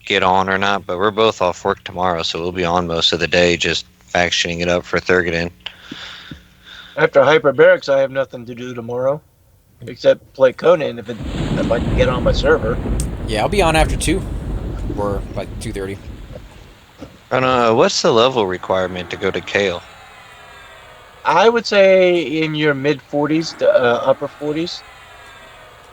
S10: get on or not. But we're both off work tomorrow, so we'll be on most of the day, just factioning it up for Thurgadin.
S3: After Hyperbarics, I have nothing to do tomorrow, except play Conan if I can get on my server.
S5: Yeah, I'll be on after 2, or like 2:30.
S10: What's the level requirement to go to Kale?
S3: I would say in your mid-40s to upper 40s.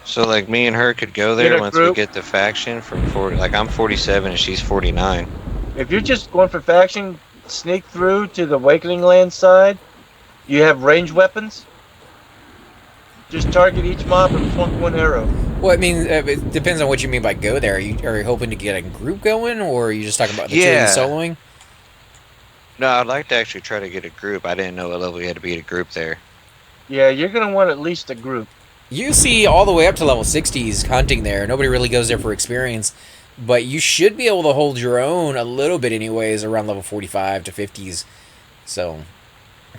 S10: So, like, me and her could go there once we get the faction from 40. Like, I'm 47 and she's 49.
S3: If you're just going for faction, sneak through to the Awakening Land side. You have ranged weapons. Just target each mob and plunk 1 arrow.
S5: Well, I mean, it depends on what you mean by go there. Are you hoping to get a group going, or are you just talking about the soloing?
S10: No, I'd like to actually try to get a group. I didn't know what level you had to be at a group there.
S3: Yeah, you're going to want at least a group.
S5: You see all the way up to level 60s hunting there. Nobody really goes there for experience, but you should be able to hold your own a little bit anyways around level 45 to 50s. So,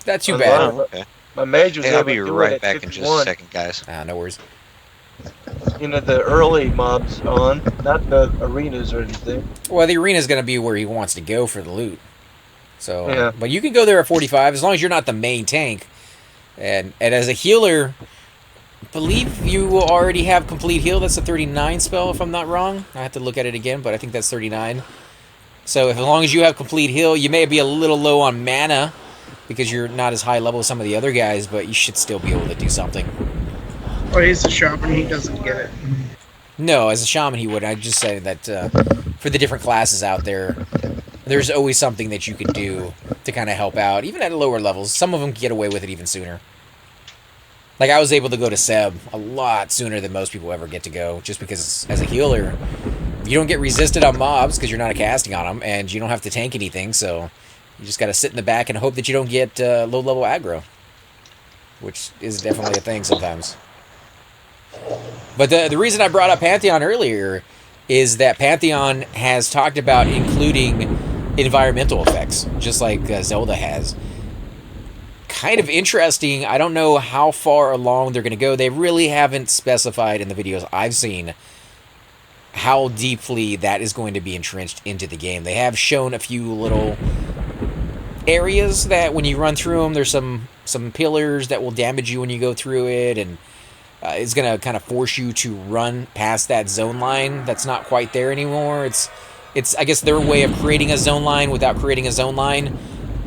S5: not too bad.
S10: Okay.
S3: My major's
S10: I'll be right back in just a second, guys.
S5: No worries.
S3: You know, the early mobs on, not the arenas or anything.
S5: Well, the arena's going to be where he wants to go for the loot. So,
S3: yeah.
S5: But you can go there at 45 as long as you're not the main tank. And as a healer, I believe you already have complete heal. That's a 39 spell, if I'm not wrong. I have to look at it again, but I think that's 39. So as long as you have complete heal, you may be a little low on mana because you're not as high level as some of the other guys, but you should still be able to do something.
S6: Well, he's a shaman. He doesn't get it.
S5: No, as a shaman he would. I just say that for the different classes out there, there's always something that you could do to kind of help out, even at lower levels. Some of them get away with it even sooner. Like, I was able to go to Seb a lot sooner than most people ever get to go, just because as a healer, you don't get resisted on mobs because you're not casting on them, and you don't have to tank anything, so you just got to sit in the back and hope that you don't get low-level aggro, which is definitely a thing sometimes. But the reason I brought up Pantheon earlier is that Pantheon has talked about including environmental effects, just like Zelda has. Kind of interesting. I don't know how far along they're going to go. They really haven't specified in the videos I've seen how deeply that is going to be entrenched into the game. They have shown a few little areas that when you run through them, there's some pillars that will damage you when you go through it, and it's going to kind of force you to run past that zone line that's not quite there anymore. It's I guess their way of creating a zone line without creating a zone line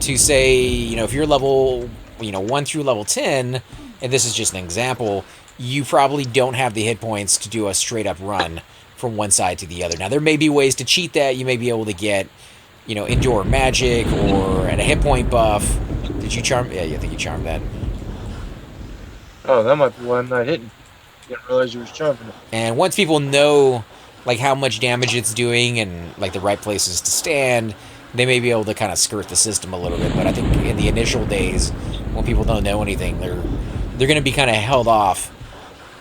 S5: to say, you know, if you're level 1 through level 10, and this is just an example, you probably don't have the hit points to do a straight up run from one side to the other. Now, there may be ways to cheat that. You may be able to get, you know, Endure Magic or at a hit point buff. Did you charm? Yeah, I think you charmed that.
S3: Oh, that might be why I'm not hitting. Didn't realize you was charming it.
S5: And once people know, like, how much damage it's doing and, like, the right places to stand, they may be able to kind of skirt the system a little bit. But I think in the initial days, when people don't know anything, they're going to be kind of held off.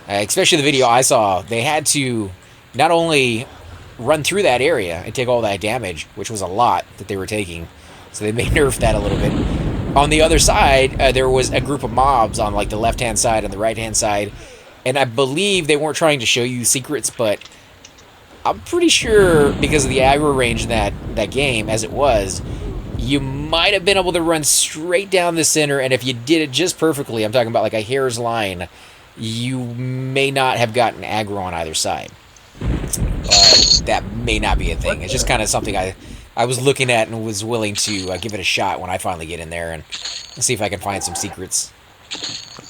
S5: Especially the video I saw, they had to not only run through that area and take all that damage, which was a lot that they were taking, so they may nerf that a little bit. On the other side, there was a group of mobs on, like, the left-hand side and the right-hand side, and I believe they weren't trying to show you secrets, but I'm pretty sure because of the aggro range in that game, as it was, you might have been able to run straight down the center, and if you did it just perfectly, I'm talking about like a hair's line, you may not have gotten aggro on either side. But that may not be a thing. It's just kind of something I was looking at and was willing to give it a shot when I finally get in there and see if I can find some secrets.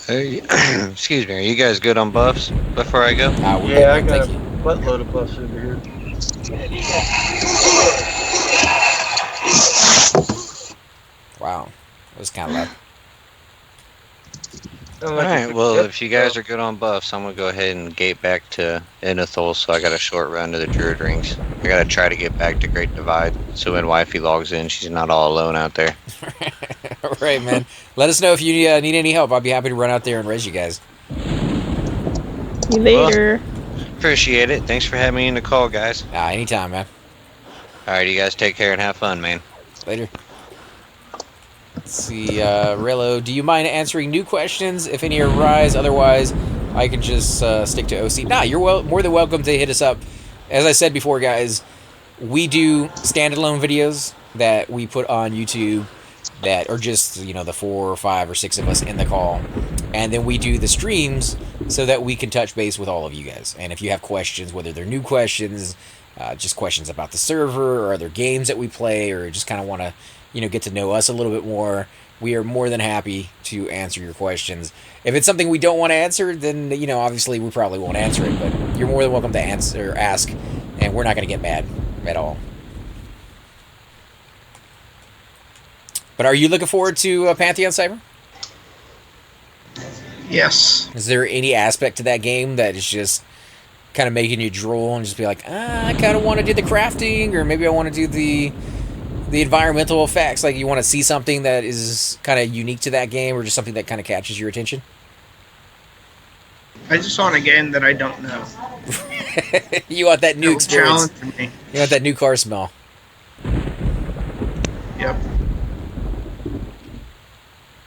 S10: Hey, excuse me, are you guys good on buffs before I go?
S5: We're
S3: Yeah, I
S5: good, man.
S3: got
S5: Thank
S3: a
S5: you.
S3: buttload of buffs over here.
S5: Wow, that was kind of loud.
S3: Sound like a
S10: Alright,
S3: good
S10: well,
S3: kid.
S10: if you guys are good on buffs, I'm gonna go ahead and gate back to Inethul, so I got a short run to the Druid Rings. I gotta try to get back to Great Divide, so when Wifey logs in, she's not all alone out there.
S5: All right, man. Let us know if you need any help. I'll be happy to run out there and raise you guys.
S1: See you later.
S10: Appreciate it. Thanks for having me in the call, guys.
S5: Anytime, man.
S10: Alright, you guys take care and have fun, man.
S5: Later. Let's see, Rello, do you mind answering new questions if any arise? Otherwise, I can just stick to OC. Nah, you're more than welcome to hit us up. As I said before, guys, we do standalone videos that we put on YouTube that are just, you know, the 4 or 5 or 6 of us in the call. And then we do the streams so that we can touch base with all of you guys. And if you have questions, whether they're new questions, just questions about the server or other games that we play, or just kind of want to, you know, get to know us a little bit more, we are more than happy to answer your questions. If it's something we don't want to answer, then, you know, obviously we probably won't answer it, but you're more than welcome to ask, and we're not going to get mad at all. But are you looking forward to Pantheon Cyber?
S6: Yes.
S5: Is there any aspect to that game that is just kind of making you drool and just be like, I kind of want to do the crafting, or maybe I want to do the environmental effects? Like, you want to see something that is kind of unique to that game, or just something that kind of catches your attention?
S6: I just want a game that I don't know.
S5: You want that new experience.
S6: Challenge me.
S5: You want that new car smell.
S6: Yep.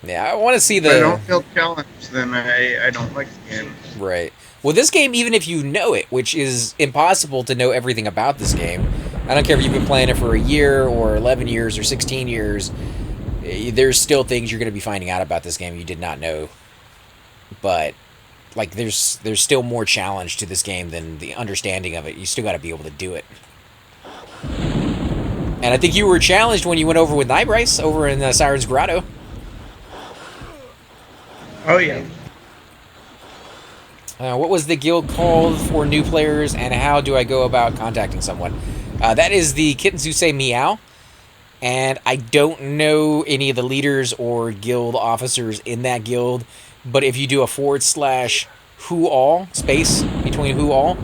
S5: Yeah, I want to see
S6: If I
S5: the...
S6: don't feel challenged, then I don't like the game.
S5: Right. Well, this game, even if you know it, which is impossible to know everything about this game, I don't care if you've been playing it for a year or 11 years or 16 years, there's still things you're going to be finding out about this game you did not know. But, like, there's still more challenge to this game than the understanding of it. You still got to be able to do it. And I think you were challenged when you went over with Nightbrice over in Siren's Grotto.
S6: Oh, yeah.
S5: What was the guild called for new players, and how do I go about contacting someone? That is the Kittens Who Say Meow, and I don't know any of the leaders or guild officers in that guild, but if you do a /who all, space, between who all,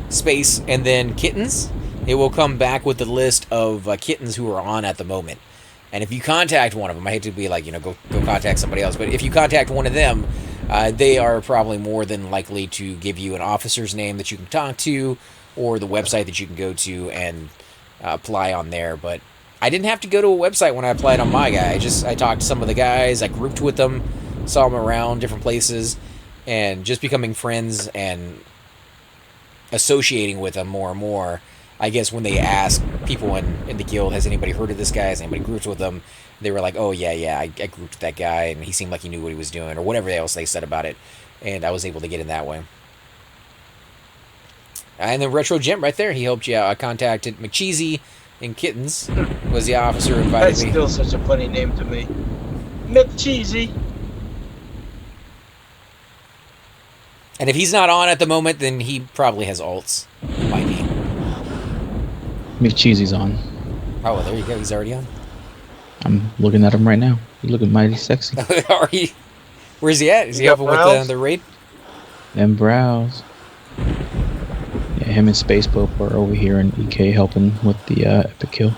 S5: space, and then kittens, it will come back with the list of kittens who are on at the moment. And if you contact one of them, I hate to be like, you know, go contact somebody else, but if you contact one of them, they are probably more than likely to give you an officer's name that you can talk to, or the website that you can go to and apply on there. But I didn't have to go to a website when I applied on my guy. I talked to some of the guys, I grouped with them, saw them around different places, and just becoming friends and associating with them more and more. I guess when they ask people in the guild, has anybody heard of this guy? Has anybody grouped with them? They were like, oh, yeah, I grouped with that guy, and he seemed like he knew what he was doing, or whatever else they said about it, and I was able to get in that way. And then Retro Jim right there, he helped you out. I contacted McCheesy and Kittens, was the officer who invited
S3: That's
S5: me.
S3: still such a funny name to me. McCheesy.
S5: And if he's not on at the moment, then he probably has alts. He might be.
S8: McCheesy's on.
S5: Oh, well, there you go. He's already on.
S8: I'm looking at him right now. He's looking mighty sexy.
S5: Are you? Where's he at? Is he helping with the raid?
S8: Them brows. Yeah, him and Space Pope are over here in EK helping with the epic kill.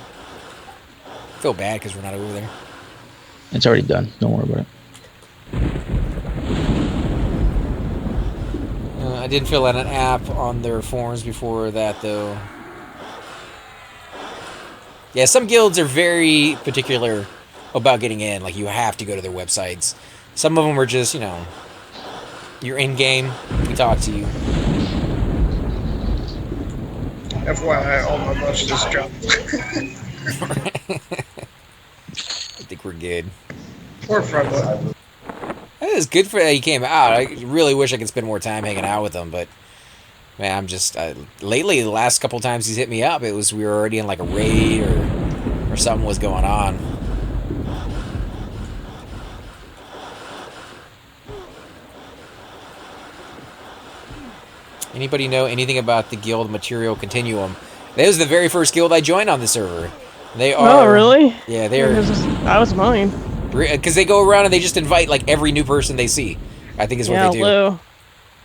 S5: I feel bad because we're not over there.
S8: It's already done. Don't worry about it.
S5: I didn't fill out an app on their forums before that, though. Yeah, some guilds are very particular about getting in. Like, you have to go to their websites. Some of them are just, you know, you're in-game, we talk to you.
S6: FYI, all my lunch just dropped.
S5: I think we're good.
S6: Poor Frodo.
S5: It was good for that he came out. I really wish I could spend more time hanging out with him, but man, I'm just lately the last couple times he's hit me up, it was we were already in like a raid or something was going on. Anybody know anything about the guild Material Continuum? That was the very first guild I joined on the server. They are.
S1: Oh, really?
S5: Yeah, they're.
S1: That was mine.
S5: Because they go around and they just invite like every new person they see. I think is what they do.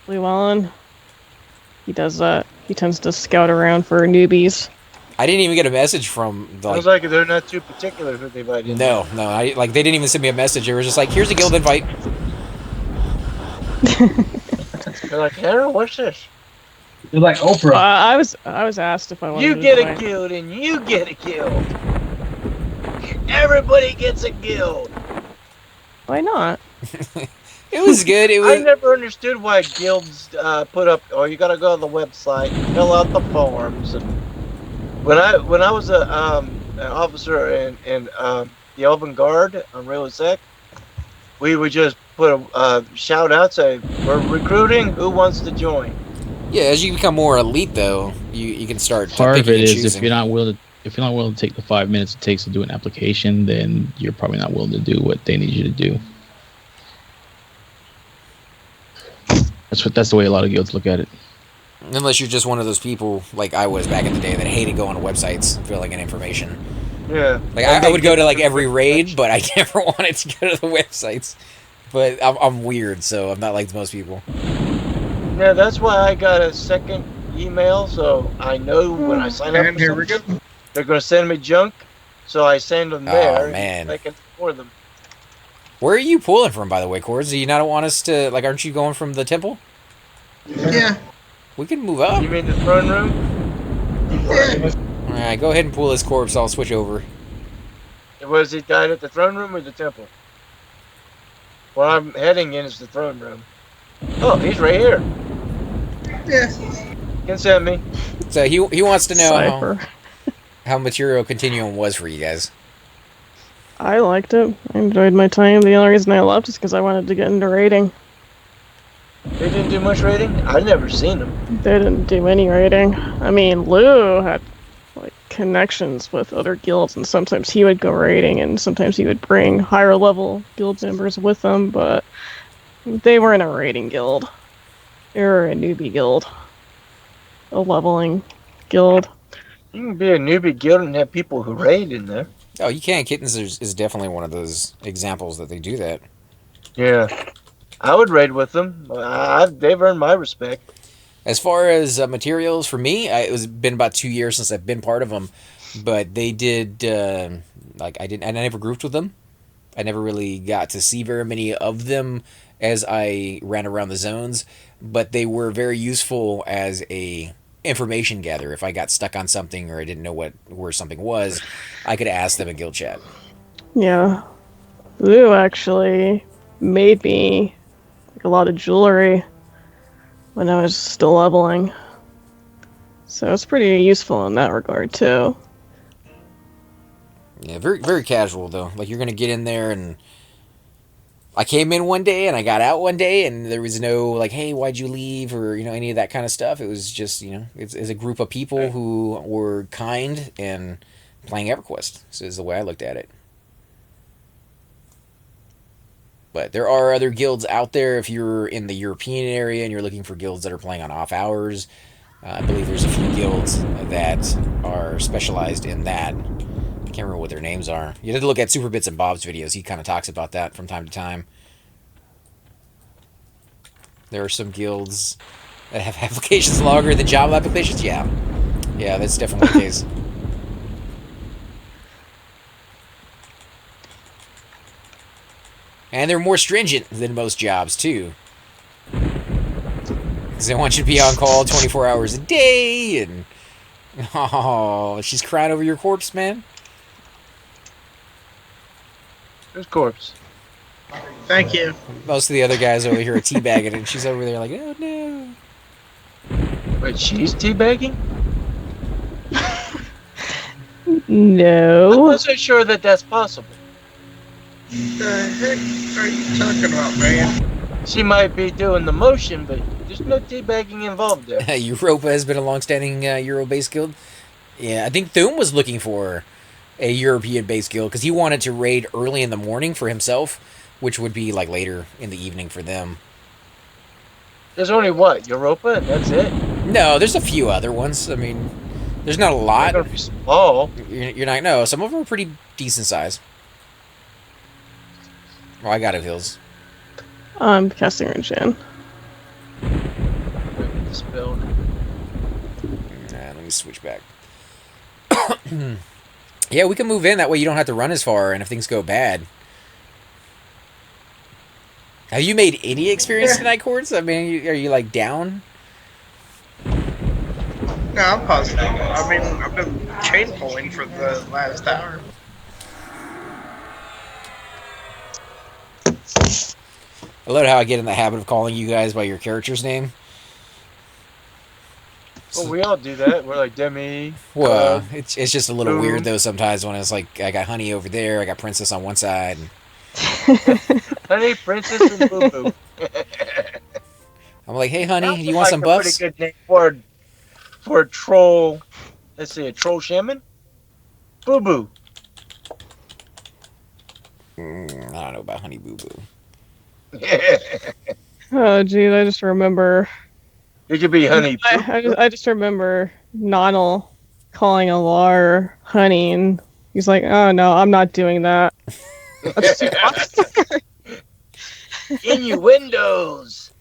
S1: Lou Allen. He does that. He tends to scout around for newbies.
S5: I didn't even get a message from.
S3: Sounds like they're not too particular who they invite in.
S5: No. They didn't even send me a message. They were just like, "Here's a guild invite."
S3: They're like, Hannah, what's this?
S7: You're like Oprah.
S1: I was asked if I wanted.
S3: You
S1: to
S3: get
S1: join.
S3: a guild and you get a guild. Everybody gets a guild.
S1: Why not?
S5: It was good.
S3: I never understood why guilds put up. Oh, you gotta go to the website, fill out the forms. And when I was an officer in the Elven Guard on Rail Sec, we would just put a shout out, say we're recruiting. Who wants to join?
S5: Yeah, as you become more elite, though, you can start.
S8: Part of it is
S5: choosing.
S8: if you're not willing to take the 5 minutes it takes to do an application, then you're probably not willing to do what they need you to do. That's the way a lot of guilds look at it.
S5: Unless you're just one of those people, like I was back in the day, that hated going to websites, filling in information.
S3: Yeah.
S5: Like I would go to like every raid, but I never wanted to go to the websites. But I'm weird, so I'm not like most people.
S3: Yeah, that's why I got a second email, so I know when I sign up for something, they're going to send me junk, so I send them there.
S5: Oh, man.
S3: And I can for them.
S5: Where are you pulling from, by the way, Cords? Do you not want us to, like, aren't you going from the temple?
S6: Yeah.
S5: We can move up.
S3: You mean the throne room?
S6: Yeah.
S5: Alright, go ahead and pull this corpse. I'll switch over.
S3: Was he died at the throne room or the temple? Where I'm heading in is the throne room. Oh, he's right here.
S6: Yeah.
S3: Can send me.
S5: So he wants to know
S1: Cypher.
S5: how Material Continuum was for you guys.
S1: I liked it. I enjoyed my time. The only reason I left is because I wanted to get into raiding.
S3: They didn't do much raiding? I've never seen them.
S1: They didn't do any raiding. I mean, Lou had like connections with other guilds, and sometimes he would go raiding, and sometimes he would bring higher level guild members with him, but they weren't a raiding guild. They were a newbie guild. A leveling guild.
S3: You can be a newbie guild and have people who raid in there.
S5: Oh, you can. Kittens is definitely one of those examples that they do that.
S3: Yeah. I would raid with them. They've earned my respect.
S5: As far as materials, for me, it's been about 2 years since I've been part of them, but they did, I never grouped with them. I never really got to see very many of them as I ran around the zones, but they were very useful as a information gather. If I got stuck on something or I didn't know where something was, I could ask them in guild chat.
S1: Yeah. Lou actually made me like a lot of jewelry when I was still leveling. So it's pretty useful in that regard too.
S5: Yeah, very very casual though. Like you're gonna get in there and I came in one day and I got out one day and there was no like, hey, why'd you leave or any of that kind of stuff. It was just it's a group of people who were kind and playing Everquest. So is the way I looked at it. But there are other guilds out there if you're in the European area and you're looking for guilds that are playing on off hours. I believe there's a few guilds that are specialized in that. I can't remember what their names are. You have to look at Super Bits and Bob's videos. He kind of talks about that from time to time. There are some guilds that have applications longer than job applications. Yeah, that's definitely the case. And they're more stringent than most jobs, too. Because they want you to be on call 24 hours a day, and... Oh, she's crying over your corpse, man?
S3: Whose corpse?
S6: Thank you.
S5: Most of the other guys over here are teabagging, and she's over there like, oh, no.
S3: Wait, she's teabagging?
S1: No.
S3: I wasn't sure that that's possible.
S6: The heck are you talking about, man?
S3: She might be doing the motion, but there's no teabagging involved there.
S5: Europa has been a long-standing Euro-based guild. Yeah, I think Thule was looking for a European-based guild because he wanted to raid early in the morning for himself, which would be like later in the evening for them.
S3: There's only what, Europa, and that's it?
S5: No, there's a few other ones. I mean, there's not a
S3: They're
S5: lot.
S3: gonna be small.
S5: You're not. No, some of them are pretty decent size. Oh, I got it, Hills.
S1: I'm casting Rin-Chan.
S3: This build.
S5: Let me switch back. Yeah, we can move in. That way you don't have to run as far, and if things go bad. Have you made any experience tonight, Cords? I mean, are you like down?
S6: No, I'm positive. I mean, I've been chain pulling for the last hour.
S5: I love how I get in the habit of calling you guys by your character's name.
S3: Well, we all do that. We're like Demi.
S5: Well, it's just a little
S3: Boom.
S5: weird though sometimes when it's like I got Honey over there, I got Princess on one side. And
S3: Honey, Princess, and Boo Boo.
S5: I'm like, hey, Honey,
S3: Sounds
S5: do you want
S3: like
S5: some
S3: a
S5: buffs?
S3: Pretty good name for a troll. Let's see, a troll shaman. Boo Boo.
S5: I don't know about Honey Boo Boo.
S1: Oh, geez, I just remember.
S3: It could be Honey.
S1: I just remember Nonal calling Alar Honey, and he's like, "Oh no, I'm not doing that." That's too much.
S3: Innuendos.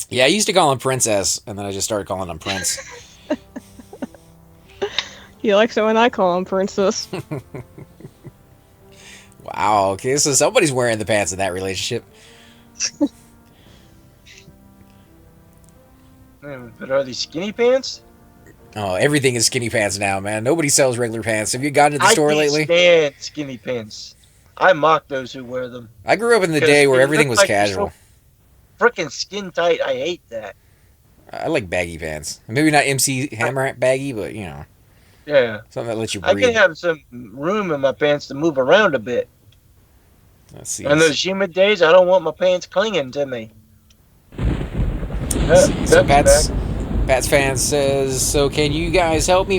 S5: Yeah, I used to call him Princess, and then I just started calling him Prince.
S1: He likes it when I call him Princess.
S5: Wow, okay, so somebody's wearing the pants in that relationship.
S3: But are these skinny pants?
S5: Oh, everything is skinny pants now, man. Nobody sells regular pants. Have you gone to the store lately?
S3: I can't stand skinny pants. I mock those who wear them.
S5: I grew up in the day where everything was casual.
S3: So freaking skin tight. I hate that.
S5: I like baggy pants. Maybe not MC Hammer baggy, but you know.
S3: Yeah.
S5: Something that lets you
S3: I
S5: breathe.
S3: can have some room in my pants to move around a bit.
S5: Let's see.
S3: On those humid days, I don't want my pants clinging to me.
S5: So Pat's fan says, so can you guys help me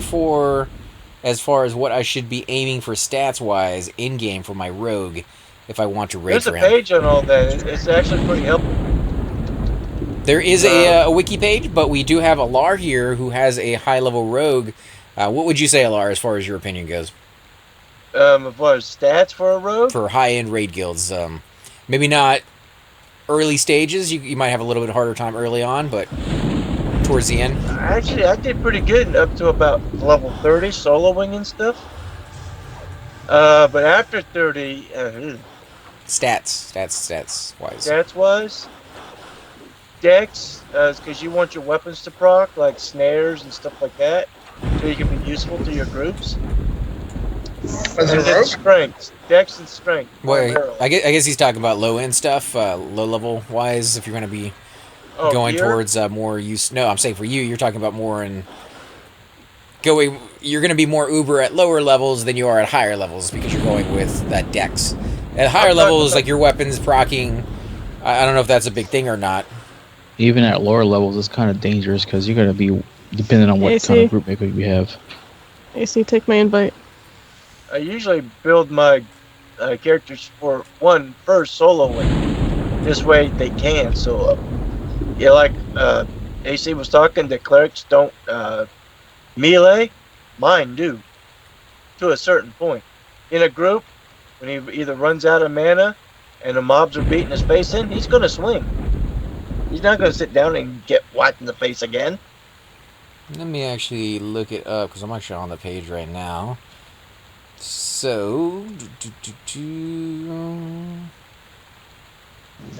S5: as far as what I should be aiming for stats-wise in-game for my rogue if I want to raid
S3: There's
S5: for
S3: a
S5: him?
S3: page on all that. It's actually pretty helpful.
S5: There is a wiki page, but we do have Alar here who has a high-level rogue. What would you say, Alar, as far as your opinion goes?
S3: As far as stats for a rogue?
S5: For high-end raid guilds. Maybe not early stages. You might have a little bit harder time early on, but towards the end.
S3: Actually, I did pretty good up to about level 30, soloing and stuff. But after 30...
S5: Stats-wise.
S3: Stats-wise? Dex, because you want your weapons to proc, like snares and stuff like that, so you can be useful to your groups.
S6: As a
S3: And then
S6: rogue?
S3: strength. Dex and strength.
S5: Well,
S3: primarily.
S5: I guess he's talking about low-end stuff, low-level wise, if you're going to be going
S3: gear?
S5: towards more use. No, I'm saying for you, you're talking about more in going. You're going to be more uber at lower levels than you are at higher levels because you're going with that dex. At higher levels, like your weapons procking, I don't know if that's a big thing or not.
S8: Even at lower levels, it's kind of dangerous because you're gonna be depending on what
S1: AC.
S8: kind of group maker you have.
S1: AC, take my invite.
S3: I usually build my characters for first soloing. This way they can. So, yeah, like AC was talking, the clerics don't melee. Mine do. To a certain point. In a group, when he either runs out of mana and the mobs are beating his face in, he's going to swing. He's not going to sit down and get whacked in the face again.
S5: Let me actually look it up because I'm actually on the page right now. So,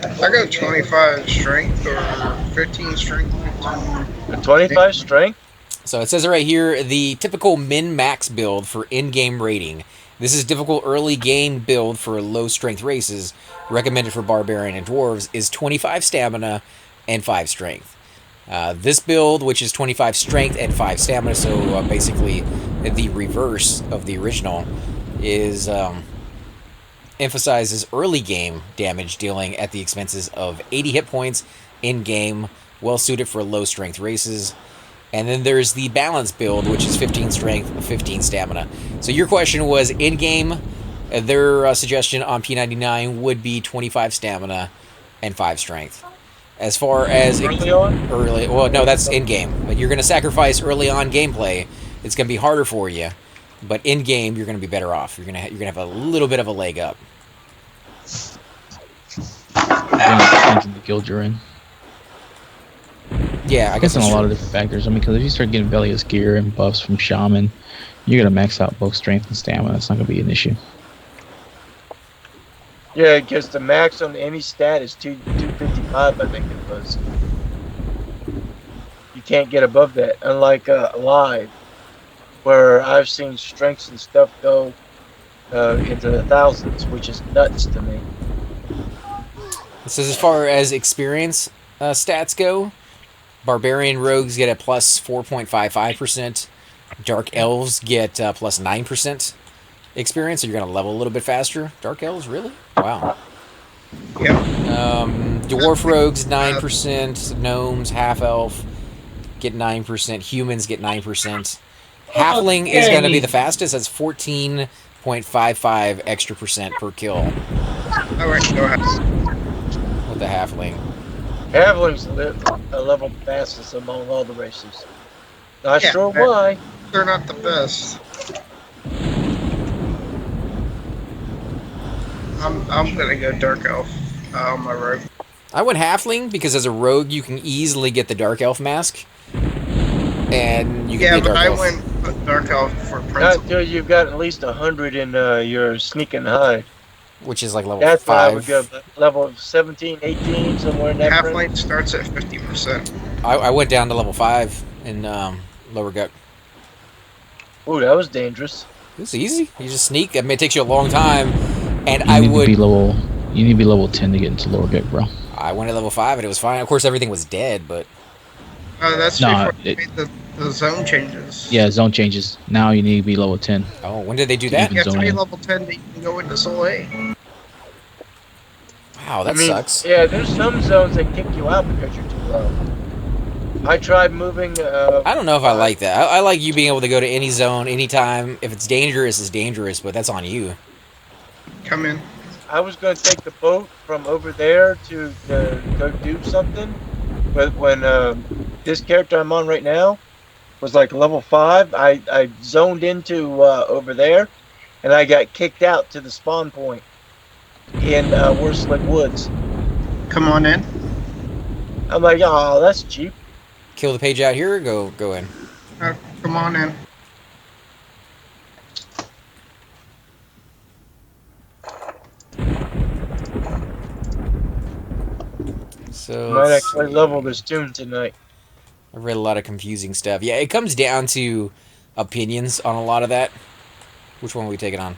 S6: I got 25 strength or 15 strength.
S3: 25 strength?
S5: So it says it right here, the typical min-max build for in-game rating. This is difficult early game build for low-strength races, recommended for Barbarian and Dwarves, is 25 stamina and 5 strength. This build, which is 25 strength and 5 stamina, so basically the reverse of the original, is emphasizes early game damage dealing at the expenses of 80 hit points in-game, well-suited for low-strength races. And then there's the balance build, which is 15 strength, 15 stamina. So your question was, in-game, their suggestion on P99 would be 25 stamina and 5 strength. As far as
S3: Early on?
S5: well, no, that's in game. But you're going to sacrifice early on gameplay. It's going to be harder for you, but in game you're going to be better off. You're going to have a little bit of a leg up.
S8: Again, it depends on the guild you're in.
S5: Yeah, I guess
S8: Depends on
S5: that's
S8: a lot
S5: true.
S8: of different factors. I mean, because if you start getting Velious gear and buffs from Shaman, you're gonna max out both strength and stamina. That's not gonna be an issue.
S3: Yeah, because the max on any stat is 255, I think it was. You can't get above that, unlike live, where I've seen strengths and stuff go into the thousands, which is nuts to me.
S5: It says as far as experience stats go, Barbarian Rogues get a plus 4.55%. Dark Elves get plus 9% experience, so you're going to level a little bit faster. Dark Elves, really? Wow.
S6: Yep.
S5: Dwarf Rogues, 9%. Gnomes, Half-Elf get 9%. Humans get 9%. Halfling is going to be the fastest. That's 14.55 extra percent per kill
S6: All right, go ahead.
S5: with the Halfling.
S3: Halflings live a level fastest among all the races. Not
S6: Yeah,
S3: sure why.
S6: They're not the best. I'm gonna go Dark Elf on my rogue.
S5: I went Halfling because as a rogue you can easily get the Dark Elf mask. And you can
S6: Yeah,
S5: be
S6: but
S5: Dark
S6: I
S5: Elf.
S6: went Dark Elf for
S3: Not
S6: principle.
S3: until you've got at least 100 in your sneak and hide.
S5: Which is like level
S3: That's why I would
S5: 5.
S3: go level 17, 18, somewhere in that range.
S6: Halfling starts at 50%.
S5: I went down to level 5 in Lower Gut.
S3: Ooh, that was dangerous.
S5: It's easy. You just sneak. I mean, it takes you a long time. And
S8: You need to be level 10 to get into lower gut, bro.
S5: I went at level 5 and it was fine. Of course, everything was dead, but
S6: That's
S8: Nah,
S6: before they made the zone changes.
S8: Yeah, zone changes. Now you need to be level 10.
S5: oh, when did they do
S8: To
S5: that?
S6: You have to
S8: zone
S6: be
S8: in.
S6: level 10 that you can go into Soul A.
S5: Wow, that sucks.
S3: Yeah, there's some zones that kick you out because you're too low. I tried moving.
S5: I don't know if I like that. I like you being able to go to any zone, anytime. If it's dangerous, it's dangerous, but that's on you.
S6: Come in.
S3: I was going to take the boat from over there to go do something, but when this character I'm on right now was like level 5, I zoned into over there, and I got kicked out to the spawn point in Worslick Woods.
S6: Come on in.
S3: I'm like, oh, that's cheap.
S5: Kill the page out here or go in?
S6: Come on in.
S5: So
S3: Might
S5: let's
S3: actually
S5: see.
S3: level this tune tonight.
S5: I read a lot of confusing stuff. Yeah, it comes down to opinions on a lot of that. Which one are we taking on?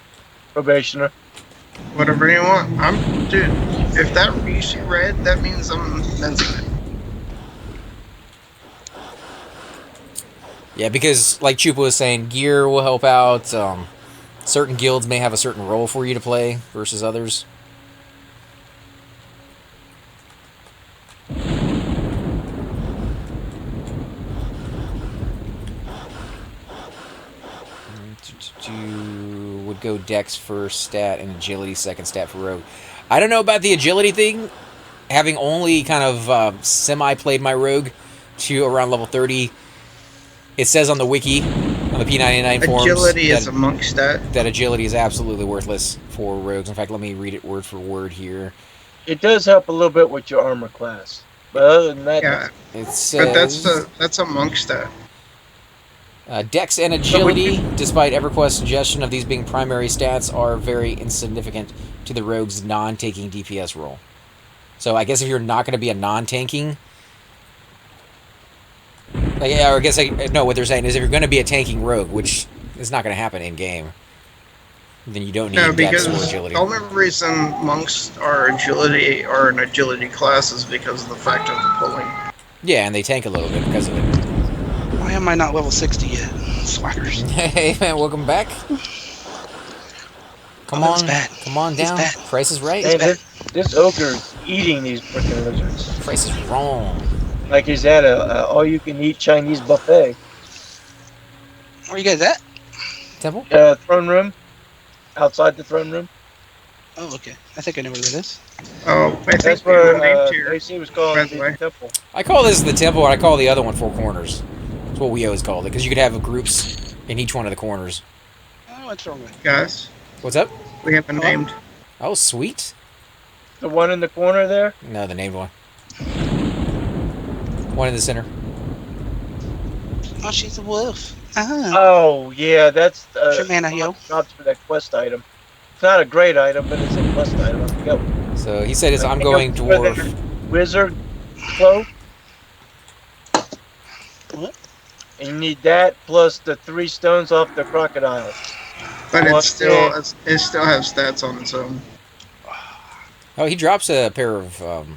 S3: Probationer.
S6: Whatever you want. Dude, if that you see red, that means I'm mensing it.
S5: Yeah, because like Chupa was saying, gear will help out. Certain guilds may have a certain role for you to play versus others. Would go Dex first stat and Agility second stat for Rogue. I don't know about the Agility thing. Having only kind of semi-played my Rogue to around level 30, it says on the wiki, on the p99 forums,
S6: Agility is a monk stat.
S5: that Agility is absolutely worthless for Rogues. In fact, let me read it word for word here.
S3: It does help a little bit with your armor class, but other than that,
S6: Yeah,
S5: It says...
S6: but that's a monk stat.
S5: Dex and Agility, despite Everquest's suggestion of these being primary stats, are very insignificant to the Rogue's non-tanking DPS role. So I guess if you're not going to be a non-tanking... yeah, or I guess no, what they're saying is if you're going to be a tanking Rogue, which is not going to happen in-game, then you don't need
S6: No,
S5: Dex
S6: because
S5: or
S6: the
S5: Agility.
S6: only reason monks are an agility class is because of the fact of the pulling.
S5: Yeah, and they tank a little bit because of it.
S2: Why am I not level 60 yet? Swackers.
S5: Hey, man, welcome back. Come
S2: Oh, it's
S5: on,
S2: bad.
S5: come on
S2: It's
S5: down.
S2: bad.
S5: Price is right.
S3: hey, this ogre's eating these freaking lizards.
S5: Price is wrong.
S3: Like he's at a all-you-can-eat Chinese buffet.
S2: Where you guys at?
S5: Temple?
S3: Throne room, outside the throne room.
S2: Oh, okay. I think I know where that is.
S6: Oh, I think
S3: That's
S6: we
S3: where
S6: named here.
S3: AC was calling
S6: by
S3: it
S6: the
S3: the
S6: way.
S3: temple.
S5: I call this the temple, and I call the other one Four Corners. That's what we always called it, because you could have groups in each one of the corners.
S2: Oh, what's wrong with it?
S6: Guys,
S5: What's up?
S6: we have a
S2: Hello?
S6: named.
S5: Oh, sweet.
S3: The one in the corner there?
S5: No, the named one. One in the center.
S2: Oh, she's a wolf. Ah.
S3: Oh, yeah, that's
S2: Sure, man, yo.
S3: drops for that quest item. It's not a great item, but it's a quest item. I forget.
S5: So he said it's
S3: I think
S5: ongoing
S3: it was for the
S5: dwarf.
S3: Wizard cloak.
S2: What?
S3: And you need that plus the 3 stones off the crocodile.
S6: But
S3: Well,
S6: it still it still has stats on its own.
S5: Oh, he drops a pair of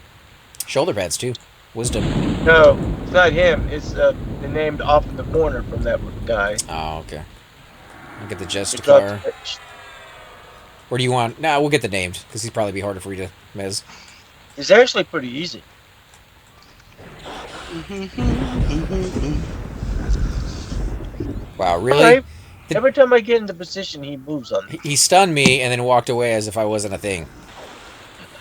S5: shoulder pads too. Wisdom.
S3: No, it's not him. It's the named off in the corner from that guy.
S5: Oh, okay. I'll get the
S3: It
S5: Justicar.
S3: drops-
S5: Or do you want... Nah, we'll get the named, because he'd probably be harder for you to mez.
S3: It's actually pretty easy.
S5: Wow, really?
S3: Alright. Every time I get into position, he moves on me.
S5: He stunned me and then walked away as if I wasn't a thing.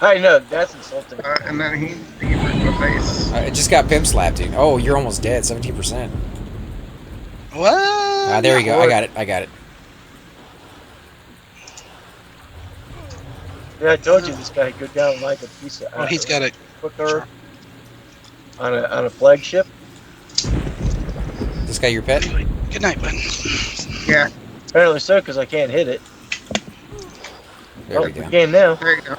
S3: I know, that's insulting.
S6: And then he ripped my face.
S5: I just got pimp slapped, dude. Oh, you're almost dead. 17%.
S2: What?
S5: Ah, there you go. I got it. I got it.
S3: Yeah, I told you this guy could go down like a piece of.
S2: Oh, he's got a
S3: quicker on a flagship.
S5: This guy your pet?
S2: Good night, bud.
S6: Yeah,
S3: Apparently so, because I can't hit it.
S5: There we
S3: we
S5: go.
S3: can now.
S6: there you go.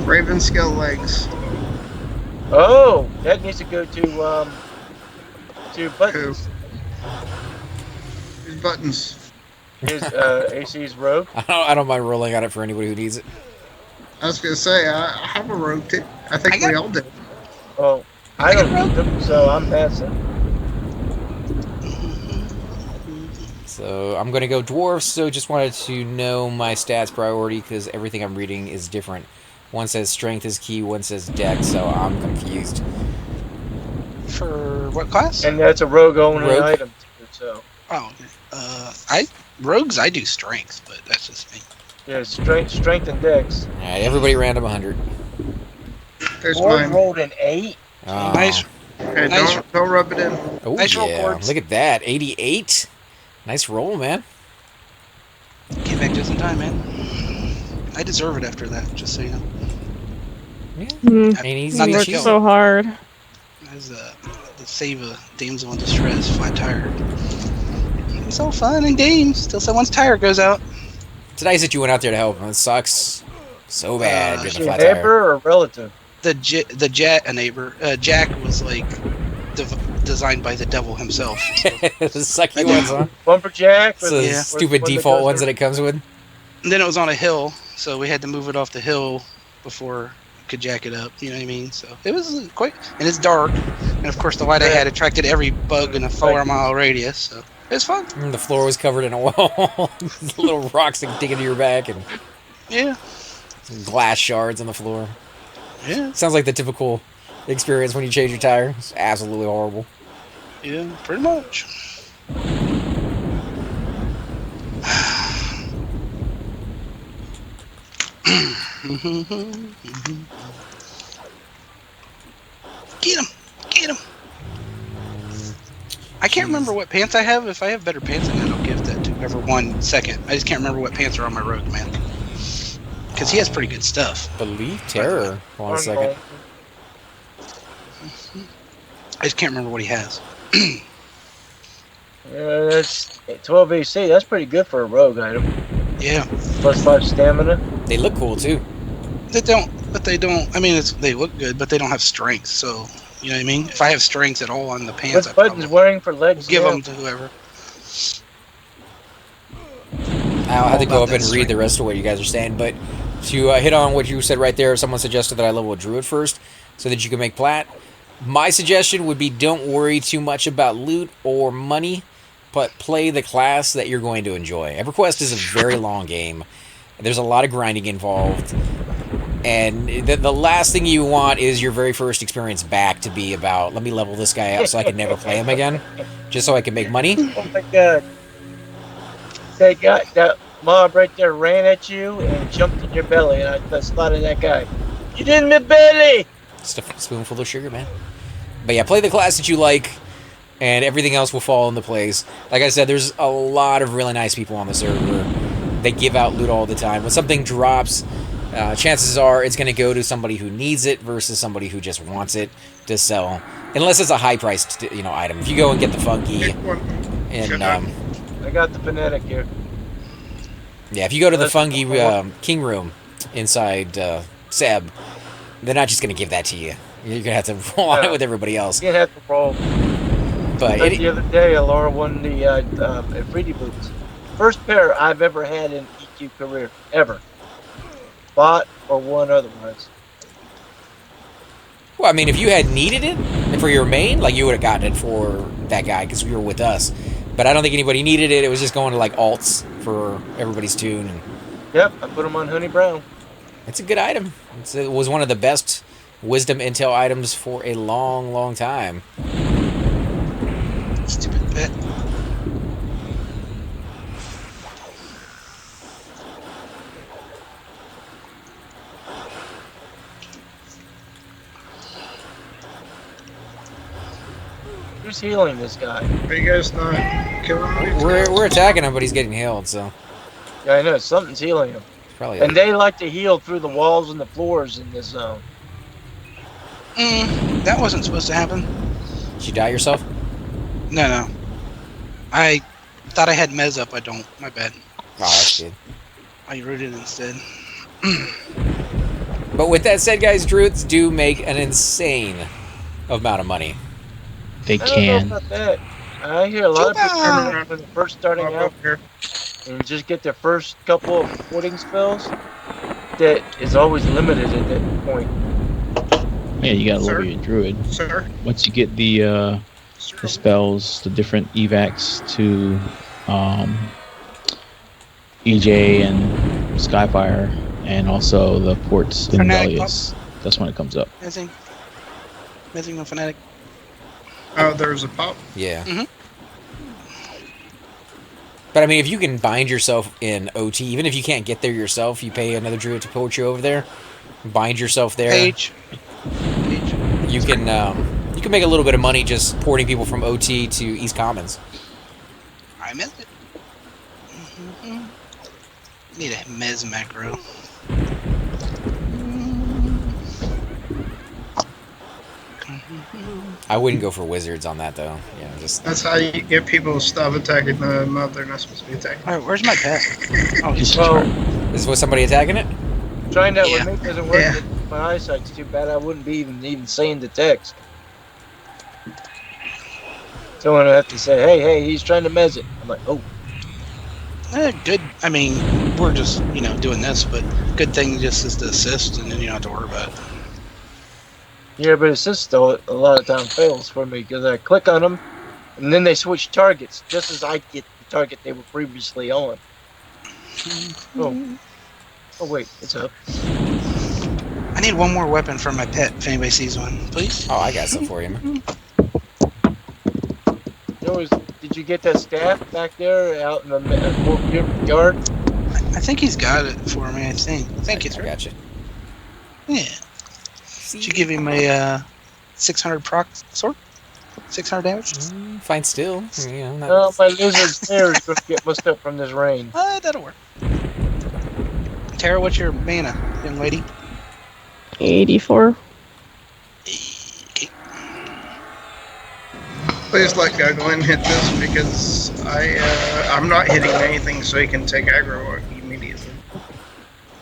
S6: Raven scale legs.
S3: Oh, that needs to go to buttons.
S6: These buttons.
S3: Here's AC's rogue.
S5: I don't mind rolling on it for anybody who needs it.
S6: I was gonna say I have a rogue too. I think we all did.
S3: Oh, I don't need them, so I'm passing.
S5: So I'm going to go dwarf, so just wanted to know my stats priority because everything I'm reading is different. One says strength is key, one says dex, so I'm confused.
S2: For what class?
S3: And that's a rogue only
S5: Rogue.
S3: item too, so
S2: Oh, okay. Rogues, I do strength, but that's just me.
S3: yeah, strength and dex.
S5: Alright, everybody random 100.
S6: There's
S3: Or
S6: mine.
S3: rolled an 8.
S5: Oh.
S2: Nice.
S6: Okay,
S2: Nice.
S6: don't rub it in.
S5: Oh,
S2: Nice roll,
S5: yeah.
S2: Cords.
S5: Look at that. 88. Nice roll, man.
S2: Came back just in time, man. I deserve it after that, just so you know.
S5: Yeah.
S1: Mm.
S5: Ain't easy
S2: Not
S5: to
S2: that
S1: Worked
S5: achieve.
S1: so hard.
S2: As the save a damsel in distress, flat tire. It's all fun and games till someone's tire goes out.
S5: It's nice that you went out there to help him. It sucks so bad
S2: Is
S5: getting
S3: Is
S5: a
S3: she a
S5: flat tire.
S3: neighbor or relative?
S2: A neighbor. Jack was like designed by the devil himself.
S5: The sucky ones, huh?
S3: Lumberjack?
S5: So
S2: Yeah.
S5: stupid default ones that it comes with.
S2: And then it was on a hill, so we had to move it off the hill before we could jack it up. You know what I mean? So it was quite, and it's dark, and of course the light I had attracted every bug in a 4-mile radius. So it was fun.
S5: And the floor was covered in oil. Little rocks that dig into your back and
S2: Yeah,
S5: some glass shards on the floor.
S2: yeah,
S5: Sounds like the typical experience when you change your tire. It's absolutely horrible.
S2: yeah, pretty much. Get him! Get him! I can't remember what pants I have. If I have better pants than that, I'll give that to whoever 1 second. I just can't remember what pants are on my rogue, man. Because he has pretty good stuff.
S5: Believe terror. Hold on a second.
S2: I just can't remember what he has.
S3: That's 12 AC. That's pretty good for a rogue item.
S2: Yeah.
S3: Plus 5 stamina.
S5: They look cool too.
S2: They don't, I mean, they look good, but they don't have strength, so, you know what I mean? If I have strength at all on the pants,
S3: What buttons wearing for legs?
S2: give
S3: now?
S2: them to whoever.
S5: I'll have to go
S2: All
S5: up
S2: about
S5: and
S2: that
S5: read the rest of what you guys are saying, but to hit on what you said right there, someone suggested that I level a druid first so that you can make plat. My suggestion would be don't worry too much about loot or money, but play the class that you're going to enjoy. Everquest is a very long game. There's a lot of grinding involved. And the last thing you want is your very first experience back to be about, let me level this guy up so I can never play him again, just so I can make money.
S3: Oh my god. That mob right there ran at you and jumped in your belly, and I slotted that guy. Get in the belly!
S5: Just a spoonful of sugar, man. But yeah, play the class that you like, and everything else will fall into place. Like I said, there's a lot of really nice people on the server. They give out loot all the time. When something drops, chances are it's going to go to somebody who needs it versus somebody who just wants it to sell. Unless it's a high-priced, item. If you go and get the funky, and
S3: I got the phonetic here.
S5: yeah, if you go to the funky king room inside Seb, they're not just going to give that to you. You're going to have to roll on it with everybody else.
S3: You have to roll.
S5: But
S3: Like the other day, Laura won the Freedy boots. First pair I've ever had in EQ career, ever. Bought or won otherwise.
S5: Well, I mean, if you had needed it for your main, like, you would have gotten it for that guy because you were with us. But I don't think anybody needed it. It was just going to, like, alts for everybody's tune. And
S3: Yep, I put them on Honey Brown.
S5: it's a good item. It was one of the best wisdom intel items for a long, long time.
S2: Stupid pet.
S3: Who's healing this guy?
S6: Are you guys not killing me?
S5: We're attacking him, but he's getting healed, so
S3: Yeah, I know, something's healing him.
S5: probably.
S3: And they like to heal through the walls and the floors in this zone.
S2: That wasn't supposed to happen.
S5: Did you die yourself?
S2: No. I thought I had Mez up. I don't. My bad.
S5: Oh, that's good.
S2: I rooted instead.
S5: But with that said, guys, druids do make an insane amount of money.
S8: They
S3: I don't
S8: can.
S3: know about that. I hear a lot of people
S2: Chupa!
S3: coming when they're first starting
S6: Up
S3: out
S6: here.
S3: and just get their first couple of footing spells that is always limited at that point.
S8: Yeah, you gotta
S6: Sir?
S8: level your druid.
S6: Sir?
S8: Once you get the spells, the different evacs to EJ and Skyfire, and also the ports in
S2: Fanatic
S8: Velius, that's when it comes up.
S2: Mezing no fanatic.
S6: Oh, there's a pop.
S5: Yeah. But I mean, if you can bind yourself in OT, even if you can't get there yourself, you pay another druid to port you over there. Bind yourself there.
S2: Page.
S5: You can make a little bit of money just porting people from OT to East Commons.
S2: I missed it. Need a Mez macro.
S5: I wouldn't go for wizards on that though. Just
S6: That's how you get people to stop attacking the mob they're not supposed to be attacking.
S2: Alright, where's my pet? Oh, he's
S3: Well,
S5: is what somebody attacking it?
S3: trying that
S2: Yeah.
S3: with me doesn't work.
S6: Yeah.
S3: My eyesight's too bad. I wouldn't be even saying the text. Someone would have to say, hey, he's trying to mez it. I'm like, oh.
S2: good. I mean, we're just, doing this, but good thing just is to assist, and then you don't have to worry about it.
S3: Yeah, but assist though a lot of time fails for me because I click on them, and then they switch targets just as I get the target they were previously on. Oh wait, it's up.
S2: I need one more weapon for my pet, if anybody sees one, please.
S5: Oh, I got some for you, man.
S3: Did you get that staff back there out in the yard?
S2: I think he's got it for me, I think it's
S5: I
S2: right.
S5: got you.
S2: Yeah. Did you give him a 600 proc sword? 600 damage?
S5: Fine still.
S3: No, my lizard's hair is going to get messed up from this rain.
S2: That'll work. Tara, what's your mana, young lady?
S1: 84.
S2: Okay.
S6: Please let go and hit this because I'm not hitting anything so he can take aggro immediately.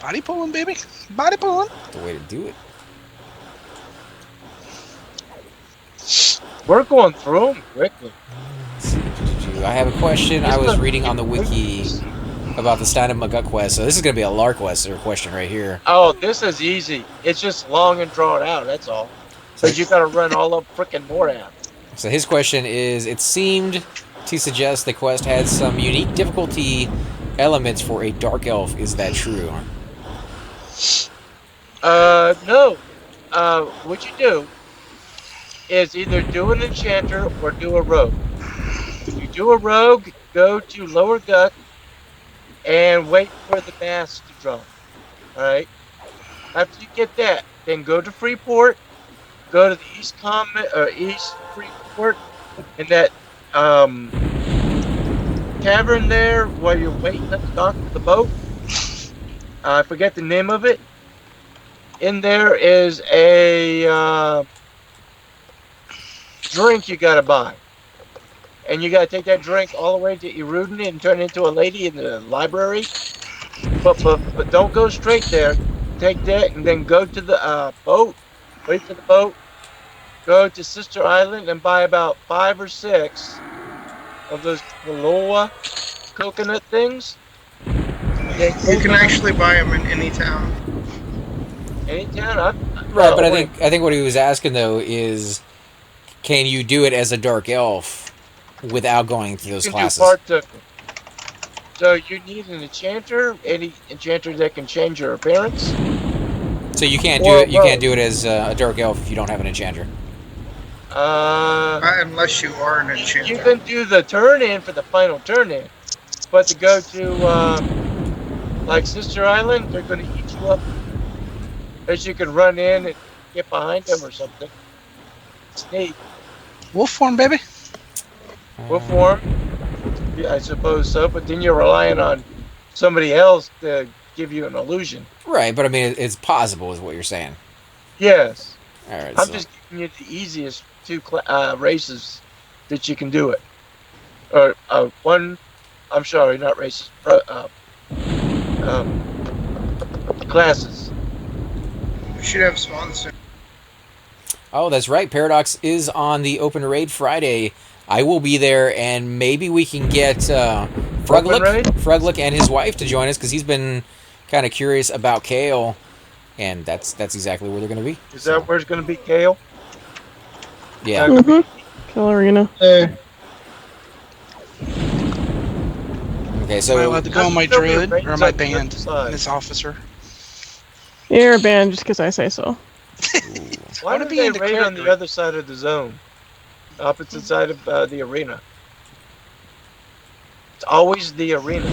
S2: Body pulling, baby. Body pulling.
S5: The way to do it.
S3: We're going through them quickly.
S5: I have a question. I was reading on the wiki about the stand-up McGut quest. So this is going to be a LAR quest or question right here.
S3: Oh, this is easy. It's just long and drawn out, that's all. Because you got to run all up frickin' Morad.
S5: So his question is, it seemed to suggest the quest had some unique difficulty elements for a dark elf. Is that true?
S3: No. What you do is either do an enchanter or do a rogue. If you do a rogue, go to lower gut and wait for the mask to drop. All right. After you get that, then go to Freeport, go to the East Freeport, and that tavern there where you're waiting at the dock of the boat. I forget the name of it. In there is a drink you gotta buy. And you gotta take that drink all the way to Erudin and turn into a lady in the library. But don't go straight there. Take that and then go to the boat. Wait for the boat. Go to Sister Island and buy about 5 or 6 of those Kaloa coconut things.
S6: You can actually buy them in any town.
S3: Any town?
S5: Right, but I think what he was asking though is, can you do it as a dark elf without going through those classes?
S3: You can do partook. So you need an enchanter, any enchanter that can change your appearance.
S5: So you can't do it. You can't do it as a dark elf if you don't have an enchanter.
S6: Unless you are an enchanter.
S3: You can do the turn in for the final turn in, but to go to like Sister Island, they're going to eat you up. As you can run in and get behind them or something. It's neat.
S2: Wolf form, baby.
S3: Wolf form. Yeah, I suppose so, but then you're relying on somebody else to give you an illusion.
S5: Right, but I mean, it's possible, is what you're saying.
S3: Yes.
S5: All right.
S3: I'm just giving you the easiest 2 races that you can do it. Or one. I'm sorry, not races. Classes.
S6: We should have sponsors.
S5: Oh, that's right. Paradox is on the Open Raid Friday. I will be there, and maybe we can get Frugluck and his wife to join us, because he's been kind of curious about Kale, and that's exactly where they're going to be.
S3: Is that where it's going to be, Kale?
S5: Yeah.
S1: Kale Arena.
S5: Okay, so...
S2: Am I allowed to go on my druid, or am I banned, Miss Officer?
S1: You're banned just because I say so.
S3: Why do they raid on the other side of the zone? Opposite side of the arena. It's always the arena.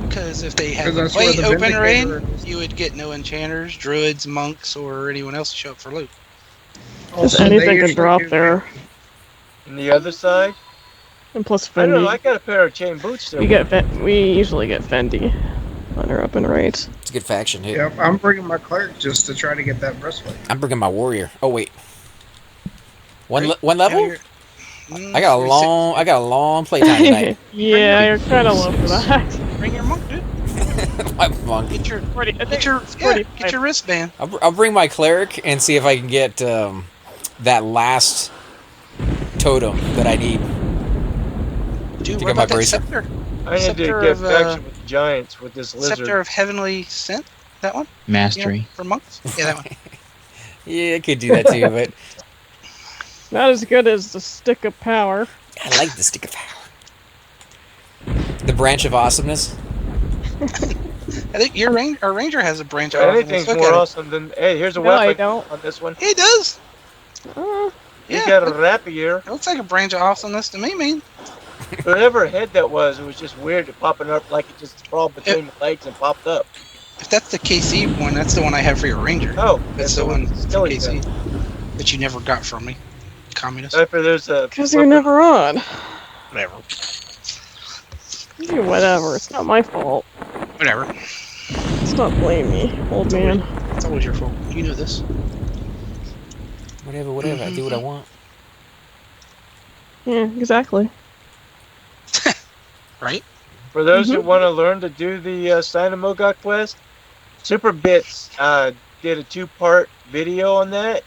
S2: Because if they had a play open raid, you would get no enchanters, druids, monks, or anyone else to show up for loot.
S1: Just anything can drop there.
S3: And the other side?
S1: And plus Fendi.
S3: I don't know, I got a pair of chain boots there.
S1: We usually get Fendi on our open raids.
S5: It's a good faction hit.
S6: Yep, I'm bringing my cleric just to try to get that breastplate.
S5: I'm bringing my warrior. Oh wait, one level? I got a long playtime tonight.
S1: Yeah, you're kind of low for that.
S2: Bring your monk, dude.
S5: My monk.
S2: Get your wristband.
S5: I'll bring my cleric and see if I can get that last totem that I need.
S2: Dude,
S5: to
S2: what
S5: get my
S2: about that
S5: bracer.
S2: scepter?
S3: I need to get faction with the giants with this lizard.
S2: Scepter of Heavenly Scent? That one?
S8: Mastery.
S2: You know, for monks? Yeah, that one.
S5: Yeah, I could do that too, but...
S1: Not as good as the Stick of Power.
S5: I like the Stick of Power. The Branch of Awesomeness.
S2: I think our ranger has a branch of
S3: Anything's more awesome than... Hey, here's a weapon
S1: I don't.
S3: on this one.
S2: He does!
S3: He got a rapier.
S2: It looks like a branch of awesomeness to me, man.
S3: Whatever head that was, it was just weird. It popping up like it just crawled between the legs and popped up.
S2: If that's the KC one, that's the one I have for your ranger.
S3: Oh,
S2: that's the one for KC that you never got from me, communist.
S1: Because you're never on.
S2: Whatever.
S1: Whatever. It's not my fault.
S2: Whatever.
S1: Let's not blame me, old man.
S2: It's always your fault. You know this.
S5: Whatever. I do what I want.
S1: Yeah, exactly.
S2: Right?
S3: For those who want to learn to do the Sinamogok quest, Super Bits did a 2-part video on that.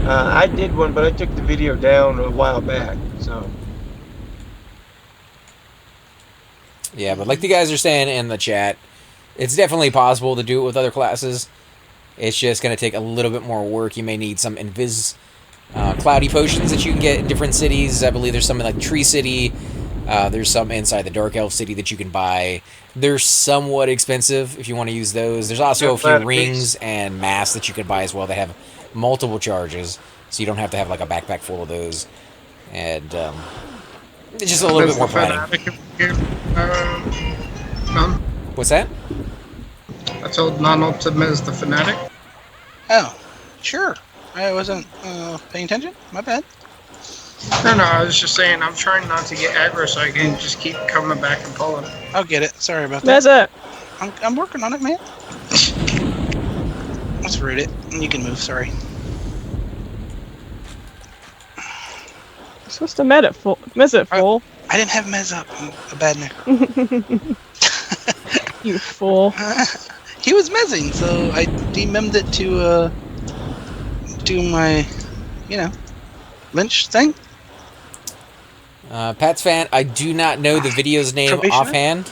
S3: I did one, but I took the video down a while back. So.
S5: Yeah, but like the guys are saying in the chat, it's definitely possible to do it with other classes. It's just going to take a little bit more work. You may need some cloudy potions that you can get in different cities. I believe there's some in like Tree City. There's some inside the Dark Elf City that you can buy. They're somewhat expensive if you want to use those. There's also a few rings and masks that you can buy as well. They have multiple charges, so you don't have to have like a backpack full of those. And it's just a little bit more planning.
S6: None.
S5: What's that?
S6: I told Donald to miss the fanatic.
S2: Oh, sure. I wasn't paying attention. My bad.
S6: No, I was just saying I'm trying not to get aggro so I can just keep coming back and pulling.
S2: I'll get it. Sorry about that.
S1: That's it.
S2: I'm working on it, man. Let's root it. You can move. Sorry.
S1: You're supposed to miss it full.
S2: I didn't have Mez up. I'm a bad man.
S1: You fool.
S2: He was mezzing, so I dememmed it to do my, Lynch thing.
S5: Pat's fan, I do not know the video's name offhand.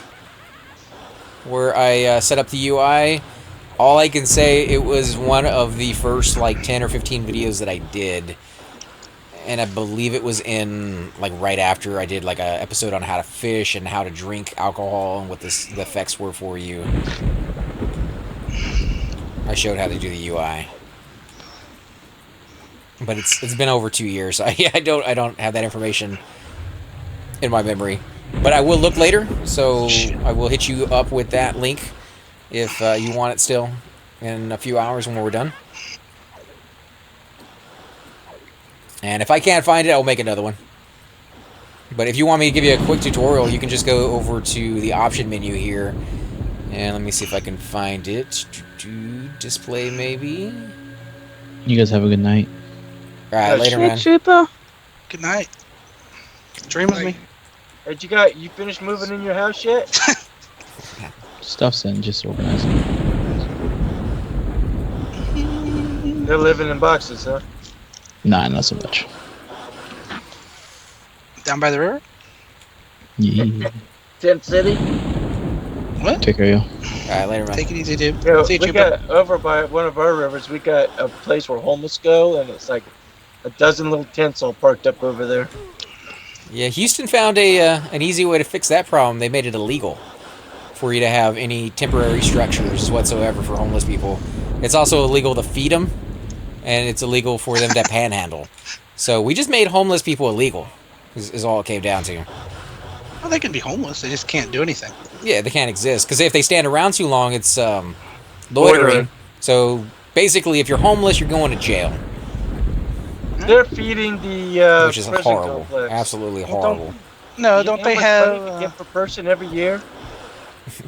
S5: Where I set up the UI. All I can say, it was one of the first like 10 or 15 videos that I did. And I believe it was in, like, right after I did, like, an episode on how to fish and how to drink alcohol and what the effects were for you. I showed how to do the UI. But it's been over 2 years, so I don't have that information in my memory. But I will look later, so I will hit you up with that link if you want it still in a few hours when we're done. And if I can't find it, I'll make another one. But if you want me to give you a quick tutorial, you can just go over to the option menu here. And let me see if I can find it. Display, maybe?
S8: You guys have a good night.
S5: Alright, later, man.
S2: Good night. Dream with me.
S3: Hey, you finished moving in your house yet?
S8: Stuff's in, just organizing.
S3: They're living in boxes, huh?
S8: Nah, not so much.
S2: Down by the river?
S8: Yeah.
S3: Tent City?
S2: What?
S8: Take care, yo.
S5: Alright, later, man.
S2: Take it easy, dude.
S3: Yeah,
S2: See you,
S3: we
S2: Chupa.
S3: got over by one of our rivers. We got a place where homeless go, and it's like a dozen little tents all parked up over there.
S5: Yeah, Houston found an easy way to fix that problem. They made it illegal for you to have any temporary structures whatsoever for homeless people. It's also illegal to feed them, and it's illegal for them to panhandle. So we just made homeless people illegal, is all it came down to.
S2: Well, they can be homeless. They just can't do anything.
S5: Yeah, they can't exist. Because if they stand around too long, it's loitering. So basically, if you're homeless, you're going to jail.
S3: They're feeding the
S5: which is
S3: prison
S5: horrible.
S3: complex.
S5: Absolutely
S3: Well,
S5: horrible.
S2: No, don't they have...
S3: money you get per person every year?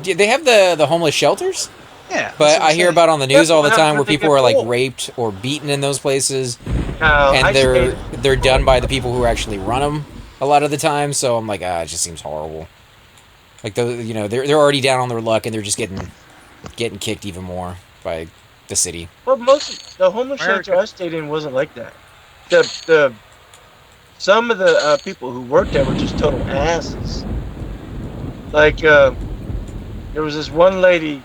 S5: Yeah, they have the homeless shelters.
S2: Yeah.
S5: But I hear about on the news all the time where
S3: they
S5: people
S3: get
S5: are like
S3: full.
S5: raped or beaten in those places,
S3: I
S5: and they're
S3: stayed-
S5: done by the people who actually run them a lot of the time. So I'm like, it just seems horrible. Like they're already down on their luck, and they're just getting kicked even more by the city.
S3: Well, most the homeless shelter I stayed in wasn't like that. Some of the people who worked there were just total asses. Like there was this one lady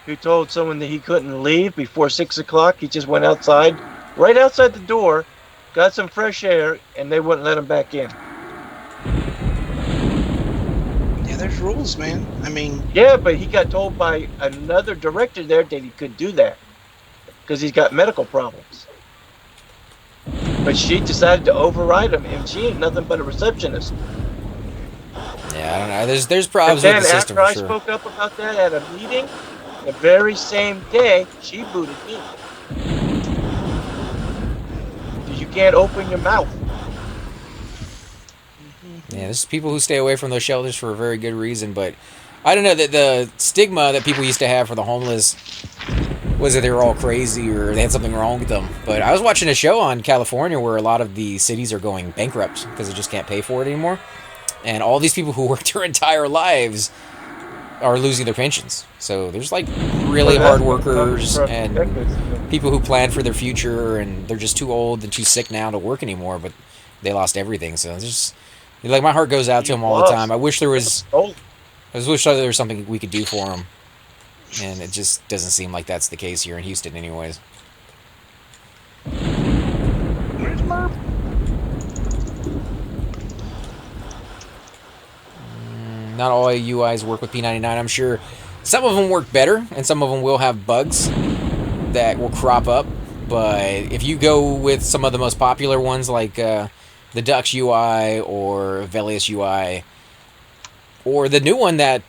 S3: who told someone that he couldn't leave before 6 o'clock. He just went outside, right outside the door, got some fresh air, and they wouldn't let him back in.
S2: Yeah, there's rules, man. I mean...
S3: Yeah, but he got told by another director there that he could do that because he's got medical problems. But she decided to override him, and she ain't nothing but a receptionist.
S5: Yeah, I don't know. There's problems
S3: And then
S5: with the system
S3: after
S5: for
S3: I
S5: sure.
S3: spoke up about that at a meeting, the very same day, she booted me. You can't open your mouth.
S5: Yeah, there's people who stay away from those shelters for a very good reason, but I don't know, that the stigma that people used to have for the homeless was that they were all crazy or they had something wrong with them. But I was watching a show on California where a lot of the cities are going bankrupt because they just can't pay for it anymore. And all these people who worked their entire lives are losing their pensions. So there's like really hard workers and people who plan for their future, and they're just too old and too sick now to work anymore, but they lost everything. So there's like, my heart goes out to them all the time. I wish there was something we could do for them, and it just doesn't seem like that's the case here in Houston anyways.
S2: Where's Murph?
S5: Not all UIs work with P99. I'm sure some of them work better, and some of them will have bugs that will crop up. But if you go with some of the most popular ones, like the Dux UI or Velius UI, or the new one that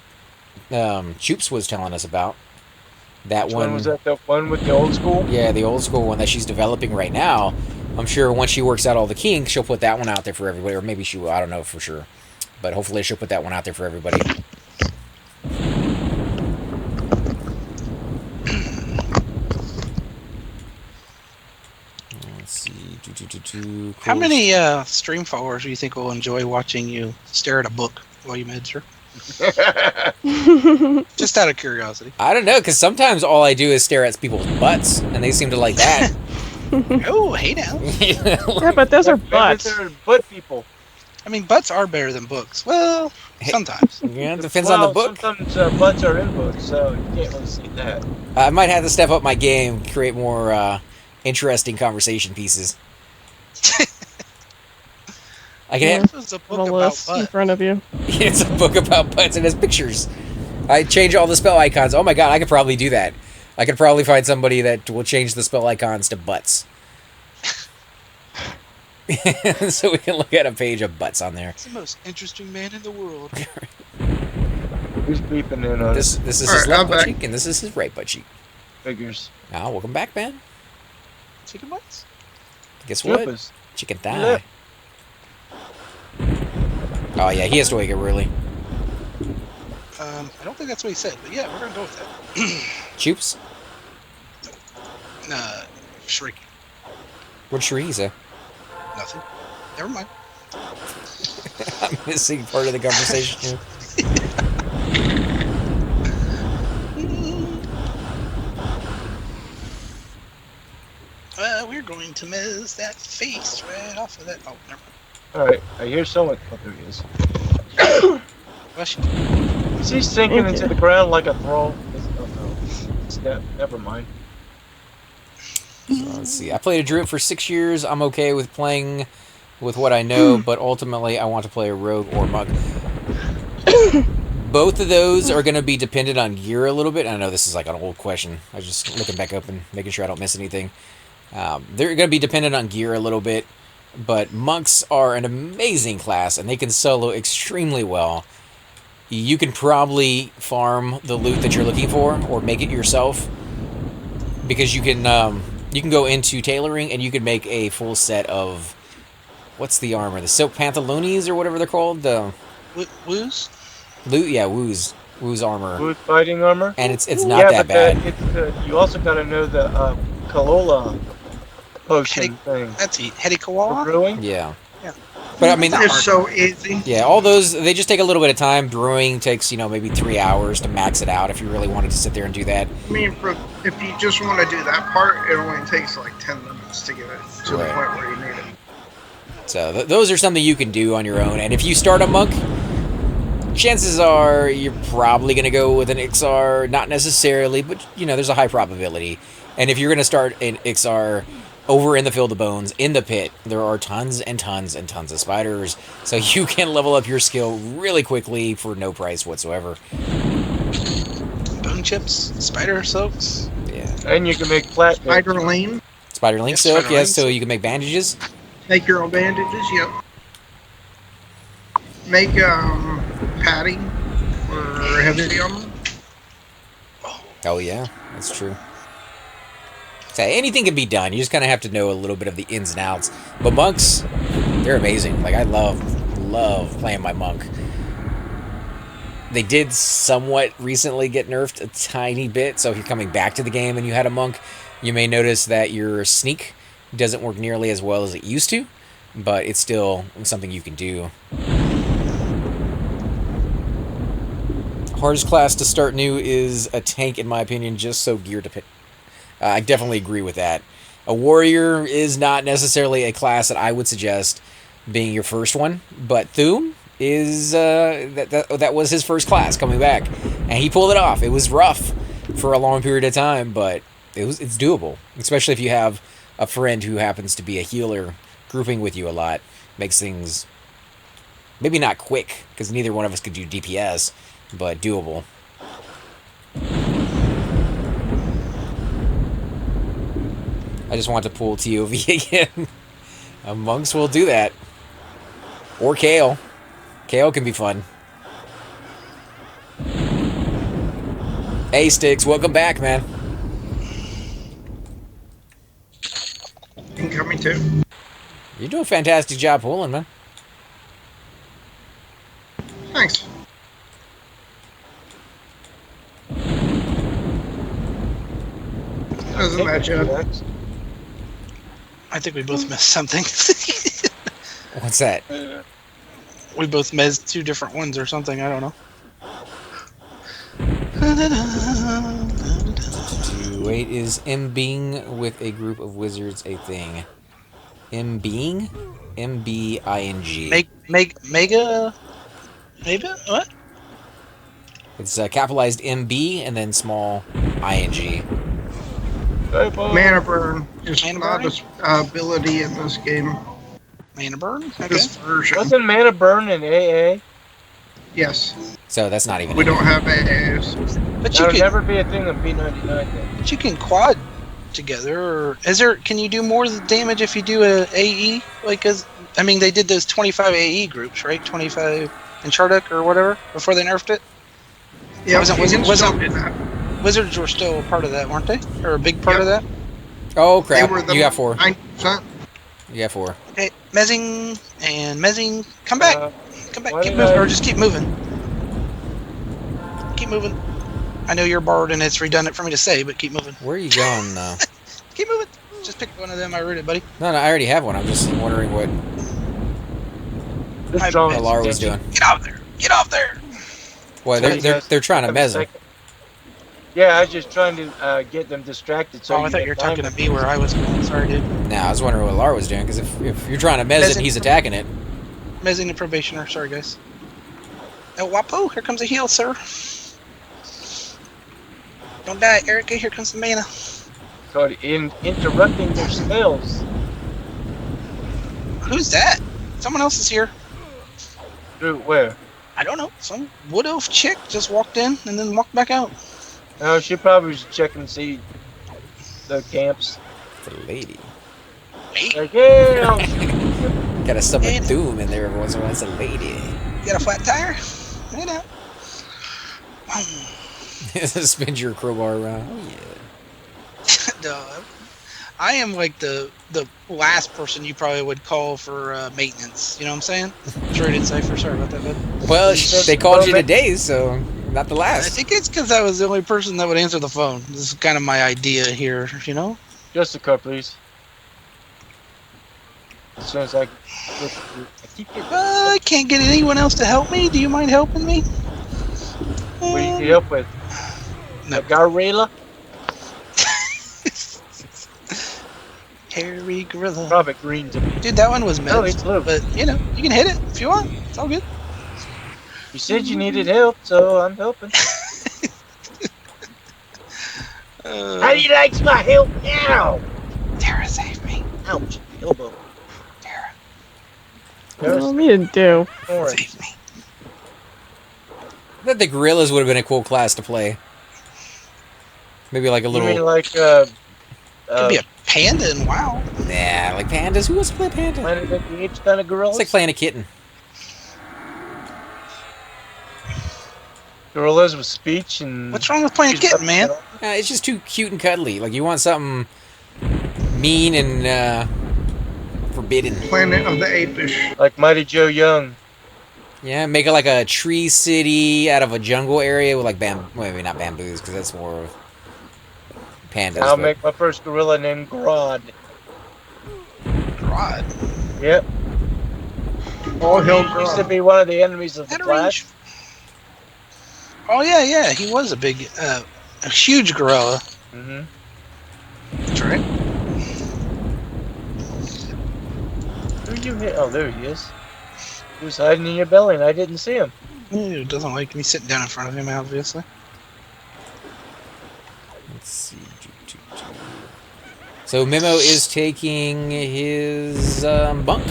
S5: Choops was telling us about, that
S3: Which
S5: one
S3: was that? The one with the old school?
S5: Yeah, the old school one that she's developing right now. I'm sure once she works out all the kinks, she'll put that one out there for everybody, or maybe she will. I don't know for sure, but hopefully she'll put that one out there for everybody. Let's see. Cool.
S2: How many stream followers do you think will enjoy watching you stare at a book while you med, sir? Just out of curiosity.
S5: I don't know, because sometimes all I do is stare at people's butts, and they seem to like that.
S2: Oh, hey now.
S1: Yeah, but those are butts.
S3: They're butt people.
S2: I mean, butts are better than books. Well, sometimes.
S5: Yeah, it depends on the book.
S3: Sometimes butts are in books, so you can't really see that.
S5: I might have to step up my game, create more interesting conversation pieces. I can have
S2: It's a book
S1: The
S2: about
S1: list in
S2: butts.
S1: front of you.
S5: It's a book about butts and has pictures. I change all the spell icons. Oh my god, I could probably do that. I could probably find somebody that will change the spell icons to butts. So we can look at a page of butts on there.
S2: It's the most interesting man in the world.
S3: Who's beeping in on
S5: This is his
S6: Alright,
S5: left
S6: I'm
S5: butt
S6: back.
S5: cheek, and this is his right butt cheek.
S3: figures?
S5: Ah, welcome back, man.
S2: Chicken butts?
S5: Guess what?
S3: Flippers.
S5: Chicken
S3: Yeah.
S5: thigh. Oh yeah, he has to wake up early.
S2: I don't think that's what he said, but yeah, we're gonna go with that.
S5: Choops?
S2: Shriek.
S5: What'd Shree say?
S2: Nothing. Never mind.
S5: I'm missing part of the conversation here.
S2: We're going to miss that face right off of that. Oh, never mind.
S3: Alright, I hear someone. Oh, there he is.
S2: Bless you.
S3: Is he sinking
S1: Thank
S3: into
S1: you.
S3: the ground like a thrall? Oh no. It's never mind.
S5: So let's see. I played a druid for 6 years. I'm okay with playing with what I know, but ultimately I want to play a rogue or monk. Both of those are going to be dependent on gear a little bit. I know this is like an old question. I was just looking back up and making sure I don't miss anything. They're going to be dependent on gear a little bit, but monks are an amazing class, and they can solo extremely well. You can probably farm the loot that you're looking for, or make it yourself, because you can go into tailoring, and you can make a full set of, what's the armor? The silk pantalones, or whatever they're called? The
S2: Woos?
S5: loot, yeah, Woo's armor.
S3: Wood fighting armor?
S5: And it's not that bad.
S3: You also gotta know the Kalola potion thing.
S2: That's Hedi
S3: For
S2: Koala?
S3: brewing?
S5: Yeah.
S2: Yeah.
S5: But I mean,
S6: It's so easy.
S5: yeah, all those, they just take a little bit of time. Brewing takes, maybe 3 hours to max it out if you really wanted to sit there and do that.
S6: I mean, if you just want to do that part, it only takes like 10 minutes to get it to the
S5: Right.
S6: point where you need it.
S5: So those are something you can do on your own. And if you start a monk, chances are you're probably going to go with an Ixar. Not necessarily, but, there's a high probability. And if you're going to start an Ixar over in the Field of Bones, in the pit, there are tons and tons and tons of spiders. So you can level up your skill really quickly for no price whatsoever.
S2: Bone chips? Spider silks?
S5: Yeah.
S3: And you can make flat.
S6: Spider lane,
S5: Spider Link
S2: Yes,
S5: Silk,
S2: Spider
S5: yes,
S2: Link
S5: so
S2: Silk.
S5: you can make bandages.
S6: make your own bandages, yep. Make padding for heavy armor.
S5: Oh yeah, that's true. So anything can be done. You just kind of have to know a little bit of the ins and outs. But monks, they're amazing. Like I love playing my monk. They did somewhat recently get nerfed a tiny bit. So if you're coming back to the game and you had a monk, you may notice that your sneak doesn't work nearly as well as it used to. But it's still something you can do. Hardest class to start new is a tank, in my opinion, just so gear dependent. I definitely agree with that. A warrior is not necessarily a class that I would suggest being your first one, but Thule is that was his first class coming back, and he pulled it off. It was rough for a long period of time, but it's doable, especially if you have a friend who happens to be a healer grouping with you a lot. Makes Maybe not quick, because neither one of us could do DPS, but doable. I just want to pull TOV again. Monks will do that. Or Kale. Kale can be fun. Hey, Sticks, welcome back, man.
S6: Incoming too.
S5: You're doing a fantastic job pulling, man.
S6: Thanks. Doesn't match up.
S2: I think we both missed something.
S5: What's that?
S2: We both missed 2 different ones or something. I don't know.
S5: Wait, is M-Bing with a group of wizards a thing? M-Bing? M-B-I-N-G.
S2: Mega? What?
S5: It's capitalized M-B and then small I-N-G.
S6: Mana burn is
S2: Mana
S6: not
S2: burn?
S6: a ability in this game.
S2: Mana burn? Okay.
S6: This version.
S3: Wasn't mana burn in AA?
S6: Yes.
S5: So that's not even.
S6: We don't have AAs.
S2: But you
S3: That'll
S2: can
S3: never be a thing on p99 then.
S2: but you can quad together. Or can you do more damage if you do a AE? I mean, they did those 25 AE groups, right? 25 in Chardic or whatever before they nerfed it.
S6: Yeah,
S2: Wizards were still a part of that, weren't they? Or a big part of that?
S5: Oh, crap. You got 4.
S6: 9%.
S5: You got 4.
S2: Okay, Mezzing, come back. Come back. Keep moving, or just keep moving. Keep moving. I know you're barred and it's redundant for me to say, but keep moving.
S5: Where are you going, though?
S2: Keep moving. Just pick one of them. I read it, buddy.
S5: No, I already have one. I'm just wondering what Lara was doing.
S2: Get off there. Get off there.
S5: Well, they're trying to mezz him.
S3: Yeah, I was just trying to get them distracted. So
S2: I thought you were talking to me where I was going. Sorry, dude.
S5: Nah, I was wondering what Lara was doing, because if you're trying to mezz it and he's attacking it.
S2: Mezzing the probationer. Sorry, guys. El Wapo, here comes a heal, sir. Don't die, Erica. Here comes the mana.
S3: So interrupting their spells.
S2: Who's that? Someone else is here.
S3: Through where?
S2: I don't know. Some wood elf chick just walked in and then walked back out.
S3: No, she probably was checking to see the camps.
S5: The lady.
S3: Like, yeah.
S5: Gotta summon Doom in there every once in a while. It's a lady.
S2: You got a flat tire? You know.
S5: Spin your crowbar around. Oh, yeah.
S2: No, I am like the last person you probably would call for maintenance. You know what I'm saying? Traded Cypher. Sorry about that, bud.
S5: Well, they called you today, so not the last.
S2: I think it's because I was the only person that would answer the phone. This is kind of my idea here, you know?
S3: Just a cup, please. As soon as I keep getting...
S2: I can't get anyone else to help me. Do you mind helping me?
S3: What do you need help with?
S2: No.
S3: A gorilla?
S2: Hairy gorilla.
S3: Probably green to me.
S2: Dude, that one was
S3: No,
S2: messed.
S3: it's blue.
S2: But, you know, you can hit it if you want. It's all good.
S3: You said you needed help, so I'm helping. How do you like my help now?
S2: Tara, save me.
S3: Ouch. Elbow.
S2: Tara.
S1: What do you want me to do?
S2: Save me.
S5: I thought the gorillas would have been a cool class to play. Maybe like a little.
S3: You mean like,
S2: Could be a panda in WoW.
S5: Nah, like pandas. Who wants to play panda?
S3: Planet of the Apes kind of gorillas?
S5: It's like playing a kitten.
S3: Gorillas with speech and...
S2: What's wrong with playing a kitten, man?
S5: It's just too cute and cuddly. Like, you want something mean and forbidden.
S6: Planet of the Apish.
S3: Like Mighty Joe Young.
S5: Yeah, make it like a tree city out of a jungle area with like well, maybe not bamboos, because that's more of pandas.
S3: I'll make my first gorilla named Grodd.
S2: Grodd?
S3: Yep.
S6: All hail
S3: He used to
S6: Grodd.
S3: be one of the enemies of the Flash.
S2: Oh, yeah. He was a big, a huge gorilla.
S3: Mm-hmm.
S2: That's right.
S3: Who you hit? Oh, there he is. He was hiding in your belly and I didn't see him.
S2: Ew, doesn't like me sitting down in front of him, obviously.
S5: Let's see. So Memo is taking his bunk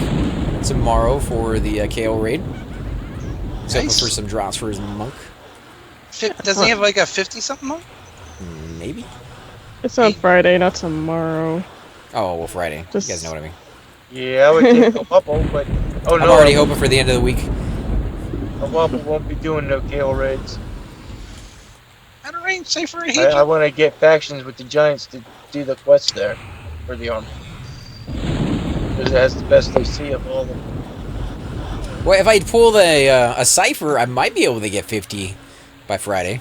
S5: tomorrow for the Kale raid. So
S2: Nice.
S5: for some drops for his monk,
S2: Doesn't he have like a 50-something month?
S5: maybe.
S1: It's on Friday, not tomorrow.
S5: Oh well, Friday.
S1: Just-
S5: You guys know what I mean.
S3: Yeah, I would take a Wubble, but oh
S5: I'm
S3: no,
S5: already hoping for the end of the week.
S3: a Wubble won't be doing no Gale raids.
S2: Out of range, safer.
S3: I want to get factions with the Giants to do the quest there for the army. Because it has the best AC of all of them.
S5: Well, if I pull a cipher, I might be able to get 50 by Friday.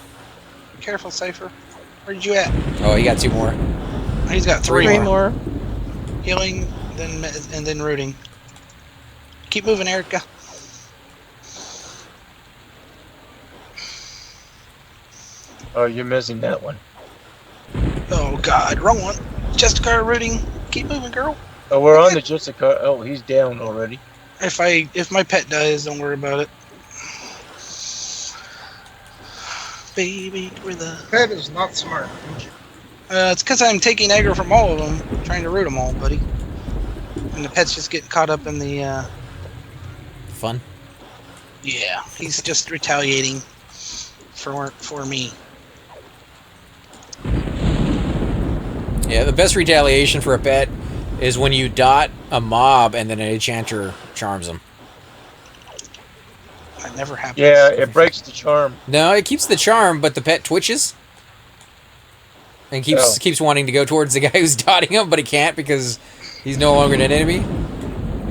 S2: Careful, safer. Where'd you at?
S5: Oh, he got 2 more.
S2: He's got
S5: Three
S2: three
S1: Three more.
S2: Healing, and then rooting. Keep moving, Erica.
S3: Oh, you're missing that one.
S2: Oh God, wrong one. Jessica rooting. Keep moving, girl.
S3: Oh, we're on the Jessica. Oh, he's down already.
S2: If my pet dies, don't worry about it. Baby, we're the.
S6: That is not smart.
S2: It's because I'm taking aggro from all of them, trying to root them all, buddy. And the pet's just getting caught up in the.
S5: Fun.
S2: Yeah, he's just retaliating for me.
S5: Yeah, the best retaliation for a pet is when you dot a mob and then an enchanter charms them.
S2: That never happens.
S3: Yeah, it breaks the charm.
S5: No, it keeps the charm, but the pet twitches. And keeps wanting to go towards the guy who's dotting him, but he can't because he's no longer an enemy.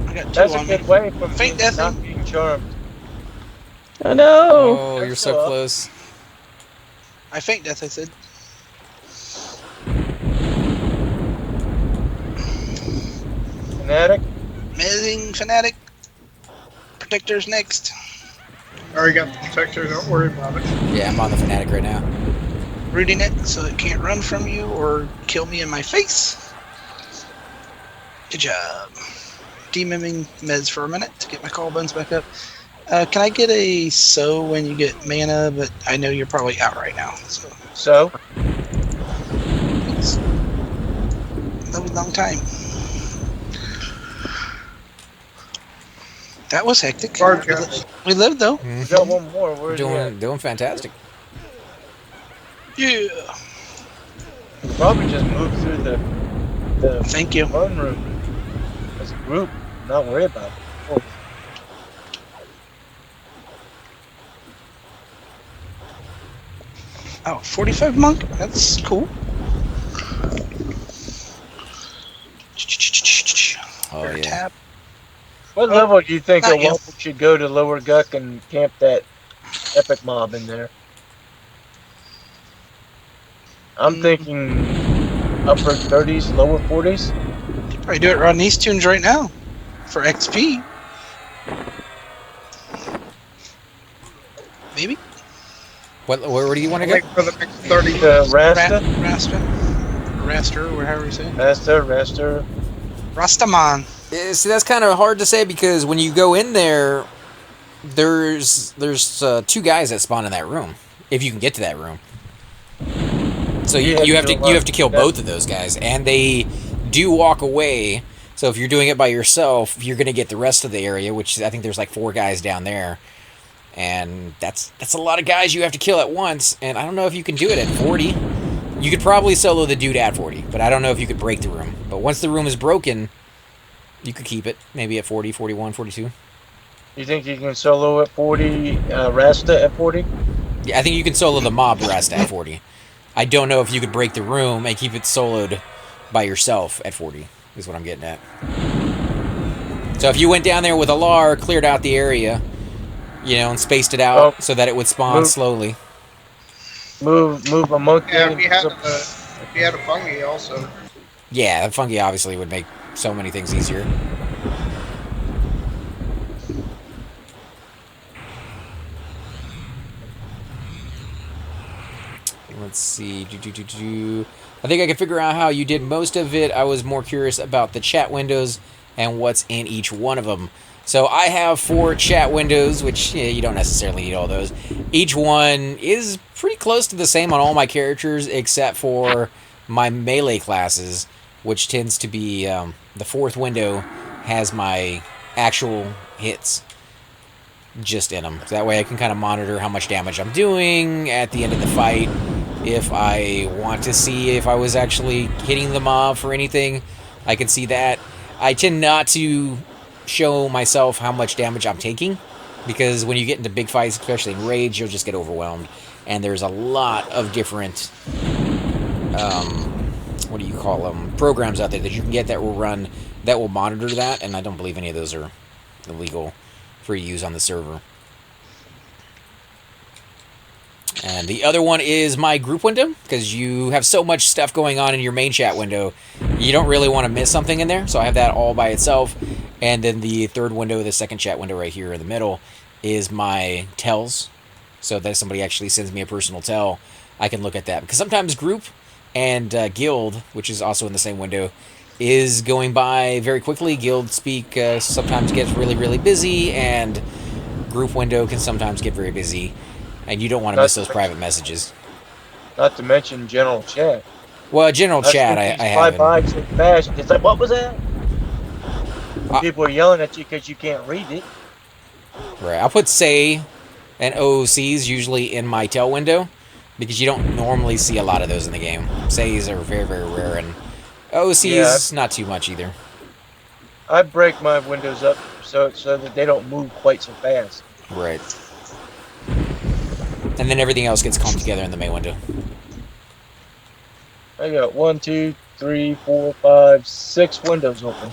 S2: I got 2
S3: That's a
S2: on
S3: good
S2: me.
S3: way from
S2: Faint
S3: being,
S2: death
S3: not
S2: him.
S3: being charmed.
S1: Oh no!
S5: Oh, you're so
S3: up.
S5: close.
S2: I faint death, I said.
S3: Fanatic?
S2: Amazing fanatic. Protector's next.
S6: I already got the protector, don't worry about it.
S5: Yeah, I'm on the fanatic right now.
S2: Rooting it so it can't run from you or kill me in my face. Good job. Demimming meds for a minute to get my collarbones back up. Can I get a so when you get mana, but I know you're probably out right now. So thanks. That was a long time. That was hectic.
S6: Hard catch.
S2: We lived though.
S3: We got one more. Where's he at?
S5: Doing fantastic.
S2: Yeah.
S3: Probably just move through the
S2: Thank you.
S3: run room as a group. Not worry about it. Oh,
S2: Oh, 45 monk? That's cool.
S5: Oh, yeah.
S2: Tap.
S3: what level do you think a
S2: not you.
S3: Wubble should go to Lower Guck and camp that epic mob in there? I'm thinking upper 30s, lower 40s.
S2: Probably do it around these tunes right now for XP. Maybe?
S5: Where do you want to
S6: Like
S5: go?
S6: for the next 30
S3: The Rasta?
S2: Raster, or however you say it.
S3: Rasta.
S2: Rastaman.
S5: Yeah, see, that's kind of hard to say because when you go in there, there's 2 guys that spawn in that room. If you can get to that room. So you have to kill both of those guys, and they do walk away. So if you're doing it by yourself, you're gonna get the rest of the area, which I think there's like 4 guys down there, and that's a lot of guys you have to kill at once. And I don't know if you can do it at 40. You could probably solo the dude at 40, but I don't know if you could break the room. But once the room is broken, you could keep it maybe at 40, 41, 42.
S3: You think you can solo at 40, Rasta at 40?
S5: Yeah, I think you can solo the mob rest at 40. I don't know if you could break the room and keep it soloed by yourself at 40, is what I'm getting at. So if you went down there with a LAR, cleared out the area, and spaced it out so that it would spawn slowly.
S3: Move a monkey.
S6: Yeah, if you had a fungi also.
S5: Yeah, fungi obviously would make so many things easier. Let's see. I think I can figure out how you did most of it. I was more curious about the chat windows and what's in each one of them. So I have 4 chat windows, which you don't necessarily need all those. Each one is pretty close to the same on all my characters except for my melee classes, which tends to be the 4th window has my actual hits. just in them. That way I can kind of monitor how much damage I'm doing at the end of the fight. If I want to see if I was actually hitting the mob for anything, I can see that. I tend not to show myself how much damage I'm taking, because when you get into big fights, especially in Rage, you'll just get overwhelmed. And there's a lot of different, what do you call them, programs out there that you can get that will run, that will monitor that, and I don't believe any of those are illegal for use on the server. And the other one is my group window, because you have so much stuff going on in your main chat window, you don't really want to miss something in there, so I have that all by itself. And then the third window, the second chat window right here in the middle, is my tells. So that if somebody actually sends me a personal tell, I can look at that. Because sometimes group and guild, which is also in the same window, is going by very quickly. Guild speak sometimes gets really, really busy, and group window can sometimes get very busy, and you don't want to miss those private messages.
S3: Not to mention general chat.
S5: Well, general chat, I have.
S3: By so fast. It's like, what was that? People are yelling at you because you can't read it.
S5: Right. I'll put say and OOCs usually in my tail window, because you don't normally see a lot of those in the game. Says are very, very rare, and OOCs not too much either.
S3: I break my windows up so that they don't move quite so fast.
S5: Right. And then everything else gets clumped together in the main window.
S3: I got 1, 2, 3, 4, 5, 6 windows open.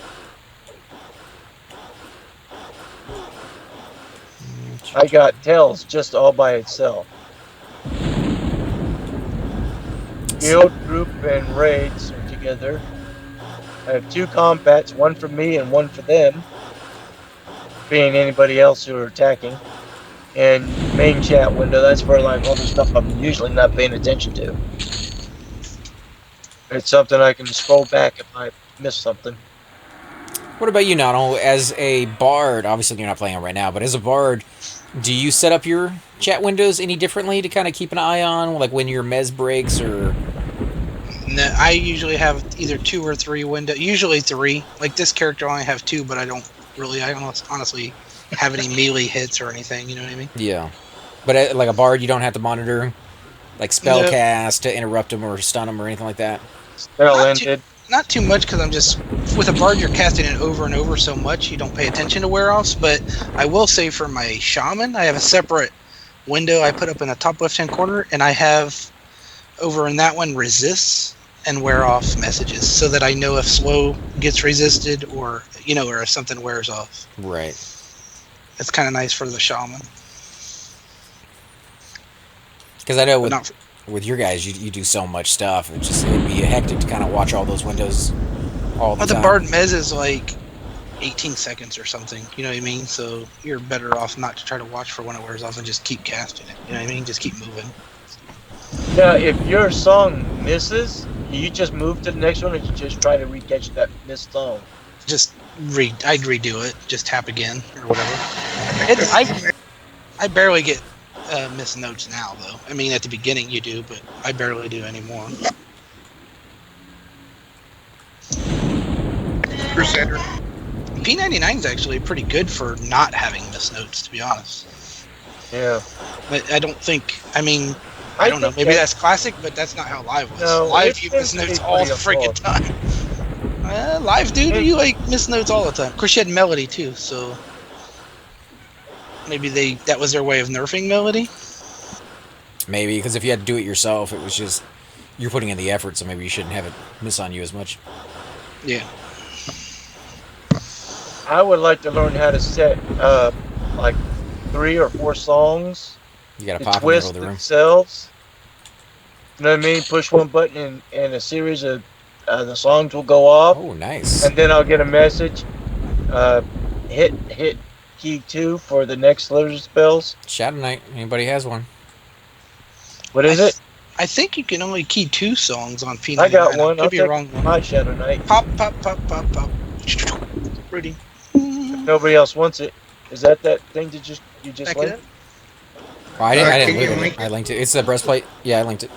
S3: I got tells just all by itself. Guild, group, and raids are together. I have 2 combats, one for me and one for them, being anybody else who are attacking. And main chat window, that's for like all the stuff I'm usually not paying attention to. It's something I can scroll back if I miss something.
S5: What about you, Nano? As a bard, obviously you're not playing it right now, but as a bard, do you set up your chat windows any differently to kind of keep an eye on, like when your mez breaks, or?
S2: No, I usually have either 2 or 3 windows. Usually 3. Like this character, I only have 2, but I don't honestly have any melee hits or anything. You know what I mean?
S5: Yeah, but like a bard, you don't have to monitor like spell cast to interrupt them or stun them or anything like that.
S3: Spell ended.
S2: Not too much, because I'm just with a bard, you're casting it over and over so much you don't pay attention to wear offs. But I will say for my shaman, I have a separate window I put up in the top left hand corner, and I have over in that one resists and wear off messages, so that I know if slow gets resisted or or if something wears off.
S5: Right.
S2: It's kind of nice for the shaman.
S5: Because I know with your guys, you do so much stuff. It'd be hectic to kind of watch all those windows all the time.
S2: The bard mez is like 18 seconds or something. You know what I mean? So you're better off not to try to watch for when it wears off and just keep casting it. You know what I mean? Just keep moving.
S3: Yeah, if your song misses, you just move to the next one, and you just try to recatch that missed song.
S2: Just I'd redo it. Just tap again or whatever. I barely get missed notes now, though. I mean, at the beginning you do, but I barely do anymore.
S6: Crusader.
S2: P99 is actually pretty good for not having missed notes, to be honest.
S3: Yeah.
S2: But I don't think. I mean, I don't know. Maybe that's classic, but that's not how live was.
S3: No,
S2: live, you miss notes all the freaking time. Live, dude, you like miss notes all the time. Of course, you had melody too, so maybe that was their way of nerfing melody.
S5: Maybe, because if you had to do it yourself, it was just you're putting in the effort, so maybe you shouldn't have it miss on you as much.
S2: Yeah.
S3: I would like to learn how to set like 3 or 4 songs.
S5: You gotta pop
S3: twist
S5: in the room.
S3: themselves. You know what I mean? Push one button and a series of the songs will go off.
S5: Oh, nice.
S3: And then I'll get a message. Hit key 2 for the next lizard spells.
S5: Shadow Knight. Anybody has one?
S3: What is it?
S2: I think you can only key 2 songs on P99.
S3: I got one.
S2: Could be wrong.
S3: My Shadow Knight.
S2: Pop, pop, pop, pop, pop. Rudy.
S3: If nobody else wants it, is that thing that you just linked?
S5: Oh, I didn't link it. I linked it. It's the breastplate. Yeah, I linked it.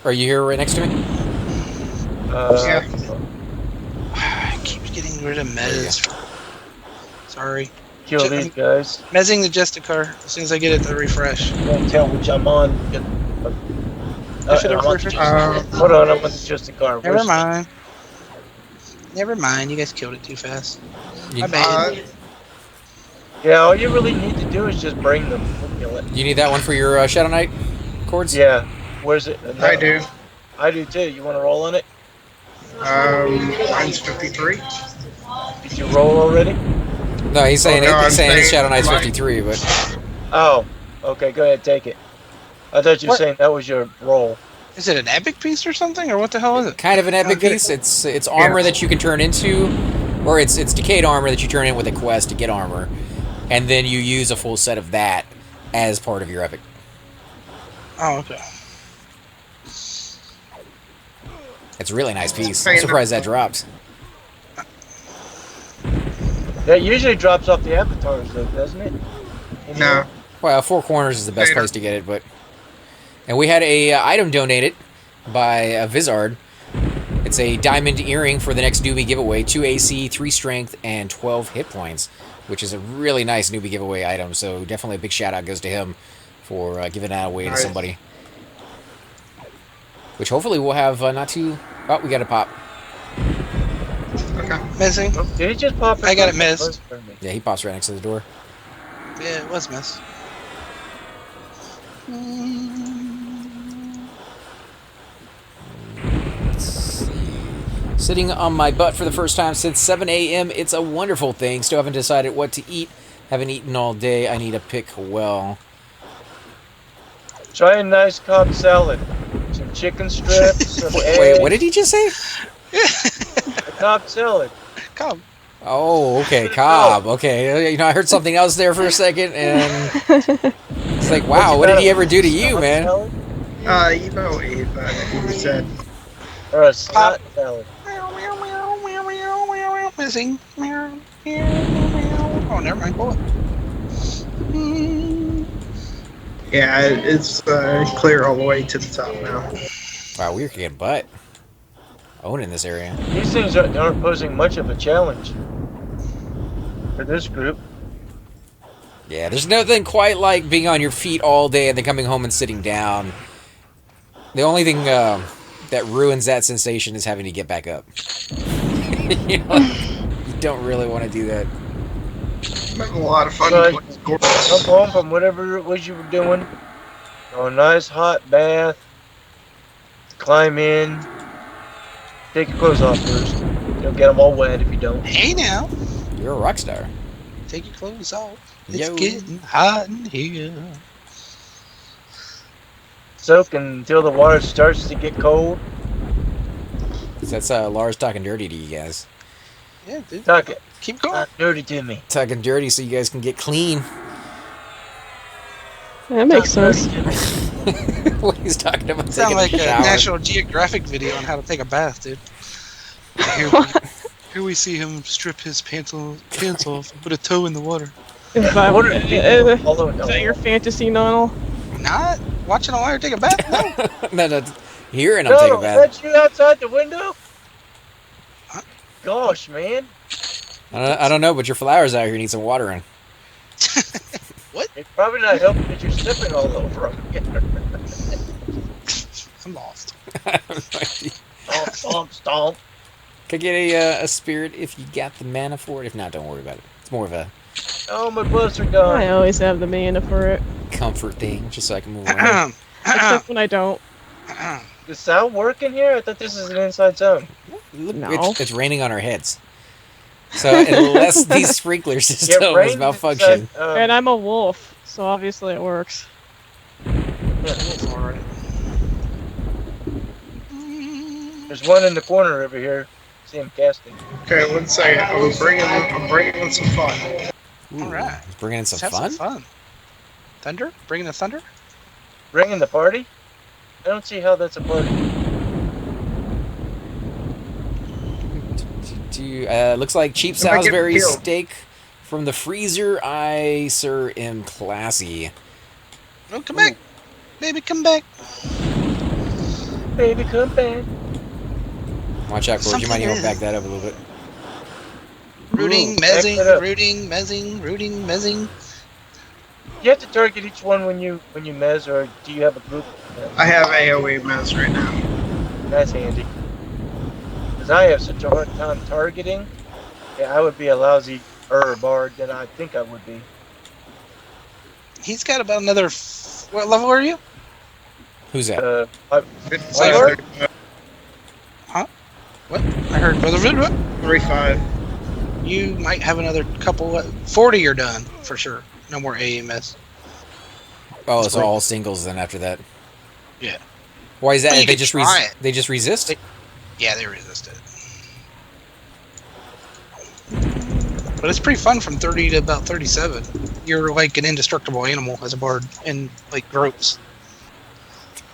S5: Are you here right next to me?
S2: I keep getting rid of meds. Sorry.
S3: kill these guys.
S2: Mezzing the Justicar as soon as I get it to refresh.
S3: Can't tell which I'm on.
S2: I should have
S3: I'm on
S2: refreshed.
S3: Hold on, I'm on the Justicar.
S2: Never mind. Never mind. You guys killed it too fast. My bad.
S3: Yeah, all you really need to do is just bring them. We'll kill it.
S5: You need that one for your Shadow Knight cords?
S3: Yeah. Where's it?
S6: I do.
S3: I do too. You want to roll on it?
S6: Mine's 53.
S3: Did you roll already?
S5: No, he's saying,
S6: no,
S5: he's saying his
S6: saying
S5: Shadow Knight's
S6: mine.
S5: 53, but
S3: Oh, okay. Go ahead, take it. I thought you were saying that was your roll.
S2: Is it an epic piece or something, or what the hell is it?
S5: kind of an epic
S6: Okay.
S5: piece. It's armor that you can turn into, or it's decayed armor that you turn in with a quest to get armor, and then you use a full set of that as part of your epic.
S2: Oh, okay.
S5: It's a really nice piece. I'm surprised that drops.
S3: That usually drops off the avatars, though, doesn't it?
S6: No.
S5: Well, Four Corners is the best place to get it, but... And we had a item donated by Vizard. It's a diamond earring for the next newbie giveaway. 2 AC, 3 strength, and 12 hit points, which is a really nice newbie giveaway item, so definitely a big shout-out goes to him for giving that away to somebody. Which hopefully we'll have not too... Oh, we got a pop.
S6: Okay.
S2: Missing.
S3: Oh, did it just pop?
S2: I got it missed.
S5: Yeah, he pops right next to the door.
S2: Yeah, it was missed.
S5: Let's see. Sitting on my butt for the first time since 7 a.m. It's a wonderful thing. Still haven't decided what to eat. Haven't eaten all day. I need to pick well.
S3: Try a nice Cobb salad. Some chicken strips, some eggs.
S5: Wait, what did he just say?
S3: A Cobb salad.
S2: Come.
S5: Oh, okay, Cobb. Okay, you know, I heard something else there for a second, and it's like, wow, what did he ever do to you, man?
S6: You know he said.
S3: Or a snot salad.
S2: Missing. Oh, never mind. Go on.
S6: Yeah, it's clear all the way to the top now.
S5: Wow, we're kicking butt. Owning this area.
S3: These things aren't posing much of a challenge for this group.
S5: Yeah, there's nothing quite like being on your feet all day and then coming home and sitting down. The only thing that ruins that sensation is having to get back up. You know, you don't really want to do that.
S6: Having a lot of fun.
S3: Come home from whatever it was you were doing. Go a nice hot bath. Climb in. Take your clothes off first. You'll get them all wet if you don't.
S2: Hey now.
S5: You're a rock star.
S2: Take your clothes off. It's
S5: Yo.
S2: getting hot in here.
S3: Soak until the water starts to get cold.
S5: That's Lars talking dirty to you guys.
S2: Yeah, dude.
S3: Tuck it.
S2: Keep going.
S3: Not dirty to me.
S5: Talking dirty so you guys can get clean.
S1: That makes
S3: Not
S1: sense.
S3: dirty to me.
S5: What he's talking about
S2: Sound
S5: taking
S2: like
S5: a
S2: a
S5: shower.
S2: National Geographic video on how to take a bath, dude. Here we see him strip his pants off and put a toe in the water.
S1: Is that,
S3: Water-
S1: is that your fantasy, Nonal?
S2: Not watching a liar take a bath? No.
S5: No, hearing him
S3: No,
S5: take a bath.
S3: that's you outside the window? Gosh, man.
S5: I don't know, but your flowers out here need some watering.
S3: It's probably not helping that you're slipping all over them.
S2: I'm lost.
S3: Stomp, stomp, stomp.
S5: Could get a spirit if you got the mana for it. If not, don't worry about it. It's more of a
S3: Oh, my gloves are gone.
S1: I always have the mana for it,
S5: comfort thing, just so I can move around.
S1: except when I don't.
S3: Does sound work in here? I thought this is an inside zone.
S5: Look,
S1: No.
S5: it's raining on our heads. So unless these sprinkler systems
S3: rain
S5: malfunction,
S3: inside,
S1: And I'm a wolf, so obviously it works.
S3: There's one in the corner over here. See him casting.
S6: Okay, 1 second. I'm bringing in some fun.
S5: ooh,
S2: All right.
S5: it's bringing in some
S2: Let's have
S5: fun.
S2: Thunder? Bringing the thunder?
S3: Bringing the party? I don't see how that's a party.
S5: Looks like cheap
S6: If I get
S5: Salisbury
S6: killed.
S5: steak from the freezer. I, sir, am classy.
S2: Oh, come back. Baby, come back.
S3: Baby, come back.
S5: Watch out, Cord. You might
S2: Something
S5: even
S2: is-
S5: back that up a little bit.
S2: Rooting,
S3: back
S2: mezzing,
S3: it up.
S2: rooting, mezzing, rooting, mezzing.
S3: You have to target each one when you mez, or do you have a group?
S6: I have AoE mez right now.
S3: That's handy. Because I have such a hard time targeting. Yeah, I would be a lousy bard than I think I would be.
S2: He's got about another. What level are you?
S5: Who's that?
S2: Cyber? Huh? What? I heard.
S6: 35.
S2: You might have another couple. 40 you're done for sure. No more AMS.
S5: Oh, it's all singles then after that.
S2: Yeah.
S5: Why is that?
S2: Well, you
S5: They
S2: could
S5: just
S2: try it.
S5: they just resist?
S2: Yeah, they resist it. But it's pretty fun from 30 to about 37. You're like an indestructible animal as a bard in like groups.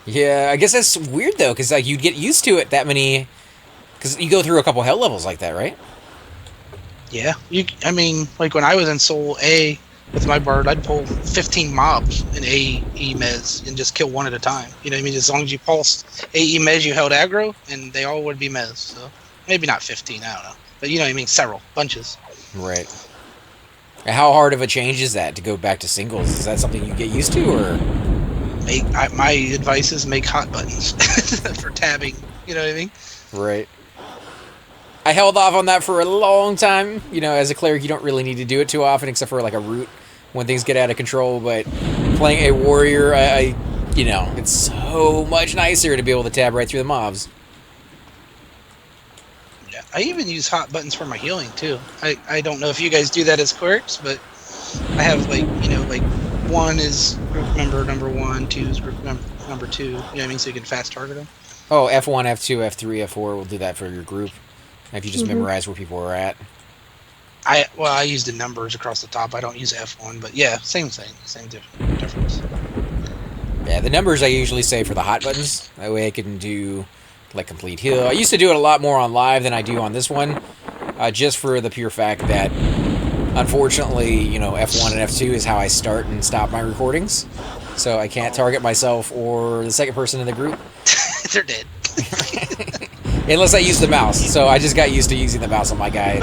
S5: Yeah, I guess that's weird though, because like you'd get used to it that many, because you go through a couple hell levels like that, right?
S2: Yeah, I mean, like when I was in Soul A with my bard, I'd pull 15 mobs in AE Mez and just kill one at a time. You know what I mean? As long as you pulsed AE Mez, you held aggro, and they all would be Mez. So maybe not 15, I don't know. But you know what I mean? Several, bunches.
S5: Right. And how hard of a change is that to go back to singles? Is that something you get used to, or?
S2: My advice is make hot buttons for tabbing. You know what I mean?
S5: Right. I held off on that for a long time. You know, as a cleric, you don't really need to do it too often, except for like a root when things get out of control. But playing a warrior, I you know, it's so much nicer to be able to tab right through the mobs.
S2: Yeah, I even use hot buttons for my healing too. I don't know if you guys do that as clerics, but I have like, you know, like 1 is group member number 1, 2 is group number 2. You know what I mean? So you can fast target them.
S5: Oh, F1, F2, F3, F4 will do that for your group. If you just memorize where people are at.
S2: I use the numbers across the top. I don't use F1, but yeah, same thing, same difference.
S5: Yeah, the numbers I usually say for the hot buttons. That way I can do like complete heal. I used to do it a lot more on live than I do on this one, just for the pure fact that, unfortunately, you know, F1 and F2 is how I start and stop my recordings. So I can't target myself or the second person in the group.
S2: They're dead.
S5: Unless I use the mouse. So I just got used to using the mouse on my guy.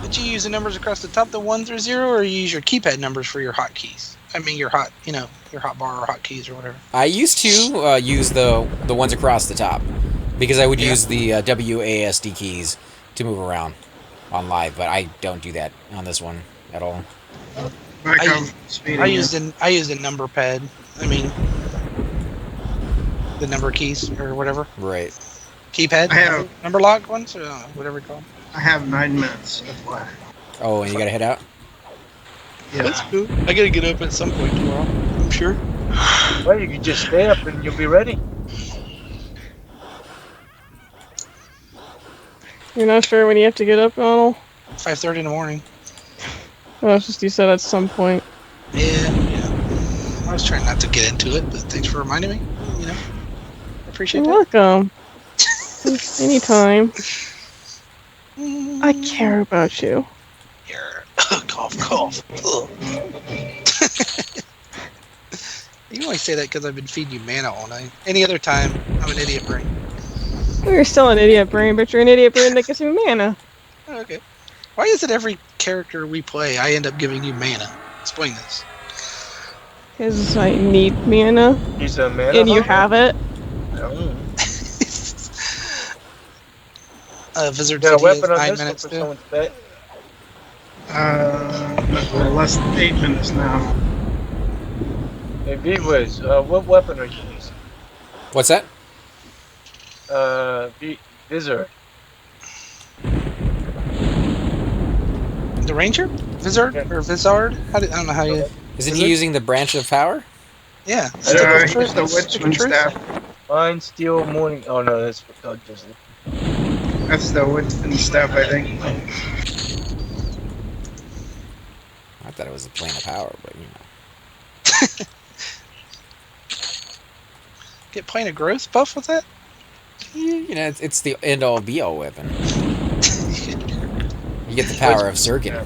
S2: But you use the numbers across the top, the 1 through 0, or you use your keypad numbers for your hotkeys? I mean, your hot, you know, your hot bar or hotkeys or whatever.
S5: I used to use the ones across the top because I would use the WASD keys to move around on live, but I don't do that on this one at all.
S2: I used a number pad. I mean, the number keys or whatever.
S5: Right.
S2: Keypad.
S6: I have
S2: number lock ones or whatever you call them.
S6: I have 9 minutes.
S5: Oh, and you gotta head out?
S6: Yeah.
S2: That's cool. I gotta get up at some point tomorrow, I'm sure.
S3: Well, you can just stay up and you'll be ready.
S1: You're not sure when you have to get up, Donald?
S2: 5:30 in the morning.
S1: Oh, it's just you said at some point.
S2: Yeah. I was trying not to get into it, but thanks for reminding me. You know, I appreciate
S1: You're
S2: that.
S1: welcome. Anytime. I care about you.
S2: Cough. You only say that because I've been feeding you mana all night. Any other time, I'm an idiot brain.
S1: You're still an idiot brain, but you're an idiot brain that gives you mana.
S2: Okay. Why is it every character we play, I end up giving you mana? Explain this.
S1: Because I need mana.
S3: He's a mana
S1: And you
S3: hunter?
S1: have it.
S3: No.
S2: Wizard
S3: Got a
S2: City
S3: weapon
S2: is
S3: on
S2: 9
S3: this one
S2: minutes
S3: for
S2: too.
S3: someone's bet.
S6: Less than 8 minutes now.
S3: Hey, V-Wiz, what weapon are you using?
S5: What's that?
S3: Vizard.
S2: The Ranger? Vizard? Or Vizard? I don't know how you...
S5: Isn't he using the branch of power?
S2: Yeah.
S6: It's the Witchman staff.
S3: Fine Steel Morning. Oh no, that's for God Disney.
S6: That's the Witchman staff, I think.
S5: I thought it was a plane of power, but you know.
S2: Get plane of growth buff with that?
S5: You know, it's the end-all be-all weapon. You get the power of Sirkin.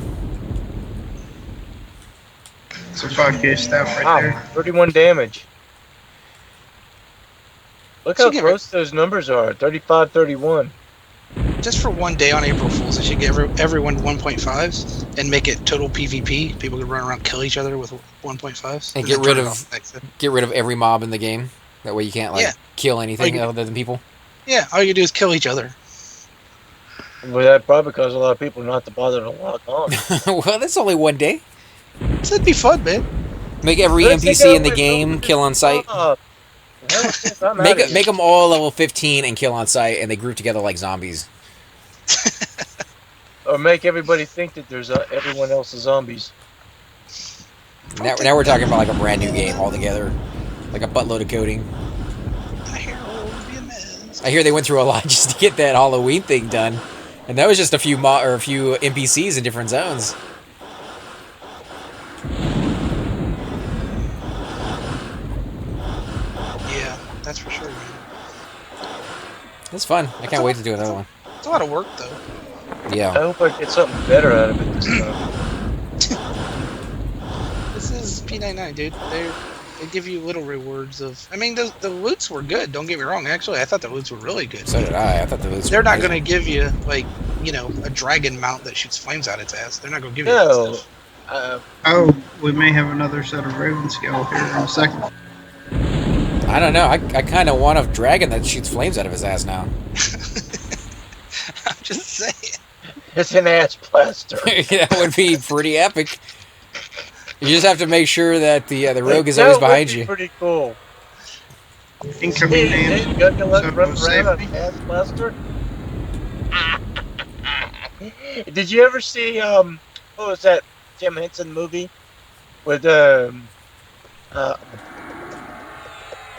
S6: It's a 5k staff right there.
S3: 31 damage. Look how close those numbers are. 35, 31.
S2: just for one day on April Fools, they should give everyone 1.5s and make it total PvP. People could run around, kill each other with 1.5s,
S5: And
S2: then
S5: get rid
S2: turn it
S5: of
S2: off next day.
S5: get rid of every mob in the game. That way you can't like
S2: Yeah.
S5: kill anything
S2: Like-
S5: other than people.
S2: Yeah, all you do is kill each other.
S3: Well, that probably cause a lot of people not to bother to log on.
S5: Well, that's only one day.
S2: So it'd be fun, man.
S5: Make every
S3: Let's take
S5: NPC in the
S3: over
S5: game
S3: and
S5: kill on sight.
S3: I'm
S5: Make
S3: outta here.
S5: make them all level 15 and kill on sight, and they group together like zombies.
S3: Or make everybody think that there's everyone else is zombies.
S5: Now we're talking about like a brand new game altogether, like a buttload of coding.
S2: I hear it'll be a mess.
S5: I hear they went through a lot just to get that Halloween thing done, and that was just a few NPCs in different zones.
S2: Yeah, that's for sure, man.
S5: It's fun. I can't wait to do another one.
S2: It's a lot of work, though.
S3: I
S5: Yeah.
S3: hope I get something better out of it this time.
S2: This is p99, dude. They give you little rewards of. I mean, the loots were good. Don't get me wrong. Actually, I thought the loots were really good.
S5: So did I. I thought that was.
S2: They're not going to give you like a dragon mount that shoots flames out its ass. They're not going to give you that
S3: No.
S2: stuff.
S6: Oh, we may have another set of Raven skill here in a second.
S5: I don't know. I kind of want a dragon that shoots flames out of his ass now.
S2: I'm just saying.
S3: It's an ass plaster.
S5: That would be pretty epic. You just have to make sure that the rogue is always
S3: That would
S5: behind
S3: be
S5: you.
S3: Pretty cool.
S6: Incoming name.
S3: You got to let
S6: Zone
S3: run
S6: of
S3: around on
S6: safety.
S3: ass plaster. Did you ever see what was that Jim Henson movie with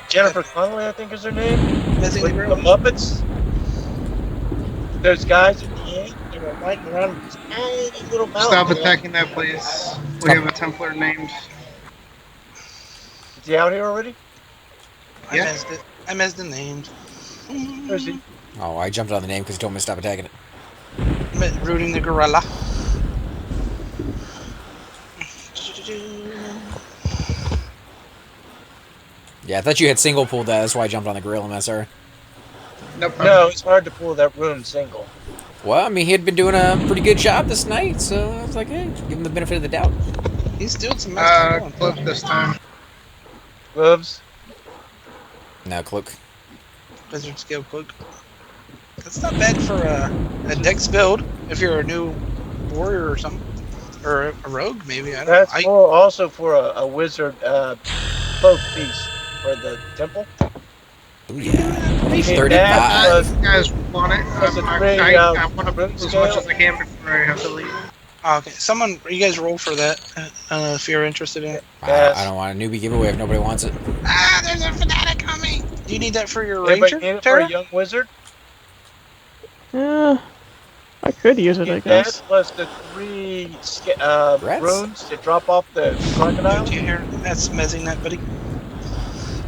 S3: Jennifer Connelly, I think is her name, with the Muppets? Those guys at the end, they were fighting around with this tiny little mountain.
S6: Stop attacking that place. We have a Templar named.
S3: Is he out here already?
S2: I
S6: Yeah.
S2: missed it. I missed the names.
S3: Where's he?
S5: Oh, I jumped on the name because he told me to stop attacking it.
S2: Rooting the gorilla.
S5: Yeah, I thought you had single pulled that. That's why I jumped on the gorilla mess. Sorry.
S6: No problem.
S3: No, it's hard to pull that room single.
S5: Well, I mean, he had been doing a pretty good job this night, so I was like, hey, give him the benefit of the doubt.
S2: He's doing some messed
S6: Clip this time.
S3: Gloves?
S5: No, cloak.
S2: Wizard scale cloak. That's not bad for a dex build if you're a new warrior or something. Or a rogue, maybe. I don't know.
S3: That's more also for a wizard cloak piece for the temple.
S5: Oh yeah,
S3: Need
S5: 35.
S3: that
S6: You guys want it?
S3: Plus a
S6: I want to
S3: room
S6: put as much
S3: scale.
S6: as I can before I have to leave.
S2: Oh, okay, you guys roll for that if you're interested in it.
S5: I don't want a newbie giveaway if nobody wants it.
S2: Ah, there's a fanatic on me. Do you need that for your
S3: Anybody
S2: ranger,
S3: need it for
S2: Tara?
S3: a young wizard?
S1: Yeah, I could use it, I
S3: Need that
S1: guess.
S3: plus the 3
S5: Rats?
S3: runes to drop off the crocodile.
S2: Do you hear? That's mezzing that, buddy.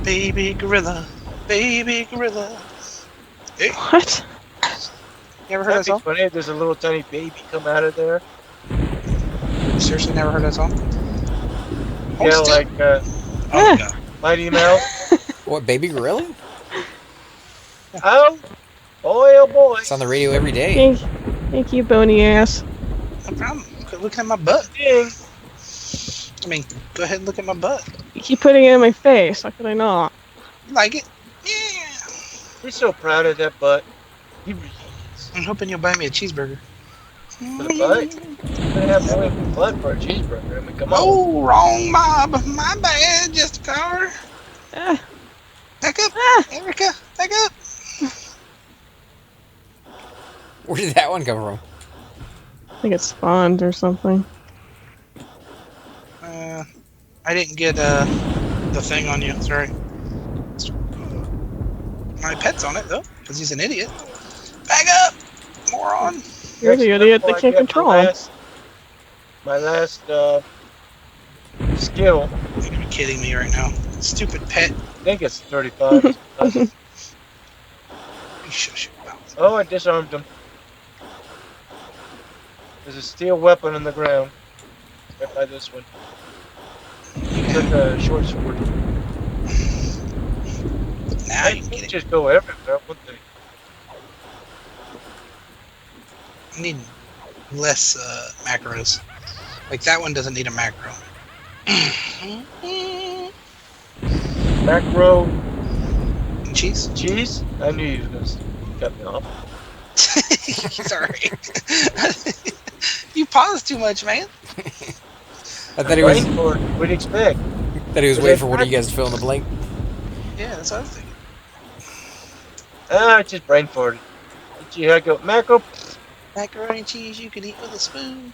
S2: Baby gorilla, baby gorilla. Hey,
S1: What?
S2: you ever heard that
S3: That'd be
S2: song?
S3: funny if there's a little tiny baby come out of there.
S2: Seriously, never heard that song? Hold
S3: Yeah,
S2: still.
S3: like
S2: Oh, God.
S3: Mighty Mouse.
S5: What, baby gorilla?
S3: Oh, boy, oh boy.
S5: It's on the radio every day.
S1: Thank you, bony ass.
S2: No problem. Quit looking at my butt.
S3: Ding.
S2: I mean, go ahead and look at my butt.
S1: You keep putting it in my face. How could I not?
S2: You like it? Yeah.
S3: He's so proud of that butt. He really is.
S2: I'm hoping you'll buy me a cheeseburger.
S3: For the butt? You're gonna have more than blood for a cheeseburger. I mean, come on.
S2: Oh, wrong mob. My bad, just a car.
S1: Ah,
S2: Back up,
S1: ah.
S2: Erica. Back up.
S5: Where did that one come from?
S1: I think it spawned or something.
S2: I didn't get the thing on you. Sorry. My pet's on it though, because he's an idiot. Back up, moron.
S1: You're the idiot that can't control him.
S3: My last skill.
S2: You're gonna be kidding me right now. Stupid pet.
S3: I think it's 35.
S2: You shush your mouth.
S3: Oh, I disarmed him. There's a steel weapon on the ground. Right by this one. He took a short sword.
S2: Now
S3: I
S2: you
S3: can
S2: get it.
S3: just go everywhere, wouldn't they?
S2: need less macros. Like that one doesn't need a macro.
S3: Macro
S2: Cheese?
S3: cheese? I knew you was going to cut me off.
S2: Sorry. You pause too much, man.
S5: I thought he was.
S3: What do you expect?
S5: That he was waiting for one of you guys to fill in the blank.
S2: Yeah, that's what I was thinking.
S3: I just brain farted. I go macro.
S2: Macaroni and cheese you can eat with a spoon.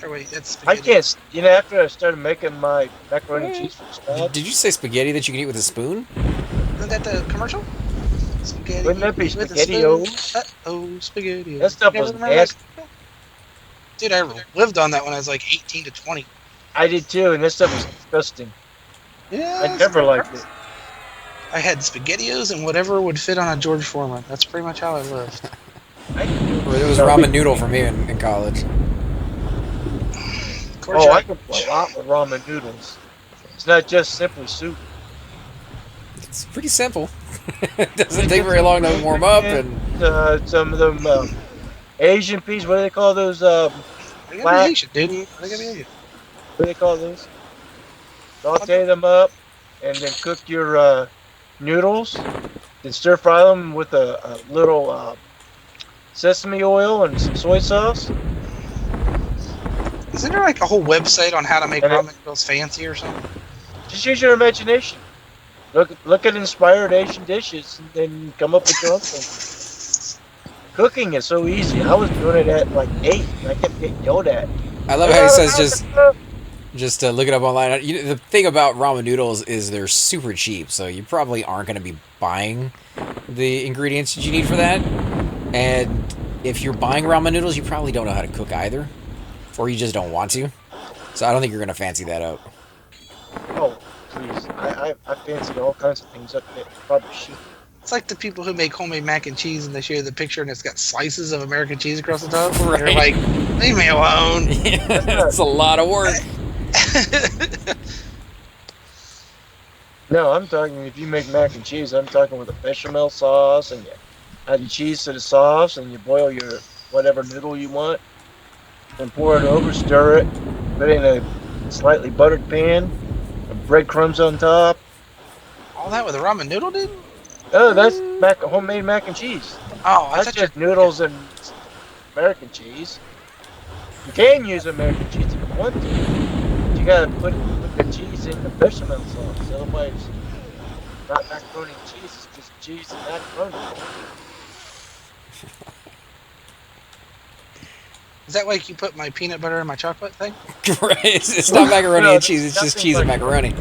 S2: Or wait, that's
S3: I
S2: spaghetti.
S3: can't. You know, after I started making my macaroni and cheese from scratch,
S5: Did you say spaghetti that you can eat with a spoon?
S2: Isn't that the commercial? Spaghetti.
S3: Wouldn't that be
S2: with a
S3: spaghetti-o?
S2: spoon. Uh-oh, spaghetti.
S3: That stuff was nasty.
S2: Dude, I lived on that when I was like 18 to 20.
S3: I did too, and this stuff was disgusting.
S2: Yeah.
S3: I never liked it.
S2: I had SpaghettiOs and whatever would fit on a George Foreman. That's pretty much how I lived.
S5: It was ramen noodle for me in college.
S3: Oh, I can play a lot with ramen noodles. It's not just simply soup.
S5: It's pretty simple. It doesn't take very long to warm up, and
S3: some of them Asian peas. What do they call those?
S2: They gotta
S3: Black
S2: be Asian, dude.
S3: peas?
S2: They gotta be Asian.
S3: What do they call those? Saute them up, and then cook your noodles. Then stir fry them with a little sesame oil and some soy sauce.
S2: Isn't there like a whole website on how to make ramen noodles fancy or something?
S3: Just use your imagination. Look at inspired Asian dishes, and then come up with your own thing. Cooking is so easy. I was doing it at like 8, and I kept getting yelled at.
S5: I love how he says just look it up online. The thing about ramen noodles is they're super cheap, so you probably aren't going to be buying the ingredients that you need for that. And if you're buying ramen noodles, you probably don't know how to cook either, or you just don't want to. So I don't think you're going to fancy that up.
S3: Oh, please. I fancy all kinds of things up there. Probably should.
S2: It's like the people who make homemade mac and cheese and they share the picture and it's got slices of American cheese across the top.
S5: Right.
S2: They're like, leave me alone.
S5: Yeah, it's a lot of work.
S3: No, I'm talking if you make mac and cheese, I'm talking with a bechamel sauce, and you add your cheese to the sauce, and you boil your whatever noodle you want, and pour it over, stir it, put it in a slightly buttered pan, and breadcrumbs on top.
S2: All that with a ramen noodle, dude?
S3: Oh, that's homemade mac and cheese.
S2: Oh, I
S3: That's
S2: thought
S3: just noodles and American cheese. You can use American cheese if you want to. But you gotta put the cheese in the bechamel sauce. Otherwise, not macaroni and cheese. It's just cheese and macaroni.
S2: Is that like you put my peanut butter in my chocolate thing?
S5: Right, it's not macaroni and cheese, it's just cheese and macaroni.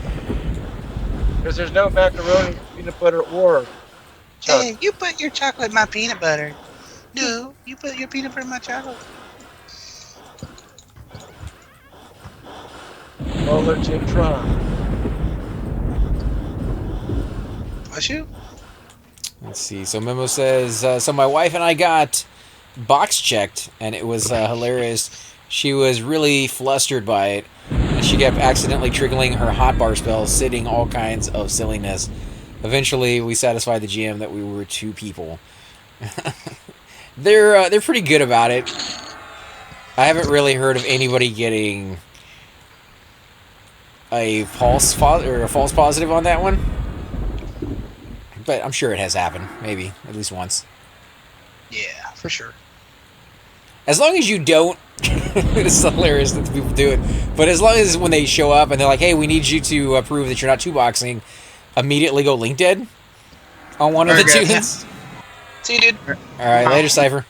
S3: Because there's no macaroni, peanut butter, or chocolate.
S2: Hey, you put your chocolate in my peanut butter. No, you put your peanut butter in my chocolate.
S3: I'll let you try.
S2: Bless you.
S5: Let's see. So Memo says, so my wife and I got box checked, and it was hilarious. She was really flustered by it, and she kept accidentally triggering her hotbar spells, sitting all kinds of silliness. Eventually, we satisfied the GM that we were 2 people. They're pretty good about it. I haven't really heard of anybody getting a false positive on that one, but I'm sure it has happened, maybe at least once.
S2: Yeah, for sure.
S5: As long as you don't, it's hilarious that people do it. But as long as when they show up and they're like, "Hey, we need you to prove that you're not 2-boxing," immediately go link dead on one of the tunes.
S2: See you, dude.
S5: All right, later, Cypher.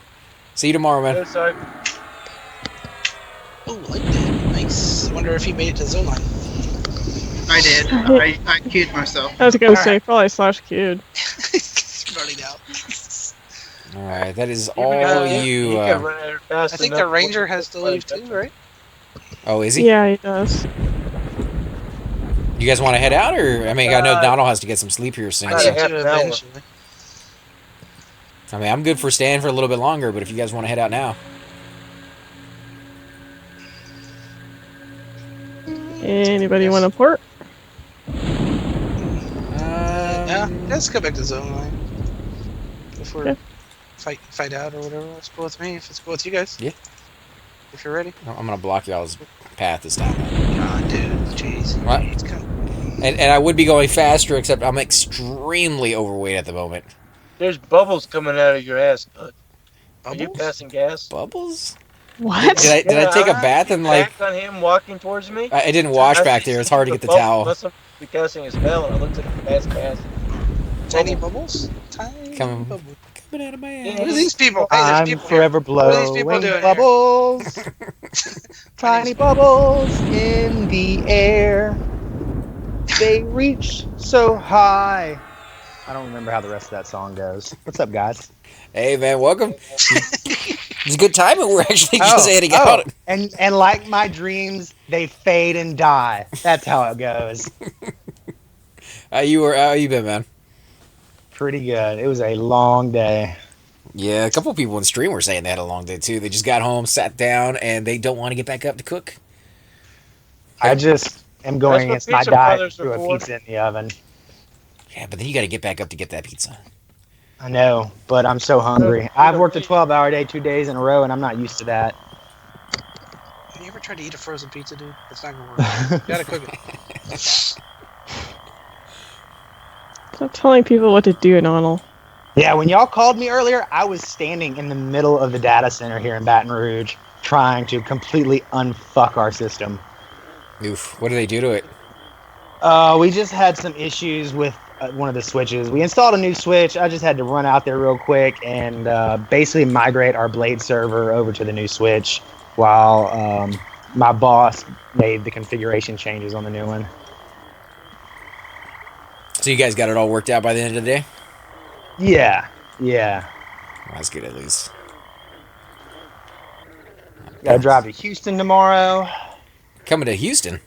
S5: See you tomorrow, man.
S2: Oh, like that. Nice. Wonder if he made it to zone line.
S6: I did. I queued myself.
S1: I was gonna say probably slash queued.
S2: Running out.
S5: All right, that is all you.
S2: I think the Ranger has to leave too, right?
S5: Oh, is he?
S1: Yeah, he does.
S5: You guys want to head out, or I mean, I know Donald has to get some sleep here soon.
S2: I need to eventually.
S5: I mean, I'm good for staying for a little bit longer, but if you guys want to head out now.
S1: Anybody want to port?
S2: Yeah, let's go back to zone line. If we're fight out or whatever. That's cool with me. If it's cool with you guys.
S5: Yeah.
S2: If you're ready.
S5: I'm gonna block y'all's path this time.
S2: God, dude, jeez.
S5: What?
S2: Jeez, come.
S5: And I would be going faster, except I'm extremely overweight at the moment.
S3: There's bubbles coming out of your ass, bud. Are you
S2: Bubbles?
S3: passing gas?
S5: Bubbles?
S1: What?
S5: Did I take a bath and like?
S3: Back on him walking towards me?
S5: I didn't wash back there. It's hard to get the towel.
S3: Must be casting a spell, and I looked at him fast gas.
S2: Tiny bubbles? Tiny
S5: Coming
S2: bubbles.
S5: out of my ass.
S2: What are these people? Hey, there's
S11: I'm
S2: people
S11: forever
S2: here. What are these people
S11: blowing
S2: doing
S11: bubbles. Tiny bubbles in the air. They reach so high. I don't remember how the rest of that song goes. What's up, guys?
S5: Hey man, welcome. It's a good timing. We're actually just heading out.
S11: And like my dreams, they fade and die. That's how it goes.
S5: How you been, man?
S11: Pretty good. It was a long day.
S5: Yeah, a couple of people in stream were saying they had a long day too. They just got home, sat down, and they don't want to get back up to cook.
S11: I just am going
S3: That's
S11: against
S3: what
S11: my
S3: pizza
S11: diet
S3: brothers
S11: to
S3: are
S11: a
S3: for.
S11: pizza in the oven.
S5: Yeah, but then you got to get back up to get that pizza.
S11: I know, but I'm so hungry. I've worked a 12-hour day 2 days in a row, and I'm not used to that.
S2: Have you ever tried to eat a frozen pizza, dude? It's not gonna work. You gotta cook it.
S1: Stop telling people what to do, Donald.
S11: Yeah, when y'all called me earlier, I was standing in the middle of the data center here in Baton Rouge trying to completely unfuck our system.
S5: Oof, what do they do to it?
S11: We just had some issues with one of the switches. We installed a new switch. I just had to run out there real quick and basically migrate our Blade server over to the new switch while my boss made the configuration changes on the new one.
S5: So you guys got it all worked out by the end of the day?
S11: Yeah.
S5: Well, that's good at least.
S11: Gotta drive to Houston tomorrow.
S5: Coming to Houston?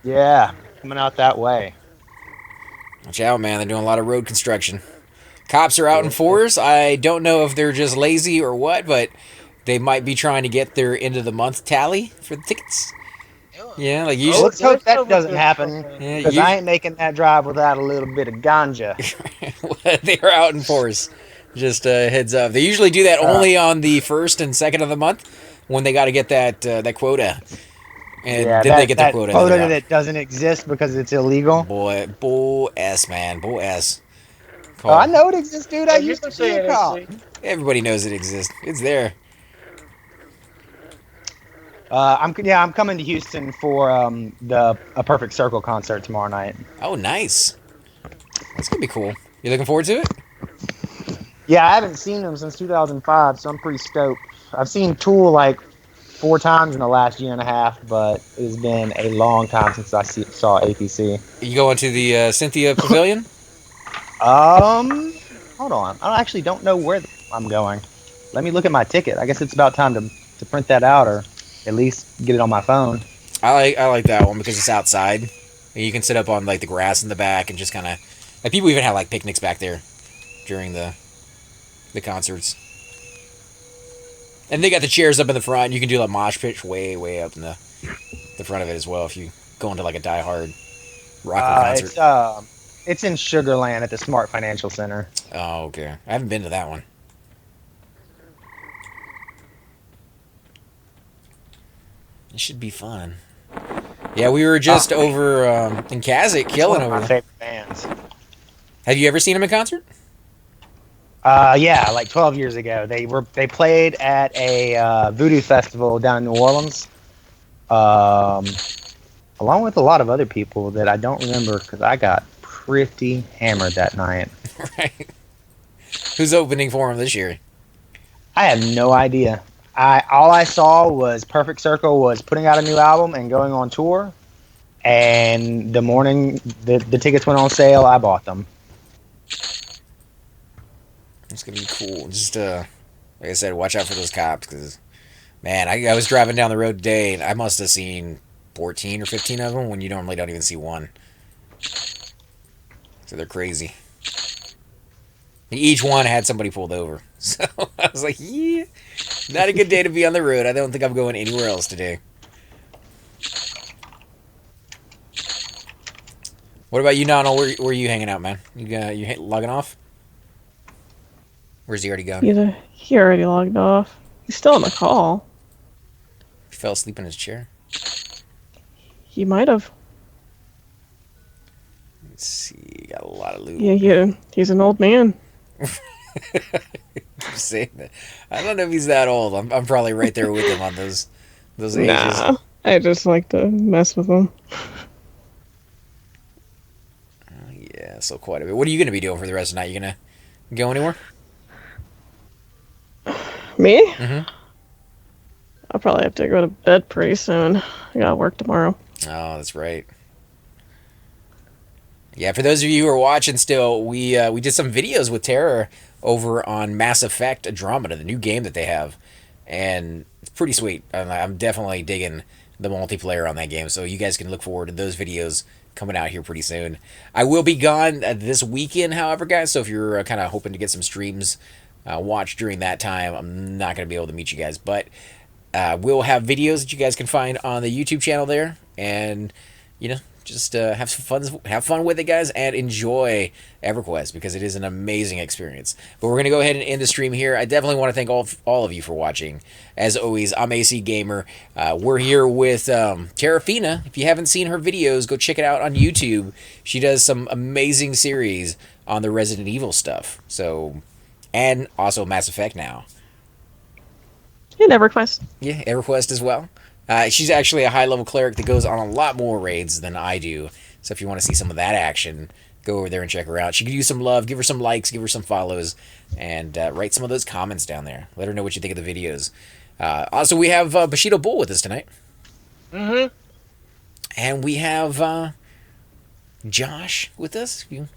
S11: Yeah, coming out that way.
S5: Watch out, man. They're doing a lot of road construction. Cops are out in force. I don't know if they're just lazy or what, but they might be trying to get their end of the month tally for the tickets. Yeah, like usually.
S11: Let's hope that doesn't happen,
S5: Yeah,
S11: because I ain't making that drive without a little bit of ganja.
S5: They're out in force. Just heads up. They usually do that only on the 1st and 2nd of the month when they got to get that quota. And
S11: Yeah,
S5: then they get
S11: that
S5: the quota.
S11: quota that doesn't exist because it's illegal.
S5: Bull S, man. Bull S.
S11: Oh, I know it exists, dude. I
S3: Hey, you
S11: used
S3: can
S11: to be
S3: say
S11: a
S3: it,
S11: cop.
S3: AC.
S5: Everybody knows it exists. It's there.
S11: I'm coming to Houston for a Perfect Circle concert tomorrow night.
S5: Oh, nice. That's gonna be cool. You looking forward to it?
S11: Yeah, I haven't seen them since 2005, so I'm pretty stoked. I've seen Tool like 4 times in the last year and a half, but it's been a long time since I saw APC.
S5: You going to the Cynthia Pavilion?
S11: Hold on. I actually don't know where I'm going. Let me look at my ticket. I guess it's about time to print that out, or at least get it on my phone.
S5: I like that one because it's outside. And you can sit up on like the grass in the back and just kind of like people even have like picnics back there during the concerts. And they got the chairs up in the front. You can do like mosh pitch way up in the front of it as well if you go into like a diehard rock concert.
S11: It's in Sugarland at the Smart Financial Center.
S5: Oh, okay. I haven't been to that one. It should be fun. Yeah, we were just over in Cazic killing over
S11: my
S5: there.
S11: favorite bands.
S5: Have you ever seen them in concert?
S11: Yeah, like 12 years ago. They played at a voodoo festival down in New Orleans, along with a lot of other people that I don't remember because I got pretty hammered that night.
S5: Right. Who's opening for them this year?
S11: I have no idea. All I saw was Perfect Circle was putting out a new album and going on tour, and the morning the tickets went on sale, I bought them.
S5: It's gonna be cool. Just like I said, watch out for those cops because, man, I was driving down the road today and I must have seen 14 or 15 of them when you normally don't even see one. So they're crazy. Each one had somebody pulled over. So I was like, yeah, not a good day to be on the road. I don't think I'm going anywhere else today. What about you, Donald? Where are you hanging out, man? You logging off? Where's he already gone?
S1: He already logged off. He's still on the call.
S5: He fell asleep in his chair.
S1: He might have.
S5: Let's see. Got a lot of loot.
S1: Yeah, he's an old man.
S5: I'm saying that. I don't know if he's that old. I'm probably right there with him on those ages.
S1: Nah, I just like to mess with him.
S5: Yeah, so quite a bit. What are you going to be doing for the rest of the night? You going to go anywhere?
S1: Me?
S5: Mm-hmm.
S1: I'll probably have to go to bed pretty soon. I got work tomorrow.
S5: Oh, that's right. Yeah, for those of you who are watching still, we did some videos with Terror over on Mass Effect Andromeda, the new game that they have, and it's pretty sweet. I'm definitely digging the multiplayer on that game, so you guys can look forward to those videos coming out here pretty soon. I will be gone this weekend, however, guys, so if you're kind of hoping to get some streams watched during that time, I'm not going to be able to meet you guys, but we'll have videos that you guys can find on the YouTube channel there, and, you know, just have fun with it, guys, and enjoy Everquest because it is an amazing experience. But we're gonna go ahead and end the stream here. I definitely want to thank all of you for watching. As always, I'm AC Gamer. We're here with Terrafina. If you haven't seen her videos, go check it out on YouTube. She does some amazing series on the Resident Evil stuff. So, and also Mass Effect now.
S1: And EverQuest.
S5: Yeah, EverQuest as well. She's actually a high-level cleric that goes on a lot more raids than I do. So if you want to see some of that action, go over there and check her out. She could use some love, give her some likes, give her some follows, and write some of those comments down there. Let her know what you think of the videos. Also, we have Bushido Bull with us tonight.
S3: Mm-hmm.
S5: And we have Josh with us. You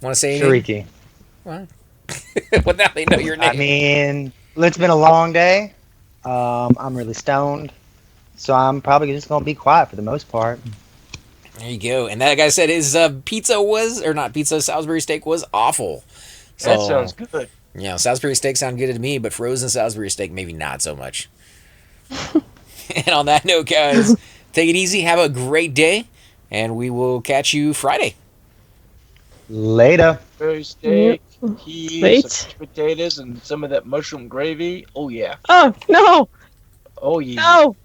S5: want to say anything?
S11: Shariki.
S5: Well, well, now they know your name.
S11: I mean, it's been a long day. I'm really stoned. So I'm probably just going to be quiet for the most part.
S5: There you go. And that guy said his pizza was, or not pizza, Salisbury steak was awful. So,
S3: That sounds good.
S5: You know, Salisbury steak sound good to me, but frozen Salisbury steak maybe not so much. And on that note, guys, take it easy. Have a great day. And we will catch you Friday.
S11: Later.
S3: Very steak,
S1: Wait.
S3: peas, some potatoes, and some of that mushroom gravy. Oh, yeah.
S1: Oh, no!
S3: Oh, yeah.
S1: No!